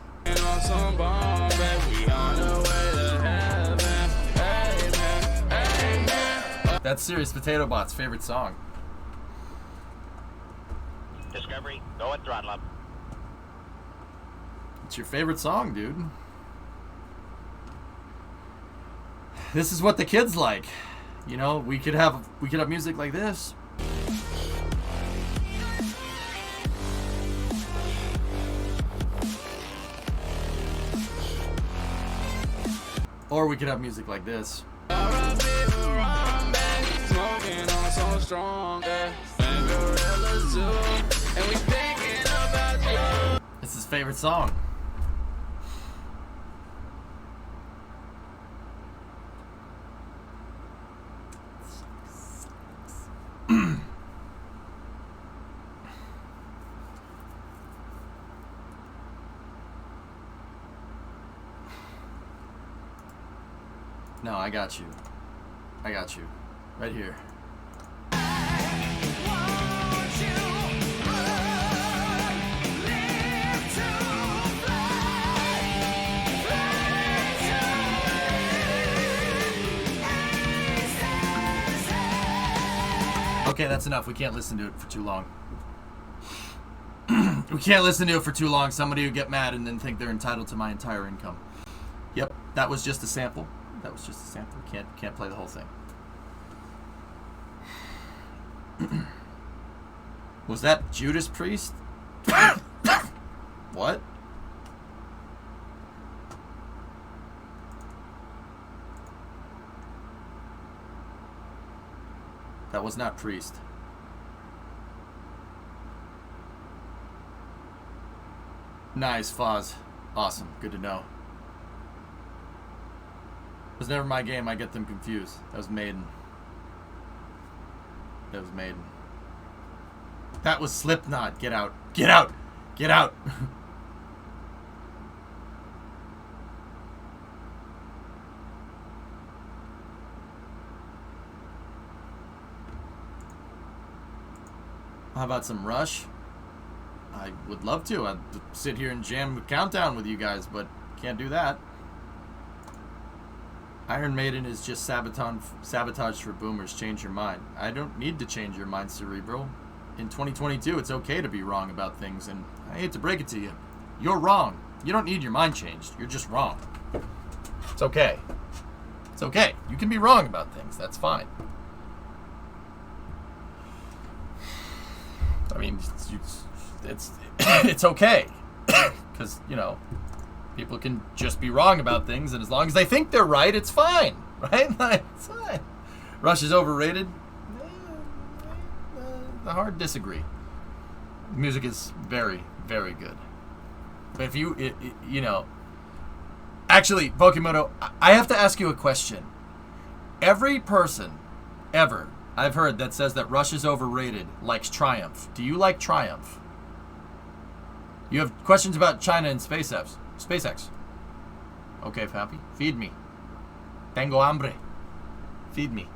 That's Serious Potato Bot's favorite song. Discovery, go at throttle up. It's your favorite song, dude. This is what the kids like. You know, we could have music like this. Or we could have music like this. Smoking on so strong, and gorillas too. And we thinking about you. It's his favorite song. No, I got you. I got you. Right here. Okay, that's enough. We can't listen to it for too long. We can't listen to it for too long. Somebody would get mad and then think they're entitled to my entire income. Yep, that was just a sample. That was just a sample. Can't play the whole thing. Was that Judas Priest? What? That was not Priest. Nice, Foz. Awesome. Good to know. It was never my game. I get them confused. That was Maiden. That was Maiden. That was Slipknot. Get out. Get out. Get out. How about some Rush? I would love to. I'd sit here and jam Countdown with you guys, but can't do that. Iron Maiden is just sabotage for boomers. Change your mind. I don't need to change your mind, Cerebral. In 2022, it's okay to be wrong about things, and I hate to break it to you. You're wrong. You don't need your mind changed. You're just wrong. It's okay. It's okay. You can be wrong about things. That's fine. I mean, it's okay. Because, you know, people can just be wrong about things, and as long as they think they're right, it's fine, right? Like, it's fine. Rush is overrated. The hard disagree. Music is very, very good. But if you, you know, actually, Pokimoto, I have to ask you a question. Every person ever I've heard that says that Rush is overrated likes Triumph. Do you like Triumph? You have questions about China and SpaceX. Okay, Pappy. Feed me. Tengo hambre. Feed me.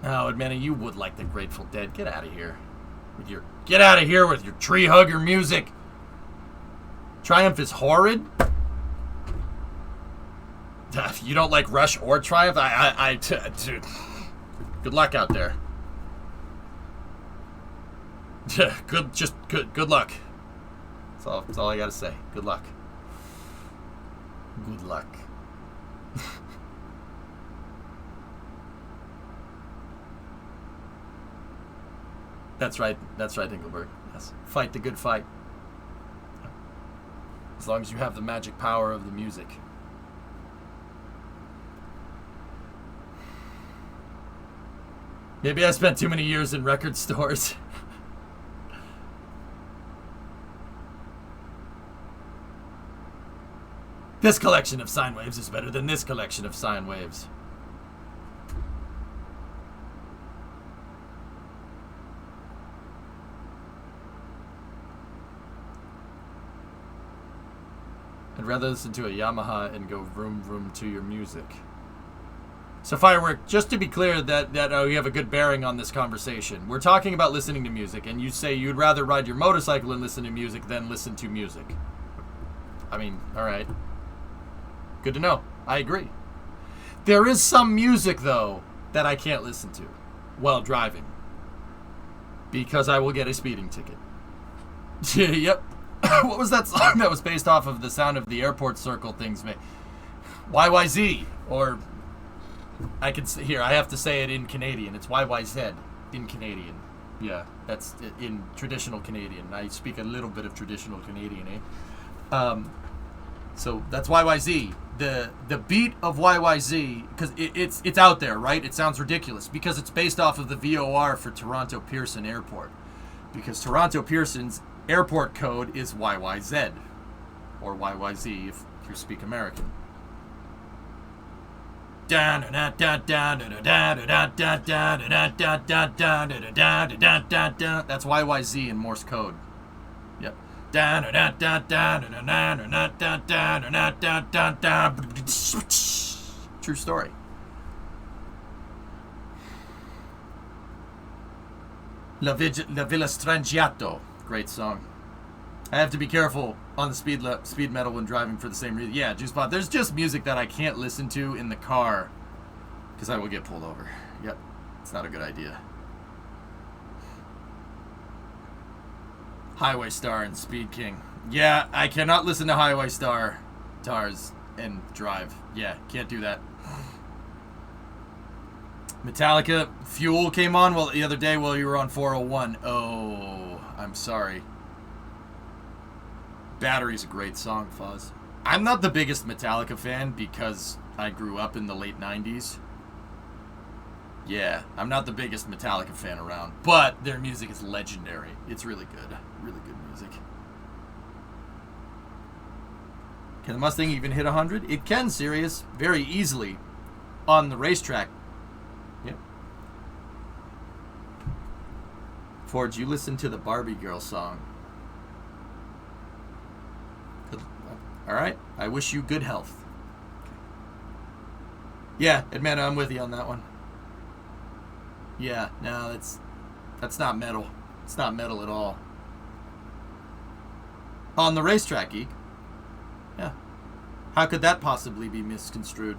Oh, Manny, you would like the Grateful Dead. Get out of here. Get out of here with your tree hugger music. Triumph is horrid. You don't like Rush or Triumph? Good luck out there. Good luck. That's all I gotta say. Good luck. Good luck. That's right, Engelberg. Yes. Fight the good fight. As long as you have the magic power of the music. Maybe I spent too many years in record stores. This collection of sine waves is better than this collection of sine waves. I'd rather listen to a Yamaha and go vroom vroom to your music. So Firework, just to be clear that you have a good bearing on this conversation. We're talking about listening to music, and you say you'd rather ride your motorcycle and listen to music than listen to music. I mean, all right. Good to know. I agree. There is some music, though, that I can't listen to while driving. Because I will get a speeding ticket. Yep. What was that song that was based off of the sound of the airport circle things made? YYZ. Or, I can say, here, I have to say it in Canadian. It's YYZ in Canadian. Yeah, that's in traditional Canadian. I speak a little bit of traditional Canadian, eh? So that's YYZ. The beat of YYZ, because it's out there, right? It sounds ridiculous because it's based off of the VOR for Toronto Pearson Airport. Because Toronto Pearson's airport code is YYZ, or YYZ if you speak American. That's YYZ in Morse code. Yep. True story. La Villa Strangiato. Great song. I have to be careful on the speed metal when driving for the same reason. Yeah, Juicebot. There's just music that I can't listen to in the car because I will get pulled over. Yep. It's not a good idea. Highway Star and Speed King. Yeah, I cannot listen to Highway Star, Tars, and drive. Yeah, can't do that. Metallica, Fuel came on the other day while you were on 401. Oh, I'm sorry. Battery's a great song, Fuzz. I'm not the biggest Metallica fan because I grew up in the late 90s. Yeah, I'm not the biggest Metallica fan around, but their music is legendary. It's really good. Really good music. Can the Mustang even hit 100? It can, Sirius, very easily on the racetrack. Yep. Forge, you listen to the Barbie Girl song. Good. All right. I wish you good health. Yeah, Edmana, I'm with you on that one. Yeah, no, that's not metal. It's not metal at all. On the racetrack, Geek. Yeah. How could that possibly be misconstrued?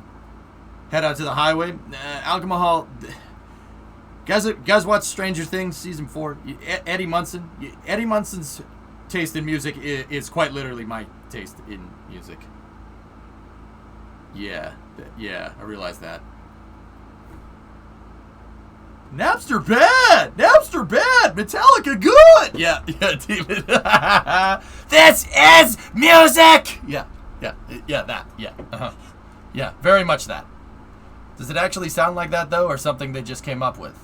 Head out to the highway. Alcohol. Guys watch Stranger Things season 4. Eddie Munson. Eddie Munson's taste in music is quite literally my taste in music. Yeah, I realize that. Napster bad! Napster bad! Metallica good! Yeah, David. This is music! Yeah, that. Yeah, Yeah, very much that. Does it actually sound like that, though, or something they just came up with?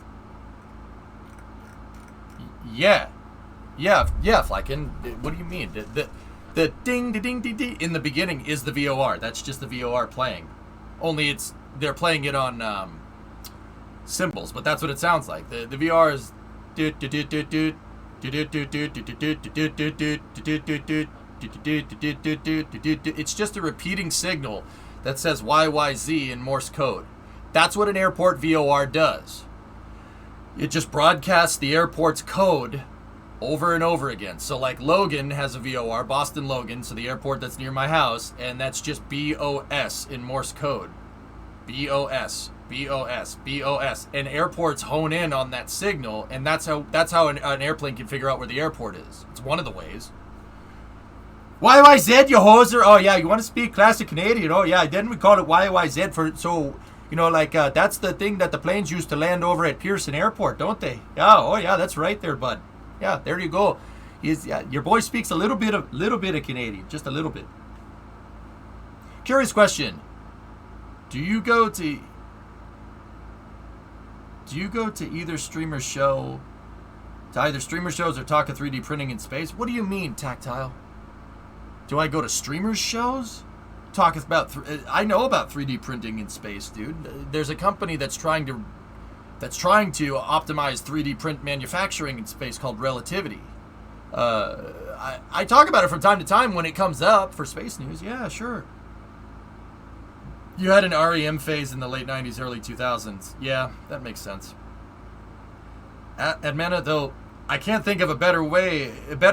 Yeah, Flykin. What do you mean? The ding, ding, ding, ding in the beginning is the VOR. That's just the VOR playing. Only they're playing it on cymbals, but that's what it sounds like. The VOR is it's just a repeating signal that says YYZ in Morse code. That's what an airport VOR does. It just broadcasts the airport's code over and over again. So like Logan has a VOR, Boston Logan, so the airport that's near my house, and that's just BOS in Morse code. BOS, BOS, BOS. And airports hone in on that signal, and that's how an airplane can figure out where the airport is. It's one of the ways. YYZ, you hoser. Oh yeah, you want to speak classic Canadian? Oh yeah, didn't we call it YYZ for so that's the thing that the planes used to land over at Pearson Airport, don't they? Yeah, oh yeah, that's right there, bud. Yeah, there you go. Your boy speaks a little bit of Canadian, just a little bit. Curious question. Do you go to either streamer shows or talk of 3D printing in space? What do you mean, Tactile? Do I go to streamers shows? Talk about I know about 3D printing in space, dude. There's a company that's trying to optimize 3D print manufacturing in space called Relativity. I talk about it from time to time when it comes up for space news. Yeah, sure. You had an REM phase in the late 90s, early 2000s. Yeah, that makes sense. Admana, though, I can't think of a better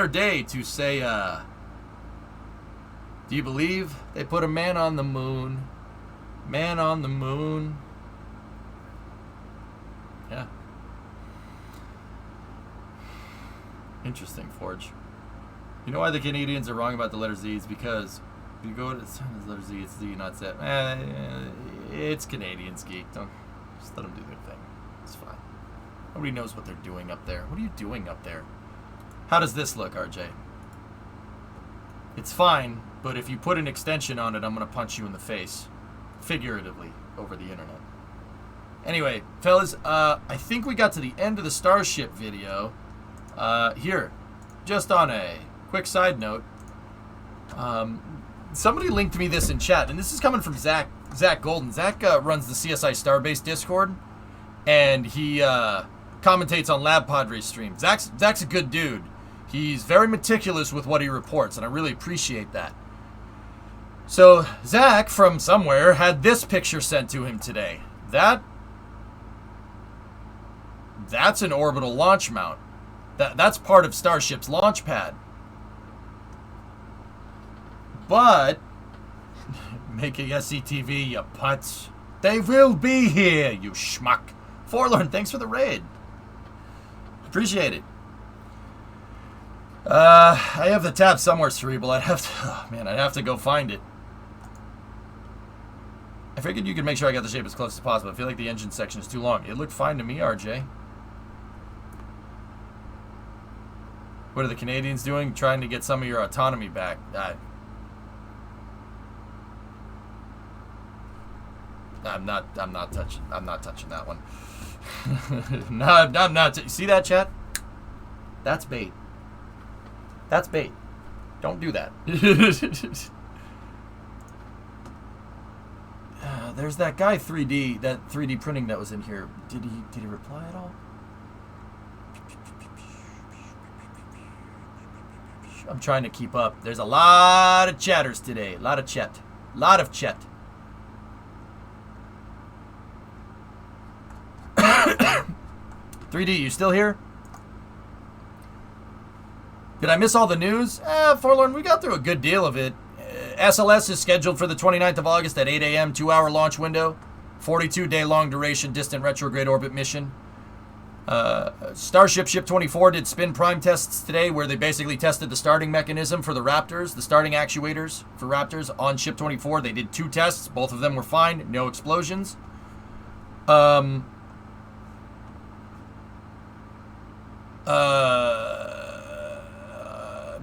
day to say, do you believe they put a man on the moon? Man on the moon. Yeah. Interesting, Forge. You know why the Canadians are wrong about the letter Z? It's because if you go to the letter Z, it's Z, not Z. It's Canadians, geek. Don't just let them do their thing. It's fine. Nobody knows what they're doing up there. What are you doing up there? How does this look, RJ? It's fine, but if you put an extension on it, I'm going to punch you in the face. Figuratively, over the internet. Anyway, fellas, I think we got to the end of the Starship video. Here, just on a quick side note, somebody linked me this in chat, and this is coming from Zach Golden. Zach runs the CSI Starbase Discord, and he commentates on Lab Padres stream. Zach's a good dude. He's very meticulous with what he reports, and I really appreciate that. So Zach, from somewhere, had this picture sent to him today. That's an orbital launch mount. That's part of Starship's launch pad. But making SCTV, you putz. They will be here, you schmuck. Forlorn, thanks for the raid. Appreciate it. I have the tab somewhere, Cerebral. I'd have to go find it. I figured you could make sure I got the shape as close as possible. I feel like the engine section is too long. It looked fine to me, RJ. What are the Canadians doing? Trying to get some of your autonomy back. I'm not touching that one. No, I'm not. See that, chat? That's bait. That's bait. Don't do that. There's that guy 3D printing that was in here. Did he reply at all? I'm trying to keep up. There's a lot of chatters today. A lot of chat. 3D, you still here? Did I miss all the news? Forlorn, we got through a good deal of it. SLS is scheduled for the 29th of August at 8 a.m., 2-hour launch window, 42-day long duration distant retrograde orbit mission. Starship Ship 24 did spin prime tests today where they basically tested the starting mechanism for the Raptors, the starting actuators for Raptors on Ship 24. They did 2 tests. Both of them were fine. No explosions.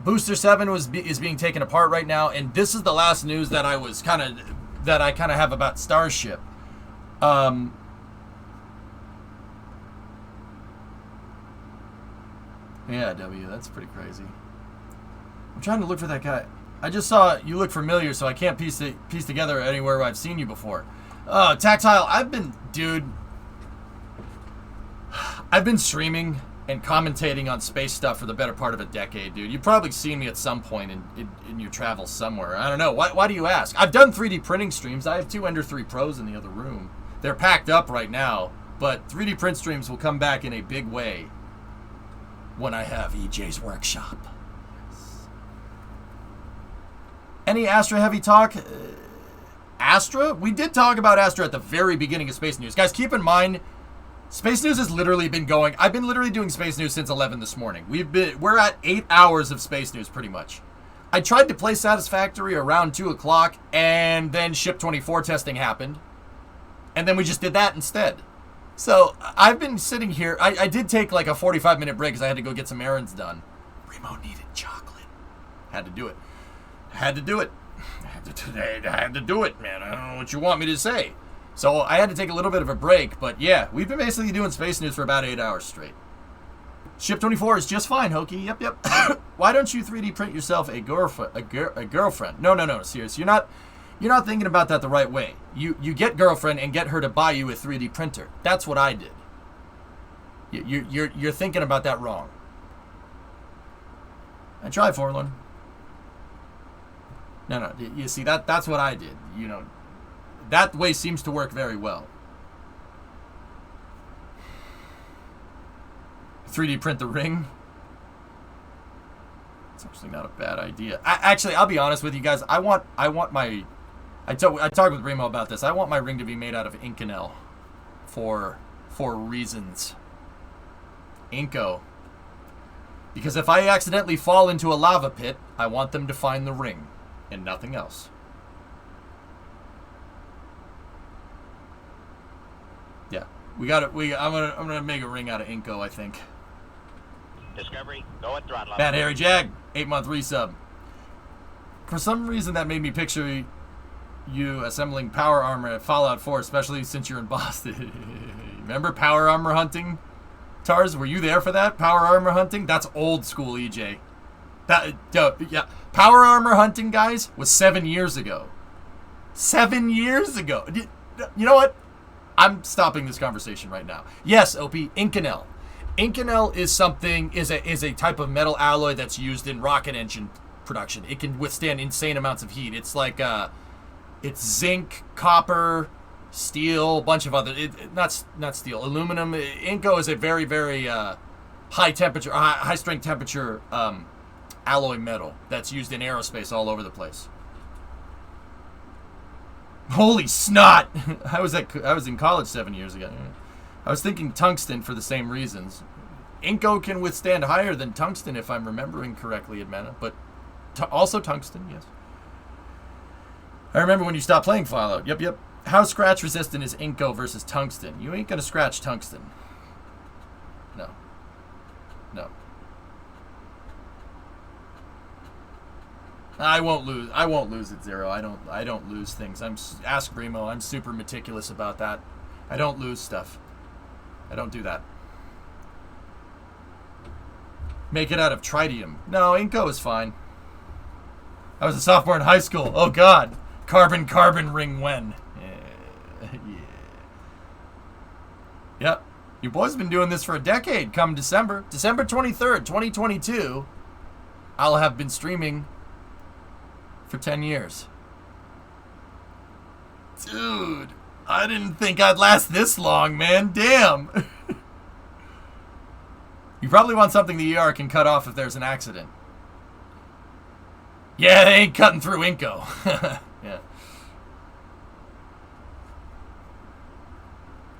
Booster 7 is being taken apart right now, and this is the last news that I kind of have about Starship. Yeah, W, that's pretty crazy. I'm trying to look for that guy. I just saw you look familiar, so I can't piece together anywhere where I've seen you before. Tactile, I've been streaming and commentating on space stuff for the better part of a decade, dude. You've probably seen me at some point in your travels somewhere. I don't know. Why do you ask? I've done 3D printing streams. I have 2 Ender 3 Pros in the other room. They're packed up right now, but 3D print streams will come back in a big way when I have EJ's workshop. Any Astra heavy talk? Astra? We did talk about Astra at the very beginning of Space News. Guys, keep in mind, Space News has literally been going. I've been literally doing Space News since 11 this morning. We're at 8 hours of Space News pretty much. I tried to play Satisfactory around 2 o'clock, and then Ship 24 testing happened. And then we just did that instead. So I've been sitting here. I did take like a 45-minute break because I had to go get some errands done. Remo needed chocolate. Had to do it. I had to do it, man. I don't know what you want me to say. So I had to take a little bit of a break, but yeah, we've been basically doing Space News for about 8 hours straight. Ship 24 is just fine, Hokey. Yep. Why don't you 3D print yourself a girlfriend? No, serious. You're not thinking about that the right way. You get girlfriend and get her to buy you a 3D printer. That's what I did. You're thinking about that wrong. I tried, Forlorn. No. You see, that's what I did. You know, that way seems to work very well. 3D print the ring. It's actually not a bad idea. Actually, I'll be honest with you guys. I talked with Remo about this. I want my ring to be made out of Inconel for reasons. Inco. Because if I accidentally fall into a lava pit, I want them to find the ring and nothing else. Yeah, I'm gonna make a ring out of Inco, I think. Discovery, go at throttle. Bad Harry Jag, 8-month resub. For some reason, that made me picture you assembling power armor at Fallout 4, especially since you're in Boston. Remember power armor hunting? Tars, were you there for that? Power armor hunting? That's old school, EJ. Yeah. Power armor hunting, guys, was 7 years ago. 7 years ago. You know what? I'm stopping this conversation right now. Yes, OP, Inconel. Inconel is a type of metal alloy that's used in rocket engine production. It can withstand insane amounts of heat. It's like it's zinc, copper, steel, a bunch of other. Not steel, aluminum. Inco is a very, very high temperature, high strength temperature alloy metal that's used in aerospace all over the place. Holy snot! I was in college 7 years ago. I was thinking tungsten for the same reasons. Inco can withstand higher than tungsten if I'm remembering correctly, Admana, but also tungsten, yes. I remember when you stopped playing Fallout. Yep. How scratch resistant is Inco versus tungsten? You ain't gonna scratch tungsten. No. I won't lose at 0. I don't lose things. Ask Remo. I'm super meticulous about that. I don't lose stuff. I don't do that. Make it out of tritium. No, Inco is fine. I was a sophomore in high school. Oh God. Carbon ring when. Yeah. Yep. You boys been doing this for a decade. Come December 23rd, 2022, I'll have been streaming for 10 years. Dude, I didn't think I'd last this long, man. Damn. You probably want something the ER can cut off if there's an accident. Yeah, they ain't cutting through Inco. Yeah.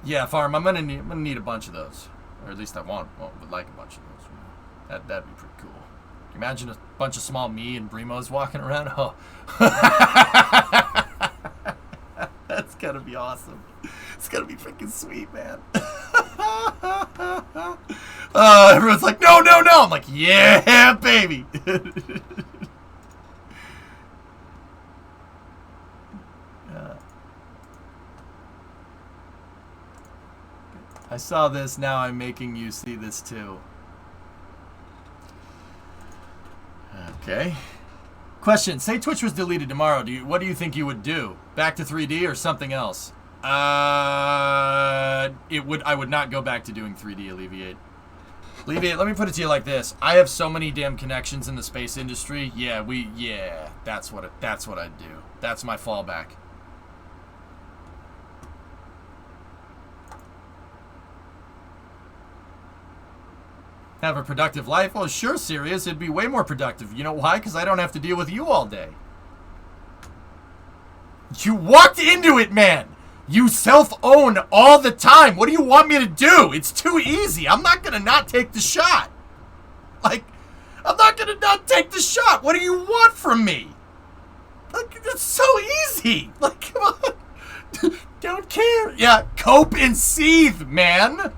Yeah, Farm, I'm gonna need a bunch of those. Or at least I would like a bunch of those. That'd be pretty cool. Can you imagine a bunch of small me and Bremos walking around? Oh. That's gonna be awesome. It's gonna be freaking sweet, man. Everyone's like, no, no, no. I'm like, yeah, baby. I saw this, now I'm making you see this too. Okay. Question, say Twitch was deleted tomorrow. What do you think you would do? Back to 3D or something else? I would not go back to doing 3D Alleviate. Alleviate, let me put it to you like this. I have so many damn connections in the space industry. Yeah, that's what I'd do. That's my fallback. Have a productive life? Well, sure, Sirius. It'd be way more productive. You know why? Because I don't have to deal with you all day. You walked into it, man. You self-own all the time. What do you want me to do? It's too easy. I'm not going to not take the shot. Like, I'm not going to not take the shot. What do you want from me? Like, it's so easy. Like, come on. Don't care. Yeah, cope and seethe, man.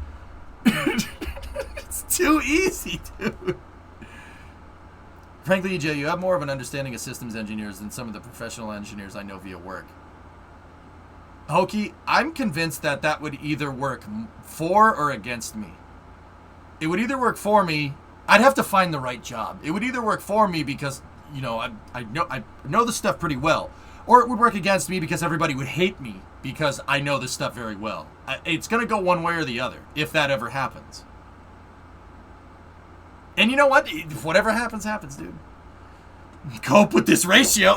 It's too easy, dude. Frankly, EJ, you have more of an understanding of systems engineers than some of the professional engineers I know via work. Hokie, I'm convinced that that would either work for or against me. It would either work for me. I'd have to find the right job. It would either work for me because, you know, I know the stuff pretty well. Or it would work against me because everybody would hate me because I know this stuff very well. It's going to go one way or the other, if that ever happens. And you know what? If whatever happens, happens, dude. Cope with this ratio.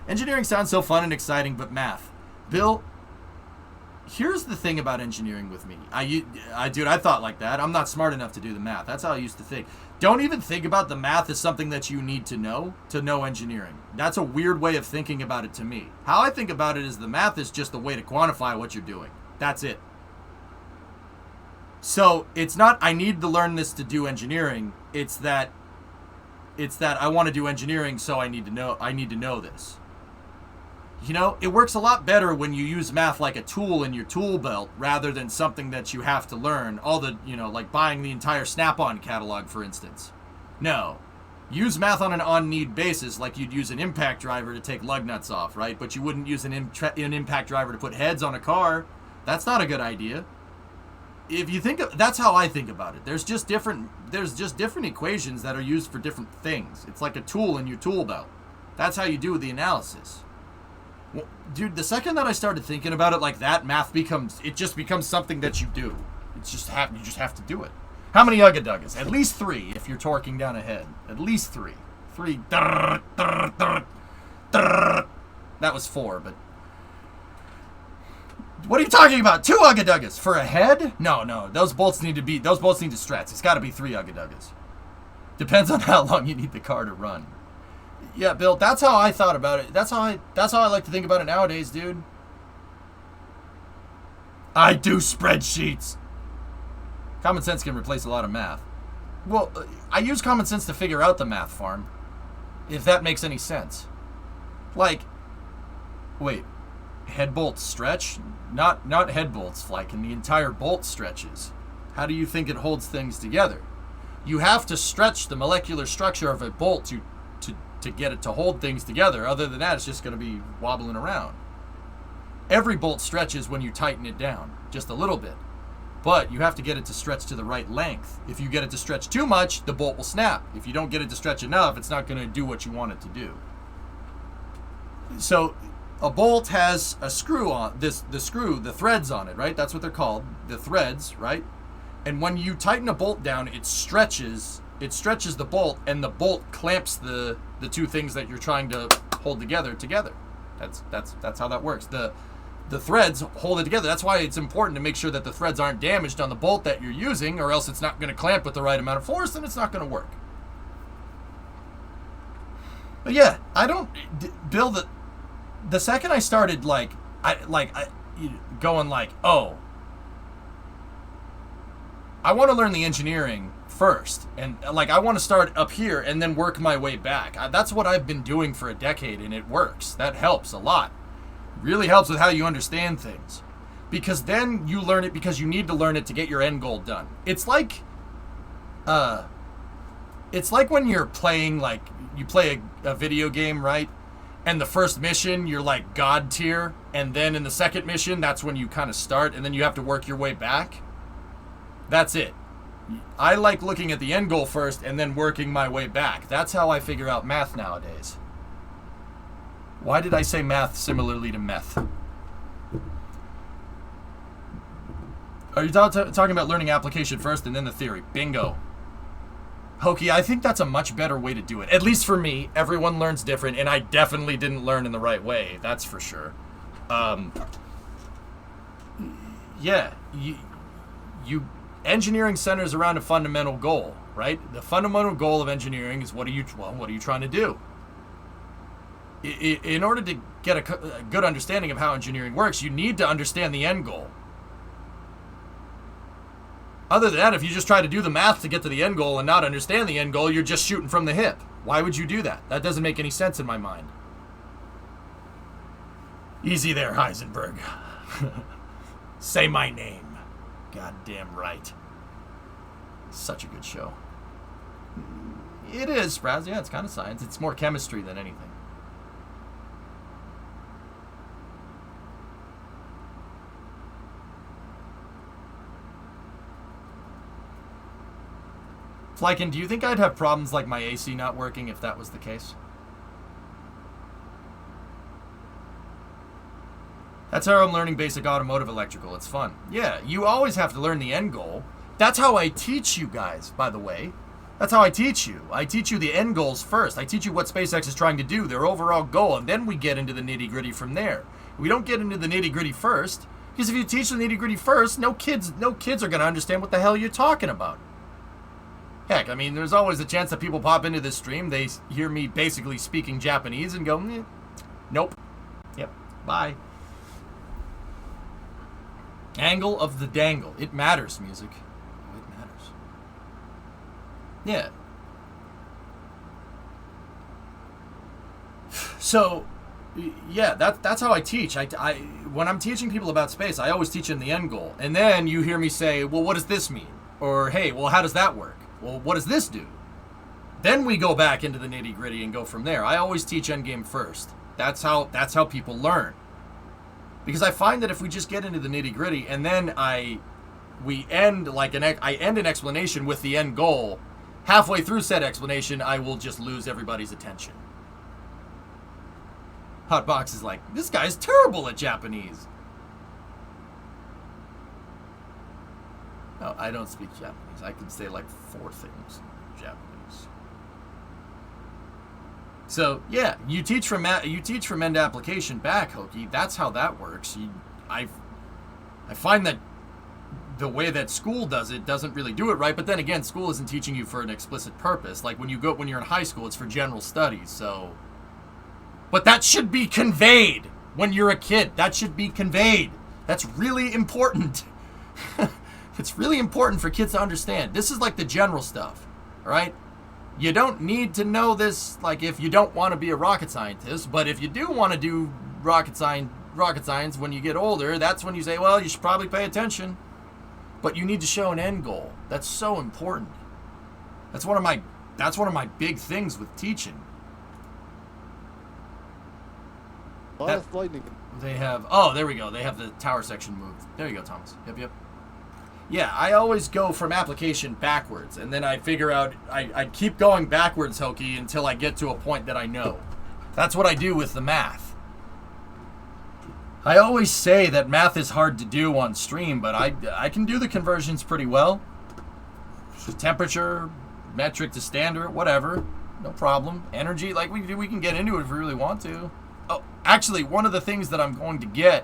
Engineering sounds so fun and exciting, but math. Bill, here's the thing about engineering with me. Dude, I thought like that. I'm not smart enough to do the math. That's how I used to think. Don't even think about the math as something that you need to know engineering. That's a weird way of thinking about it to me. How I think about it is the math is just a way to quantify what you're doing. That's it. So it's not I need to learn this to do engineering. It's that I want to do engineering, so I need to know this. You know, it works a lot better when you use math like a tool in your tool belt rather than something that you have to learn. All the, you know, like buying the entire Snap-on catalog, for instance. No. Use math on an on-need basis like you'd use an impact driver to take lug nuts off, right? But you wouldn't use an impact driver to put heads on a car. That's not a good idea. If you think of, that's how I think about it. There's just different equations that are used for different things. It's like a tool in your tool belt. That's how you do the analysis. Well, dude, the second that I started thinking about it like that, math just becomes something that you do. You just have to do it. How many ugga-duggas? At least 3 if you're torquing down a head. At least 3. 3. That was 4, but what are you talking about? 2 ugga-duggas for a head? No. Those bolts need to stretch. It's got to be 3 ugga-duggas. Depends on how long you need the car to run. Yeah, Bill, that's how I thought about it. That's how I like to think about it nowadays, dude. I do spreadsheets. Common sense can replace a lot of math. Well, I use common sense to figure out the math, Farm. If that makes any sense. Like, wait, head bolts stretch? Not head bolts, like, and the entire bolt stretches. How do you think it holds things together? You have to stretch the molecular structure of a bolt to get it to hold things together. Other than that, it's just going to be wobbling around. Every bolt stretches when you tighten it down, just a little bit. But you have to get it to stretch to the right length. If you get it to stretch too much, the bolt will snap. If you don't get it to stretch enough, it's not going to do what you want it to do. So a bolt has a screw on the threads on it, right? That's what they're called, the threads, right? And when you tighten a bolt down, it stretches the bolt, and the bolt clamps the 2 things that you're trying to hold together. That's how that works. The threads hold it together. That's why it's important to make sure that the threads aren't damaged on the bolt that you're using, or else it's not going to clamp with the right amount of force, and it's not going to work. But yeah, Bill, the second I started going like, oh, I want to learn the engineering first, and like I want to start up here and then work my way back. That's what I've been doing for a decade, and it works. That helps a lot. Really helps with how you understand things. because then you learn it because you need to learn it to get your end goal done. It's like when you're playing, like, you play a video game, right? And the first mission, you're like God tier, and then in the second mission, that's when you kind of start, and then you have to work your way back. That's it. I like looking at the end goal first and then working my way back. That's how I figure out math nowadays. Why did I say math similarly to meth? Are you talking about learning application first and then the theory? Bingo. Hokey, I think that's a much better way to do it. At least for me. Everyone learns different, and I definitely didn't learn in the right way. That's for sure. Yeah, you engineering centers around a fundamental goal, right? The fundamental goal of engineering is what are you trying to do? In order to get a good understanding of how engineering works, you need to understand the end goal. Other than that, if you just try to do the math to get to the end goal and not understand the end goal, you're just shooting from the hip. Why would you do that? That doesn't make any sense in my mind. Easy there, Heisenberg. Say my name. Goddamn right. Such a good show. It is, Raz. Yeah, it's kind of science. It's more chemistry than anything. Flykin, do you think I'd have problems like my AC not working if that was the case? That's how I'm learning basic automotive electrical. It's fun. Yeah, you always have to learn the end goal. That's how I teach you guys, by the way. That's how I teach you. I teach you the end goals first. I teach you what SpaceX is trying to do, their overall goal, and then we get into the nitty-gritty from there. We don't get into the nitty-gritty first, because if you teach the nitty-gritty first, no kids are going to understand what the hell you're talking about. Heck, I mean, there's always a chance that people pop into this stream, they hear me basically speaking Japanese and go, nope. Yep, bye. Angle of the dangle. It matters, music. It matters. Yeah. So, yeah, that's how I teach. When I'm teaching people about space, I always teach them the end goal. And then you hear me say, well, what does this mean? Or, hey, well, how does that work? Well, what does this do? Then we go back into the nitty-gritty and go from there. I always teach endgame first. That's how people learn. Because I find that if we just get into the nitty-gritty and then I end an explanation with the end goal, halfway through said explanation, I will just lose everybody's attention. Hotbox is like, this guy's terrible at Japanese. No, I don't speak Japanese. I can say like 4 things in Japanese. So yeah, you teach from end application back, Hokey. That's how that works. I find that the way that school does it doesn't really do it right. But then again, school isn't teaching you for an explicit purpose. Like when you're in high school, it's for general studies. So, but that should be conveyed when you're a kid. That should be conveyed. That's really important. It's really important for kids to understand. This is like the general stuff, all right? You don't need to know this, like, if you don't want to be a rocket scientist, but if you do want to do rocket science when you get older, that's when you say, well, you should probably pay attention. But you need to show an end goal. That's so important. That's one of my big things with teaching. Lightning. They have, oh, there we go. They have the tower section moved. There you go, Thomas. Yep. Yeah, I always go from application backwards, and then I figure out, I keep going backwards, Hokey, until I get to a point that I know. That's what I do with the math. I always say that math is hard to do on stream, but I can do the conversions pretty well. Temperature, metric to standard, whatever, no problem. Energy, like we can get into it if we really want to. Oh, actually, one of the things that I'm going to get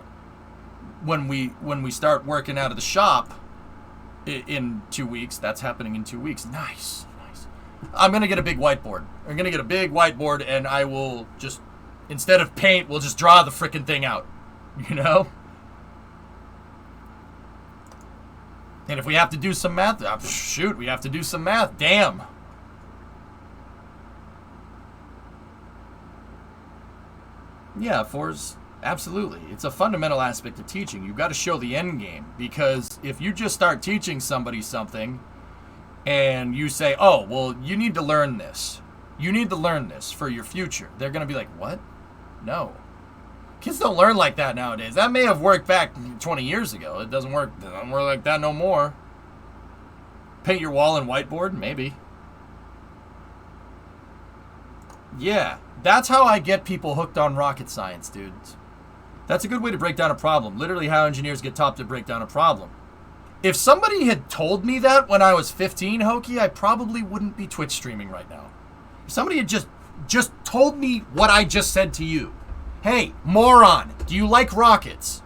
when we start working out of the shop in 2 weeks. That's happening in 2 weeks. Nice. I'm going to get a big whiteboard. I'm going to get a big whiteboard, and I will just, instead of paint, we'll just draw the frickin' thing out. You know? And if we have to do some math, shoot, we have to do some math. Damn. Yeah, 4's Absolutely. It's a fundamental aspect of teaching. You've got to show the end game, because if you just start teaching somebody something and you say, oh, well, you need to learn this. You need to learn this for your future. They're going to be like, what? No. Kids don't learn like that nowadays. That may have worked back 20 years ago. It doesn't work like that no more. Paint your wall in whiteboard? Maybe. Yeah, that's how I get people hooked on rocket science, dudes. That's a good way to break down a problem. Literally how engineers get taught to break down a problem. If somebody had told me that when I was 15, Hokie, I probably wouldn't be Twitch streaming right now. If somebody had just told me what I just said to you. Hey, moron, do you like rockets?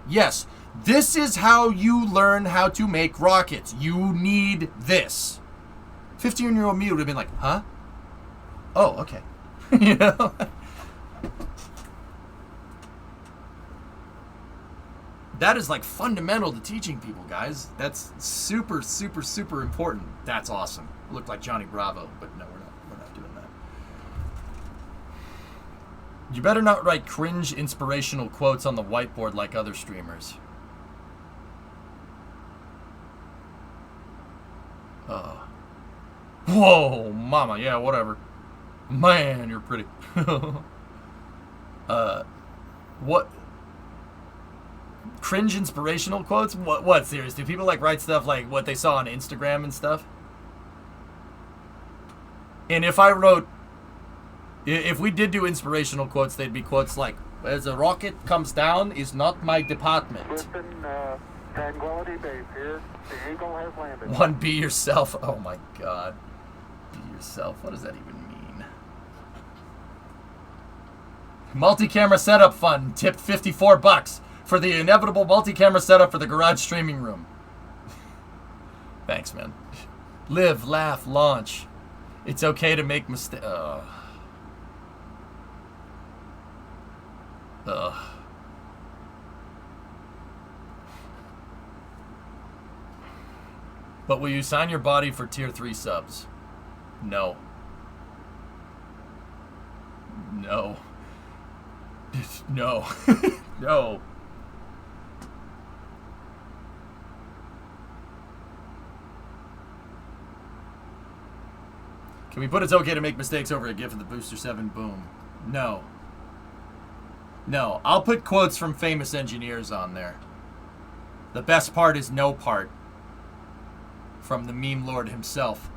Yes. This is how you learn how to make rockets. You need this. 15-year-old me would have been like, huh? Oh, okay. You know? That is like fundamental to teaching people, guys. That's super, super, super important. That's awesome. Looked like Johnny Bravo, but no, we're not doing that. You better not write cringe inspirational quotes on the whiteboard like other streamers. Whoa, mama, yeah, whatever. Man, you're pretty. What? Cringe inspirational quotes? What, serious? Do people like write stuff like what they saw on Instagram and stuff? And if we did do inspirational quotes, they'd be quotes like, as a rocket comes down is not my department. Listen, Tranquility Base here. The Eagle has landed. One, be yourself. Oh my God. Be yourself. What does that even mean? Multi-camera setup fund. Tipped $54 for the inevitable multi-camera setup for the garage streaming room. Thanks, man. Live, laugh, launch. It's okay to make mistakes. But will you sign your body for tier 3 subs? No. No. No. No. Can we put it's okay to make mistakes over a gift of the Booster 7? Boom. No. No. I'll put quotes from famous engineers on there. The best part is no part. From the meme lord himself.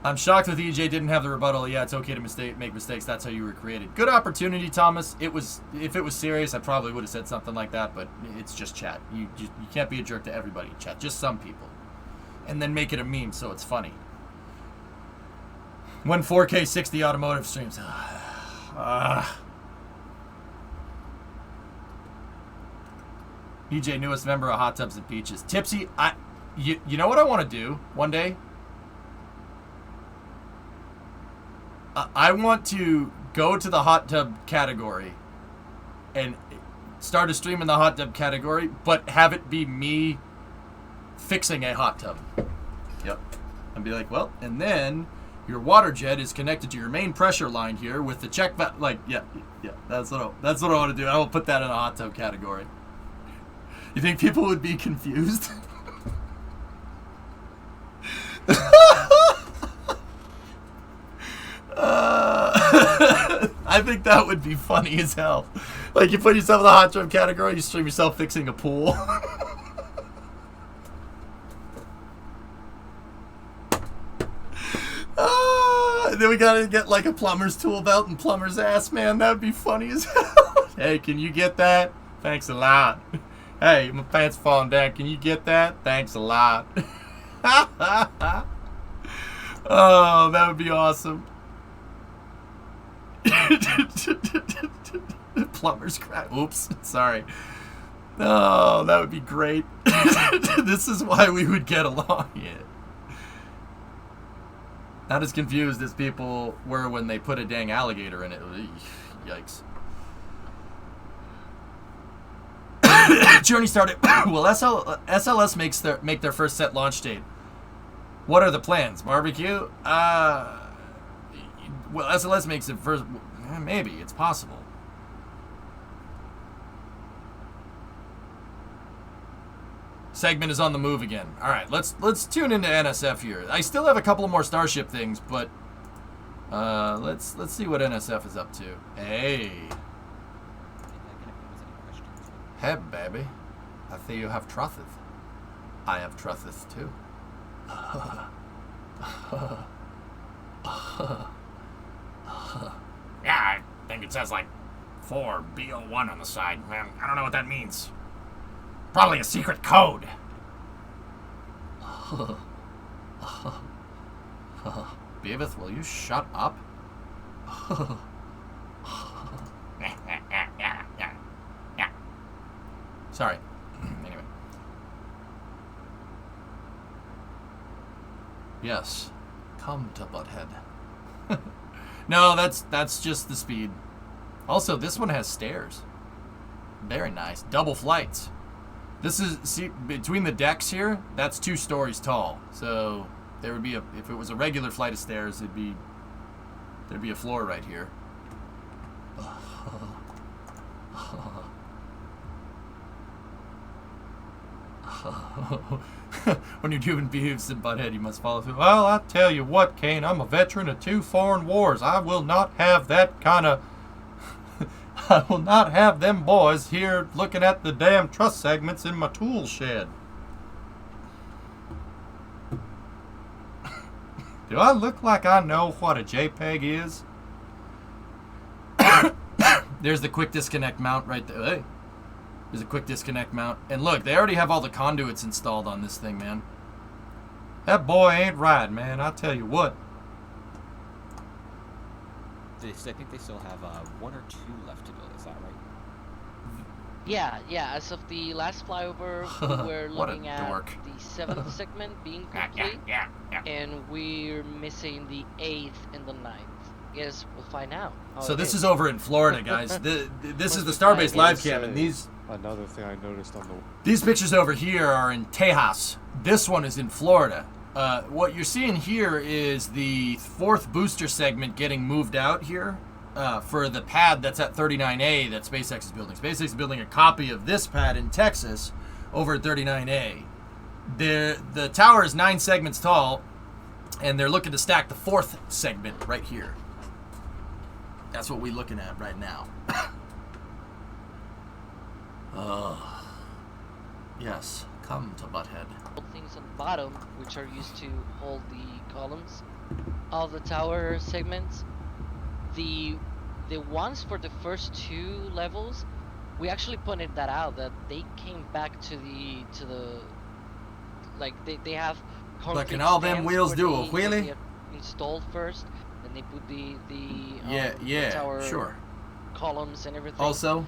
I'm shocked that EJ didn't have the rebuttal. Yeah, it's okay to make mistakes. That's how you were created. Good opportunity, Thomas. If it was serious, I probably would have said something like that, but it's just chat. You can't be a jerk to everybody in chat. Just some people. And then make it a meme so it's funny. When 4K 60 automotive streams. EJ, newest member of Hot Tubs and Peaches. Tipsy, you know what I want to do one day? I want to go to the hot tub category and start a stream in the hot tub category, but have it be me fixing a hot tub. Yep. And be like, well, and then your water jet is connected to your main pressure line here with the check valve. Like, yeah. That's what I want to do. I will put that in a hot tub category. You think people would be confused? I think that would be funny as hell. Like, you put yourself in the hot tub category, you stream yourself fixing a pool. And then we gotta get like a plumber's tool belt and plumber's ass, man. That would be funny as hell. Hey, can you get that? Thanks a lot. Hey, my pants falling down. Can you get that? Thanks a lot. Oh, that would be awesome. Plumber's crack. Oops, sorry. Oh, that would be great. This is why we would get along. Yeah. Not as confused as people were when they put a dang alligator in it. Yikes. Journey started. Will SLS make their first set launch date? What are the plans? Barbecue? Well, SLS makes it first. Maybe it's possible. Segment is on the move again. All right, let's tune into NSF here. I still have a couple of more Starship things, but let's see what NSF is up to. Hey, baby, I see you have trusses. I have trusses too. Yeah, I think it says like 4BO1 on the side. Man, I don't know what that means. Probably a secret code. Beavis, will you shut up? Sorry. Anyway. Yes. Come to Butthead. No, that's just the speed. Also, this one has stairs. Very nice. Double flights. This is, see, between the decks here, that's 2 stories tall. So there would be a, if it was a regular flight of stairs, there'd be a floor right here. When you're doing Beavis and Butthead, you must follow through. Well, I tell you what, Kane, I'm a veteran of 2 foreign wars. I will not have that kind of... I will not have them boys here looking at the damn truss segments in my tool shed. Do I look like I know what a JPEG is? There's the quick disconnect mount right there. Hey. There's a quick disconnect mount. And look, they already have all the conduits installed on this thing, man. That boy ain't right, man. I tell you what. I think they still have 1 or 2 left to build. Is that right? Yeah. As of the last flyover, we're looking at the 7th segment being complete, and we're missing the 8th and the 9th. Yes, we'll find out. So this is over in Florida, guys. This is the Starbase live cam, and these... Another thing I noticed on the... These pictures over here are in Tejas. This one is in Florida. What you're seeing here is the 4th booster segment getting moved out here for the pad that's at 39A that SpaceX is building. SpaceX is building a copy of this pad in Texas over at 39A. The tower is 9 segments tall, and they're looking to stack the 4th segment right here. That's what we're looking at right now. Yes, come to Butthead. Things on the bottom, which are used to hold the columns of the tower segments. The ones for the first 2 levels, we actually pointed that out, that they came back to the like they have But can all them wheels do a wheelie? Installed first, then they put the tower sure columns and everything. Also,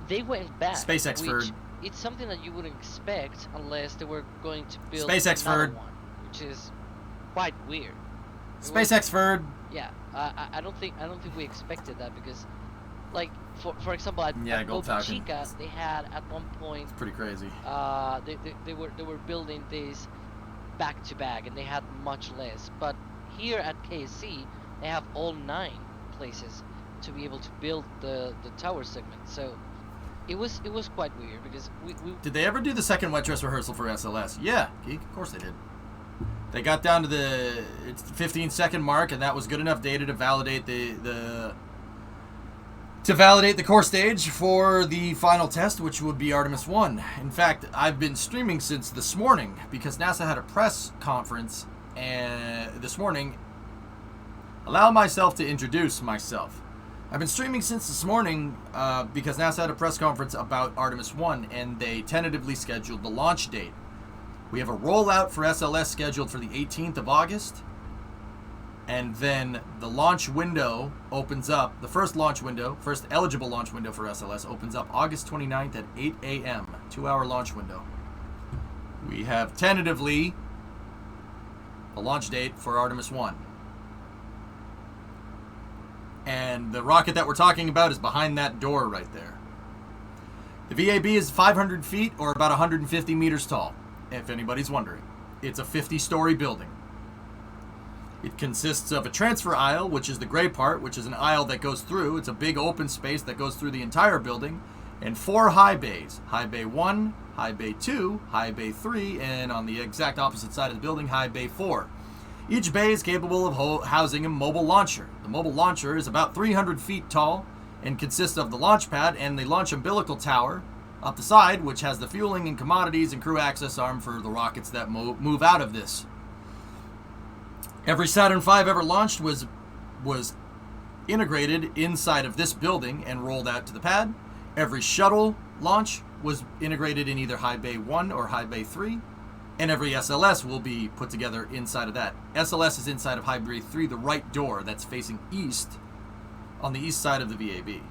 they went back. SpaceX for it's something that you wouldn't expect unless they were going to build SpaceX another one, which is quite weird. SpaceX for yeah, I don't think we expected that, because, like, for example, at Boca Chica, they had at one point. It's pretty crazy. They were building these back to back, and they had much less. But here at KSC, they have all 9 places to be able to build the tower segment. So it was quite weird, because we Did they ever do the second wet dress rehearsal for SLS? Yeah, Geek, of course they did. They got down to the 15-second mark, and that was good enough data to validate the core stage for the final test, which would be Artemis 1. In fact, I've been streaming since this morning because NASA had a press conference this morning. Allow myself to introduce myself. I've been streaming since this morning because NASA had a press conference about Artemis 1, and they tentatively scheduled the launch date. We have a rollout for SLS scheduled for the 18th of August, and then the launch window opens up. The first eligible launch window for SLS opens up August 29th at 8 a.m., 2-hour launch window. We have tentatively a launch date for Artemis 1. And the rocket that we're talking about is behind that door right there. The VAB is 500 feet, or about 150 meters tall, if anybody's wondering. It's a 50-story building. It consists of a transfer aisle, which is the gray part, which is an aisle that goes through. It's a big open space that goes through the entire building. And 4 high bays. High bay 1, high bay 2, high bay 3, and on the exact opposite side of the building, high bay 4. Each bay is capable of housing a mobile launcher. The mobile launcher is about 300 feet tall and consists of the launch pad and the launch umbilical tower up the side, which has the fueling and commodities and crew access arm for the rockets that move out of this. Every Saturn V ever launched was integrated inside of this building and rolled out to the pad. Every shuttle launch was integrated in either High Bay 1 or High Bay 3. And every SLS will be put together inside of that. SLS is inside of High Bay 3, the right door that's facing east on the east side of the VAB.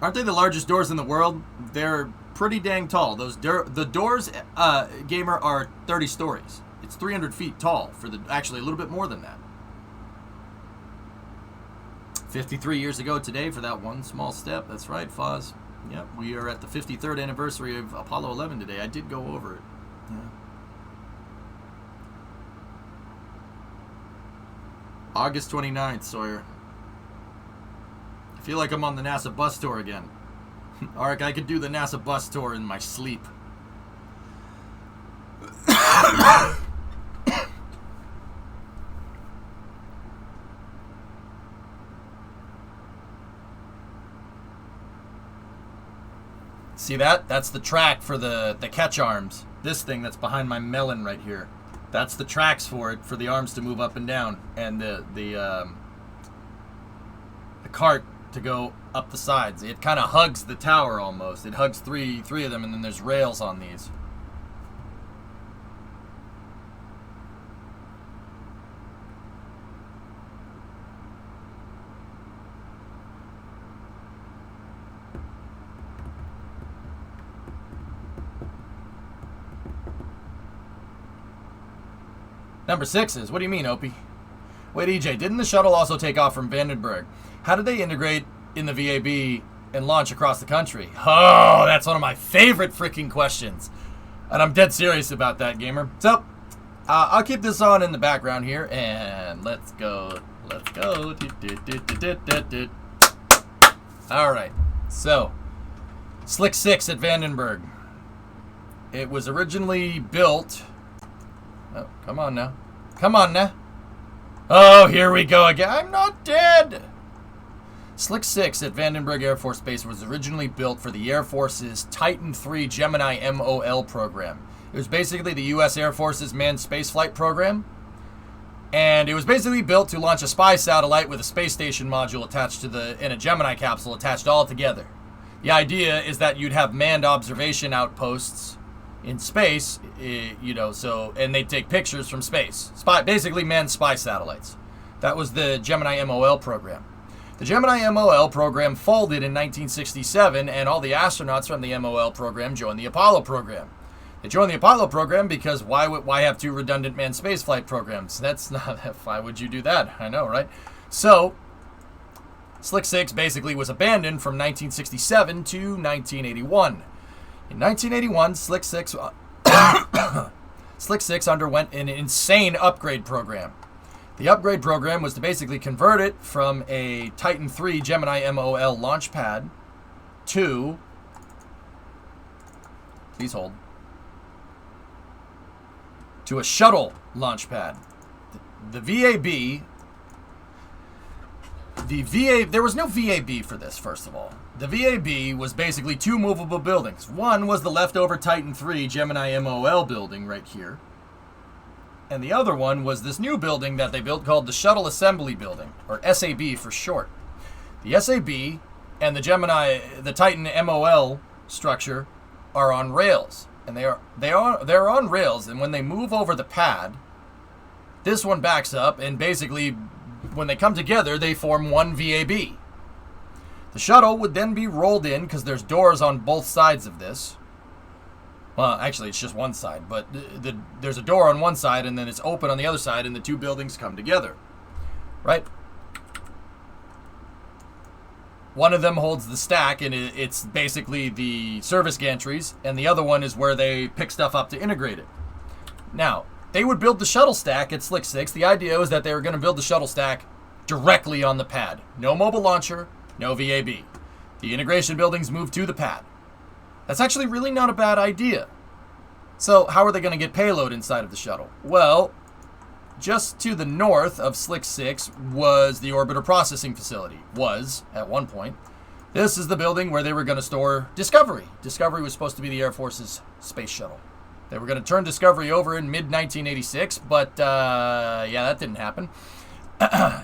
Aren't they the largest doors in the world? They're pretty dang tall. The doors, Gamer, are 30 stories. It's 300 feet tall, actually a little bit more than that. 53 years ago today for that one small step. That's right, Foz. Yep, we are at the 53rd anniversary of Apollo 11 today. I did go over it. Yeah. August 29th, Sawyer. I feel like I'm on the NASA bus tour again. Arik, I could do the NASA bus tour in my sleep. See that? That's the track for the catch arms. This thing that's behind my melon right here. That's the tracks for it, for the arms to move up and down, and the cart to go up the sides. It kind of hugs the tower almost. It hugs three of them, and then there's rails on these. Number 6 is, what do you mean, Opie? Wait, EJ, didn't the shuttle also take off from Vandenberg? How did they integrate in the VAB and launch across the country? Oh, that's one of my favorite freaking questions. And I'm dead serious about that, Gamer. So, I'll keep this on in the background here, and let's go. Let's go. All right. So, Slick 6 at Vandenberg. It was originally built... Oh, come on now. Come on now. Oh, here we go again. I'm not dead. Slick 6 at Vandenberg Air Force Base was originally built for the Air Force's Titan III Gemini MOL program. It was basically the U.S. Air Force's manned spaceflight program. And it was basically built to launch a spy satellite with a space station module attached to and a Gemini capsule attached all together. The idea is that you'd have manned observation outposts in space, and they take pictures from space. Basically manned spy satellites. That was the Gemini MOL program. The Gemini MOL program folded in 1967, and all the astronauts from the MOL program joined the Apollo program. They joined the Apollo program because why have 2 redundant manned spaceflight programs? That's not, why would you do that? I know, right? So, Slick 6 basically was abandoned from 1967 to 1981. In 1981, Slick 6 underwent an insane upgrade program. The upgrade program was to basically convert it from a Titan III Gemini MOL launch pad to, please hold, to a shuttle launch pad. The VAB, there was no VAB for this, first of all. The VAB was basically 2 movable buildings. One was the leftover Titan III Gemini MOL building right here. And the other one was this new building that they built called the Shuttle Assembly Building, or SAB for short. The SAB and the Titan MOL structure are on rails. And they're on rails, and when they move over the pad, this one backs up, and basically when they come together, they form one VAB. The shuttle would then be rolled in, because there's doors on both sides of this. Well, actually, it's just one side, but there's a door on one side, and then it's open on the other side, and the 2 buildings come together. Right? One of them holds the stack, and it's basically the service gantries, and the other one is where they pick stuff up to integrate it. Now, they would build the shuttle stack at Slick 6. The idea was that they were going to build the shuttle stack directly on the pad. No mobile launcher, no VAB. The integration buildings moved to the pad. That's actually really not a bad idea. So how are they going to get payload inside of the shuttle? Well, just to the north of Slick 6 was the orbiter processing facility. Was, at one point. This is the building where they were going to store Discovery. Discovery was supposed to be the Air Force's space shuttle. They were going to turn Discovery over in mid-1986, but yeah, that didn't happen.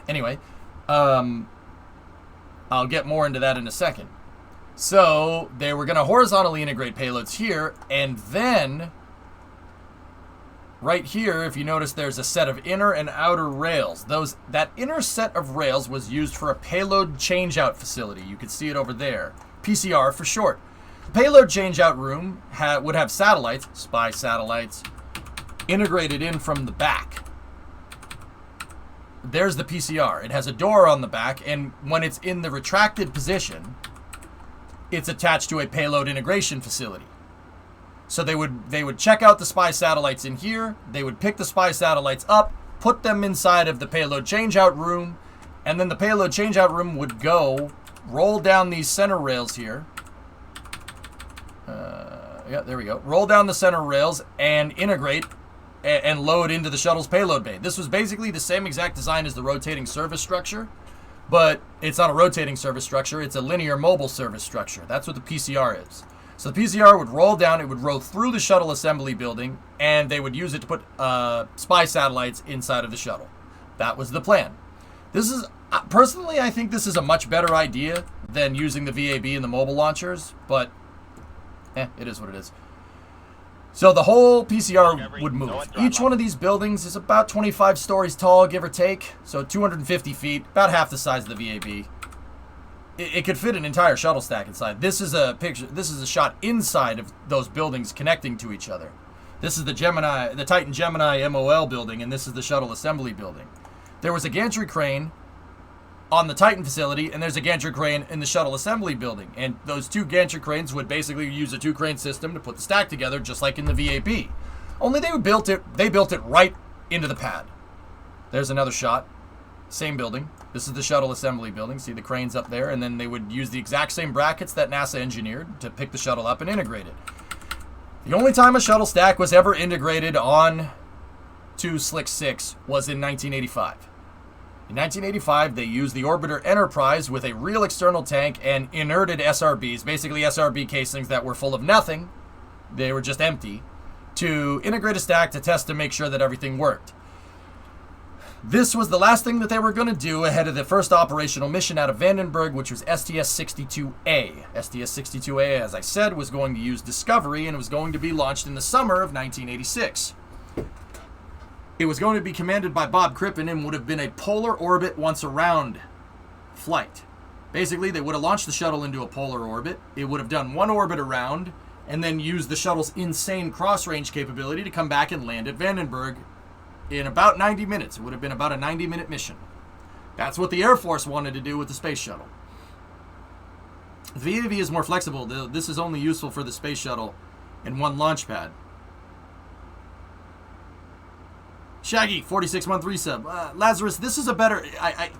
Anyway, I'll get more into that in a second. So they were going to horizontally integrate payloads here, and then right here, if you notice, there's a set of inner and outer rails. That inner set of rails was used for a payload changeout facility. You can see it over there. PCR for short. The payload changeout room would have satellites, spy satellites, integrated in from the back. There's the PCR. It has a door on the back, and when it's in the retracted position, it's attached to a payload integration facility. So they would check out the spy satellites in here. They would pick the spy satellites up, put them inside of the payload changeout room, and then the payload changeout room would go roll down these center rails here. Yeah, there we go. Roll down the center rails and integrate and load into the shuttle's payload bay. This was basically the same exact design as the rotating service structure, but it's not a rotating service structure. It's a linear mobile service structure. That's what the PCR is. So the PCR would roll down, it would roll through the shuttle assembly building, and they would use it to put spy satellites inside of the shuttle. That was the plan. This is, personally, I think this is a much better idea than using the VAB and the mobile launchers, but it is what it is. So the whole PCR would move. Each one of these buildings is about 25 stories tall, give or take, so 250 feet, about half the size of the VAB. It could fit an entire shuttle stack inside. This is a picture. This is a shot inside of those buildings connecting to each other. This is the Titan Gemini MOL building, and this is the shuttle assembly building. There was a gantry crane on the Titan facility, and there's a gantry crane in the shuttle assembly building. And those two gantry cranes would basically use a two-crane system to put the stack together, just like in the VAB. Only they built it right into the pad. There's another shot. Same building. This is the shuttle assembly building. See the cranes up there, and then they would use the exact same brackets that NASA engineered to pick the shuttle up and integrate it. The only time a shuttle stack was ever integrated on to Slick 6 was in 1985. In 1985, they used the Orbiter Enterprise with a real external tank and inerted SRBs, basically SRB casings that were full of nothing, they were just empty, to integrate a stack to test to make sure that everything worked. This was the last thing that they were going to do ahead of the first operational mission out of Vandenberg, which was STS-62A. STS-62A, as I said, was going to use Discovery, and it was going to be launched in the summer of 1986. It was going to be commanded by Bob Crippen and would have been a polar orbit once around flight. Basically, they would have launched the shuttle into a polar orbit. It would have done one orbit around and then used the shuttle's insane cross-range capability to come back and land at Vandenberg in about 90 minutes. It would have been about a 90-minute mission. That's what the Air Force wanted to do with the space shuttle. The VAV is more flexible. This is only useful for the space shuttle and one launch pad. Shaggy, 46-month resub. Lazarus, this is a better...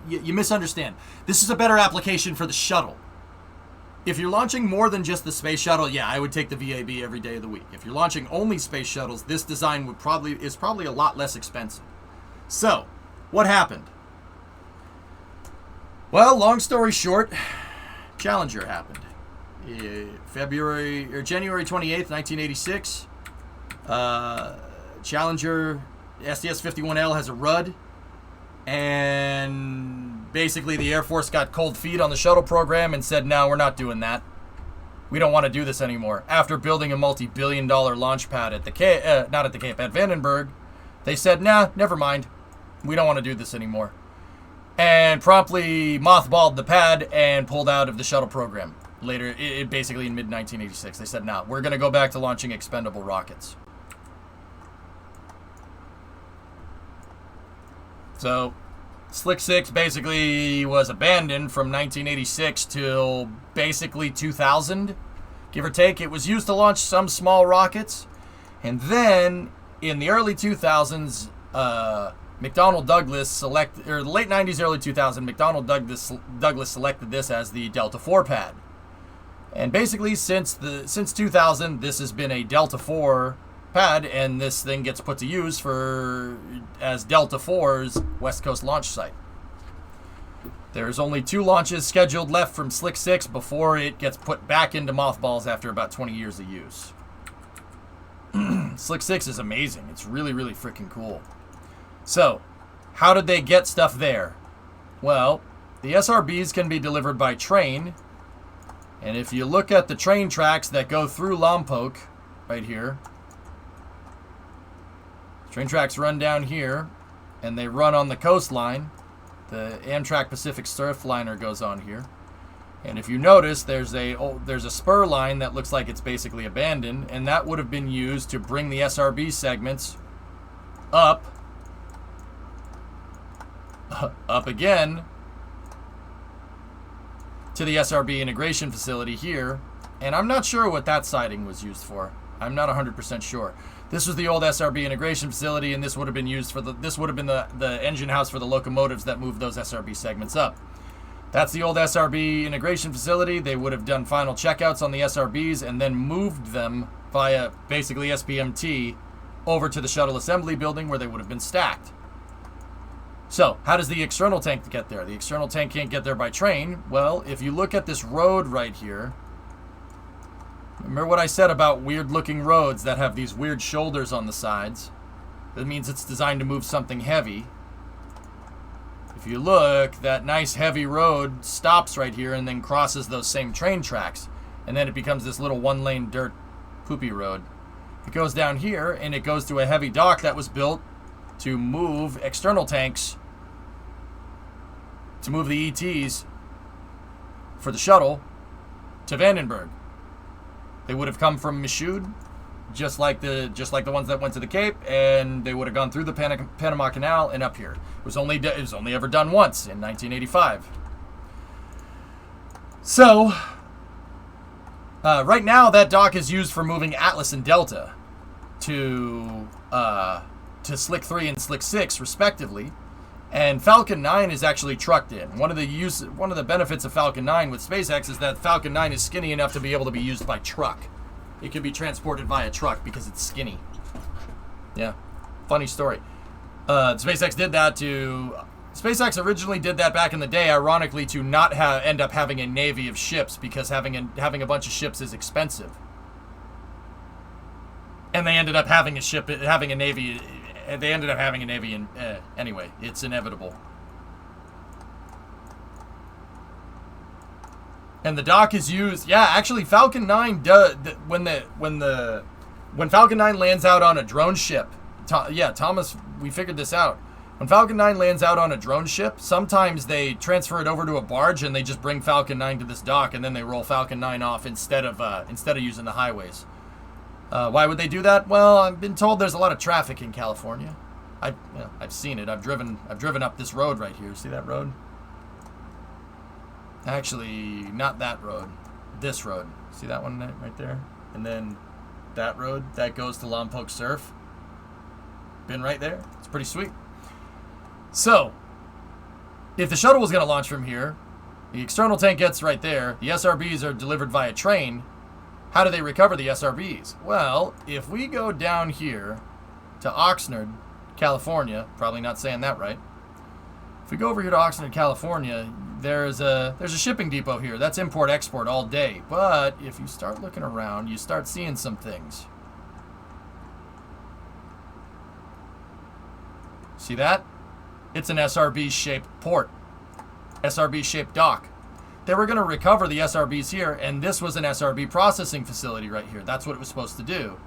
you misunderstand. This is a better application for the shuttle. If you're launching more than just the space shuttle, yeah, I would take the VAB every day of the week. If you're launching only space shuttles, this design is probably a lot less expensive. So, what happened? Well, long story short, Challenger happened. January 28th, 1986. Challenger... STS-51L has a RUD, and basically the Air Force got cold feet on the shuttle program and said, no, we're not doing that. We don't want to do this anymore. After building a multi-billion-dollar launch pad at at Vandenberg, they said, nah, never mind. We don't want to do this anymore. And promptly mothballed the pad and pulled out of the shuttle program. Later, basically in mid-1986, they said, nah, we're going to go back to launching expendable rockets. So, Slick 6 basically was abandoned from 1986 till basically 2000, give or take. It was used to launch some small rockets, and then in the early 2000s, McDonnell Douglas or late 90s, early 2000, McDonnell Douglas selected this as the Delta IV pad. And basically, since 2000, this has been a Delta IV pad, and this thing gets put to use as Delta IV's West Coast launch site. There's only 2 launches scheduled left from Slick 6 before it gets put back into mothballs after about 20 years of use. Slick 6 is amazing. It's really, really freaking cool. So, how did they get stuff there? Well, the SRBs can be delivered by train. And if you look at the train tracks that go through Lompoc, right here, train tracks run down here, and they run on the coastline. The Amtrak Pacific Surfliner goes on here. And if you notice, there's a spur line that looks like it's basically abandoned, and that would have been used to bring the SRB segments up again to the SRB integration facility here. And I'm not sure what that siding was used for. I'm not 100% sure. This was the old SRB integration facility, and this would have been used for the engine house for the locomotives that moved those SRB segments up. That's the old SRB integration facility. They would have done final checkouts on the SRBs and then moved them via basically SPMT over to the shuttle assembly building where they would have been stacked. So, how does the external tank get there? The external tank can't get there by train. Well, if you look at this road right here, remember what I said about weird-looking roads that have these weird shoulders on the sides? That means it's designed to move something heavy. If you look, that nice heavy road stops right here and then crosses those same train tracks. And then it becomes this little one-lane dirt poopy road. It goes down here, and it goes to a heavy dock that was built to move external tanks, to move the ETs for the shuttle to Vandenberg. They would have come from Michoud, just like the ones that went to the Cape, and they would have gone through the Panama Canal and up here. It was only ever done once in 1985. So, right now that dock is used for moving Atlas and Delta to Slick 3 and Slick 6 respectively, and Falcon 9 is actually trucked in. One of the benefits of Falcon 9 with SpaceX is that Falcon 9 is skinny enough to be able to be used by truck. It can be transported via truck because it's skinny. Yeah, funny story. SpaceX did that SpaceX originally did that back in the day, ironically, to not end up having a navy of ships, because having a bunch of ships is expensive. And they ended up having a navy. They ended up having a navy, and anyway, it's inevitable. And the dock is used. Yeah, actually, Falcon 9 does when Falcon 9 lands out on a drone ship. Thomas, we figured this out. When Falcon 9 lands out on a drone ship, sometimes they transfer it over to a barge and they just bring Falcon 9 to this dock, and then they roll Falcon 9 off instead of using the highways. Why would they do that? Well, I've been told there's a lot of traffic in California. I've seen it. I've driven up this road right here. See that road? Actually, not that road. This road. See that one right there? And then that road that goes to Lompoc Surf. Been right there. It's pretty sweet. So, if the shuttle was going to launch from here, the external tank gets right there. The SRBs are delivered via train. How do they recover the SRBs? Well, if we go down here to Oxnard, California, probably not saying that right. If we go over here to Oxnard, California, there's a shipping depot here. That's import-export all day. But if you start looking around, you start seeing some things. See that? It's an SRB-shaped port. SRB-shaped dock. They were going to recover the SRBs here, and this was an SRB processing facility right here. That's what it was supposed to do.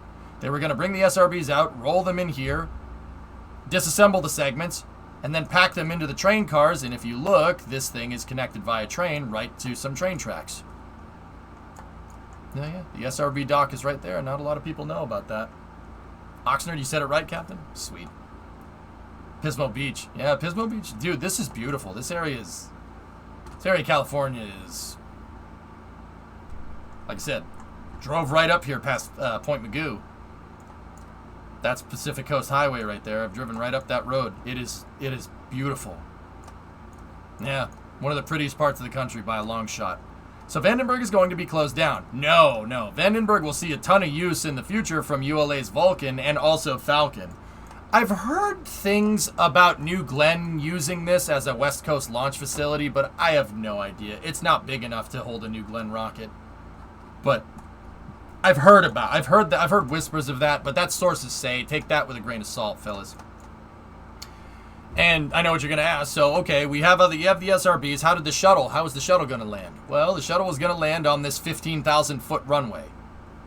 They were going to bring the SRBs out, roll them in here, disassemble the segments, and then pack them into the train cars. And if you look, this thing is connected via train right to some train tracks. Yeah, the SRB dock is right there. Not a lot of people know about that. Oxnard, you said it right, Captain? Sweet. Pismo Beach. Yeah, Pismo Beach. Dude, this is beautiful. This area of California is, like I said, drove right up here past Point Magoo. That's Pacific Coast Highway right there. I've driven right up that road. It is beautiful. Yeah, one of the prettiest parts of the country by a long shot. So Vandenberg is going to be closed down. No. Vandenberg will see a ton of use in the future from ULA's Vulcan and also Falcon. I've heard things about New Glenn using this as a West Coast launch facility, but I have no idea. It's not big enough to hold a New Glenn rocket. But I've heard whispers of that, but that's sources say. Take that with a grain of salt, fellas. And I know what you're going to ask. So, okay, you have the SRBs. How is the shuttle going to land? Well, the shuttle was going to land on this 15,000-foot runway.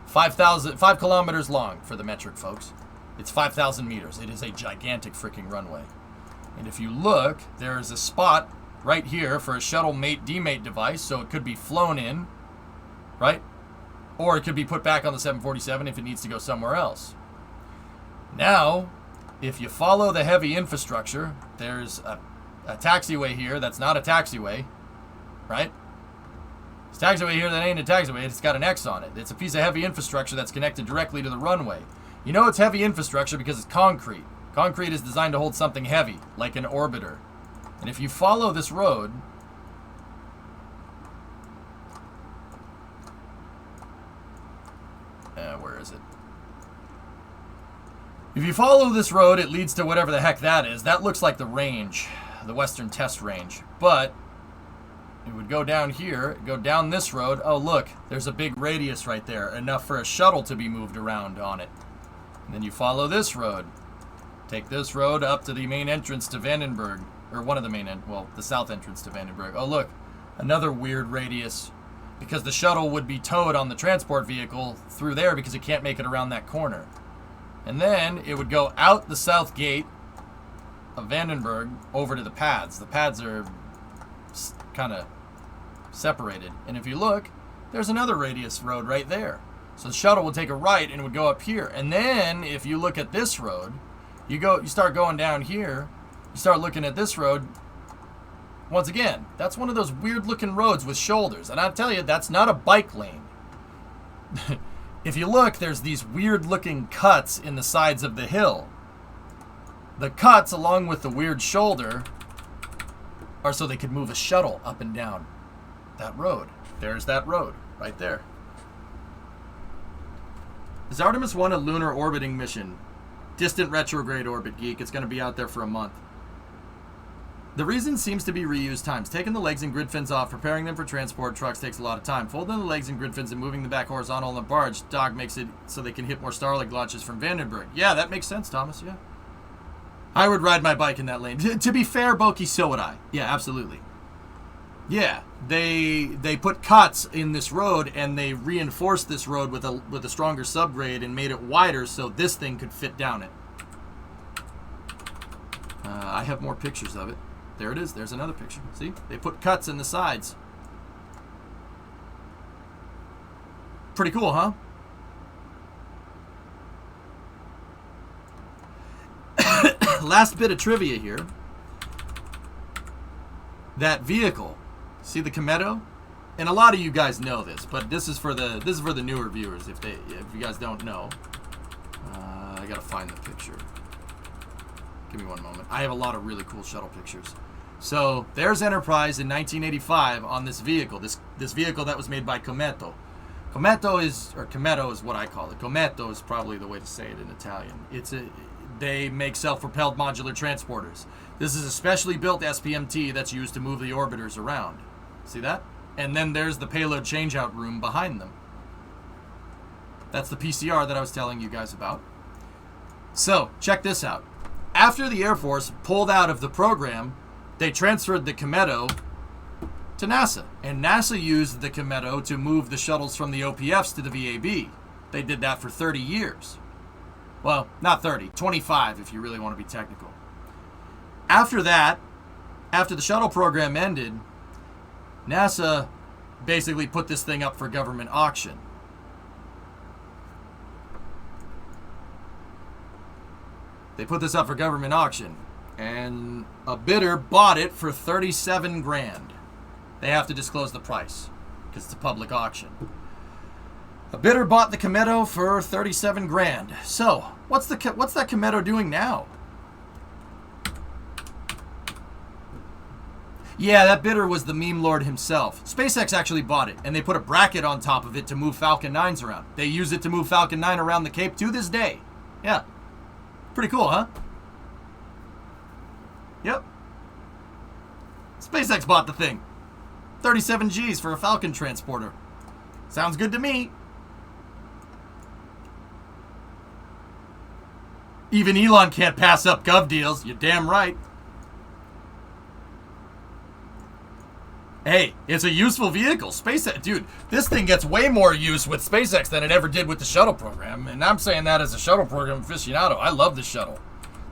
5 kilometers long for the metric, folks. It's 5,000 meters. It is a gigantic freaking runway. And if you look, there is a spot right here for a shuttle mate-demate device, so it could be flown in, right? Or it could be put back on the 747 if it needs to go somewhere else. Now, if you follow the heavy infrastructure, there's a taxiway here that's not a taxiway, right? There's a taxiway here that ain't a taxiway. It's got an X on it. It's a piece of heavy infrastructure that's connected directly to the runway. You know it's heavy infrastructure because it's concrete. Concrete is designed to hold something heavy, like an orbiter. And if you follow this road, where is it? If you follow this road, it leads to whatever the heck that is. That looks like the range, the Western Test Range. But it would go down here, go down this road. Oh, look, there's a big radius right there, enough for a shuttle to be moved around on it. And then you follow this road. Take this road up to the main entrance to Vandenberg, or one of the the south entrance to Vandenberg. Oh, look, another weird radius, because the shuttle would be towed on the transport vehicle through there because it can't make it around that corner. And then it would go out the south gate of Vandenberg over to the pads. The pads are kind of separated. And if you look, there's another radius road right there. So the shuttle would take a right and it would go up here. And then if you look at this road, you start going down here, you start looking at this road. Once again, that's one of those weird looking roads with shoulders. And I'll tell you, that's not a bike lane. If you look, there's these weird looking cuts in the sides of the hill. The cuts, along with the weird shoulder, are so they could move a shuttle up and down that road. There's that road right there. Is Artemis 1 a lunar orbiting mission? Distant retrograde orbit, geek. It's going to be out there for a month. The reason seems to be reused times. Taking the legs and grid fins off, preparing them for transport trucks takes a lot of time. Folding the legs and grid fins and moving them back horizontal on the barge dock makes it so they can hit more Starlink launches from Vandenberg. Yeah, that makes sense, Thomas, yeah. I would ride my bike in that lane. To be fair, Boki, so would I. Yeah, absolutely. Yeah, they put cuts in this road and they reinforced this road with a stronger subgrade and made it wider so this thing could fit down it. I have more pictures of it. There it is. There's another picture. See? They put cuts in the sides. Pretty cool, huh? Last bit of trivia here. That vehicle, see the Cometto? And a lot of you guys know this, but this is for the newer viewers. If you guys don't know, I gotta find the picture. Give me one moment. I have a lot of really cool shuttle pictures. So there's Enterprise in 1985 on this vehicle. This vehicle that was made by Cometto. Cometto is what I call it. Cometto is probably the way to say it in Italian. They make self-propelled modular transporters. This is a specially built SPMT that's used to move the orbiters around. See that? And then there's the payload changeout room behind them. That's the PCR that I was telling you guys about. So, check this out. After the Air Force pulled out of the program, they transferred the Cometto to NASA. And NASA used the Cometto to move the shuttles from the OPFs to the VAB. They did that for 30 years. Well, not 30, 25 if you really want to be technical. After that, after the shuttle program ended, NASA basically put this thing up for government auction. They put this up for government auction, and a bidder bought it for 37 grand. They have to disclose the price because it's a public auction. A bidder bought the Kometo for 37 grand. So, what's that Kometo doing now? Yeah, that bidder was the meme lord himself. SpaceX actually bought it, and they put a bracket on top of it to move Falcon 9s around. They use it to move Falcon 9 around the Cape to this day. Yeah. Pretty cool, huh? Yep. SpaceX bought the thing. 37 G's for a Falcon transporter. Sounds good to me. Even Elon can't pass up gov deals. You're damn right. Hey, it's a useful vehicle. SpaceX, dude, this thing gets way more use with SpaceX than it ever did with the shuttle program. And I'm saying that as a shuttle program aficionado. I love the shuttle.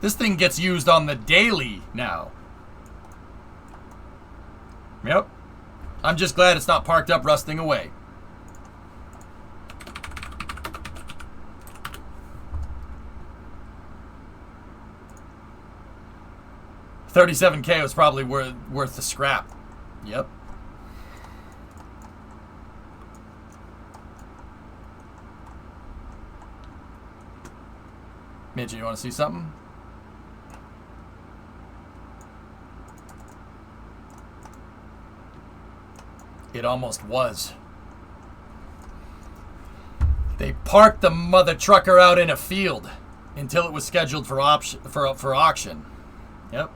This thing gets used on the daily now. Yep. I'm just glad it's not parked up rusting away. $37K was probably worth the scrap. Yep. Midget, you want to see something? It almost was. They parked the mother trucker out in a field until it was scheduled for auction. Yep.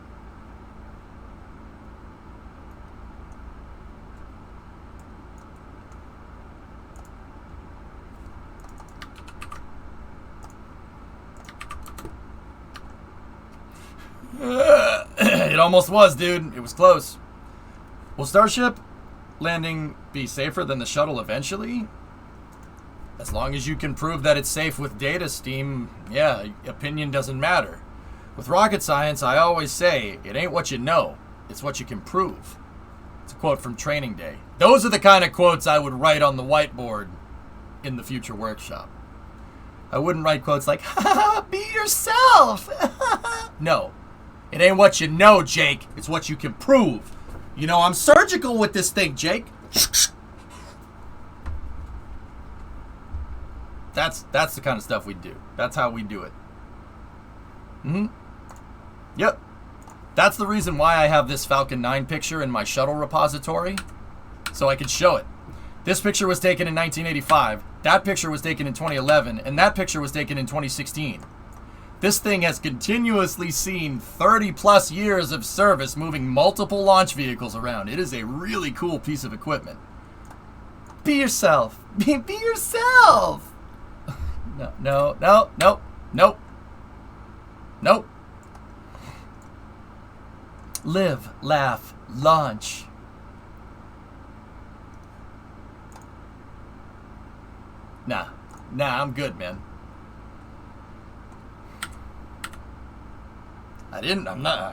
It almost was, dude. It was close. Will Starship landing be safer than the shuttle eventually? As long as you can prove that it's safe with data steam, yeah, opinion doesn't matter. With rocket science, I always say, it ain't what you know, it's what you can prove. It's a quote from Training Day. Those are the kind of quotes I would write on the whiteboard in the future workshop. I wouldn't write quotes like, ha ha, be yourself. No. It ain't what you know, Jake. It's what you can prove. You know, I'm surgical with this thing, Jake. That's the kind of stuff we do. That's how we do it. Yep. That's the reason why I have this Falcon 9 picture in my shuttle repository, so I could show it. This picture was taken in 1985. That picture was taken in 2011, and that picture was taken in 2016. This thing has continuously seen 30 plus years of service moving multiple launch vehicles around. It is a really cool piece of equipment. Be yourself. Be yourself. Nope. Live, laugh, launch. Nah, I'm good, man. I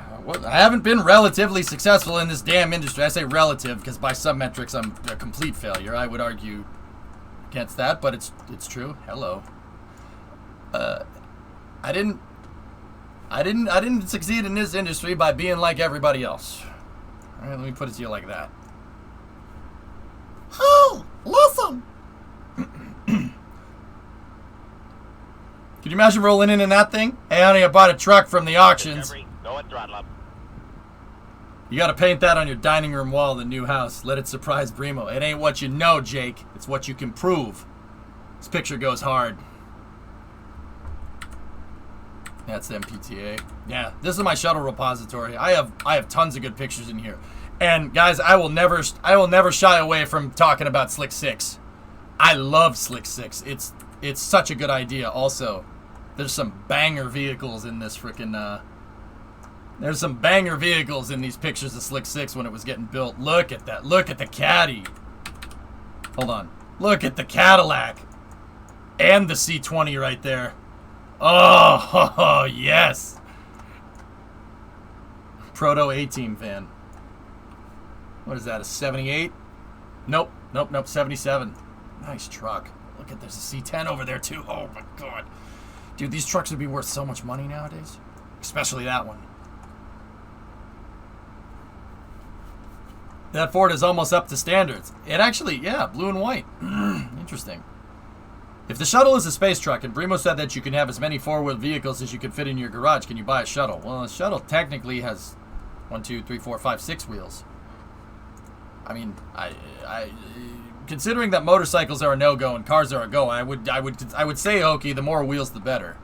haven't been relatively successful in this damn industry. I say relative because by some metrics I'm a complete failure. I would argue against that, but it's true. Hello. I didn't succeed in this industry by being like everybody else. All right, let me put it to you like that. Oh, listen. Can you imagine rolling in that thing? Hey, honey, I bought a truck from the auctions. Go and throttle up. You got to paint that on your dining room wall of the new house. Let it surprise Brimo. It ain't what you know, Jake. It's what you can prove. This picture goes hard. That's the MPTA. Yeah, this is my shuttle repository. I have tons of good pictures in here. And guys, I will never shy away from talking about Slick 6. I love Slick 6. It's such a good idea. Also, there's some banger vehicles in this freaking there's some banger vehicles in these pictures of Slick 6 when it was getting built. Look at that. Look at the Caddy. Hold on. Look at the Cadillac. And the C20 right there. Oh, yes. Proto A-Team van. What is that, a 78? Nope, 77. Nice truck. Look at, there's a C10 over there too. Oh my God. Dude, these trucks would be worth so much money nowadays. Especially that one. That Ford is almost up to standards. It actually, yeah, blue and white. Interesting. If the shuttle is a space truck, and Brimo said that you can have as many four-wheeled vehicles as you can fit in your garage, can you buy a shuttle? Well, a shuttle technically has 1, 2, 3, 4, 5, 6 wheels. I mean, considering that motorcycles are a no-go and cars are a go, I would say, Oki, the more wheels the better.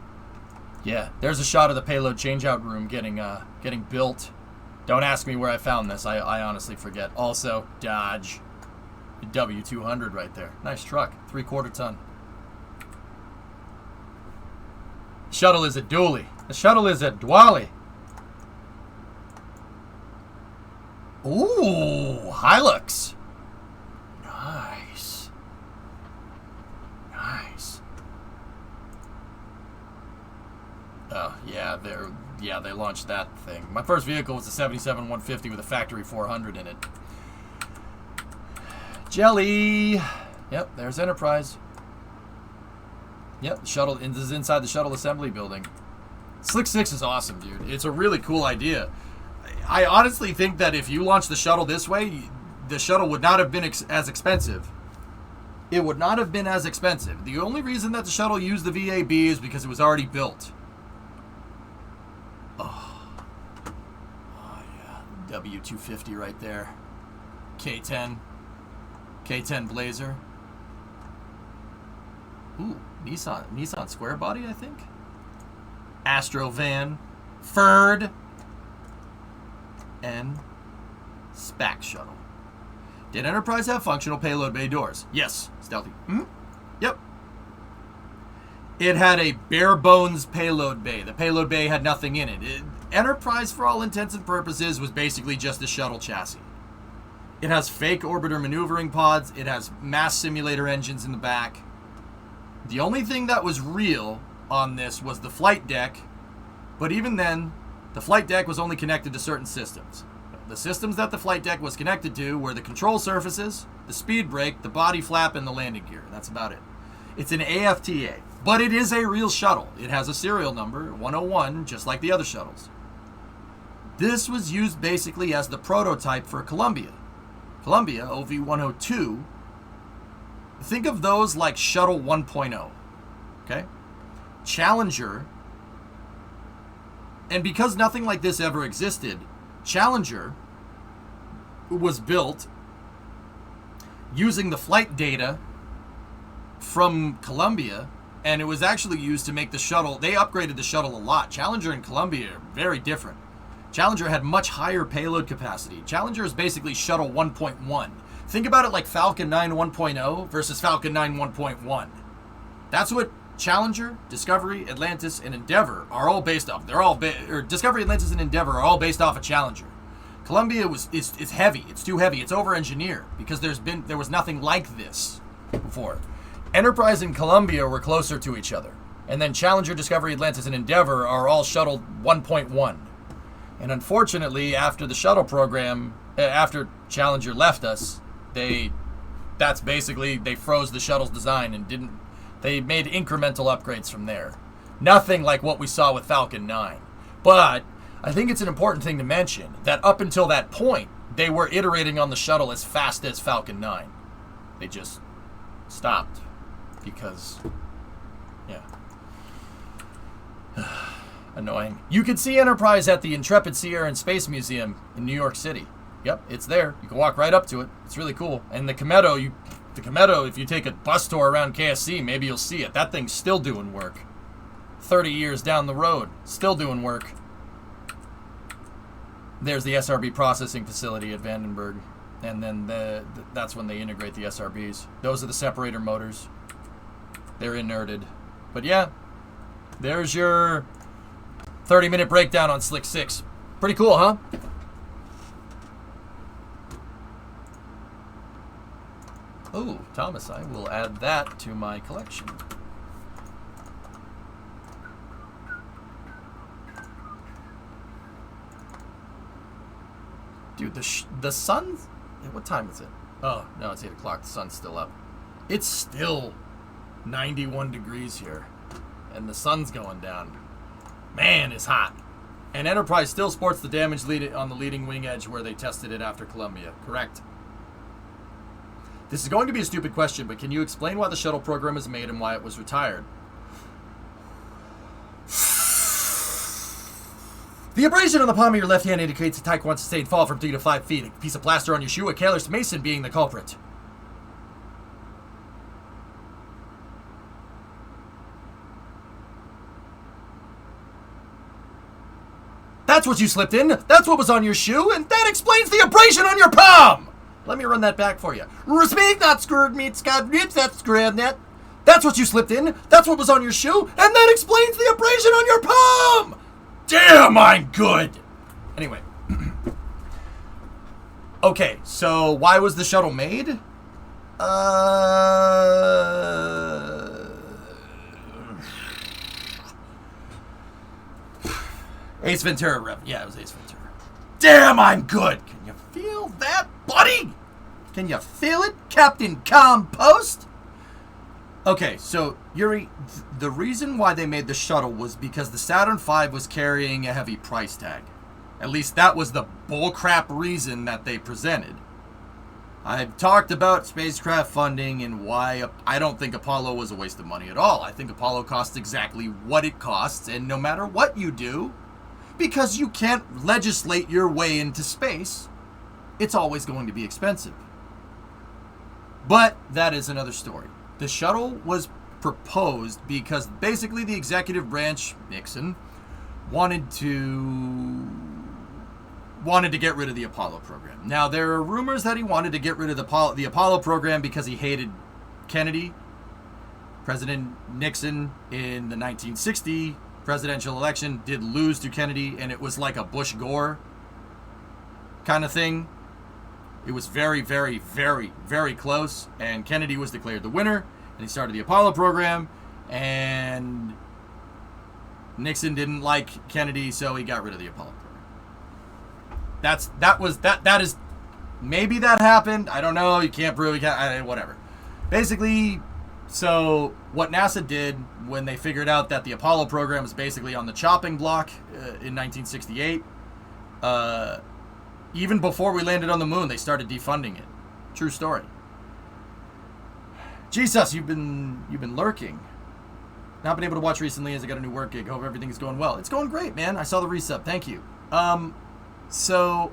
Yeah, there's a shot of the payload changeout room getting built. Don't ask me where I found this. I honestly forget. Also, Dodge. W200 right there. Nice truck. 3/4 ton. Shuttle is a dually. The shuttle is a dwally. Ooh, Hilux. Nice. Nice. Oh, yeah, they launched that thing. My first vehicle was a 77 150 with a factory 400 in it. Jelly. Yep, there's Enterprise. Yep, the shuttle this is inside the shuttle assembly building. Slick 6 is awesome, dude. It's a really cool idea. I honestly think that if you launch the shuttle this way, the shuttle would not have been as expensive. It would not have been as expensive. The only reason that the shuttle used the VAB is because it was already built. Oh yeah, W250 right there. K10 Blazer. Ooh, Nissan Square Body, I think. Astro Van, Ferd, and SPAC Shuttle. Did Enterprise have functional payload bay doors? Yes. Stealthy. Yep. It had a bare bones payload bay. The payload bay had nothing in it. Enterprise, for all intents and purposes, was basically just a shuttle chassis. It has fake orbiter maneuvering pods. It has mass simulator engines in the back. The only thing that was real on this was the flight deck, but even then, the flight deck was only connected to certain systems. The systems that the flight deck was connected to were the control surfaces, the speed brake, the body flap, and the landing gear. That's about it. It's an AFTA, but it is a real shuttle. It has a serial number, 101, just like the other shuttles. This was used basically as the prototype for Columbia. Columbia, OV-102, think of those like Shuttle 1.0, okay? Challenger, and because nothing like this ever existed, Challenger was built using the flight data from Columbia, and it was actually used to make the shuttle. They upgraded the shuttle a lot. Challenger and Columbia are very different. Challenger had much higher payload capacity. Challenger is basically Shuttle 1.1. Think about it like Falcon 9 1.0 versus Falcon 9 1.1. That's what Challenger, Discovery, Atlantis, and Endeavour are all based off. Discovery, Atlantis, and Endeavour are all based off of Challenger. Columbia is heavy. It's too heavy. It's over-engineered because there was nothing like this before. Enterprise and Columbia were closer to each other, and then Challenger, Discovery, Atlantis, and Endeavour are all Shuttle 1.1. And unfortunately, after the shuttle program, after Challenger left us, they froze the shuttle's design and they made incremental upgrades from there. Nothing like what we saw with Falcon 9. But I think it's an important thing to mention that up until that point, they were iterating on the shuttle as fast as Falcon 9. They just stopped because, yeah. Annoying. You can see Enterprise at the Intrepid Sea Air and Space Museum in New York City. Yep, it's there. You can walk right up to it. It's really cool. And the Kometo, if you take a bus tour around KSC, maybe you'll see it. That thing's still doing work. 30 years down the road, still doing work. There's the SRB processing facility at Vandenberg. And then that's when they integrate the SRBs. Those are the separator motors. They're inerted. But yeah, there's your 30-minute breakdown on Slick 6. Pretty cool, huh? Oh, Thomas, I will add that to my collection. Dude, the sun... What time is it? Oh, no, it's 8 o'clock. The sun's still up. It's still 91 degrees here. And the sun's going down. Man, it's hot. And Enterprise still sports the damage on the leading wing edge where they tested it after Columbia. Correct. This is going to be a stupid question, but can you explain why the shuttle program was made and why it was retired? The abrasion on the palm of your left hand indicates a Type 1 sustained fall from 3 to 5 feet. A piece of plaster on your shoe, a careless mason being the culprit. That's what you slipped in. That's what was on your shoe, and that explains the abrasion on your palm. Let me run that back for you. Speak not screwed meat, Scott rips that screwed net. That's what you slipped in. That's what was on your shoe, and that explains the abrasion on your palm. Damn, I'm good. Anyway. Okay, so why was the shuttle made? Ace Ventura. Yeah, it was Ace Ventura. Damn, I'm good. Can you feel that, buddy? Can you feel it, Captain Compost? Okay, so, Yuri, the reason why they made the shuttle was because the Saturn V was carrying a heavy price tag. At least that was the bullcrap reason that they presented. I've talked about spacecraft funding and why I don't think Apollo was a waste of money at all. I think Apollo costs exactly what it costs, and no matter what you do, because you can't legislate your way into space, it's always going to be expensive. But that is another story. The shuttle was proposed because basically the executive branch, Nixon, wanted to get rid of the Apollo program. Now, there are rumors that he wanted to get rid of the Apollo program because he hated Kennedy. President Nixon in the 1960 presidential election did lose to Kennedy, and it was like a Bush-Gore kind of thing. It was very, very, very, very close, and Kennedy was declared the winner, and he started the Apollo program, and Nixon didn't like Kennedy, so he got rid of the Apollo program. That is, maybe that happened. I don't know. You can't prove it. Whatever. Basically, so what NASA did when they figured out that the Apollo program was basically on the chopping block in 1968, even before we landed on the moon, they started defunding it. True story. Jesus, you've been lurking. Not been able to watch recently as I got a new work gig. Hope everything's going well. It's going great, man. I saw the resub. Thank you. So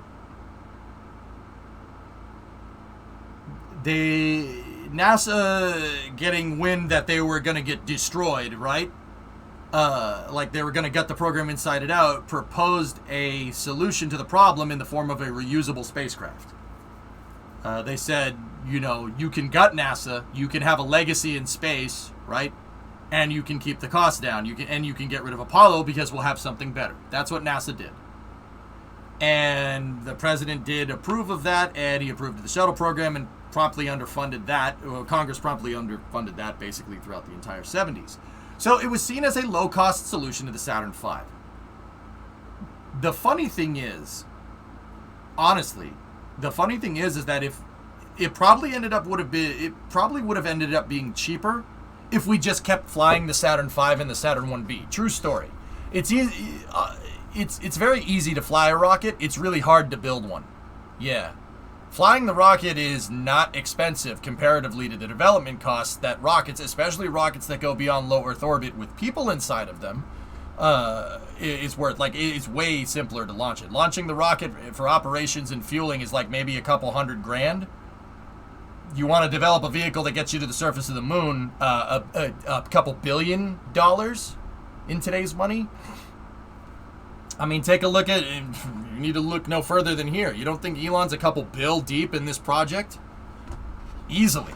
NASA getting wind that they were going to get destroyed, right? Like they were going to gut the program inside and out, proposed a solution to the problem in the form of a reusable spacecraft. They said, you know, you can gut NASA, you can have a legacy in space, right? And you can keep the cost down. You can get rid of Apollo because we'll have something better. That's what NASA did. And the president did approve of that, and he approved of the shuttle program and promptly underfunded that. Congress promptly underfunded that basically throughout the entire 70s. So it was seen as a low-cost solution to the Saturn V. The funny thing is, honestly, is that if it probably would have ended up being cheaper if we just kept flying the Saturn V and the Saturn 1B. True story. It's easy. It's very easy to fly a rocket. It's really hard to build one. Yeah. Flying the rocket is not expensive comparatively to the development costs that rockets, especially rockets that go beyond low Earth orbit with people inside of them, is worth. Like, it's way simpler to launch it. Launching the rocket for operations and fueling is like maybe a couple $100,000. You want to develop a vehicle that gets you to the surface of the moon, a couple $1 billion in today's money. I mean, take a look at, you need to look no further than here. You don't think Elon's a couple bill deep in this project? Easily.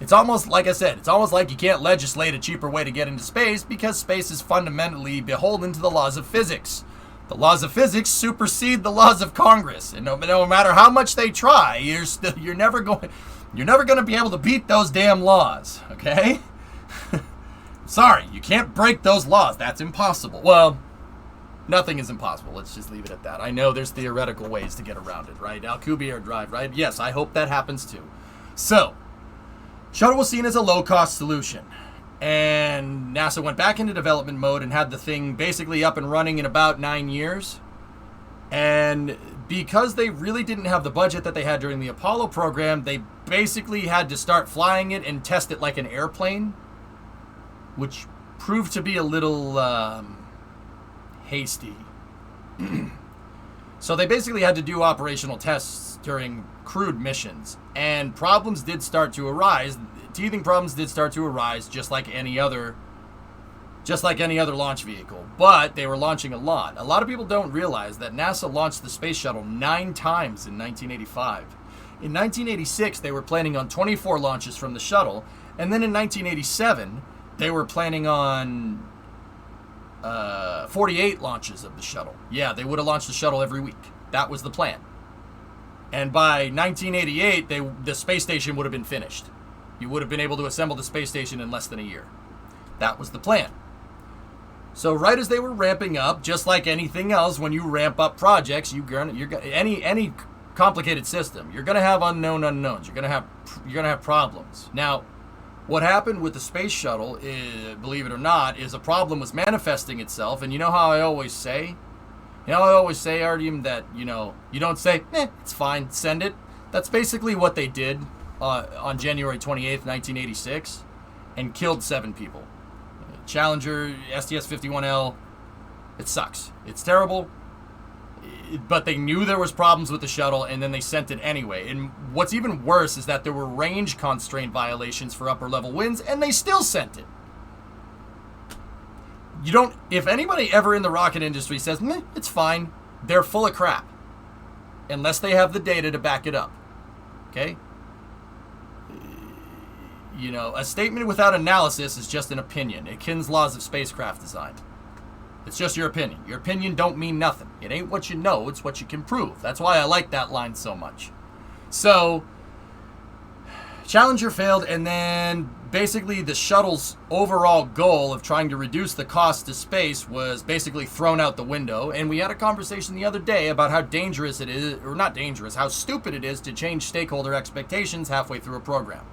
It's almost, like I said, it's almost like you can't legislate a cheaper way to get into space because space is fundamentally beholden to the laws of physics. The laws of physics supersede the laws of Congress. And no matter how much they try, you're never going to be able to beat those damn laws, okay? Sorry, you can't break those laws. That's impossible. Well, nothing is impossible. Let's just leave it at that. I know there's theoretical ways to get around it, right? Alcubierre Drive, right? Yes, I hope that happens too. So, shuttle was seen as a low-cost solution. And NASA went back into development mode and had the thing basically up and running in about 9 years. And because they really didn't have the budget that they had during the Apollo program, they basically had to start flying it and test it like an airplane, which proved to be a little hasty. So they basically had to do operational tests during crewed missions, and problems did start to arise. Teething problems did start to arise, just like any other launch vehicle. But they were launching a lot. A lot of people don't realize that NASA launched the space shuttle 9 times in 1985. In 1986, they were planning on 24 launches from the shuttle, and then in 1987, they were planning on 48 launches of the shuttle. Yeah, they would have launched the shuttle every week. That was the plan. And by 1988, the space station would have been finished. You would have been able to assemble the space station in less than a year. That was the plan. So right as they were ramping up, just like anything else, when you ramp up projects, any complicated system, you're gonna have unknown unknowns. You're gonna have problems. Now, what happened with the space shuttle, believe it or not, is a problem was manifesting itself. And you know how I always say, Artyom, that you don't say, it's fine, send it. That's basically what they did on January 28th, 1986, and killed 7 people. Challenger, STS-51L, it sucks. It's terrible, but they knew there was problems with the shuttle, and then they sent it anyway. And what's even worse is that there were range constraint violations for upper-level winds, and they still sent it. If anybody ever in the rocket industry says, it's fine, they're full of crap, unless they have the data to back it up. Okay? A statement without analysis is just an opinion. Akin's laws of spacecraft design. It's just your opinion. Your opinion don't mean nothing. It ain't what you know, it's what you can prove. That's why I like that line so much. So, Challenger failed, and then basically the shuttle's overall goal of trying to reduce the cost to space was basically thrown out the window. And we had a conversation the other day about how dangerous it is, or not dangerous, how stupid it is to change stakeholder expectations halfway through a program.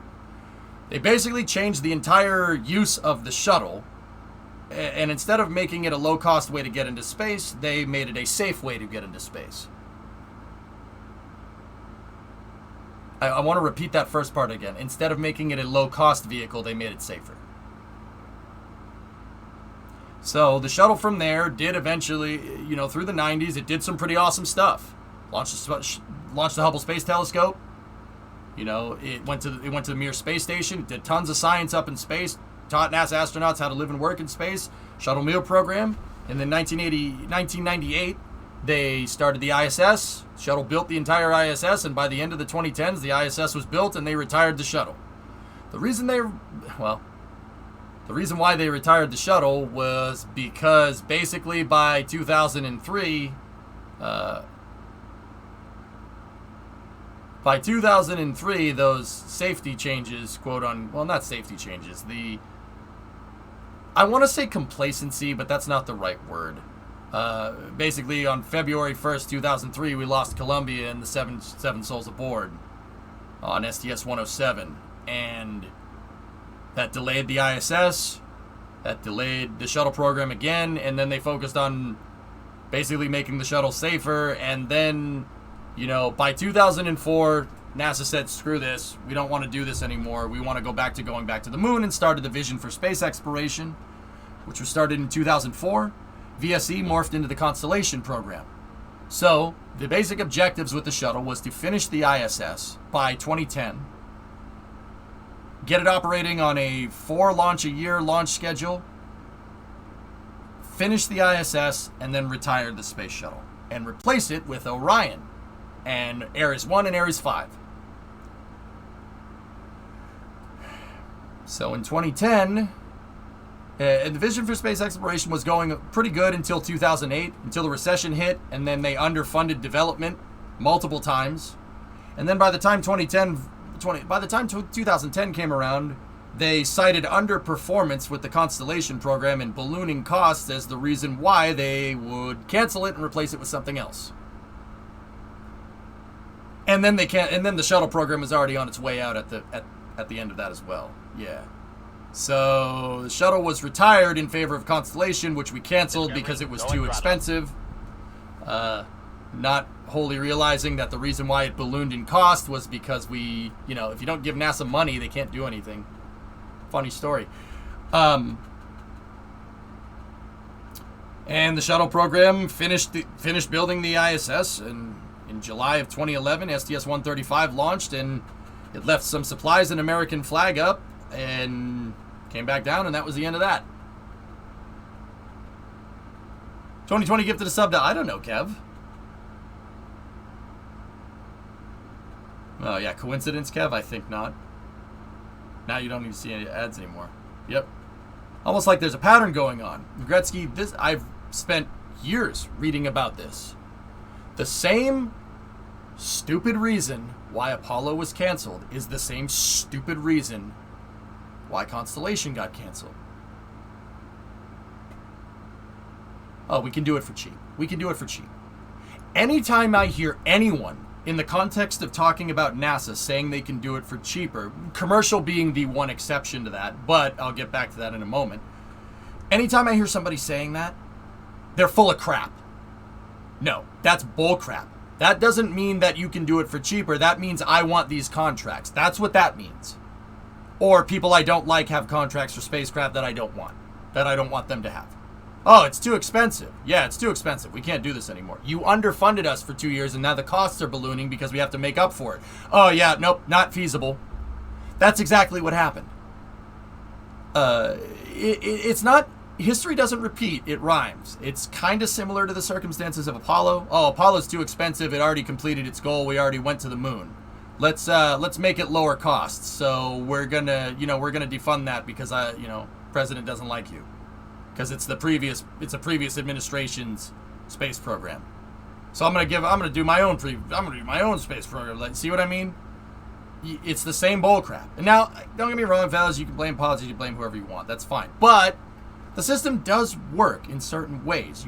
They basically changed the entire use of the shuttle, and instead of making it a low-cost way to get into space, they made it a safe way to get into space. I want to repeat that first part again. Instead of making it a low-cost vehicle, they made it safer. So the shuttle from there did eventually, through the 90s, it did some pretty awesome stuff. Launched the Hubble Space Telescope. It went to the Mir space station, did tons of science up in space, taught NASA astronauts how to live and work in space, Shuttle Mir program. And then 1998, they started the ISS. Shuttle built the entire ISS, and by the end of the 2010s, the ISS was built and they retired the shuttle. The reason why they retired the shuttle was because basically by 2003, those safety changes, not safety changes, I want to say complacency, but that's not the right word. Basically, on February 1st, 2003, we lost Columbia and the seven souls aboard on STS-107. And that delayed the ISS, that delayed the shuttle program again, and then they focused on basically making the shuttle safer. And then, by 2004, NASA said, screw this, we don't want to do this anymore. We want to go back to going back to the moon, and started the Vision for Space Exploration, which was started in 2004. VSE morphed into the Constellation program. So, the basic objectives with the shuttle was to finish the ISS by 2010, get it operating on a 4-launch-a-year launch schedule, finish the ISS, and then retire the space shuttle, and replace it with Orion and Ares 1 and Ares 5. So in 2010, the Vision for Space Exploration was going pretty good until 2008, until the recession hit, and then they underfunded development multiple times. And then by the time 2010 came around, they cited underperformance with the Constellation program and ballooning costs as the reason why they would cancel it and replace it with something else. And then the shuttle program was already on its way out at the end of that as well. Yeah. So the shuttle was retired in favor of Constellation, which we canceled because it was too expensive. not wholly realizing that the reason why it ballooned in cost was because we, you know, if you don't give NASA money, they can't do anything. Funny story. And the shuttle program finished building the ISS, and in July of 2011, STS-135 launched, and it left some supplies and American flag up and came back down, and that was the end of that. 2020 gifted a sub to, I don't know, Kev. Oh, yeah, coincidence, Kev? I think not. Now you don't need to see any ads anymore. Yep. Almost like there's a pattern going on. Gretzky, I've spent years reading about this. The same stupid reason why Apollo was canceled is the same stupid reason why Constellation got canceled. Oh, we can do it for cheap. We can do it for cheap. Anytime I hear anyone in the context of talking about NASA saying they can do it for cheaper, commercial being the one exception to that, but I'll get back to that in a moment. Anytime I hear somebody saying that, they're full of crap. No, that's bull crap. That doesn't mean that you can do it for cheaper. That means I want these contracts. That's what that means. Or people I don't like have contracts for spacecraft that I don't want them to have. Oh, it's too expensive. Yeah, it's too expensive. We can't do this anymore. You underfunded us for 2 years, and now the costs are ballooning because we have to make up for it. Oh, yeah, nope, not feasible. That's exactly what happened. It's not... History doesn't repeat, it rhymes. It's kind of similar to the circumstances of Apollo. Oh, Apollo's too expensive. It already completed its goal. We already went to the moon. Let's make it lower costs. So we're gonna defund that because President doesn't like you. Because it's a previous administration's space program. So I'm gonna do my own space program. Like, see what I mean? It's the same bullcrap. And now, don't get me wrong, fellas. You can blame politics, you can blame whoever you want. That's fine. But the system does work in certain ways.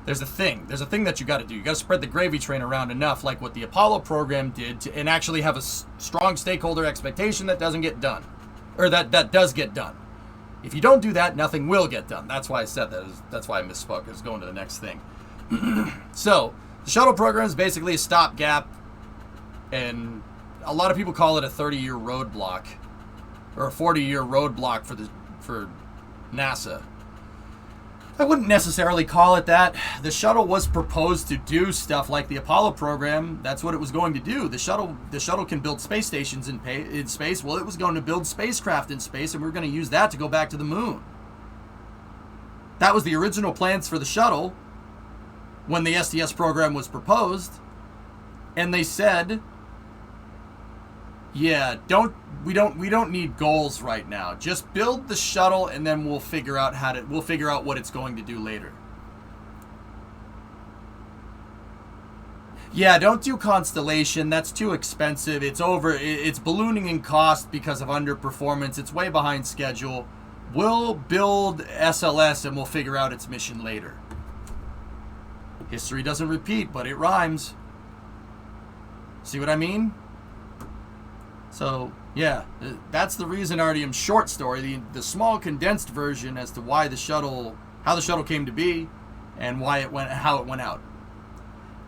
There's a thing that you got to do. You got to spread the gravy train around enough, like what the Apollo program did, and actually have a strong stakeholder expectation that doesn't get done, or that does get done. If you don't do that, nothing will get done. That's why I said that. That's why I misspoke. I was going to the next thing. So, the shuttle program is basically a stopgap, and a lot of people call it a 30-year roadblock, or a 40-year roadblock for NASA. I wouldn't necessarily call it that. The shuttle was proposed to do stuff like the Apollo program. That's what it was going to do. The shuttle can build space stations in space. Well, it was going to build spacecraft in space, and we were going to use that to go back to the moon. That was the original plans for the shuttle when the STS program was proposed. And they said, yeah, we don't need goals right now. Just build the shuttle, and then we'll figure out what it's going to do later. Yeah, don't do Constellation. That's too expensive. It's ballooning in cost because of underperformance. It's way behind schedule. We'll build SLS and we'll figure out its mission later. History doesn't repeat, but it rhymes. See what I mean? So, yeah, that's the reason Artyom's short story, the small condensed version as to how the shuttle came to be and how it went out.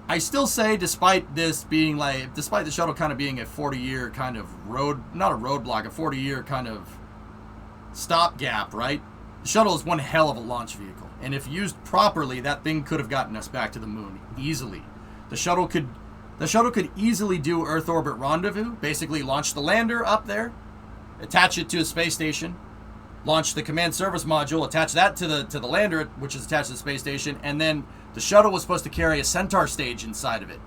I still say, despite the shuttle kind of being a 40-year kind of not a roadblock, a 40-year kind of stopgap, right? The shuttle is one hell of a launch vehicle. And if used properly, that thing could have gotten us back to the moon easily. The shuttle could easily do Earth orbit rendezvous, basically launch the lander up there, attach it to a space station, launch the command service module, attach that to the lander, which is attached to the space station, and then the shuttle was supposed to carry a Centaur stage inside of it.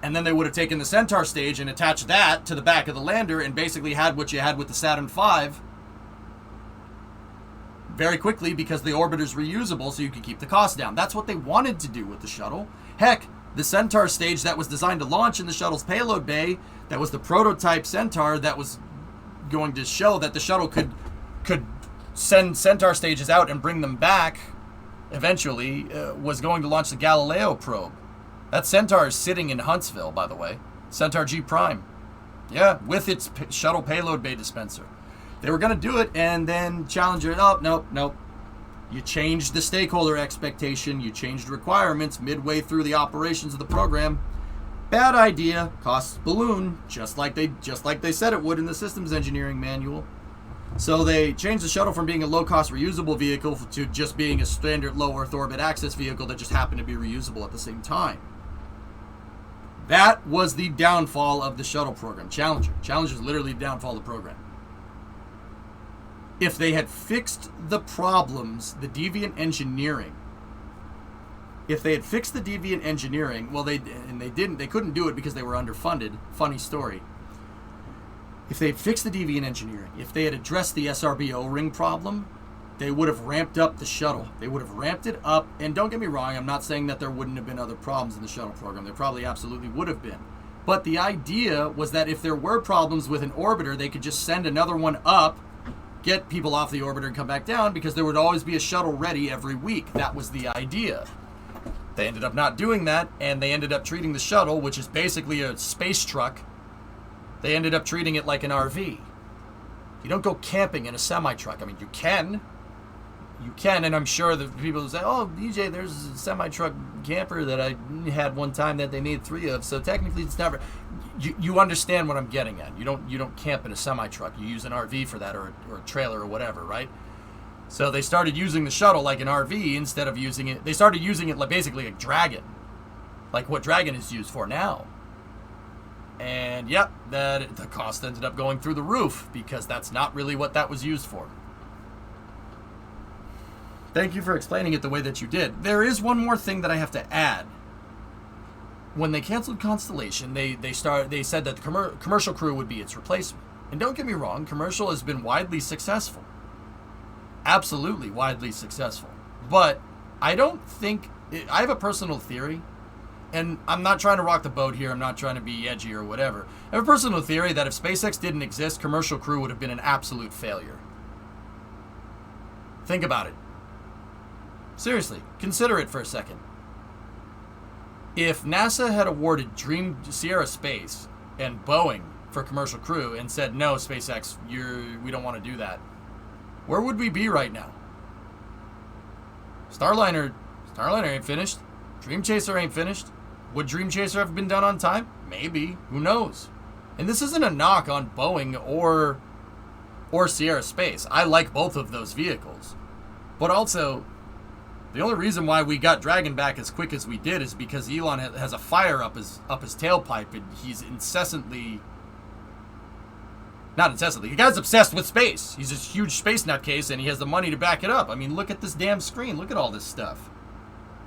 And then they would have taken the Centaur stage and attached that to the back of the lander and basically had what you had with the Saturn V very quickly because the orbiter's reusable so you could keep the cost down. That's what they wanted to do with the shuttle. Heck, the Centaur stage that was designed to launch in the shuttle's payload bay, that was the prototype Centaur that was going to show that the shuttle could send Centaur stages out and bring them back eventually, was going to launch the Galileo probe. That Centaur is sitting in Huntsville, by the way. Centaur G Prime. Yeah, with its shuttle payload bay dispenser. They were going to do it, and then Challenger, nope. You changed the stakeholder expectation. You changed requirements midway through the operations of the program. Bad idea. Costs balloon, just like they said it would in the systems engineering manual. So they changed the shuttle from being a low-cost reusable vehicle to just being a standard low Earth orbit access vehicle that just happened to be reusable at the same time. That was the downfall of the shuttle program. Challenger. Challenger is literally the downfall of the program. If they had fixed the problems, the deviant engineering, well, they couldn't do it because they were underfunded. Funny story. If they had fixed the deviant engineering, if they had addressed the SRB O-ring problem, they would have ramped up the shuttle. They would have ramped it up. And don't get me wrong, I'm not saying that there wouldn't have been other problems in the shuttle program. There probably absolutely would have been. But the idea was that if there were problems with an orbiter, they could just send another one up, get people off the orbiter and come back down, because there would always be a shuttle ready every week. That was the idea. They ended up not doing that, and they ended up treating the shuttle, which is basically a space truck, they ended up treating it like an RV. You don't go camping in a semi-truck. I mean, you can, and I'm sure the people who say, oh, DJ, there's a semi-truck camper that I had one time that they made 3 of, so technically it's never... You understand what I'm getting at. You don't camp in a semi-truck. You use an RV for that, or a trailer or whatever, right? So they started using the shuttle like an RV instead of using it... They started using it like basically a Dragon, like what Dragon is used for now. And yep, the cost ended up going through the roof because that's not really what that was used for. Thank you for explaining it the way that you did. There is one more thing that I have to add. When they canceled Constellation, they said that the Commercial Crew would be its replacement. And don't get me wrong, Commercial has been widely successful. Absolutely widely successful. But I don't think... I have a personal theory, and I'm not trying to rock the boat here, I'm not trying to be edgy or whatever. I have a personal theory that if SpaceX didn't exist, Commercial Crew would have been an absolute failure. Think about it. Seriously, consider it for a second. If NASA had awarded Sierra Space and Boeing for Commercial Crew and said, no, SpaceX, we don't want to do that, where would we be right now? Starliner ain't finished. Dream Chaser ain't finished. Would Dream Chaser have been done on time? Maybe. Who knows? And this isn't a knock on Boeing or Sierra Space. I like both of those vehicles. But also, the only reason why we got Dragon back as quick as we did is because Elon has a fire up his tailpipe, and he's not incessantly. The guy's obsessed with space. He's this huge space nutcase, and he has the money to back it up. I mean, look at this damn screen. Look at all this stuff.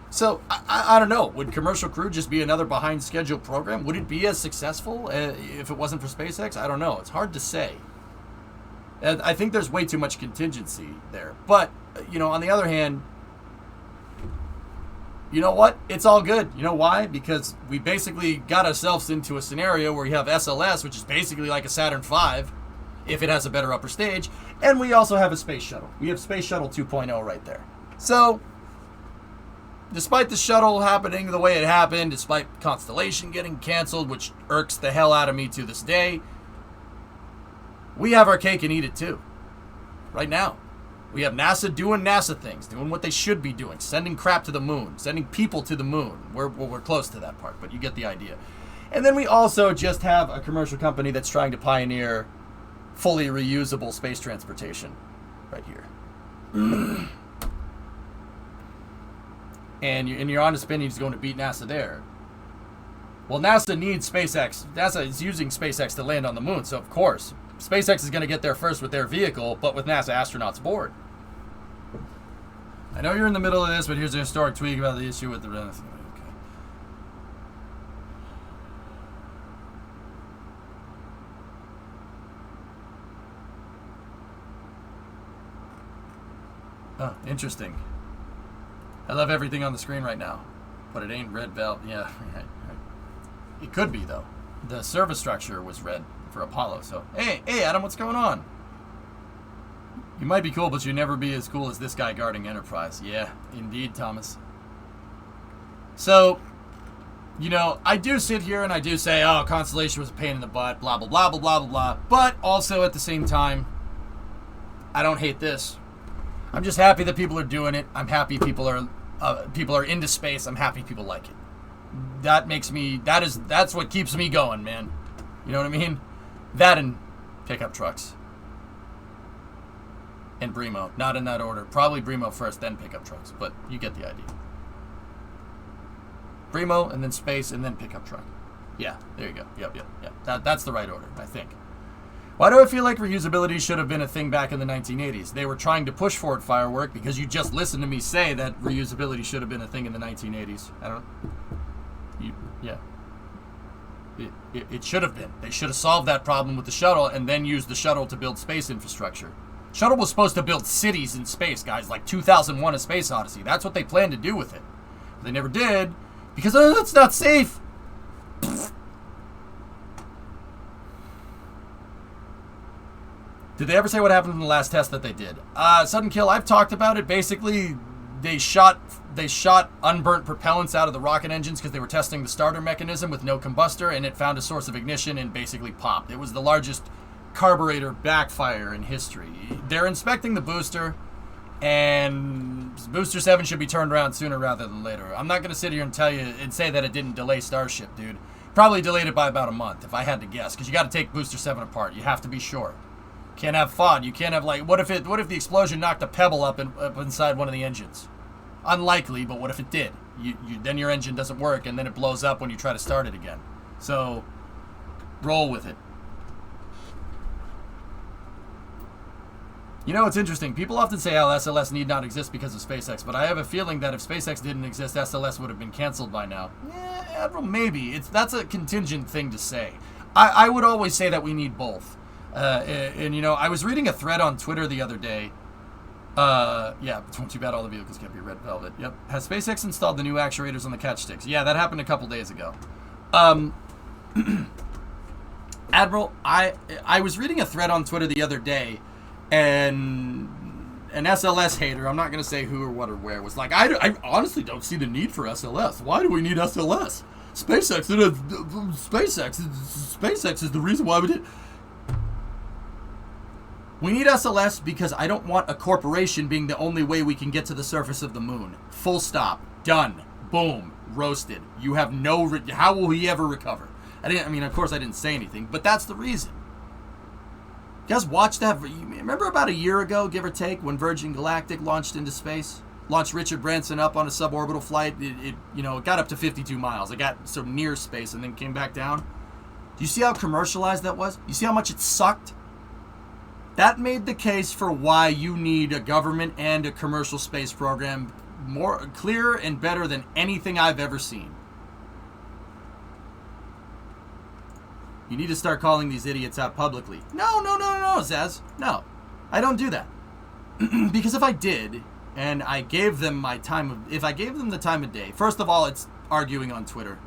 So, I don't know. Would Commercial Crew just be another behind-schedule program? Would it be as successful if it wasn't for SpaceX? I don't know. It's hard to say. And I think there's way too much contingency there. But, on the other hand, you know what? It's all good. You know why? Because we basically got ourselves into a scenario where you have SLS, which is basically like a Saturn V, if it has a better upper stage, and we also have a space shuttle. We have Space Shuttle 2.0 right there. So, despite the shuttle happening the way it happened, despite Constellation getting canceled, which irks the hell out of me to this day, we have our cake and eat it too. Right now. We have NASA doing NASA things, doing what they should be doing, sending crap to the moon, sending people to the moon. We're close to that part, but you get the idea. And then we also just have a commercial company that's trying to pioneer fully reusable space transportation right here. And you're on a spin, he's going to beat NASA there. Well, NASA needs SpaceX. NASA is using SpaceX to land on the moon, so of course, SpaceX is going to get there first with their vehicle, but with NASA astronauts aboard. I know you're in the middle of this, but here's a historic tweet about the issue with the... Okay. Oh, interesting. I love everything on the screen right now, but it ain't red velvet. Yeah, right. It could be, though. The service structure was red for Apollo, so... Hey, Adam, what's going on? You might be cool, but you'll never be as cool as this guy guarding Enterprise. Yeah, indeed, Thomas. So, I do sit here and I do say, oh, Constellation was a pain in the butt, blah, blah, blah, blah, blah, blah, blah. But also, at the same time, I don't hate this. I'm just happy that people are doing it. I'm happy people are into space. I'm happy people like it. That makes me, that's what keeps me going, man. You know what I mean? That and pickup trucks. And Bremo. Not in that order. Probably Bremo first, then pickup trucks. But you get the idea. Bremo, and then space, and then pickup truck. Yeah, there you go. Yep. That's the right order, I think. Why do I feel like reusability should have been a thing back in the 1980s? They were trying to push for it, Firework, because you just listened to me say that reusability should have been a thing in the 1980s. I don't... Yeah. It should have been. They should have solved that problem with the shuttle and then used the shuttle to build space infrastructure. Shuttle was supposed to build cities in space, guys, like 2001: A Space Odyssey. That's what they planned to do with it. But they never did, because it's not safe. Did they ever say what happened in the last test that they did? Sudden kill, I've talked about it. Basically, they shot unburnt propellants out of the rocket engines because they were testing the starter mechanism with no combustor, and it found a source of ignition and basically popped. It was the largest carburetor backfire in history. They're inspecting the booster, and booster 7 should be turned around sooner rather than later. I'm not going to sit here and tell you and say that it didn't delay Starship, dude. Probably delayed it by about a month, if I had to guess, because you got to take booster 7 apart. You have to be sure. Can't have fun. You can't have, like, what if the explosion knocked a pebble up inside one of the engines? Unlikely, but what if it did? Then your engine doesn't work, and then it blows up when you try to start it again. So, roll with it. You know, it's interesting. People often say how SLS need not exist because of SpaceX, but I have a feeling that if SpaceX didn't exist, SLS would have been canceled by now. Yeah, well, maybe. That's a contingent thing to say. I would always say that we need both. And, you know, I was reading a thread on Twitter the other day. Yeah, too bad all the vehicles can't be red velvet. Yep. Has SpaceX installed the new actuators on the catch sticks? Yeah, that happened a couple days ago. Admiral, I was reading a thread on Twitter the other day, and an SLS hater, I'm not going to say who or what or where, was like, I honestly don't see the need for SLS. Why do we need SLS? SpaceX is the reason why we did. We need SLS because I don't want a corporation being the only way we can get to the surface of the moon. Full stop. Done. Boom. Roasted. You have no... How will he ever recover? I mean, of course I didn't say anything, but that's the reason. You guys watched that? Remember about a year ago, give or take, when Virgin Galactic launched into space? Launched Richard Branson up on a suborbital flight. It got up to 52 miles. It got so near space and then came back down. Do you see how commercialized that was? You see how much it sucked? That made the case for why you need a government and a commercial space program more clearer and better than anything I've ever seen. You need to start calling these idiots out publicly. No, Zaz. No, I don't do that. Because if I did, and I gave them my time of... If I gave them the time of day, first of all, it's arguing on Twitter.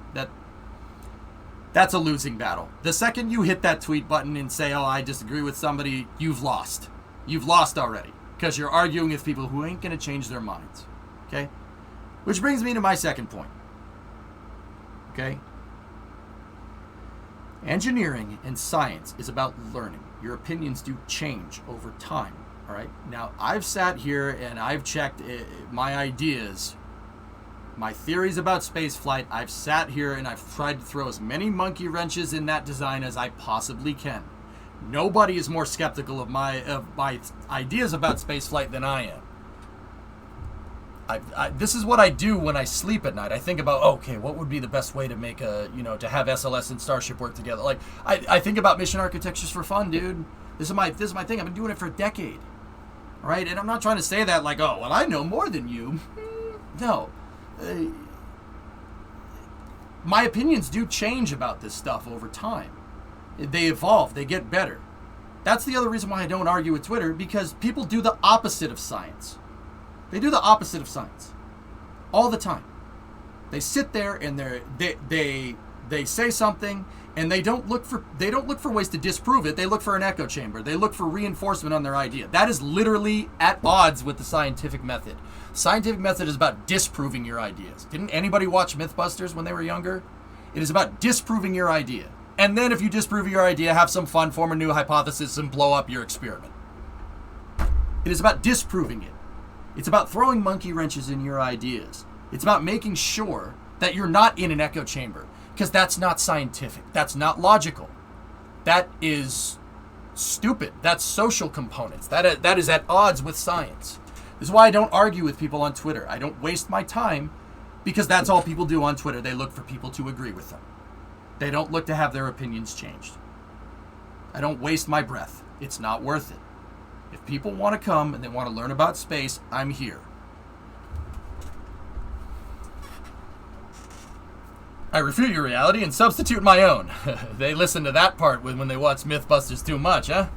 That's a losing battle. The second you hit that tweet button and say, oh, I disagree with somebody, you've lost. You've lost already. Because you're arguing with people who ain't going to change their minds. Okay? Which brings me to my second point. Okay? Engineering and science is about learning. Your opinions do change over time. All right? Now, I've sat here and I've checked my ideas, my theories about spaceflight. I've sat here and I've tried to throw as many monkey wrenches in that design as I possibly can. Nobody is more skeptical of my ideas about spaceflight than I am. This is what I do when I sleep at night. I think about, okay, what would be the best way to make to have SLS and Starship work together? Like, I think about mission architectures for fun, dude. This is my thing. I've been doing it for a decade. All right? And I'm not trying to say that like, oh, well, I know more than you. No. My opinions do change about this stuff over time. They evolve. They get better. That's the other reason why I don't argue with Twitter, because people do the opposite of science. They do the opposite of science all the time. They sit there and they say something and they don't look for ways to disprove it. They look for an echo chamber. They look for reinforcement on their idea. That is literally at odds with the scientific method. Scientific method is about disproving your ideas. Didn't anybody watch Mythbusters when they were younger? It is about disproving your idea. And then if you disprove your idea, have some fun, form a new hypothesis, and blow up your experiment. It is about disproving it. It's about throwing monkey wrenches in your ideas. It's about making sure that you're not in an echo chamber, because that's not scientific. That's not logical. That is stupid. That's social components. That is at odds with science. This is why I don't argue with people on Twitter. I don't waste my time, because that's all people do on Twitter. They look for people to agree with them. They don't look to have their opinions changed. I don't waste my breath. It's not worth it. If people want to come and they want to learn about space, I'm here. I refute your reality and substitute my own. They listen to that part when they watch Mythbusters too much, huh?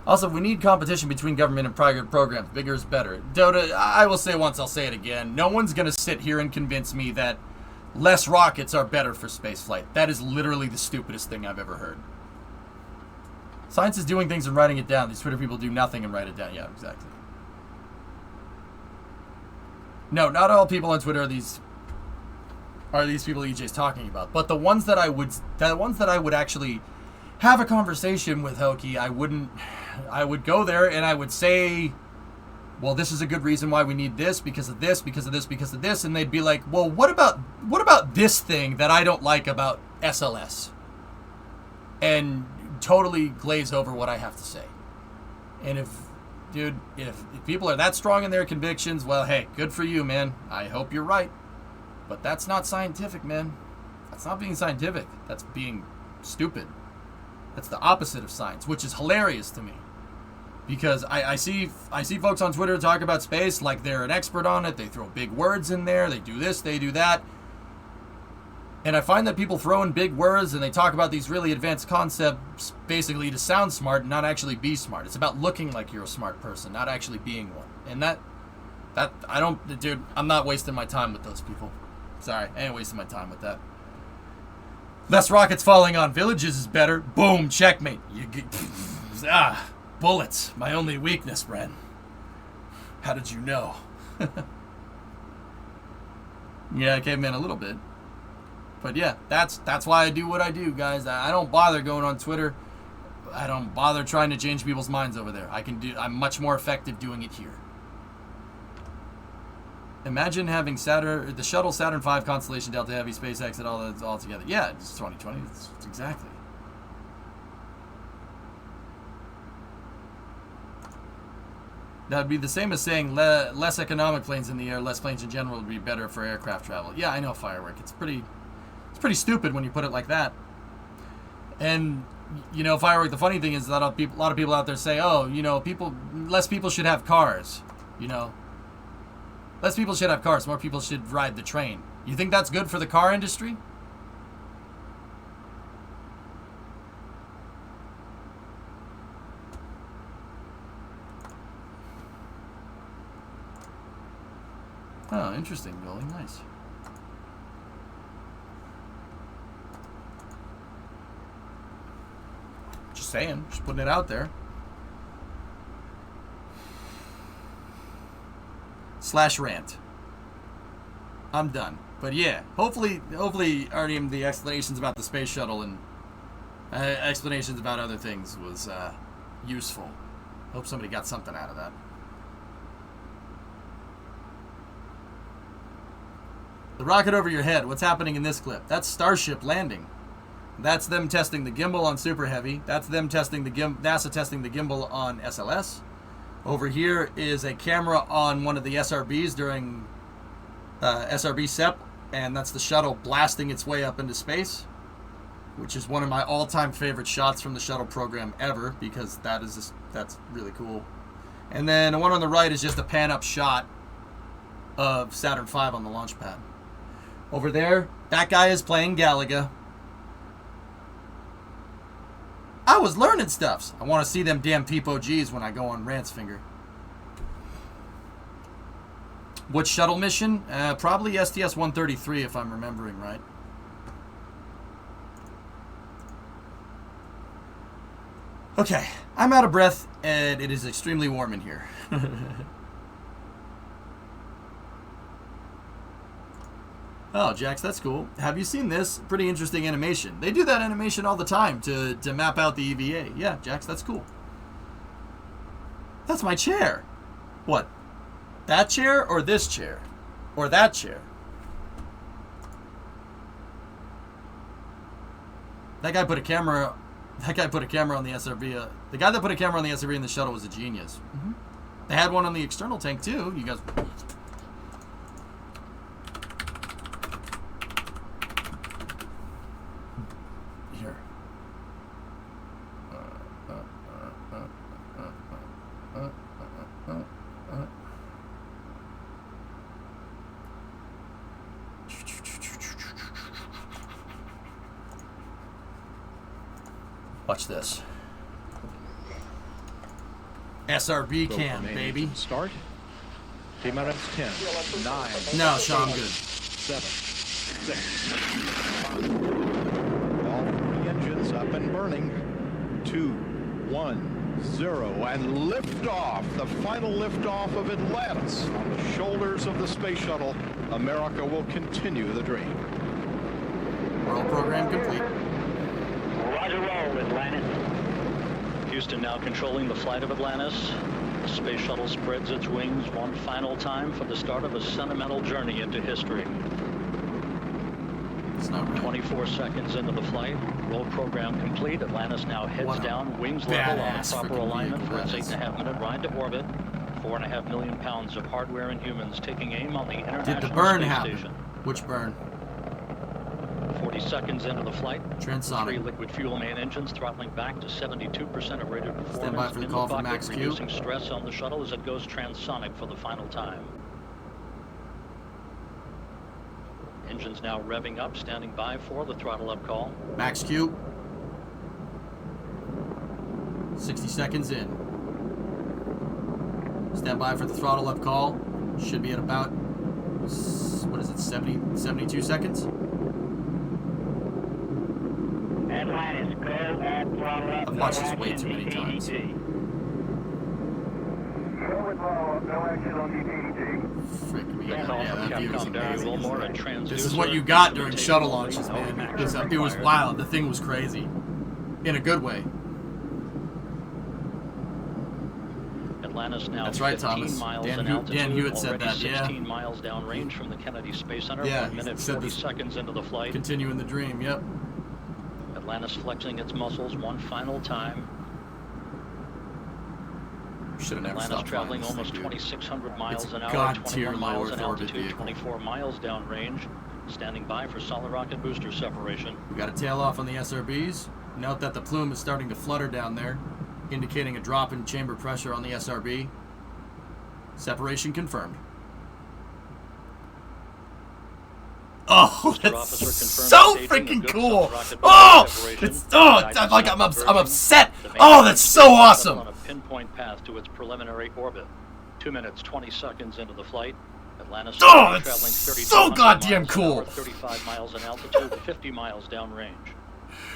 Also, we need competition between government and private programs. Bigger is better. Dota, I will say once, I'll say it again. No one's going to sit here and convince me that less rockets are better for spaceflight. That is literally the stupidest thing I've ever heard. Science is doing things and writing it down. These Twitter people do nothing and write it down. Yeah, exactly. No, not all people on Twitter are these people EJ's talking about. But the ones that I would actually have a conversation with, Hokie, I would go there and I would say, well, this is a good reason why we need this, because of this, because of this, because of this, and they'd be like, well, what about this thing that I don't like about SLS? And totally glaze over what I have to say. And if people are that strong in their convictions, well, hey, good for you, man. I hope you're right. But that's not scientific, man. That's not being scientific. That's being stupid. That's the opposite of science, which is hilarious to me. Because I see folks on Twitter talk about space like they're an expert on it. They throw big words in there. They do this, they do that. And I find that people throw in big words and they talk about these really advanced concepts basically to sound smart and not actually be smart. It's about looking like you're a smart person, not actually being one. And I'm not wasting my time with those people. Sorry, I ain't wasting my time with that. Less rockets falling on villages is better. Boom, checkmate. You get bullets. My only weakness, Bren. How did you know? Yeah, I came in a little bit. But yeah, that's why I do what I do, guys. I don't bother going on Twitter. I don't bother trying to change people's minds over there. I'm much more effective doing it here. Imagine having the shuttle Saturn V, Constellation Delta Heavy, SpaceX, and all together. Yeah, it's 2020. It's exactly. That would be the same as saying less economic planes in the air, less planes in general would be better for aircraft travel. Yeah, I know, Firework. It's pretty stupid when you put it like that. And Firework, the funny thing is that a lot of people out there say, oh, less people should have cars. Less people should have cars. More people should ride the train. You think that's good for the car industry? Oh, interesting, Billy. Nice. Just saying. Just putting it out there. /rant. I'm done. But yeah, hopefully, Artyom, the explanations about the space shuttle and explanations about other things was useful. Hope somebody got something out of that. The rocket over your head. What's happening in this clip? That's Starship landing. That's them testing the gimbal on Super Heavy. That's them testing NASA testing the gimbal on SLS. Over here is a camera on one of the SRBs during SRB SEP, and that's the shuttle blasting its way up into space, which is one of my all-time favorite shots from the shuttle program ever, because that's really cool. And then the one on the right is just a pan-up shot of Saturn V on the launch pad. Over there, that guy is playing Galaga. I was learning stuffs. I want to see them damn Peepo G's when I go on Rant's Finger. What shuttle mission? Probably STS-133 if I'm remembering right. Okay, I'm out of breath and it is extremely warm in here. Oh, Jax, that's cool. Have you seen this? Pretty interesting animation. They do that animation all the time to map out the EVA. Yeah, Jax, that's cool. That's my chair. What? That chair or this chair? Or that chair? That guy put a camera on the SRB. The guy that put a camera on the SRB in the shuttle was a genius. Mm-hmm. They had one on the external tank too. You guys. Here. Watch this. SRB cam, baby. Start. T-minus 10, 9. No, Sean, I'm good. 7, 6. All 3 engines up and burning. 2, 1, 0, and liftoff. The final liftoff of Atlantis on the shoulders of the space shuttle. America will continue the dream. World program complete. Roger, roll, Atlantis. Houston now controlling the flight of Atlantis. The space shuttle spreads its wings one final time for the start of a sentimental journey into history. It's not right. 24 seconds into the flight. Roll program complete. Atlantis now heads down, wings level on proper alignment for its 8.5-minute ride to orbit. 4.5 million pounds of hardware and humans taking aim on the International Did the burn Space happen? Station. Which burn? 40 seconds into the flight. Transonic. 3 liquid fuel main engines throttling back to 72% of rated performance. Stand by for the call from Max Q. Reducing stress on the shuttle as it goes transonic for the final time. Engines now revving up, standing by for the throttle up call. Max Q. 60 seconds in. Stand by for the throttle up call. Should be at about, what is it, 72 seconds? Atlantis, go at throttle up. I've watched this way too many times. Frick me. Yeah, that view is amazing. This is what you got during shuttle launches, man. It was wild. The thing was crazy. In a good way. Atlantis now That's right, 15 Thomas. miles Dan in altitude, Hewitt said already that, 16 miles downrange from the Kennedy Space Center. Yeah, 1 minute, he said 40 this- seconds into the flight. Continuing the dream, yep. Atlantis flexing its muscles one final time. Should have never Atlantis stopped traveling flying this almost thing, dude. 2,600 miles It's a an hour, god-tier 21 low miles in Earth orbit altitude, vehicle. 24 miles downrange. Standing by for solid rocket booster separation. We got a tail off on the SRBs. Note that the plume is starting to flutter down there, indicating a drop in chamber pressure on the SRB. Separation confirmed. Oh, that's so freaking cool! Oh, it's I'm upset. Oh, that's so awesome! On a pinpoint path to its preliminary orbit. 2 minutes 20 seconds into the flight. Atlantis Oh, traveling that's 32 so goddamn miles an hour, cool! 35 miles in altitude, 50 miles downrange.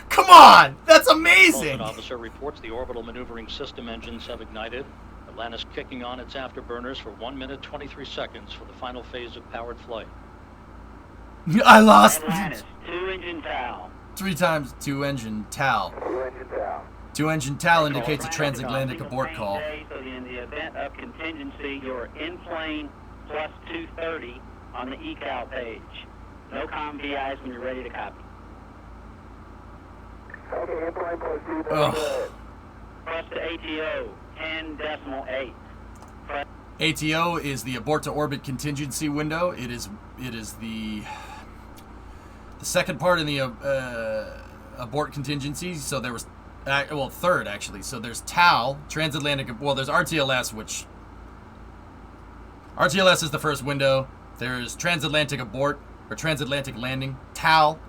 Come on, that's amazing! Pilot officer reports the orbital maneuvering system engines have ignited. Atlantis kicking on its afterburners for 1 minute 23 seconds for the final phase of powered flight. I lost Atlantis, 2-engine TAL. 3 times 2-engine TAL. 2-engine TAL. 2-engine TAL indicates a transatlantic abort call. So in the event of contingency, you're in plane plus 230 on the ecal page. No comm VIs when you're ready to copy. Okay, in plane plus 230. Ugh. Plus to ATO, 10.8. ATO is the abort to orbit contingency window. It is the second part in the abort contingency. So there was, well, third actually. So there's TAL, transatlantic. Well, there's RTLS, which RTLS is the first window. There's transatlantic abort or transatlantic landing, TAL,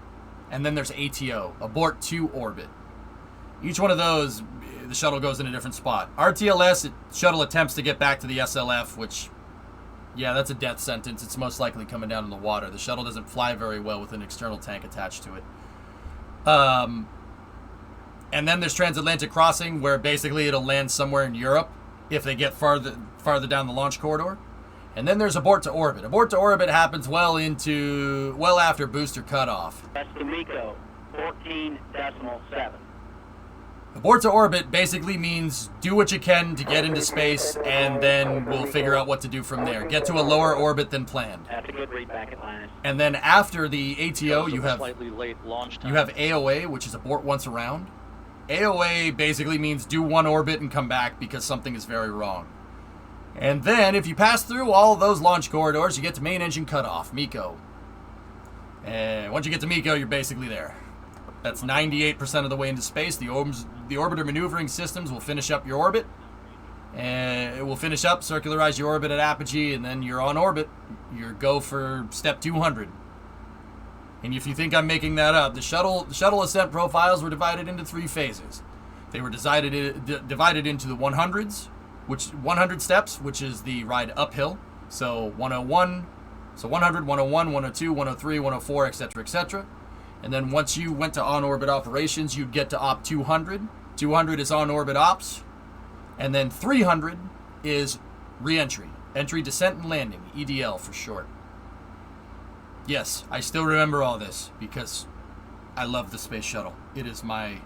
and then there's ATO, abort to orbit. Each one of those, the shuttle goes in a different spot. RTLS, shuttle attempts to get back to the SLF, which, yeah, that's a death sentence. It's most likely coming down in the water. The shuttle doesn't fly very well with an external tank attached to it. And then there's transatlantic crossing, where basically it'll land somewhere in Europe if they get farther down the launch corridor. And then there's abort to orbit. Abort to orbit happens well after booster cutoff. That's the MECO, 14.7. Abort to orbit basically means do what you can to get into space, and then we'll figure out what to do from there. Get to a lower orbit than planned. That's a good read back at Linus. And then after the ATO, you have slightly late launch time. you have AOA, which is abort once around. AOA basically means do one orbit and come back because something is very wrong. And then if you pass through all of those launch corridors, you get to main engine cutoff, MECO. And once you get to MECO, you're basically there. That's 98% of the way into space. The orbiter maneuvering systems will finish up your orbit. And it will finish up, circularize your orbit at apogee, and then you're on orbit. You're go for step 200. And if you think I'm making that up, the shuttle ascent profiles were divided into 3 phases. They were divided into the 100s, which 100 steps, which is the ride uphill. So 101, so 100, 101, 102, 103, 104, etc., etc. And then once you went to on-orbit operations, you'd get to Op 200. 200 is on-orbit ops. And then 300 is re-entry. Entry, descent, and landing. EDL for short. Yes, I still remember all this because I love the space shuttle. It is my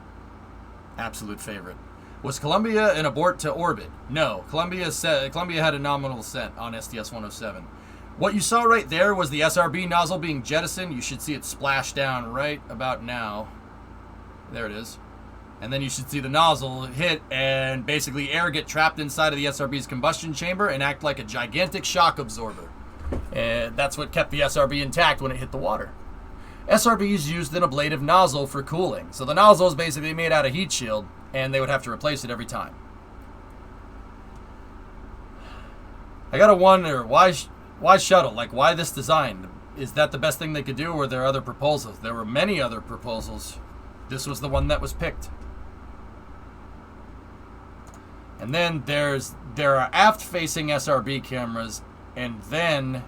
absolute favorite. Was Columbia an abort to orbit? No. Columbia had a nominal ascent on STS-107. What you saw right there was the SRB nozzle being jettisoned. You should see it splash down right about now. There it is. And then you should see the nozzle hit and basically air get trapped inside of the SRB's combustion chamber and act like a gigantic shock absorber. And that's what kept the SRB intact when it hit the water. SRBs used an ablative nozzle for cooling. So the nozzle is basically made out of heat shield and they would have to replace it every time. I gotta wonder, why shuttle? Like, why this design? Is that the best thing they could do, or were there other proposals? There were many other proposals. This was the one that was picked. And then there are aft-facing SRB cameras, and then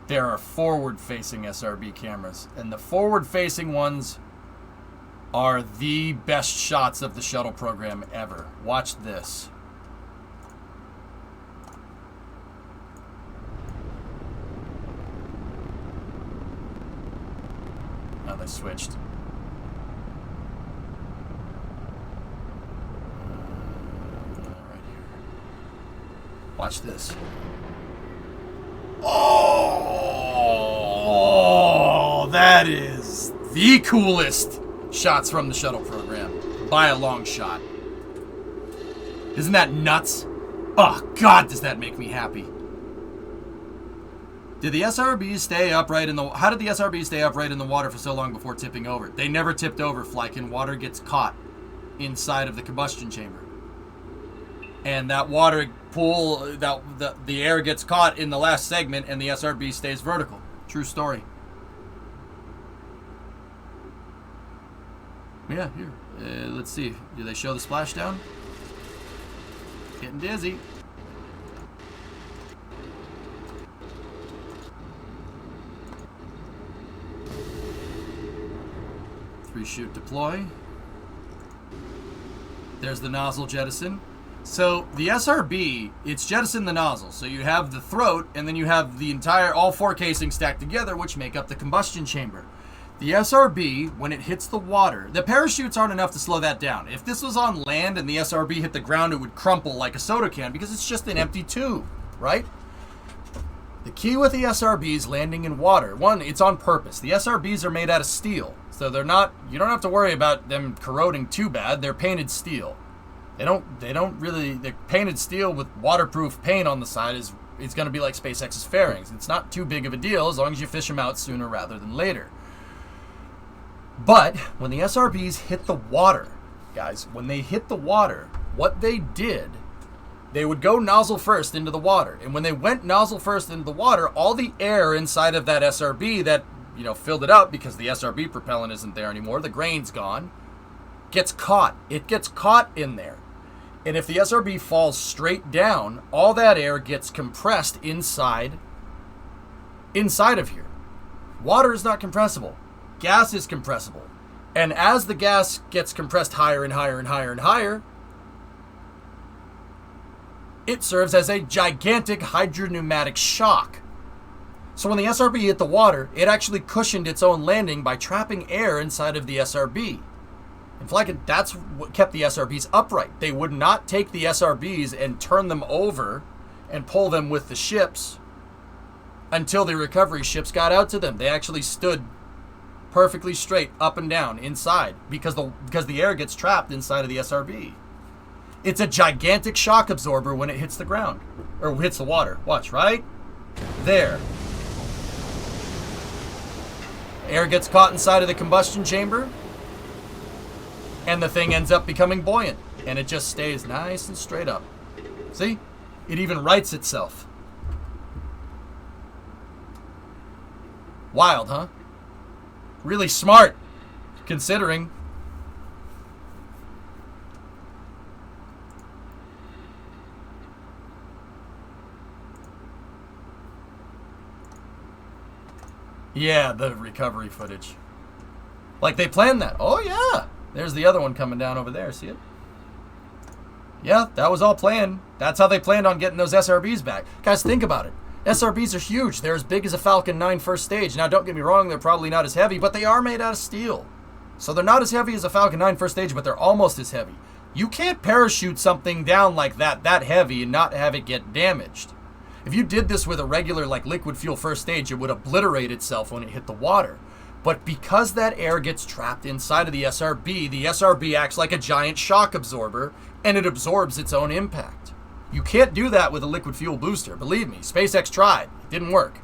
there are forward-facing SRB cameras. And the forward-facing ones are the best shots of the shuttle program ever. Watch this. Oh, they switched. Right here. Watch this. Oh, that is the coolest shots from the shuttle program by a long shot. Isn't that nuts? Oh, God, does that make me happy. Did the SRBs stay upright in the... How did the SRBs stay upright in the water for so long before tipping over? They never tipped over, Flykin. Water gets caught inside of the combustion chamber. And that water pool, the air gets caught in the last segment and the SRB stays vertical. True story. Yeah, here. Let's see. Do they show the splashdown? Getting dizzy. Three-shoot deploy. There's the nozzle jettison. So the SRB, it's jettison the nozzle. So you have the throat, and then you have the entire, all 4 casings stacked together, which make up the combustion chamber. The SRB, when it hits the water, the parachutes aren't enough to slow that down. If this was on land and the SRB hit the ground, it would crumple like a soda can because it's just an empty tube, right? The key with the SRBs landing in water, one, it's on purpose. The SRBs are made out of steel, so they're not, you don't have to worry about them corroding too bad. They're painted steel. They don't really, they're painted steel with waterproof paint on the side it's going to be like SpaceX's fairings. It's not too big of a deal as long as you fish them out sooner rather than later. But when the SRBs hit the water, guys, when they hit the water, what they did, they would go nozzle first into the water. And when they went nozzle first into the water, all the air inside of that SRB that, you know, filled it up because the SRB propellant isn't there anymore, the grain's gone, gets caught. It gets caught in there. And if the SRB falls straight down, all that air gets compressed inside of here. Water is not compressible. Gas is compressible. And as the gas gets compressed higher and higher and higher and higher, it serves as a gigantic hydropneumatic shock. So when the SRB hit the water, it actually cushioned its own landing by trapping air inside of the SRB. And that's what kept the SRBs upright. They would not take the SRBs and turn them over and pull them with the ships until the recovery ships got out to them. They actually stood perfectly straight, up and down, inside, because the air gets trapped inside of the SRB. It's a gigantic shock absorber when it hits the ground, or hits the water. Watch, right? There. Air gets caught inside of the combustion chamber, and the thing ends up becoming buoyant, and it just stays nice and straight up. See? It even rights itself. Wild, huh? Really smart, considering. Yeah, the recovery footage. Like they planned that. Oh, yeah. There's the other one coming down over there. See it? Yeah, that was all planned. That's how they planned on getting those SRBs back. Guys, think about it. SRBs are huge. They're as big as a Falcon 9 first stage. Now, don't get me wrong, they're probably not as heavy, but they are made out of steel. So they're not as heavy as a Falcon 9 first stage, but they're almost as heavy. You can't parachute something down like that heavy, and not have it get damaged. If you did this with a regular, like, liquid fuel first stage, it would obliterate itself when it hit the water. But because that air gets trapped inside of the SRB acts like a giant shock absorber, and it absorbs its own impact. You can't do that with a liquid fuel booster. Believe me, SpaceX tried. It didn't work.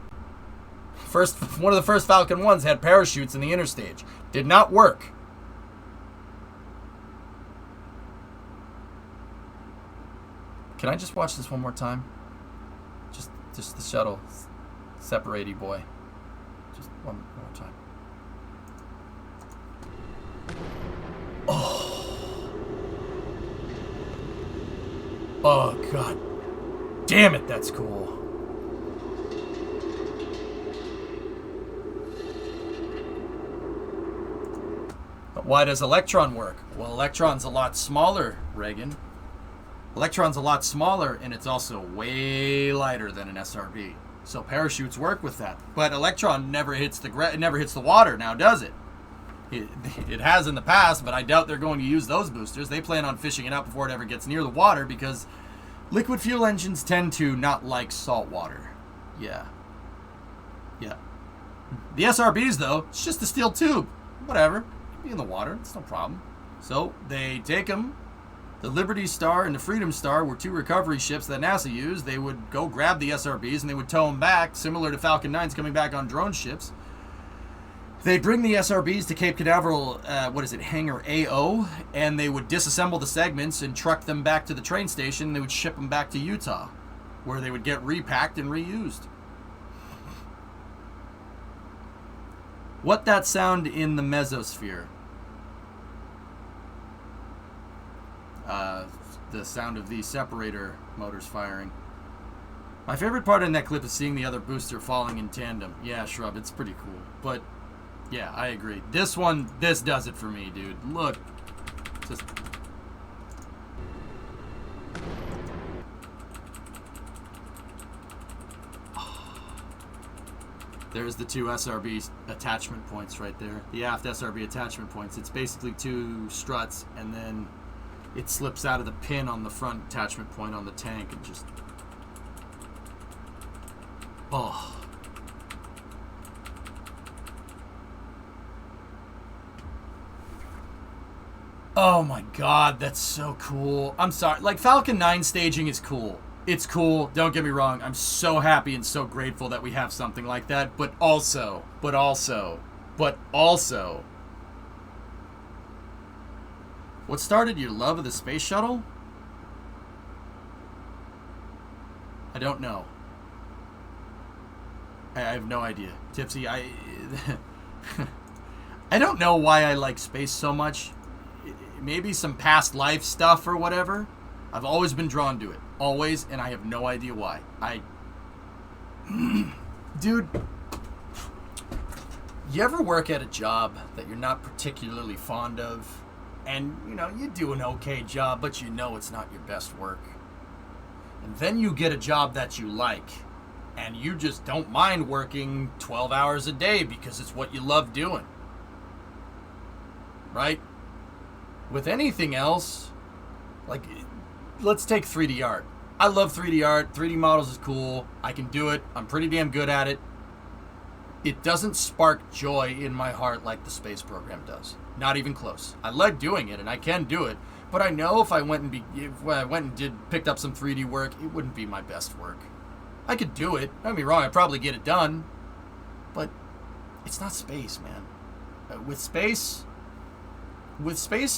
One of the first Falcon 1s had parachutes in the inner stage. Did not work. Can I just watch this one more time? Just the shuttle. Separate-y boy. Just one more time. Oh, God. Damn it, that's cool. But why does Electron work? Well, Electron's a lot smaller, Reagan. Electron's a lot smaller, and it's also way lighter than an SRB. So parachutes work with that. But Electron never hits the water now, does it? It has in the past, but I doubt they're going to use those boosters. They plan on fishing it out before it ever gets near the water, because liquid fuel engines tend to not like salt water. Yeah. Yeah. The SRBs, though, it's just a steel tube. Whatever. It can be in the water. It's no problem. So they take them. The Liberty Star and the Freedom Star were two recovery ships that NASA used. They would go grab the SRBs and they would tow them back, similar to Falcon 9s coming back on drone ships. They'd bring the SRBs to Cape Canaveral, Hangar AO, and they would disassemble the segments and truck them back to the train station. They would ship them back to Utah, where they would get repacked and reused. What that sound in the mesosphere? The sound of the separator motors firing. My favorite part in that clip is seeing the other booster falling in tandem. Yeah, Shrub, it's pretty cool. But, yeah, I agree. This does it for me, dude. Look. Just... There's the two SRB attachment points right there. The aft SRB attachment points. It's basically two struts, and then it slips out of the pin on the front attachment point on the tank and just... Oh. Oh my God, that's so cool. I'm sorry. Like, Falcon 9 staging is cool. It's cool. Don't get me wrong. I'm so happy and so grateful that we have something like that. But also... What started your love of the space shuttle? I don't know. I have no idea. Tipsy, I don't know why I like space so much. Maybe some past life stuff or whatever. I've always been drawn to it. Always, and I have no idea why. Dude, you ever work at a job that you're not particularly fond of? And, you know, you do an okay job, but you know it's not your best work. And then you get a job that you like, and you just don't mind working 12 hours a day because it's what you love doing. Right? with anything else, like, let's take 3D art. I love 3D art. 3D models is cool. I can do it. I'm pretty damn good at it. It doesn't spark joy in my heart like the space program does. Not even close. I like doing it, and I can do it. But I know if I went and picked up some 3D work, it wouldn't be my best work. I could do it. Don't get me wrong. I'd probably get it done. But it's not space, man. With space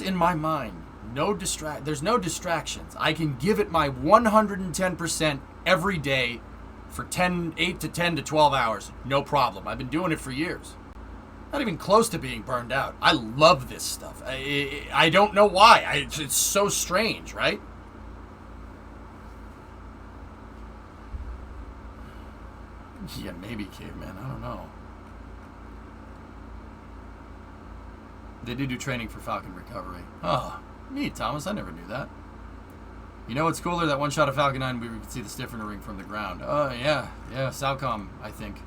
in my mind, there's no distractions. I can give it my 110% every day for 8 to 10 to 12 hours. No problem. I've been doing it for years. Not even close to being burned out. I love this stuff. I don't know why. It's so strange, right? Yeah, maybe caveman. I don't know. They do training for Falcon recovery. Oh, neat, Thomas. I never knew that. You know what's cooler? That one shot of Falcon 9 where we could see the stiffener ring from the ground. Oh, yeah. Yeah, Salcom, I think.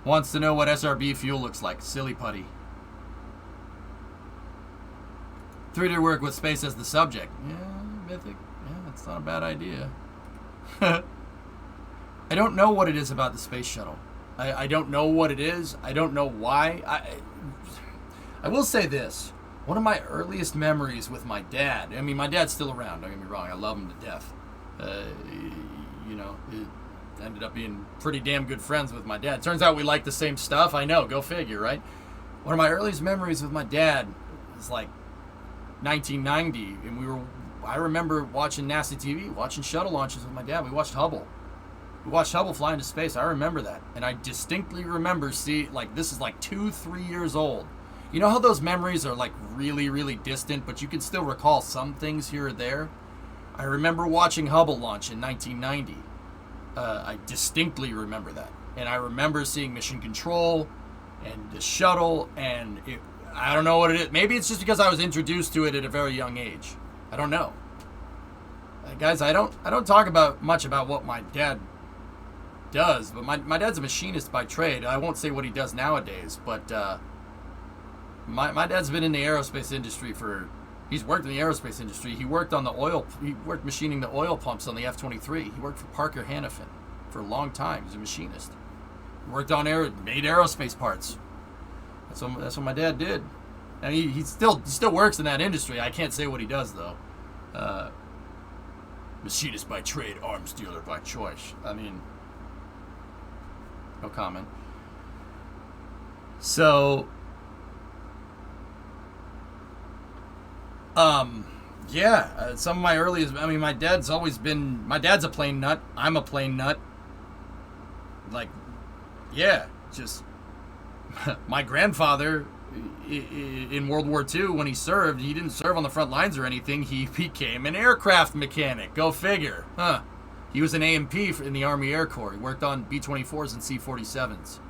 Wants to know what SRB fuel looks like. Silly putty. 3D work with space as the subject. Yeah, mythic. Yeah, that's not a bad idea. I don't know what it is about the space shuttle. I don't know what it is. I don't know why. I will say this. One of my earliest memories with my dad. I mean, my dad's still around. Don't get me wrong. I love him to death. You know, it ended up being pretty damn good friends with my dad. Turns out we like the same stuff. I know. Go figure, right? One of my earliest memories with my dad was like 1990, and I remember watching NASA TV, watching shuttle launches with my dad. We watched Hubble. We watched Hubble fly into space. I remember that. And I distinctly remember this is like 2-3 years old. You know how those memories are like really, really distant, but you can still recall some things here or there? I remember watching Hubble launch in 1990. I distinctly remember that. And I remember seeing mission control and the shuttle, and I don't know what it is. Maybe it's just because I was introduced to it at a very young age. I don't know. Guys, I don't talk much about what my dad does, but my dad's a machinist by trade. I won't say what he does nowadays, but my dad's been in the aerospace industry he's worked in the aerospace industry. He worked machining the oil pumps on the F-23. He worked for Parker Hannifin for a long time. He's a machinist. He worked on made aerospace parts. That's what my dad did. And he still works in that industry. I can't say what he does though. Machinist by trade, arms dealer by choice. I mean, no comment. So, yeah, some of my earliest, I mean, my dad's a plane nut. I'm a plane nut. Like, yeah, just, my grandfather in World War II, when he served, he didn't serve on the front lines or anything. He became an aircraft mechanic. Go figure. Huh. He was an A&P in the Army Air Corps. He worked on B-24s and C-47s.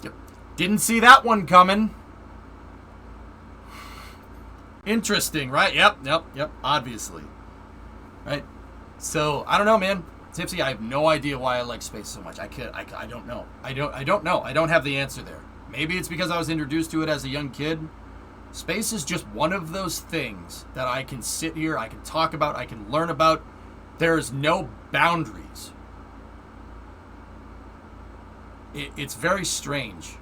Yep. Didn't see that one coming. Interesting, right? Yep. Obviously. Right? So, I don't know, man. Tipsy, I have no idea why I like space so much. I don't know. I don't know. I don't have the answer there. Maybe it's because I was introduced to it as a young kid. Space is just one of those things that I can sit here, I can talk about, I can learn about. There's no boundaries. It's very strange.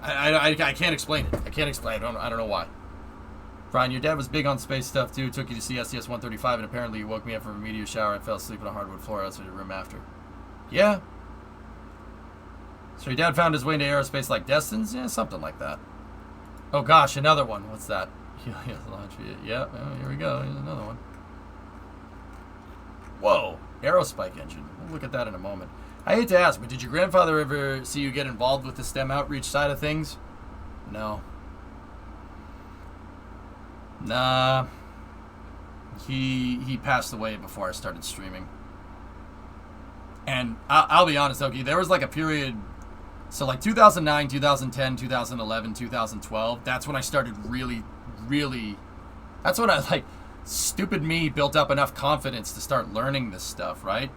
I can't explain it. I can't explain it. I don't know why. Brian, your dad was big on space stuff too. Took you to see STS-135, and apparently you woke me up from a meteor shower and fell asleep on a hardwood floor outside your room after. Yeah. So your dad found his way into aerospace like Destin's? Yeah, something like that. Oh gosh, another one. What's that? Yeah, here we go. Here's another one. Whoa, aerospike engine. We'll look at that in a moment. I hate to ask, but did your grandfather ever see you get involved with the STEM outreach side of things? No. Nah. He passed away before I started streaming. And I'll be honest, Oki, there was like a period, so like 2009, 2010, 2011, 2012, that's when I started really, that's when stupid me built up enough confidence to start learning this stuff, right?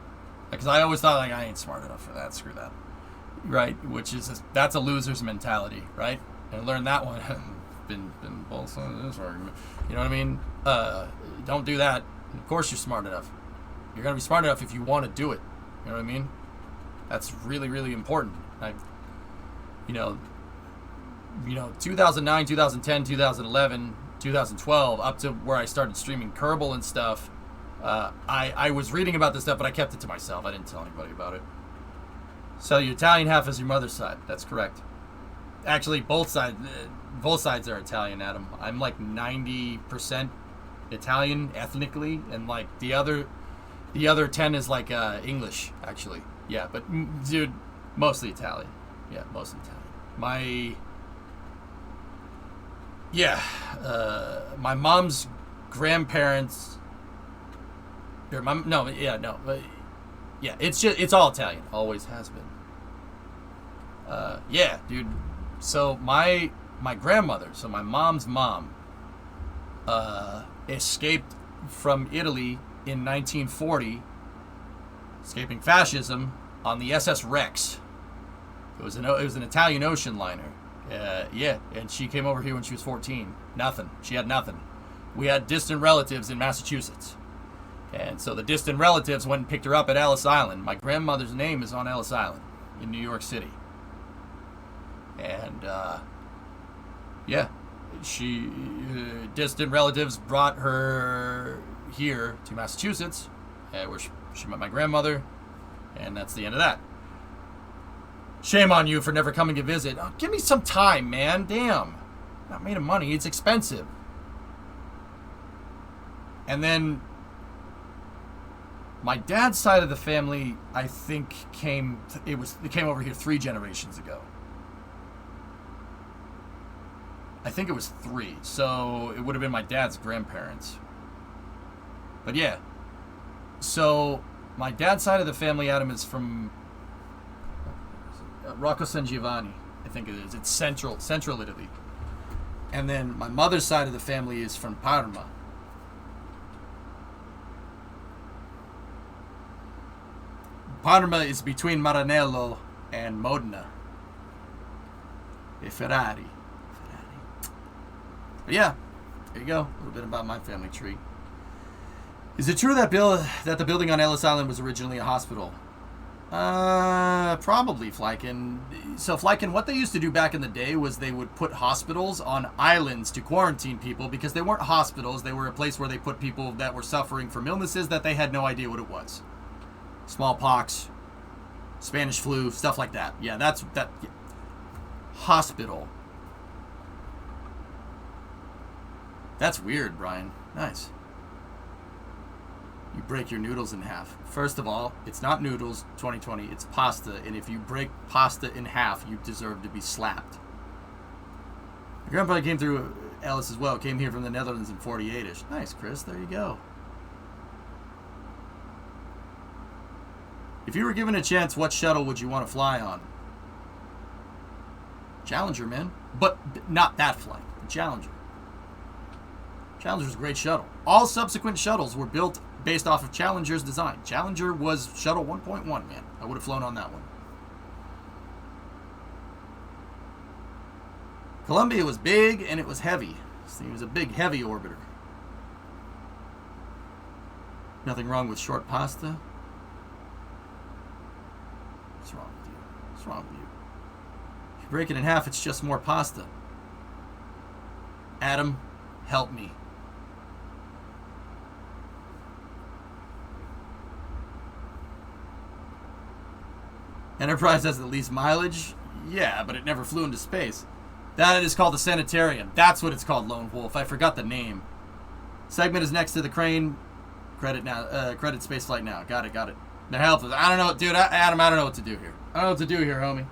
Because I always thought, I ain't smart enough for that, screw that. Right? Which is, that's a loser's mentality, right? And I learned that one been both sides of this argument. You know what I mean? Don't do that. Of course you're smart enough. You're gonna be smart enough if you want to do it. You know what I mean? That's really, really important. 2009, 2010, 2011, 2012, up to where I started streaming Kerbal and stuff. I was reading about this stuff, but I kept it to myself. I didn't tell anybody about it. So your Italian half is your mother's side. That's correct. Actually, both sides are Italian, Adam. I'm like 90% Italian ethnically, and like the other 10 is like English, actually. Yeah, but dude, mostly Italian. Yeah, mostly Italian. My mom's grandparents. It's all Italian. Always has been. Yeah, dude. So my grandmother, so my mom's mom, escaped from Italy in 1940, escaping fascism on the SS Rex. It was an Italian ocean liner. And she came over here when she was 14. Nothing. She had nothing. We had distant relatives in Massachusetts. And so the distant relatives went and picked her up at Ellis Island. My grandmother's name is on Ellis Island in New York City. And, distant relatives brought her here to Massachusetts, where she met my grandmother, and that's the end of that. Shame on you for never coming to visit. Oh, give me some time, man. Damn. Not made of money. It's expensive. And then my dad's side of the family, I think, came over here 3 generations ago. I think it was 3, so it would have been my dad's grandparents. But yeah, so my dad's side of the family, Adam, is from Rocco San Giovanni, I think it is. It's central Italy. And then my mother's side of the family is from Parma. Parma is between Maranello and Modena. E Ferrari. But yeah, there you go. A little bit about my family tree. Is it true that the building on Ellis Island was originally a hospital? Probably, Flykin. So, Flykin, what they used to do back in the day was they would put hospitals on islands to quarantine people because they weren't hospitals. They were a place where they put people that were suffering from illnesses that they had no idea what it was. Smallpox, Spanish flu, stuff like that. Yeah, that's that. Yeah. Hospital. That's weird, Brian. Nice. You break your noodles in half. First of all, it's not noodles, 2020, it's pasta. And if you break pasta in half, you deserve to be slapped. My grandpa came through Ellis as well. Came here from the Netherlands in 48-ish. Nice, Chris. There you go. If you were given a chance, what shuttle would you want to fly on? Challenger, man. But not that flight. The Challenger. Challenger's a great shuttle. All subsequent shuttles were built based off of Challenger's design. Challenger was shuttle 1.1, man. I would have flown on that one. Columbia was big and it was heavy. So it was a big, heavy orbiter. Nothing wrong with short pasta. What's wrong with you? What's wrong with you? If you break it in half, it's just more pasta. Adam, help me. Enterprise has the least mileage? Yeah, but it never flew into space. That is called the Sanitarium. That's what it's called, Lone Wolf. I forgot the name. Segment is next to the crane. Credit now. Credit spaceflight now. Got it. The help is... I don't know, dude. Adam, I don't know what to do here. I don't know what to do here, homie.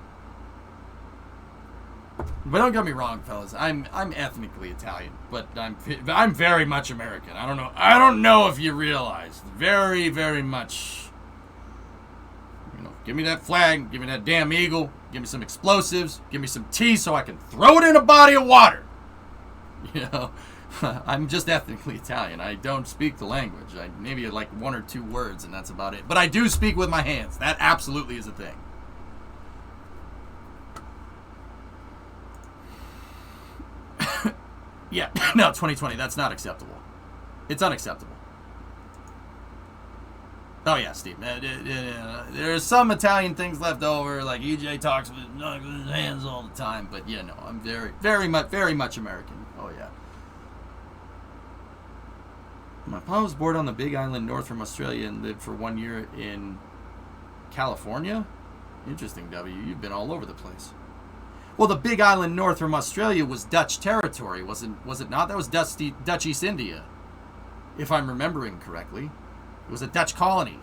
But don't get me wrong, fellas. I'm ethnically Italian, but I'm very much American. I don't know if you realize. Very, very much... Give me that flag, give me that damn eagle, give me some explosives, give me some tea so I can throw it in a body of water. I'm just ethnically Italian. I don't speak the language. Maybe like 1 or 2 words and that's about it. But I do speak with my hands. That absolutely is a thing. Yeah, no, 2020, that's not acceptable. It's unacceptable. Oh yeah, Steve. There's some Italian things left over, like EJ talks with his hands all the time. But yeah, no, I'm very much American. Oh yeah. My mom was born on the Big Island north from Australia and lived for 1 year in California. Interesting, W. You've been all over the place. Well, the Big Island north from Australia was Dutch territory, was it not? That was Dutch East India, if I'm remembering correctly. It was a Dutch colony.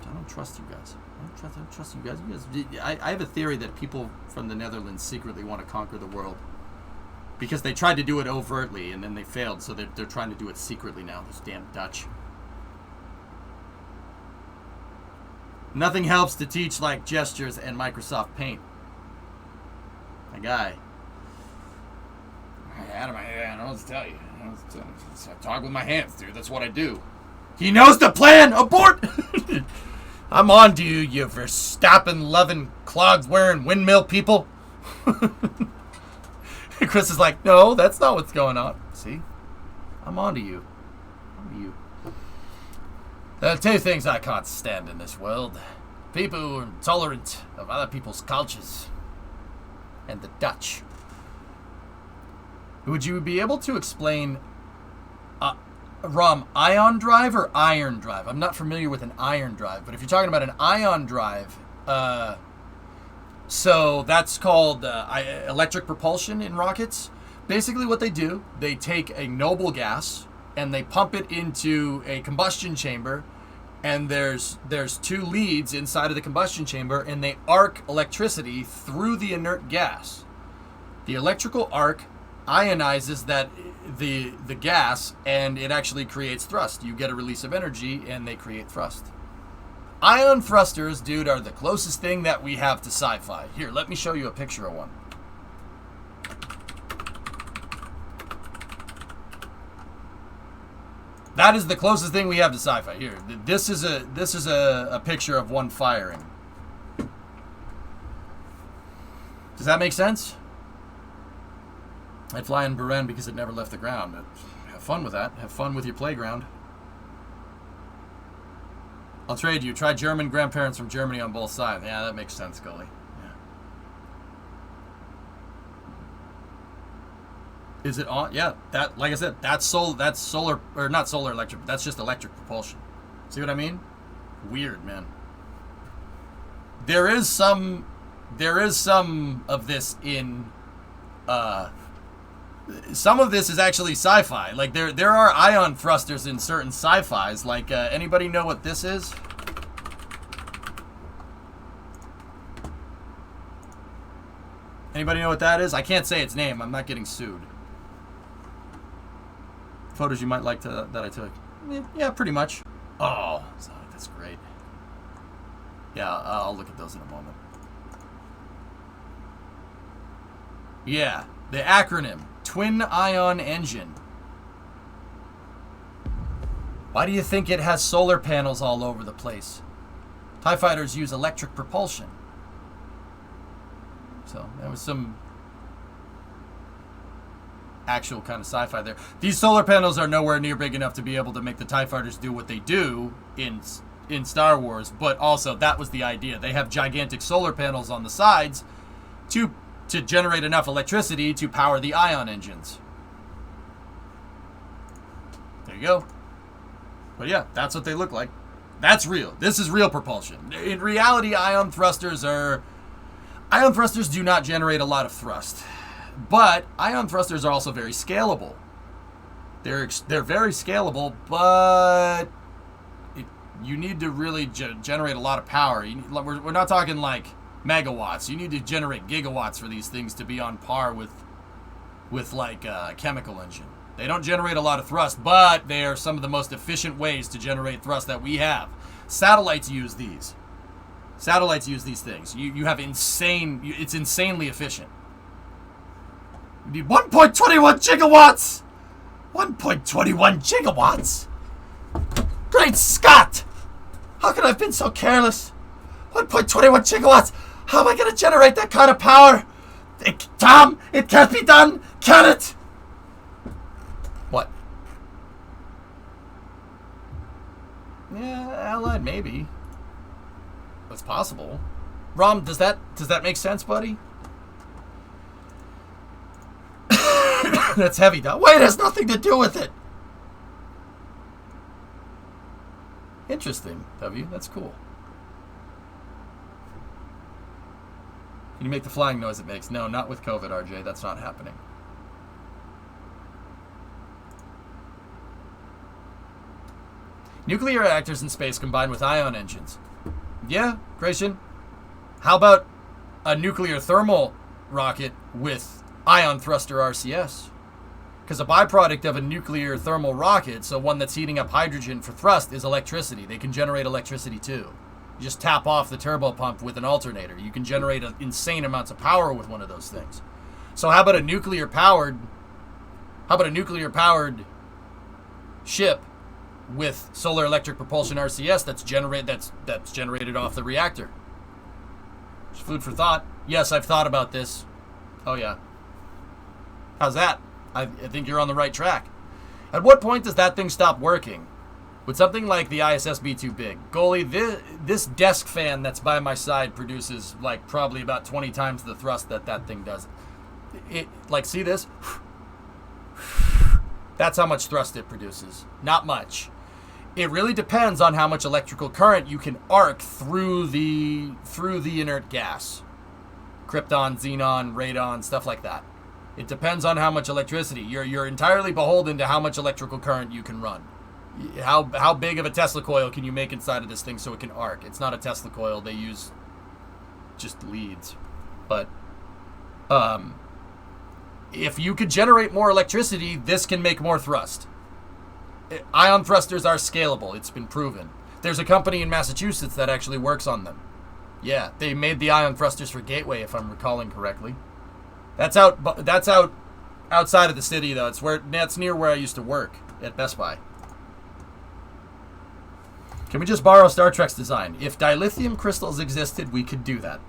I don't trust you guys. I don't trust you guys. I have a theory that people from the Netherlands secretly want to conquer the world. Because they tried to do it overtly and then they failed, so they're trying to do it secretly now. Those damn Dutch. Nothing helps to teach like gestures and Microsoft Paint. My guy. Out of my head, I don't know what to tell you. I talk with my hands, dude. That's what I do. He knows the plan! Abort! I'm on to you, you Verstappen-loving, clogs-wearing windmill people. Chris is like, no, that's not what's going on. See? I'm on to you. There are two things I can't stand in this world. People who are intolerant of other people's cultures. And the Dutch. Would you be able to explain, Rom, ion drive or iron drive? I'm not familiar with an iron drive, but if you're talking about an ion drive, so that's called electric propulsion in rockets. Basically what they do, they take a noble gas and they pump it into a combustion chamber, and there's two leads inside of the combustion chamber, and they arc electricity through the inert gas. The electrical arc ionizes the gas, and it actually creates thrust. You get a release of energy, and they create thrust. Ion thrusters, dude, are the closest thing that we have to sci-fi. Here, let me show you a picture of one. That is the closest thing we have to sci-fi. Here, this is a picture of one firing. Does that make sense? I'd fly in Buran because it never left the ground. But have fun with that. Have fun with your playground. I'll trade you. Try German grandparents from Germany on both sides. Yeah, that makes sense, Gully. Yeah. Is it on? Yeah, that, like I said, that's solar, or not solar electric, that's just electric propulsion. See what I mean? Weird, man. There is some of this in, some of this is actually sci-fi. Like, there are ion thrusters in certain sci-fis. Like, anybody know what this is? Anybody know what that is? I can't say its name. I'm not getting sued. Photos you might like that I took. Yeah, pretty much. Oh, that's great. Yeah, I'll look at those in a moment. Yeah, the acronym. Twin Ion Engine. Why do you think it has solar panels all over the place? TIE fighters use electric propulsion. So, there was some actual kind of sci-fi there. These solar panels are nowhere near big enough to be able to make the TIE fighters do what they do in Star Wars, but also that was the idea. They have gigantic solar panels on the sides to generate enough electricity to power the ion engines. There you go. But yeah, that's what they look like. That's real. This is real propulsion. In reality, ion thrusters do not generate a lot of thrust. But ion thrusters are also very scalable. They're very scalable, but you need to really generate a lot of power. We're not talking like megawatts. You need to generate gigawatts for these things to be on par with like a chemical engine. They don't generate a lot of thrust, but they are some of the most efficient ways to generate thrust that we have. Satellites use these. Satellites use these things. You have it's insanely efficient. You need 1.21 gigawatts! 1.21 gigawatts! Great Scott! How could I have been so careless? 1.21 gigawatts! How am I going to generate that kind of power? Tom, it can't be done. Can it? What? Yeah, Allied, maybe. That's possible. Rom, does that make sense, buddy? That's heavy, Dom. Wait, it has nothing to do with it. Interesting, W. That's cool. Can you make the flying noise it makes? No, not with COVID, RJ. That's not happening. Nuclear reactors in space combined with ion engines. Yeah, Gratian. How about a nuclear thermal rocket with ion thruster RCS? Because a byproduct of a nuclear thermal rocket, so one that's heating up hydrogen for thrust, is electricity. They can generate electricity too. You just tap off the turbo pump with an alternator. You can generate insane amounts of power with one of those things. So how about a nuclear powered ship with solar electric propulsion RCS that's generated off the reactor? It's food for thought. Yes, I've thought about this. Oh yeah. How's that? I think you're on the right track. At what point does that thing stop working? Would something like the ISS be too big? Goalie, this desk fan that's by my side produces like probably about 20 times the thrust that thing does. Like, see this? That's how much thrust it produces. Not much. It really depends on how much electrical current you can arc through the inert gas. Krypton, xenon, radon, stuff like that. It depends on how much electricity. You're entirely beholden to how much electrical current you can run. How big of a Tesla coil can you make inside of this thing so it can arc? It's not a Tesla coil. They use just leads. But if you could generate more electricity, this can make more thrust. Ion thrusters are scalable. It's been proven. There's a company in Massachusetts that actually works on them. Yeah, they made the ion thrusters for Gateway, if I'm recalling correctly. That's outside of the city, though. That's near where I used to work at Best Buy. Can we just borrow Star Trek's design? If dilithium crystals existed, we could do that.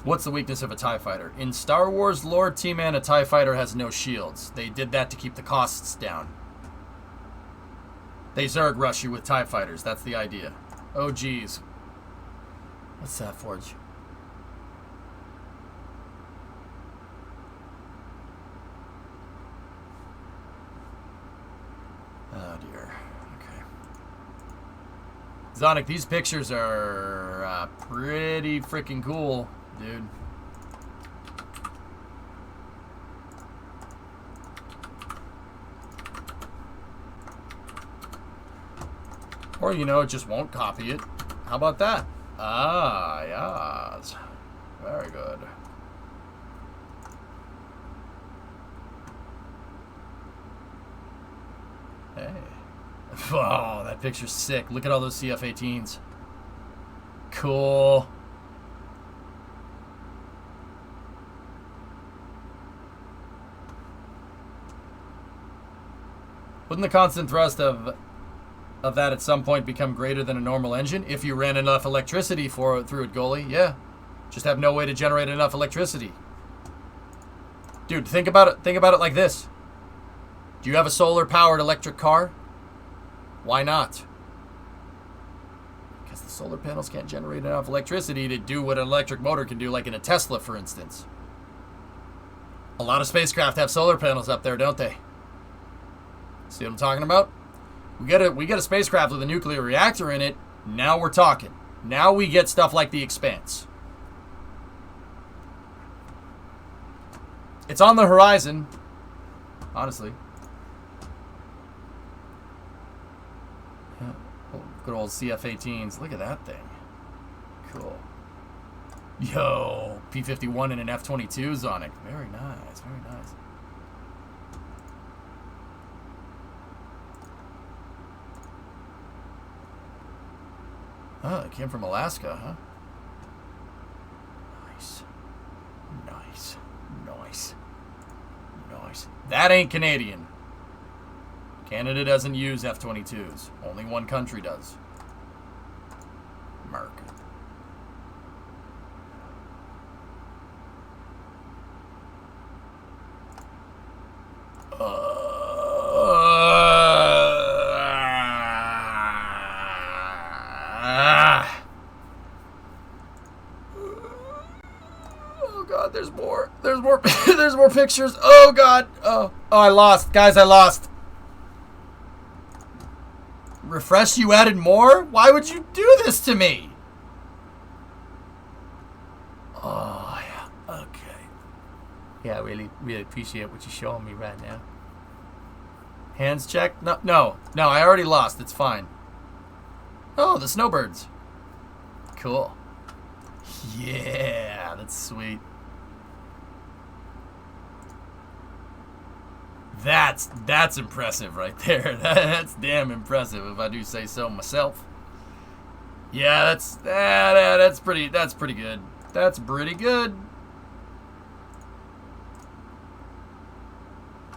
What's the weakness of a TIE fighter? In Star Wars lore, T-Man, a TIE fighter has no shields. They did that to keep the costs down. They Zerg rush you with TIE fighters. That's the idea. Oh, geez. What's that, Forge? Oh, dear. Okay. Zonic, these pictures are pretty freaking cool, dude. Or, you know, it just won't copy it. How about that? Ah, yes. Very good. Hey. Oh, that picture's sick. Look at all those CF-18s. Cool. Wouldn't the constant thrust of that at some point become greater than a normal engine if you ran enough electricity through it, Goalie? Yeah. Just have no way to generate enough electricity. Dude, think about it like this. Do you have a solar-powered electric car? Why not? Because the solar panels can't generate enough electricity to do what an electric motor can do, like in a Tesla, for instance. A lot of spacecraft have solar panels up there, don't they? See what I'm talking about? We get a spacecraft with a nuclear reactor in it. Now we're talking. Now we get stuff like the Expanse. It's on the horizon, honestly. Yeah. Oh, good old CF-18s. Look at that thing. Cool. Yo, P-51 and an F-22 Zonic. Very nice, very nice. Oh, it came from Alaska, huh? Nice. Nice. Nice. Nice. That ain't Canadian. Canada doesn't use F-22s. Only one country does. America. Oh God, there's more. There's more. There's more pictures. Oh God. Oh, I lost, guys. I lost. Refresh. You added more. Why would you do this to me? Oh yeah. Okay. Yeah, I really appreciate what you're showing me right now. Hands check? No. I already lost. It's fine. Oh, the snowbirds. Cool. Yeah, that's sweet. That's impressive right there. That's damn impressive, if I do say so myself. Yeah, that's pretty good. That's pretty good.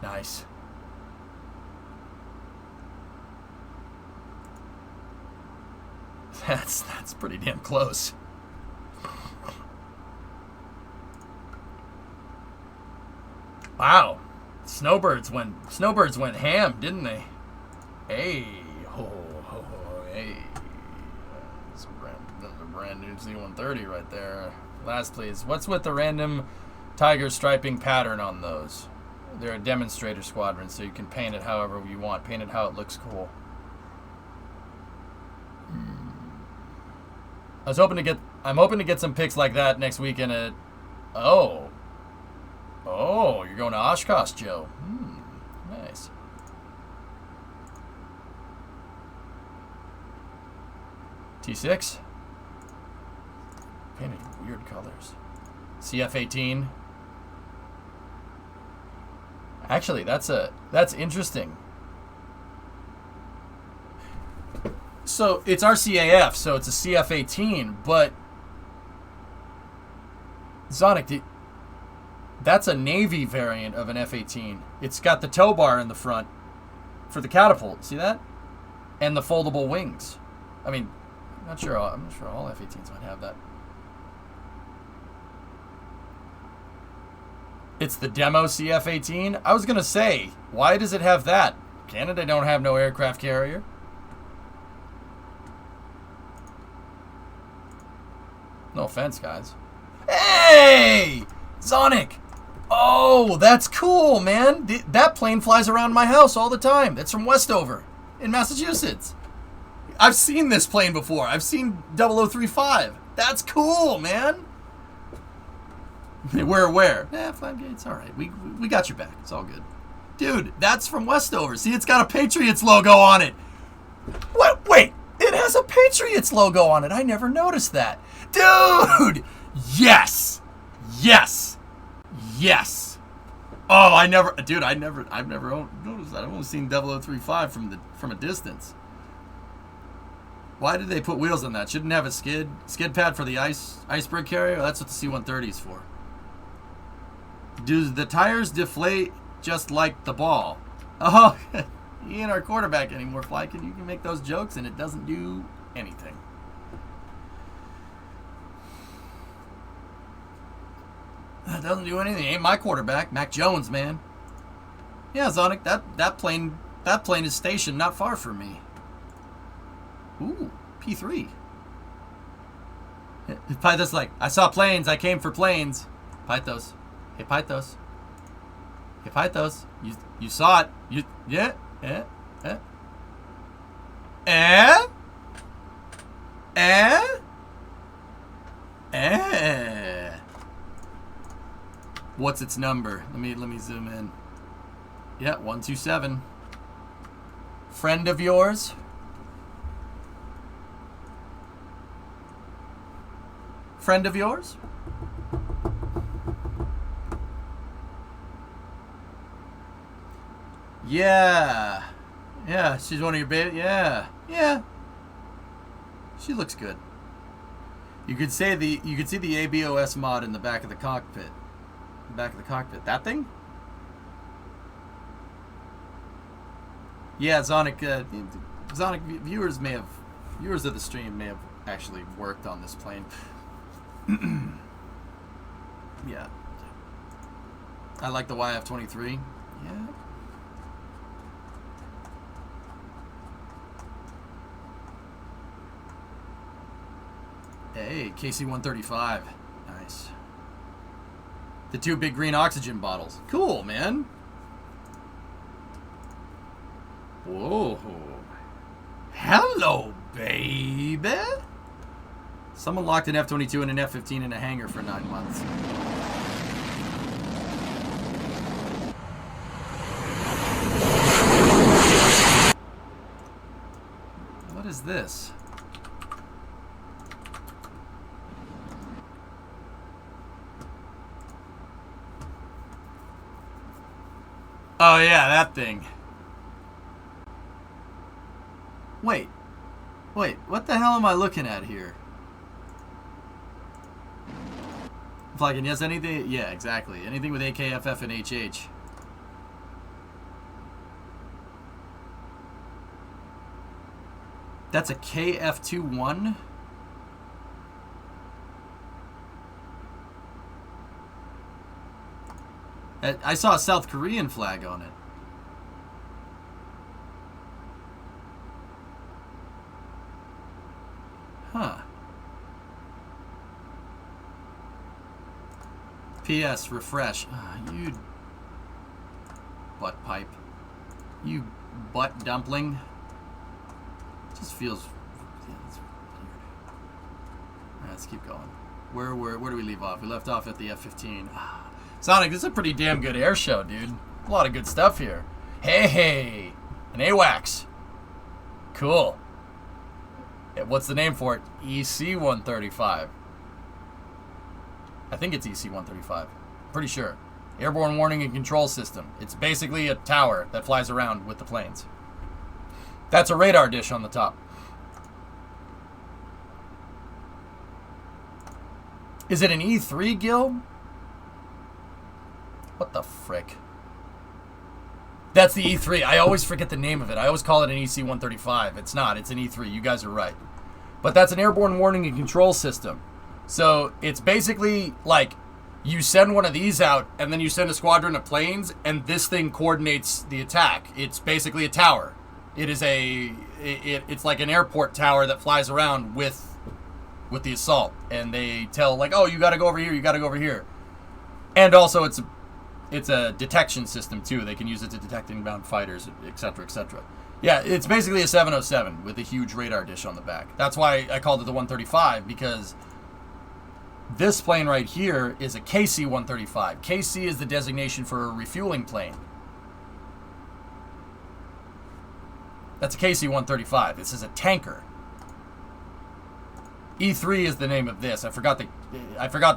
Nice. That's pretty damn close. Wow. Snowbirds went ham, didn't they? Hey, hey. That's a brand new C-130 right there. Last, please. What's with the random tiger striping pattern on those? They're a demonstrator squadron, so you can paint it however you want. Paint it how it looks cool. I'm hoping to get some pics like that next weekend at. Oh, you're going to Oshkosh, Joe. Nice. T6. Painted weird colors. CF-18. Actually, that's interesting. So it's RCAF, so it's a CF-18, but Zonic, that's a Navy variant of an F-18. It's got the tow bar in the front for the catapult. See that? And the foldable wings. I mean, I'm not sure all F-18s might have that. It's the demo CF-18. I was gonna say, why does it have that? Canada don't have no aircraft carrier. No offense, guys. Hey! Zonic! Oh, that's cool, man. That plane flies around my house all the time. That's from Westover in Massachusetts. I've seen this plane before. I've seen 0035. That's cool, man. Where? Flying Gates. All right. We got your back. It's all good. Dude, that's from Westover. See, it's got a Patriots logo on it. What? Wait. It has a Patriots logo on it. I never noticed that. Dude! Yes! Yes! Yes! Oh, I've never noticed that. I've only seen 0035 from a distance. Why did they put wheels on that? Shouldn't have a skid pad for the iceberg carrier? That's what the C-130 is for. Do the tires deflate just like the ball? Oh, he ain't our quarterback anymore, Flykin. You can make those jokes and it doesn't do anything. That doesn't do anything. Ain't my quarterback, Mac Jones, man. Yeah, Zonic, that plane is stationed not far from me. Ooh, P3. Pythos like, I saw planes, I came for planes. Pythos. Hey, Pythos. Hey, Pythos. You saw it. Yeah. What's its number? Let me zoom in. Yeah, 127. Friend of yours? Friend of yours? Yeah. Yeah, she's one of your baby. Yeah. Yeah. She looks good. You could see the ABOS mod in the back of the cockpit. That thing? Yeah, Zonic. Zonic viewers of the stream may have actually worked on this plane. Yeah. I like the YF-23. Yeah. Hey, KC-135. Nice. The 2 big green oxygen bottles. Cool, man. Whoa. Hello, baby. Someone locked an F-22 and an F-15 in a hangar for 9 months. What is this? Oh yeah, that thing. Wait, what the hell am I looking at here? Flagging, yes, anything, yeah, exactly. Anything with AKFF and HH. That's a KF-21? I saw a South Korean flag on it. Huh. P.S. Refresh. You butt pipe. You butt dumpling. Just feels... Yeah, it's weird. Alright, let's keep going. Where do we leave off? We left off at the F-15. Sonic, this is a pretty damn good air show, dude. A lot of good stuff here. Hey! An AWACS. Cool. What's the name for it? EC-135. I think it's EC-135. Pretty sure. Airborne Warning and Control System. It's basically a tower that flies around with the planes. That's a radar dish on the top. Is it an E3, Gil? What the frick? That's the E3. I always forget the name of it. I always call it an EC-135. It's not. It's an E3. You guys are right. But that's an airborne warning and control system. So it's basically like you send one of these out and then you send a squadron of planes and this thing coordinates the attack. It's basically a tower. It is it's like an airport tower that flies around with the assault. And they tell like, oh, you got to go over here. You got to go over here. And also it's a detection system, too. They can use it to detect inbound fighters, etc., etc. Yeah, it's basically a 707 with a huge radar dish on the back. That's why I called it the 135, because this plane right here is a KC-135. KC is the designation for a refueling plane. That's a KC-135. This is a tanker. E3 is the name of this. I forgot that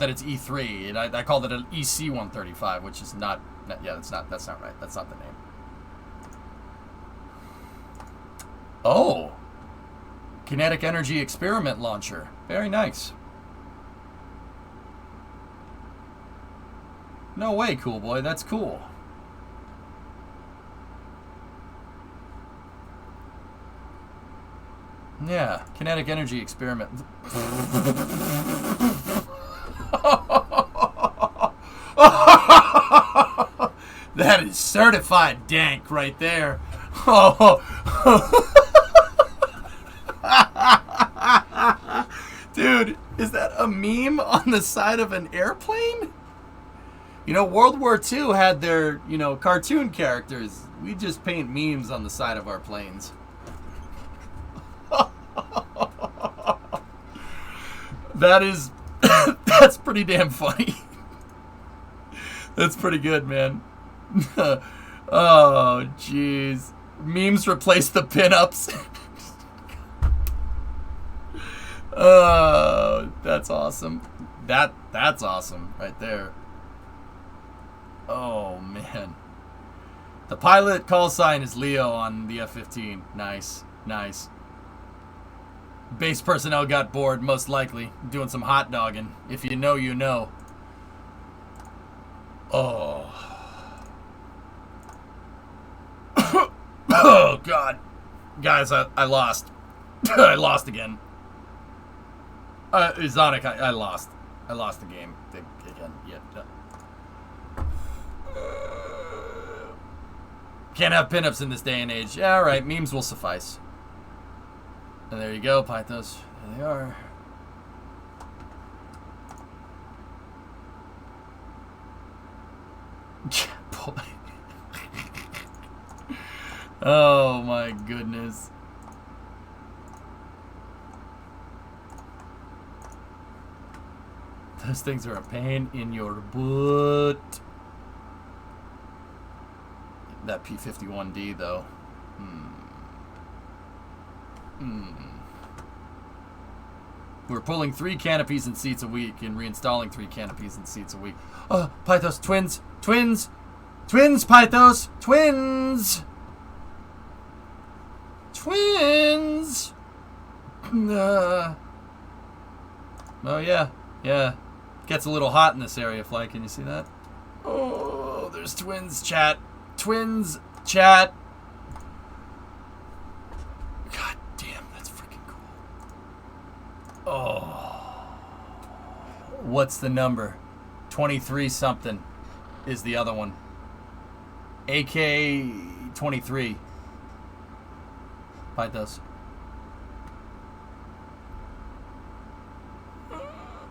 it's E3, and I called it an EC-135, which is not. Yeah, that's not right. That's not the name. Oh, kinetic energy experiment launcher. Very nice. No way, cool boy. That's cool. Yeah, kinetic energy experiment. That is certified dank right there. Dude, is that a meme on the side of an airplane? You know, World War II had their, cartoon characters. We just paint memes on the side of our planes. That's pretty damn funny. That's pretty good, man. Oh, jeez. Memes replace the pinups. Oh, that's awesome. That's awesome right there. Oh, man. The pilot call sign is Leo on the F-15. Nice, nice. Base personnel got bored, most likely, doing some hot dogging. If you know, you know. Oh. Oh, God. Guys, I lost. I lost again. Zonic, I lost. I lost the game again. Yeah. Can't have pinups in this day and age. Yeah, alright, memes will suffice. And there you go, Pythos. There they are. Boy. Oh my goodness. Those things are a pain in your butt. That P-51D though. We're pulling 3 canopies and seats a week and reinstalling 3 canopies and seats a week. Oh, Pythos, twins! Twins! Twins, Pythos! Twins! Twins! Oh, yeah. Yeah. Gets a little hot in this area, Fly. Can you see that? Oh, there's twins, chat. Twins, chat. God damn, that's freaking cool. Oh. What's the number? 23 something is the other one. AK-23. Pythos.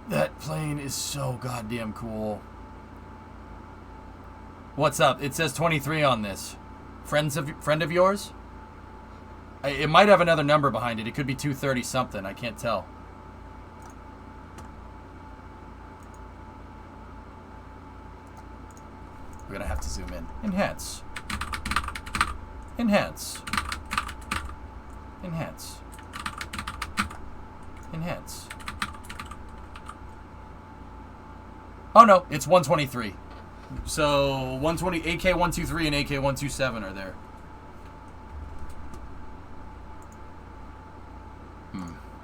That plane is so goddamn cool. What's up? It says 23 on this. Friend of yours? It might have another number behind it. It could be 230 something. I can't tell. We're gonna have to zoom in. Enhance. Enhance. Enhance. Enhance. Oh no, it's 123. So 120, AK-123 and AK-127 are there.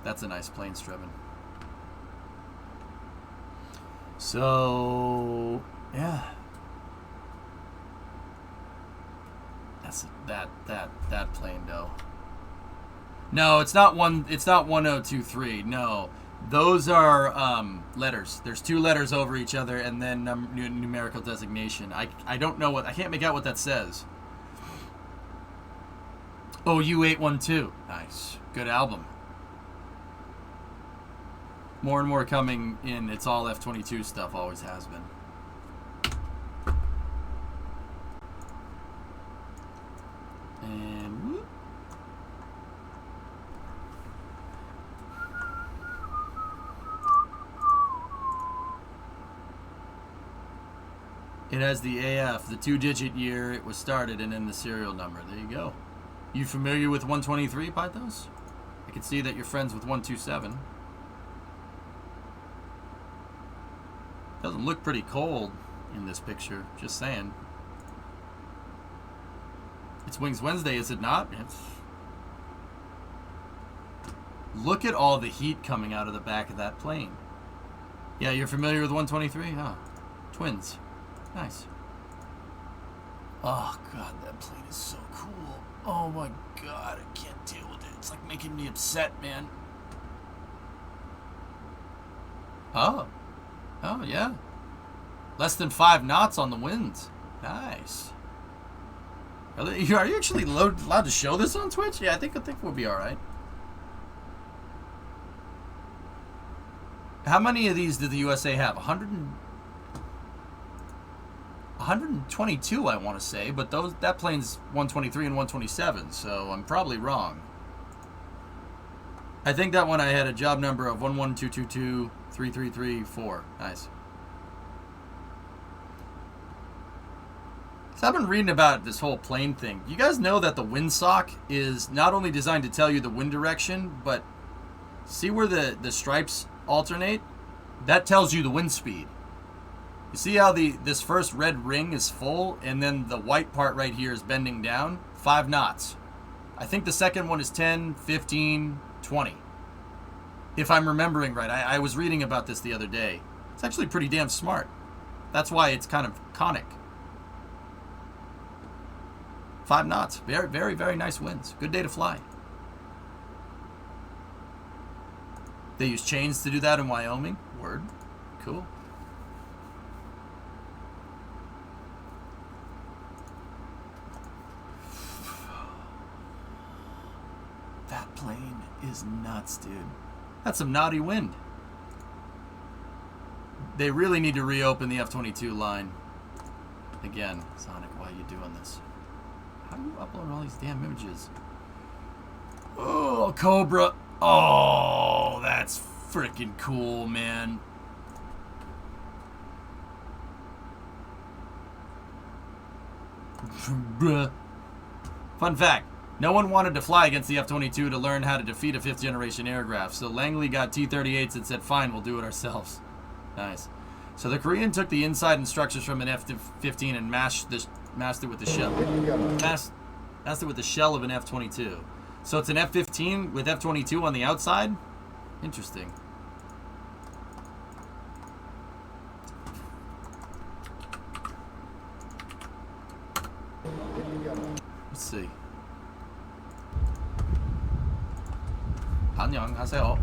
That's a nice plane, Strevin. So yeah. That's that plane though. No, it's not 1023. No. Those are letters. There's 2 letters over each other and then numerical designation. I don't know what, I can't make out what that says. Oh, U812. Nice. Good album. More and more coming in. It's all F-22 stuff, always has been. And whoop. It has the AF, the 2-digit year it was started, and then the serial number. There you go. You familiar with 123, Pythos? I can see that you're friends with 127. Doesn't look pretty cold in this picture, just saying. It's Wings Wednesday, is it not? Look at all the heat coming out of the back of that plane. Yeah, you're familiar with 123? Huh. Twins. Nice. Oh, God, that plane is so cool. Oh, my God, I can't deal with it. It's like making me upset, man. Oh. Oh, yeah. Less than 5 knots on the winds. Nice. Are you actually allowed to show this on Twitch? Yeah, I think we'll be all right. How many of these did the USA have? 122, I want to say, but that plane's 123 and 127, so I'm probably wrong. I think that one I had a job number of 112223334. Nice. So I've been reading about this whole plane thing. You guys know that the windsock is not only designed to tell you the wind direction, but see where the stripes alternate? That tells you the wind speed. You see how this first red ring is full, and then the white part right here is bending down? 5 knots. I think the second one is 10, 15, 20. If I'm remembering right. I was reading about this the other day. It's actually pretty damn smart. That's why it's kind of conic. 5 knots. Very, very, very nice winds. Good day to fly. They use chains to do that in Wyoming. Word. Cool. That plane is nuts, dude. That's some naughty wind. They really need to reopen the F-22 line. Again, Sonic, why are you doing this? How do you upload all these damn images? Oh, Cobra. Oh, that's freaking cool, man. Fun fact. No one wanted to fly against the F-22 to learn how to defeat a 5th generation aircraft, so Langley got T-38s and said, fine, we'll do it ourselves. Nice. So the Korean took the inside and structures from an F-15 and mashed it with the shell. Mashed it with the shell of an F-22. So it's an F-15 with F-22 on the outside? Interesting. Let's see. 안녕하세요.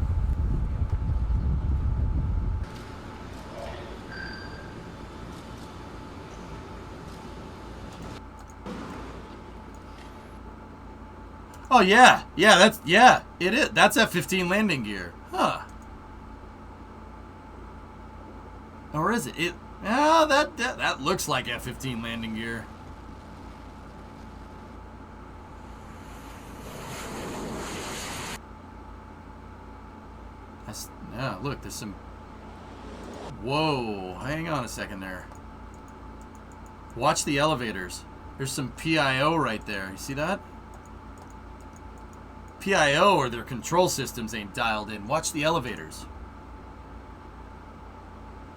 Oh yeah, it is. That's F-15 landing gear, huh? Or is it? Yeah, that looks like F-15 landing gear. Yeah, look, there's some. Whoa, hang on a second there. Watch the elevators. There's some PIO right there. You see that? PIO or their control systems ain't dialed in. Watch the elevators.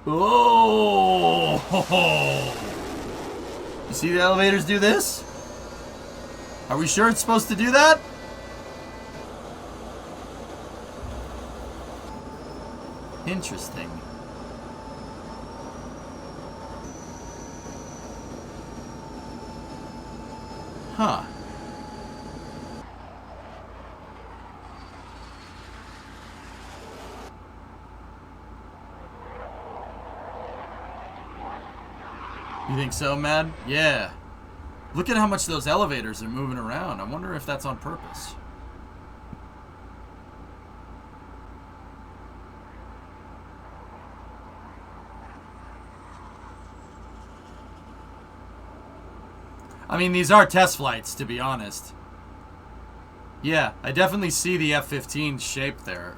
Oh! You see the elevators do this? Are we sure it's supposed to do that? Interesting. Huh. You think so, man? Yeah. Look at how much those elevators are moving around. I wonder if that's on purpose. I mean, these are test flights, to be honest. Yeah, I definitely see the F-15 shape there.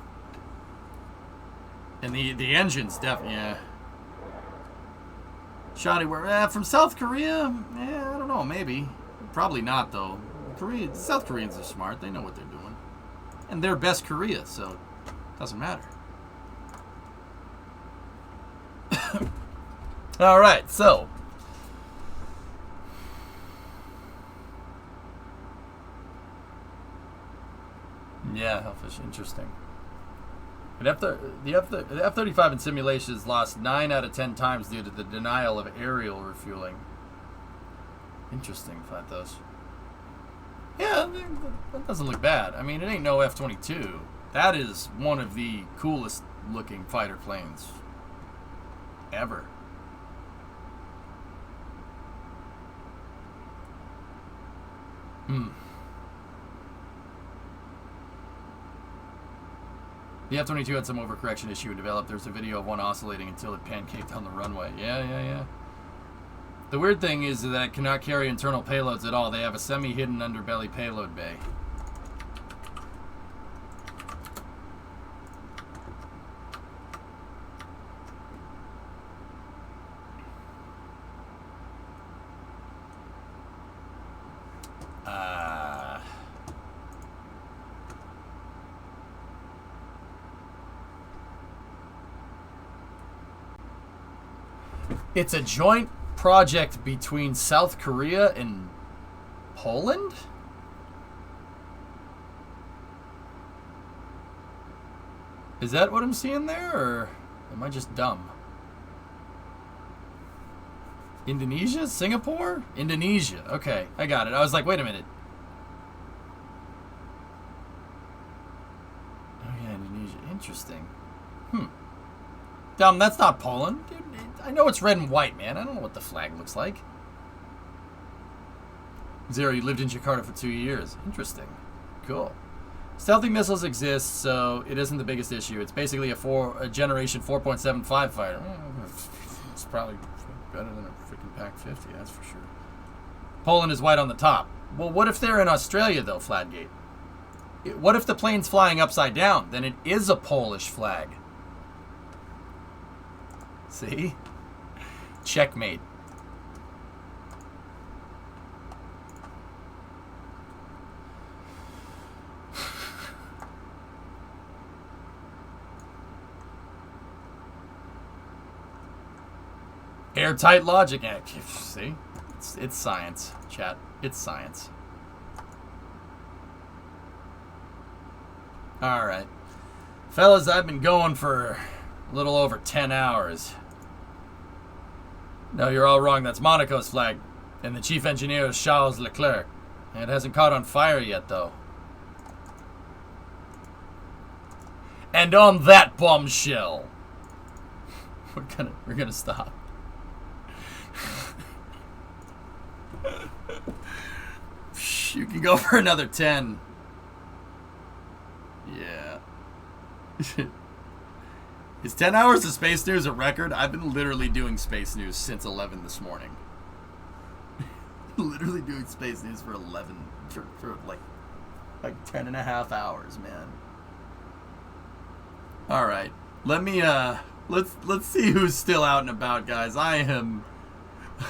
And the engine's definitely, yeah. Shoddy, from South Korea? Yeah, I don't know, maybe. Probably not, though. South Koreans are smart. They know what they're doing. And they're best Korea, so it doesn't matter. All right, so. Yeah, Hellfish, interesting. The F-35 in simulations lost 9 out of 10 times due to the denial of aerial refueling. Interesting, Fatos. Yeah, that doesn't look bad. I mean, it ain't no F-22. That is one of the coolest looking fighter planes ever. The F-22 had some overcorrection issue and developed. There's a video of one oscillating until it pancaked on the runway. Yeah. The weird thing is that it cannot carry internal payloads at all. They have a semi-hidden underbelly payload bay. It's a joint project between South Korea and Poland? Is that what I'm seeing there, or am I just dumb? Indonesia? Singapore? Indonesia. Okay, I got it. I was like, wait a minute. Oh yeah, Indonesia. Interesting. That's not Poland. Dude, I know it's red and white, man. I don't know what the flag looks like. Zero, you lived in Jakarta for 2 years. Interesting. Cool. Stealthy missiles exist, so it isn't the biggest issue. It's basically a generation 4.75 fighter. It's probably better than a freaking PAC-50, that's for sure. Poland is white on the top. Well, what if they're in Australia, though, Flatgate? What if the plane's flying upside down? Then it is a Polish flag. See? Checkmate. Airtight logic. See? It's science, chat. It's science. Alright. Fellas, I've been going for a little over 10 hours. No, you're all wrong. That's Monaco's flag. And the chief engineer is Charles Leclerc. It hasn't caught on fire yet, though. And on that bombshell, we're gonna stop. You can go for another 10. Yeah. Is 10 hours of space news a record? I've been literally doing space news since 11 this morning. Literally doing space news for 11, for like 10 and a half hours, man. All right, let me let's see who's still out and about, guys. I'm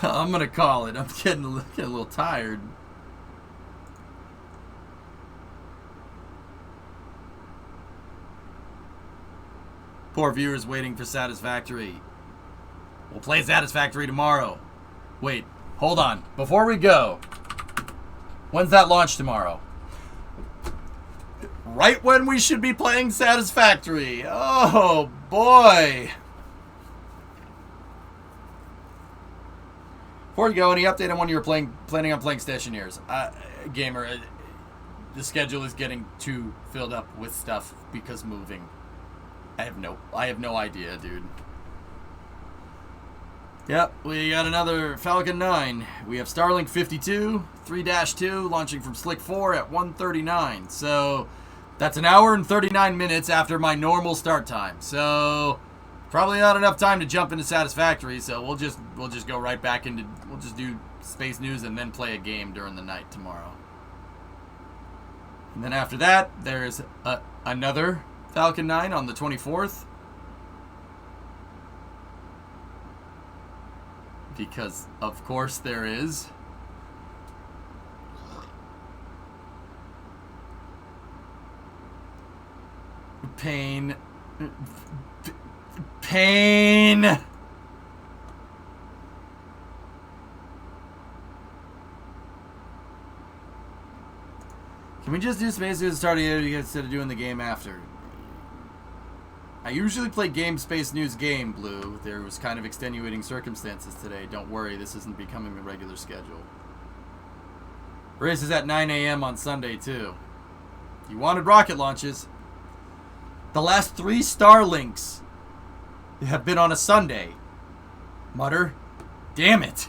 gonna call it. I'm getting a little tired. Poor viewers waiting for Satisfactory. We'll play Satisfactory tomorrow. Wait, hold on. Before we go, when's that launch tomorrow? Right when we should be playing Satisfactory. Oh, boy. Before you go, any update on when you were planning on playing Stationeers? Gamer, the schedule is getting too filled up with stuff because moving. I have no idea, dude. Yep, we got another Falcon 9. We have Starlink 52, 3-2, launching from Slick 4 at 1:39. So that's an hour and 39 minutes after my normal start time. So probably not enough time to jump into Satisfactory. So we'll just go right back into, we'll just do space news and then play a game during the night tomorrow. And then after that, there's another Falcon 9 on the 24th. Because, of course, there is. Pain. Pain! Can we just do space news and start here instead of doing the game after? I usually play game space news game, Blue. There was kind of extenuating circumstances today. Don't worry, this isn't becoming the regular schedule. Race is at 9 a.m. on Sunday, too. You wanted rocket launches. The last 3 Starlinks have been on a Sunday. Mutter. Damn it.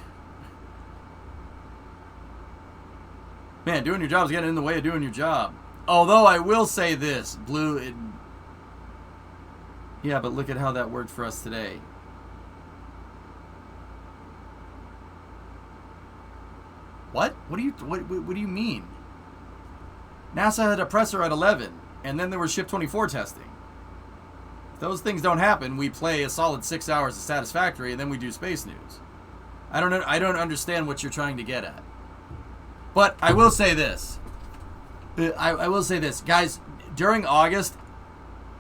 Man, doing your job is getting in the way of doing your job. Although I will say this, Blue, yeah, but look at how that worked for us today. What? What do you mean? NASA had a presser at 11, and then there was Ship 24 testing. If those things don't happen, we play a solid 6 hours of Satisfactory, and then we do space news. I don't understand what you're trying to get at. But I will say this. I will say this, guys. During August,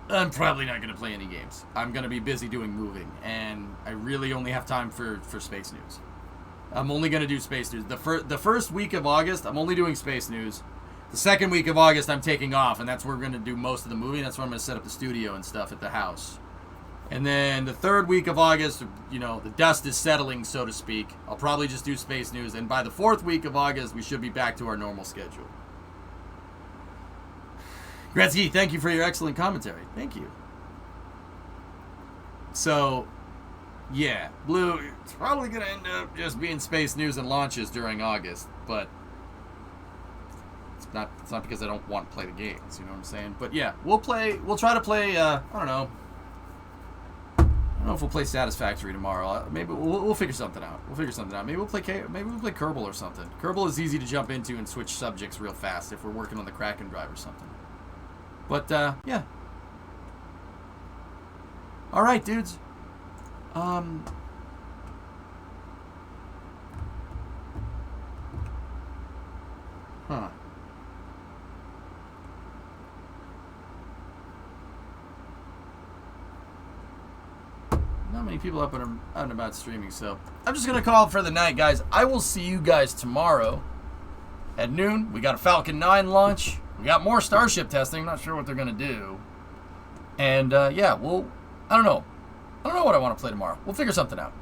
I'm probably not going to play any games. I'm going to be busy doing moving, and I really only have time for space news. I'm only going to do space news. The first week of August, I'm only doing space news. The second week of August, I'm taking off, and that's where we're going to do most of the moving. That's where I'm going to set up the studio and stuff at the house. And then the third week of August, you know, the dust is settling, so to speak. I'll probably just do Space News. And by the fourth week of August, we should be back to our normal schedule. Gretzky, thank you for your excellent commentary. Thank you. So, yeah, Blue, it's probably going to end up just being Space News and launches during August. But it's not because I don't want to play the games, you know what I'm saying? But yeah, we'll try to play, I don't know if we'll play Satisfactory tomorrow. Maybe we'll figure something out. Maybe we'll play Kerbal or something. Kerbal is easy to jump into and switch subjects real fast if we're working on the Kraken drive or something. But yeah. All right, dudes. Huh. Not many people out and about streaming, so I'm just gonna call it for the night, guys. I will see you guys tomorrow at noon. We got a Falcon 9 launch. We got more Starship testing. I'm not sure what they're gonna do. And yeah, I don't know what I want to play tomorrow. We'll figure something out.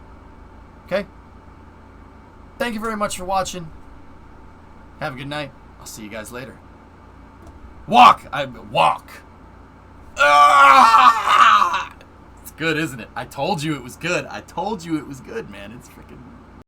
Okay? Thank you very much for watching. Have a good night. I'll see you guys later. Walk! Ah! It's good, isn't it? I told you it was good. Man. It's freaking